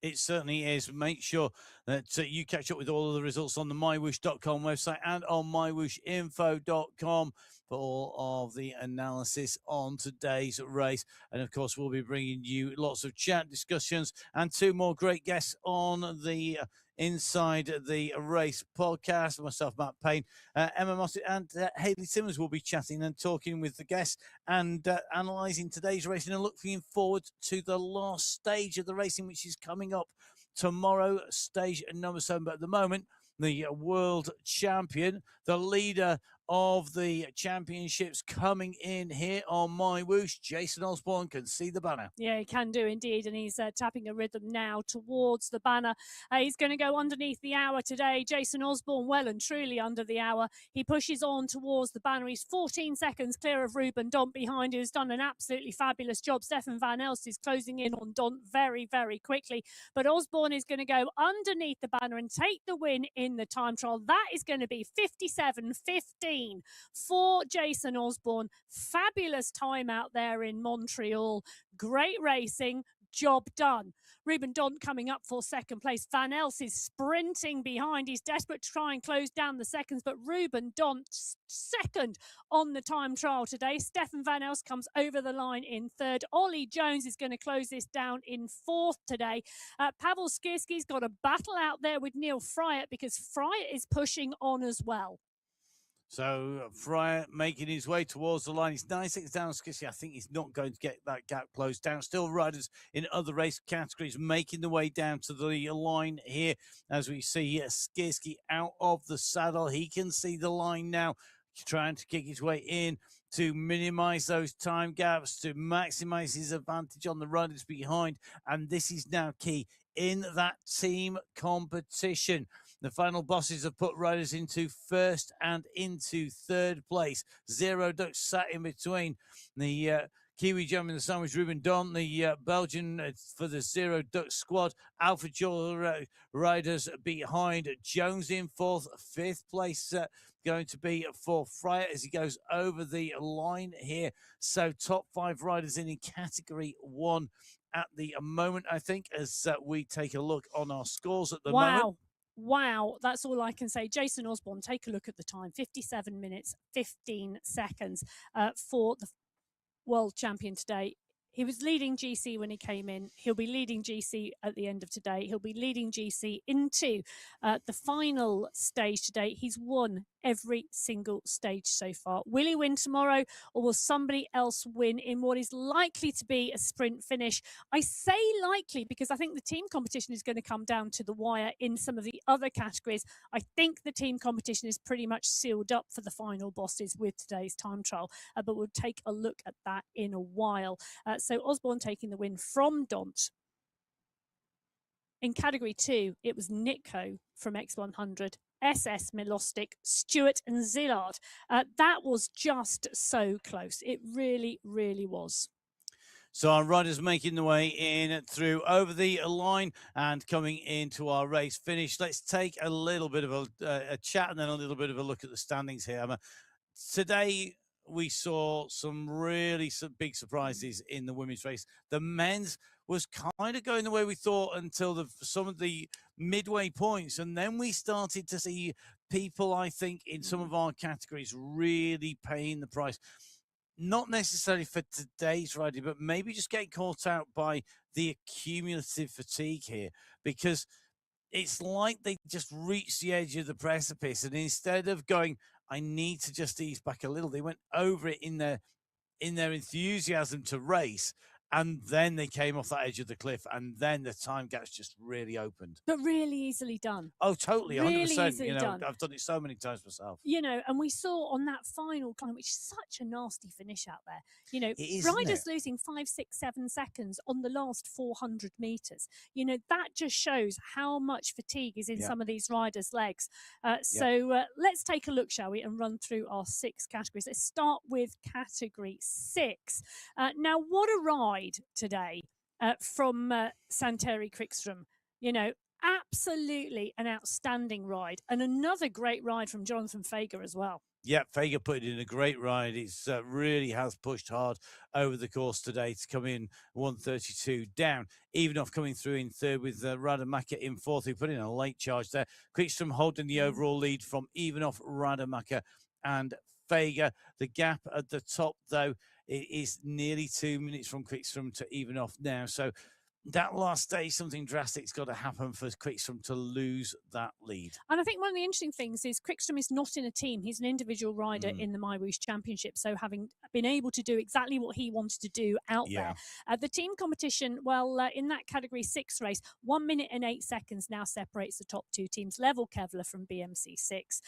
It certainly is. Make sure that you catch up with all of the results on the MyWhoosh.com website and on MyWhooshinfo.com for all of the analysis on today's race. And of course, we'll be bringing you lots of chat discussions and two more great guests on the Inside the Race podcast. Myself, Matt Payne, Emma Mossett and Hayley Simmons will be chatting and talking with the guests and analysing today's racing and looking forward to the last stage of the racing, which is coming up tomorrow, stage number 7. But at the moment, the world champion, the leader of the championships, coming in here on MyWhoosh. Jason Osborne can see the banner. Yeah, he can do indeed, and he's tapping a rhythm now towards the banner. He's going to go underneath the hour today. Jason Osborne well and truly under the hour. He pushes on towards the banner. He's 14 seconds clear of Ruben Dont behind, who's done an absolutely fabulous job. Stefan Van Elst is closing in on Dont very, very quickly, but Osborne is going to go underneath the banner and take the win in the time trial. That is going to be 57.15 for Jason Osborne. Fabulous time out there in Montreal. Great racing. Job done. Ruben Dont coming up for second place. Van Elst is sprinting behind. He's desperate to try and close down the seconds, but Ruben Dont second on the time trial today. Stefan Van Elst comes over the line in third. Ollie Jones is going to close this down in fourth today. Pavel Skierski's got a battle out there with Neil Fryer, because Fryer is pushing on as well. So Fryer making his way towards the line. He's 9 seconds down. Skierski, I think he's not going to get that gap closed down. Still riders in other race categories making the way down to the line here. As we see Skierski out of the saddle. He can see the line now. He's trying to kick his way in to minimize those time gaps, to maximize his advantage on the riders behind. And this is now key in that team competition. The final bosses have put riders into first and into third place. Zero Ducks sat in between. The Kiwi gem in the sandwich, Ruben Dont, the Belgian for the Zero Ducks squad. Alpha Jaw riders behind. Jones in fourth. Fifth place going to be for Fryer as he goes over the line here. So top 5 riders in category 1 at the moment, I think, as we take a look on our scores at the moment. Wow, that's all I can say. Jason Osborne, take a look at the time. 57 minutes, 15 seconds for the world champion today. He was leading GC when he came in. He'll be leading GC at the end of today. He'll be leading GC into the final stage today. He's won every single stage so far. Will he win tomorrow, or will somebody else win in what is likely to be a sprint finish? I say likely because I think the team competition is going to come down to the wire in some of the other categories. I think the team competition is pretty much sealed up for the final bosses with today's time trial, but we'll take a look at that in a while. So Osborne taking the win from Dont. In category 2, it was Nico from X100, SS Milostic, Stewart and Zillard. That was just so close. It really, really was. So our riders making the way in through over the line and coming into our race finish. Let's take a little bit of a chat and then a little bit of a look at the standings here. Today, we saw some big surprises in the women's race. The men's was kind of going the way we thought until some of the midway points. And then we started to see people, I think, in some of our categories really paying the price. Not necessarily for today's riding, but maybe just getting caught out by the accumulative fatigue here. Because it's like they just reached the edge of the precipice, and instead of going, I need to just ease back a little, they went over it in their enthusiasm to race, and then they came off that edge of the cliff, and then the time gaps just really opened. But really easily done. Oh, totally, Really 100%. easily You know, done. I've done it so many times myself. You know, and we saw on that final climb, which is such a nasty finish out there, you know, It is, isn't riders it? losing 5, 6, 7 seconds on the last 400 meters. You know, that just shows how much fatigue is in Yeah. some of these riders' legs. Yeah. So let's take a look, shall we, and run through our 6 categories. Let's start with category 6. Now, what a ride today from Santeri Quickstrom. You know, absolutely an outstanding ride, and another great ride from Jonathan Fager as well. Yeah, Fager put it in a great ride. It's really has pushed hard over the course today to come in 132 down. Evanoff coming through in third with Rademacher in fourth, who put in a late charge there. Quickstrom holding the overall lead from Evanoff, Rademacher and Fager. The gap at the top, though, it is nearly 2 minutes from Quickstrom to Evanoff now. So that last stage, something drastic's got to happen for Quickstrom to lose that lead. And I think one of the interesting things is Quickstrom is not in a team. He's an individual rider in the MyWhoosh Championship. So having been able to do exactly what he wanted to do out there. The team competition, well, in that category 6 race, 1 minute and 8 seconds now separates the top 2 teams, level Kevlar from BMC 6.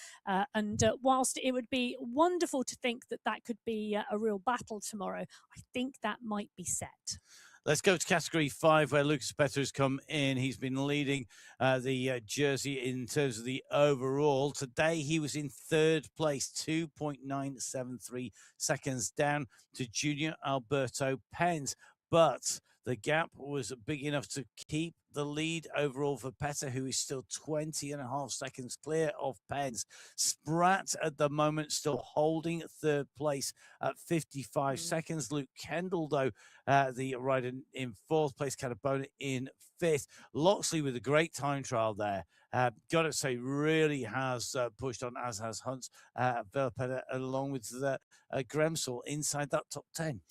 And whilst it would be wonderful to think that that could be a real battle tomorrow, I think that might be set. Let's go to category 5, where Lucas Petter has come in. He's been leading the jersey in terms of the overall. Today, he was in third place, 2.973 seconds down to Junior Alberto Pens. But the gap was big enough to keep the lead overall for Petter, who is still 20.5 seconds clear of Pens. Spratt at the moment still holding third place at 55 seconds. Luke Kendall, though, the rider in fourth place, Cadabona in fifth. Loxley with a great time trial there. Got to say, really has pushed on, as has Hunt, Velopeda, along with Gremsel inside that top 10.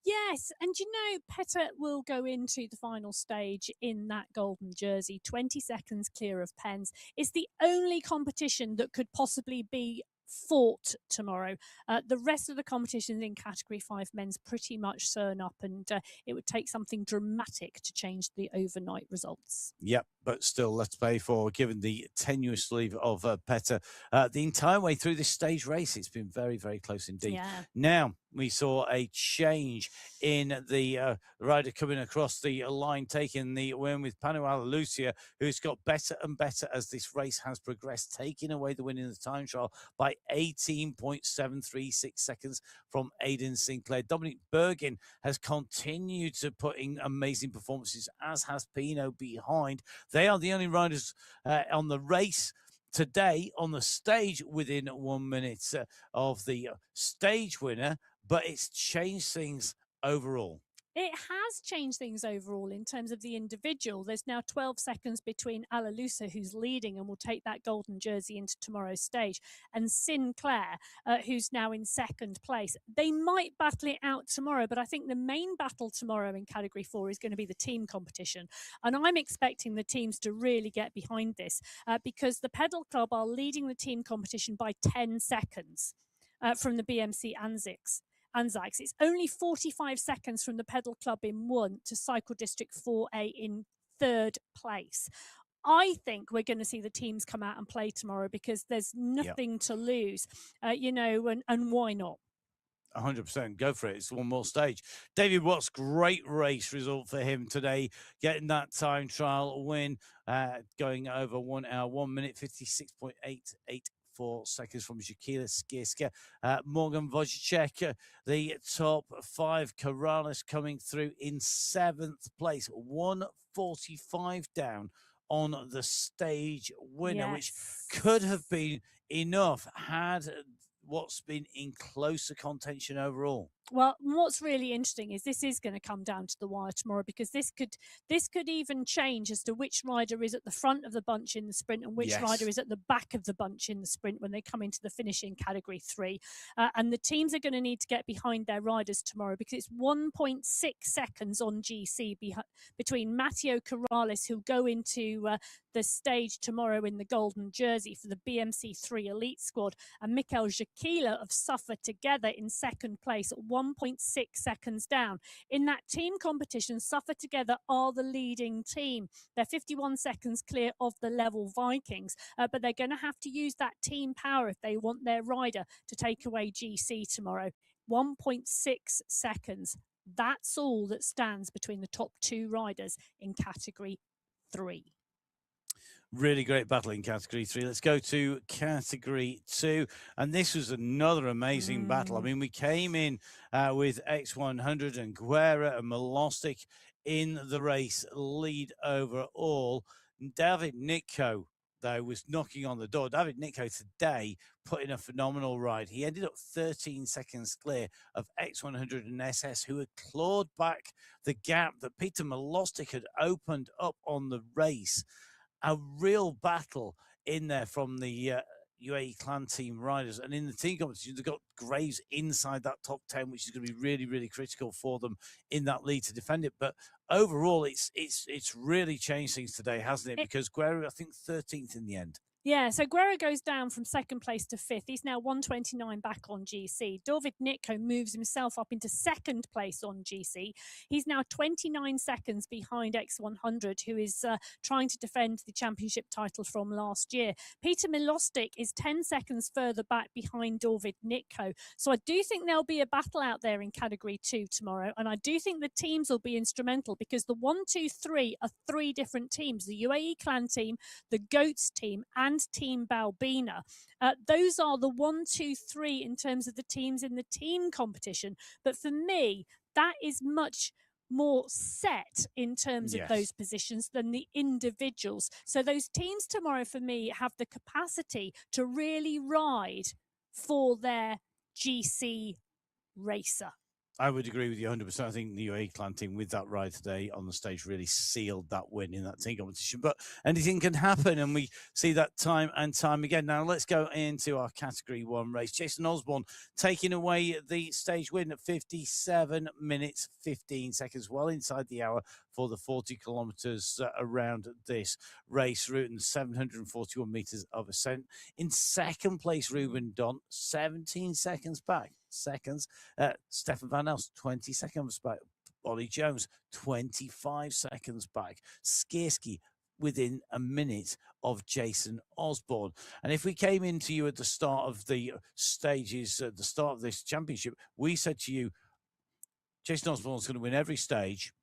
Yes, and you know, Petter will go into the final stage in that golden jersey, 20 seconds clear of Pens. It's the only competition that could possibly be fought tomorrow. The rest of the competitions in category 5 men's pretty much sewn up, and it would take something dramatic to change the overnight results. Yep, but still, let's pay for, given the tenuous leave of Petter the entire way through this stage race. It's been very, very close indeed. Yeah. Now, we saw a change in the rider coming across the line, taking the win with Panu Alalucia, who's got better and better as this race has progressed, taking away the win in the time trial by 18.736 seconds from Aidan Sinclair. Dominic Bergin has continued to put in amazing performances, as has Pino behind. They are the only riders on the race today on the stage within 1 minute of the stage winner, but it's changed things overall. It has changed things overall in terms of the individual. There's now 12 seconds between Alalusa, who's leading and will take that golden jersey into tomorrow's stage, and Sinclair, who's now in second place. They might battle it out tomorrow, but I think the main battle tomorrow in category 4 is going to be the team competition. And I'm expecting the teams to really get behind this because the Pedal Club are leading the team competition by 10 seconds from the BMC Anzacs. It's only 45 seconds from the Pedal Club in 1 to Cycle District 4A in third place. I think we're going to see the teams come out and play tomorrow because there's nothing to lose, you know, and why not? 100%. Go for it. It's one more stage. David Watts, great race result for him today, getting that time trial win, going over 1 hour, 1 minute, 56.884 seconds from Jakila Skirska. Morgan Wojciech, the top 5. Corrales coming through in 7th place, 145 down on the stage winner, which could have been enough had what's been in closer contention overall? Well, what's really interesting is this is going to come down to the wire tomorrow, because this could even change as to which rider is at the front of the bunch in the sprint and which rider is at the back of the bunch in the sprint when they come into the finishing category 3. And the teams are going to need to get behind their riders tomorrow, because it's 1.6 seconds on GC between Matteo Corrales, who'll go into the stage tomorrow in the golden jersey for the BMC3 Elite Squad, and Mikel Jakila of Suffer Together in second place at 1.6 seconds down. In that team competition, Suffer Together are the leading team. They're 51 seconds clear of the level Vikings, but they're going to have to use that team power if they want their rider to take away GC tomorrow. 1.6 seconds. That's all that stands between the top 2 riders in category 3. Really great battle in category 3. Let's go to category 2. And this was another amazing battle. I mean, we came in with X100 and Guerra and Milostic in the race lead overall. David Nitko, though, was knocking on the door. David Nitko today put in a phenomenal ride. He ended up 13 seconds clear of X100 and SS, who had clawed back the gap that Peter Milostic had opened up on the race. A real battle in there from the UAE clan team riders. And in the team competition, they've got Graves inside that top 10, which is going to be really, really critical for them in that lead to defend it. But overall, it's really changed things today, hasn't it? Because Guerrero, I think, 13th in the end. Yeah, so Guerra goes down from second place to 5th. He's now 129 back on GC. David Nitko moves himself up into second place on GC. He's now 29 seconds behind X100, who is trying to defend the championship title from last year. Peter Milostic is 10 seconds further back behind David Nitko. So I do think there'll be a battle out there in category 2 tomorrow. And I do think the teams will be instrumental, because the 1, 2, 3 are 3 different teams. The UAE clan team, the Goats team, and Team Balbina. Those are the 1, 2, 3 in terms of the teams in the team competition. But for me, that is much more set in terms of those positions than the individuals. So those teams tomorrow, for me, have the capacity to really ride for their GC racer. I would agree with you 100%. I think the UAE clan team with that ride today on the stage really sealed that win in that team competition. But anything can happen, and we see that time and time again. Now, let's go into our Category 1 race. Jason Osborne taking away the stage win at 57 minutes, 15 seconds, well inside the hour for the 40 kilometres around this race route and 741 metres of ascent. In second place, Ruben Don, 17 seconds back. Stefan Van Elst, 20 seconds back. Ollie Jones, 25 seconds back. Skierski within a minute of Jason Osborne. And if we came into you at the start of the stages, at the start of this championship, we said to you, Jason Osborne is going to win every stage.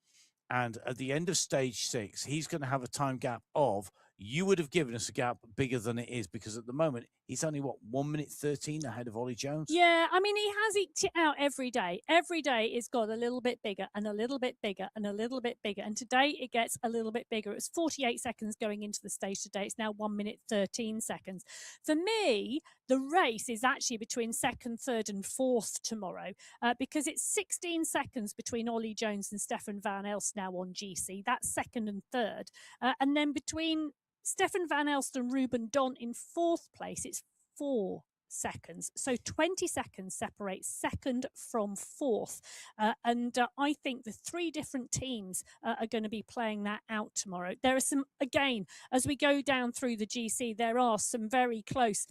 And at the end of stage 6, he's going to have a time gap of, you would have given us a gap bigger than it is, because at the moment, he's only, 1 minute 13 ahead of Ollie Jones? Yeah, I mean, he has eked it out every day. Every day it's got a little bit bigger and a little bit bigger and a little bit bigger. And today it gets a little bit bigger. It was 48 seconds going into the stage today. It's now 1 minute 13 seconds. For me, the race is actually between second, third and fourth tomorrow, because it's 16 seconds between Ollie Jones and Stefan Van Elst now on GC. That's second and third. And then between Stefan Van Elst and Ruben Don in fourth place, it's 4 seconds. So 20 seconds separates second from fourth. And I think the 3 different teams are going to be playing that out tomorrow. There are some, again, as we go down through the GC, there are some very close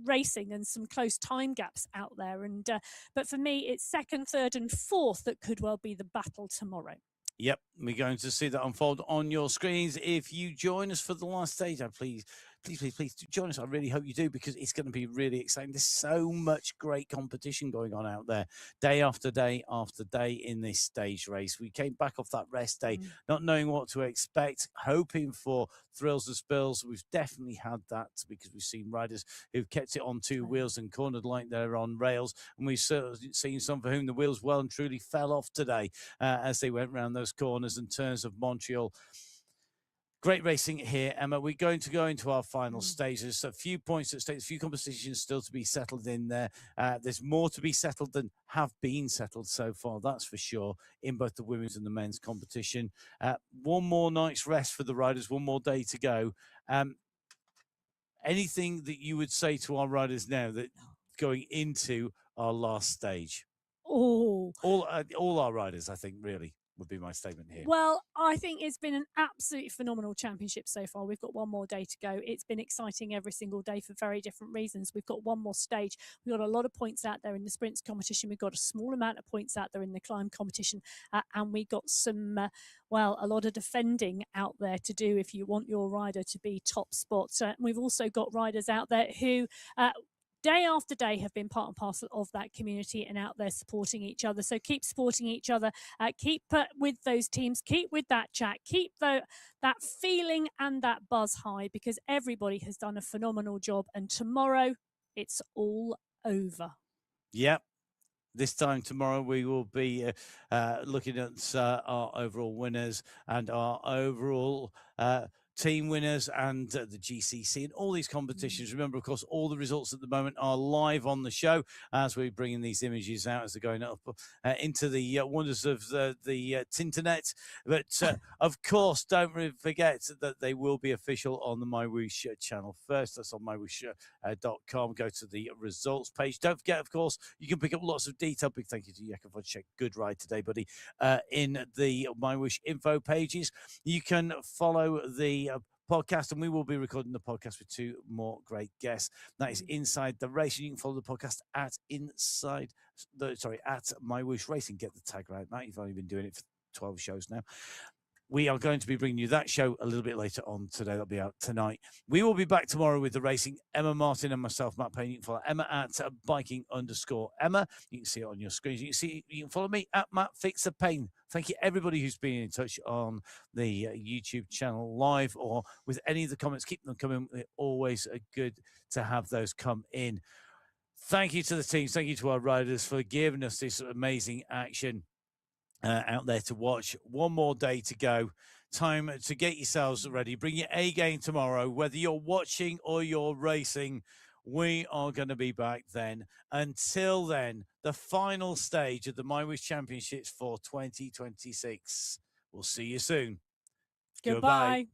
racing and some close time gaps out there. And but for me, it's second, third and fourth that could well be the battle tomorrow. Yep, we're going to see that unfold on your screens. If you join us for the last stage, please join us. I really hope you do, because it's going to be really exciting. There's so much great competition going on out there, day after day after day in this stage race. We came back off that rest day, not knowing what to expect, hoping for thrills and spills. We've definitely had that, because we've seen riders who've kept it on 2 wheels and cornered like they're on rails. And we've seen some for whom the wheels well and truly fell off today as they went around those corners and turns of Montreal. Great racing here, Emma. We're going to go into our final stage. There's a few points at stake, a few competitions still to be settled in there. There's more to be settled than have been settled so far, that's for sure, in both the women's and the men's competition. One more night's rest for the riders, one more day to go. Anything that you would say to our riders now that going into our last stage? Oh, all our riders, I think, really would be my statement here. Well, I think it's been an absolutely phenomenal championship so far. We've got one more day to go. It's been exciting every single day for very different reasons. We've got one more stage. We've got a lot of points out there in the sprints competition. We've got a small amount of points out there in the climb competition. And we got some, a lot of defending out there to do if you want your rider to be top spot. We've also got riders out there who day after day have been part and parcel of that community and out there supporting each other. So keep supporting each other, keep with those teams, keep with that chat, keep that feeling and that buzz high, because everybody has done a phenomenal job, and tomorrow it's all over. Yep. This time tomorrow, we will be looking at our overall winners and our overall team winners and the GCC and all these competitions. Remember, of course, all the results at the moment are live on the show as we're bringing these images out as they're going up into the wonders of the Tinternet. But of course, don't forget that they will be official on the MyWhoosh channel first. That's on MyWhoosh.com. Go to the results page. Don't forget, of course, you can pick up lots of detail. Big thank you to Jakob. Good ride today, buddy. In the MyWhoosh info pages, you can follow the podcast, and we will be recording the podcast with two more great guests. That is Inside the Race. You can follow the podcast at MyWhoosh Racing. Get the tag right, Matt. You've only been doing it for 12 shows now. We are going to be bringing you that show a little bit later on today. That'll be out tonight. We will be back tomorrow with the racing. Emma Martin and myself, Matt Payne. You can follow Emma at biking_Emma. You can see it on your screens. You can follow me at Matt Fixer Payne. Thank you, everybody who's been in touch on the YouTube channel live or with any of the comments. Keep them coming. They're always good to have those come in. Thank you to the teams. Thank you to our riders for giving us this amazing action out there to watch. One more day to go. Time to get yourselves ready. Bring your A game tomorrow, whether you're watching or you're racing. We are going to be back then. Until then, the final stage of the MyWhoosh Championships for 2026. We'll see you soon. Goodbye.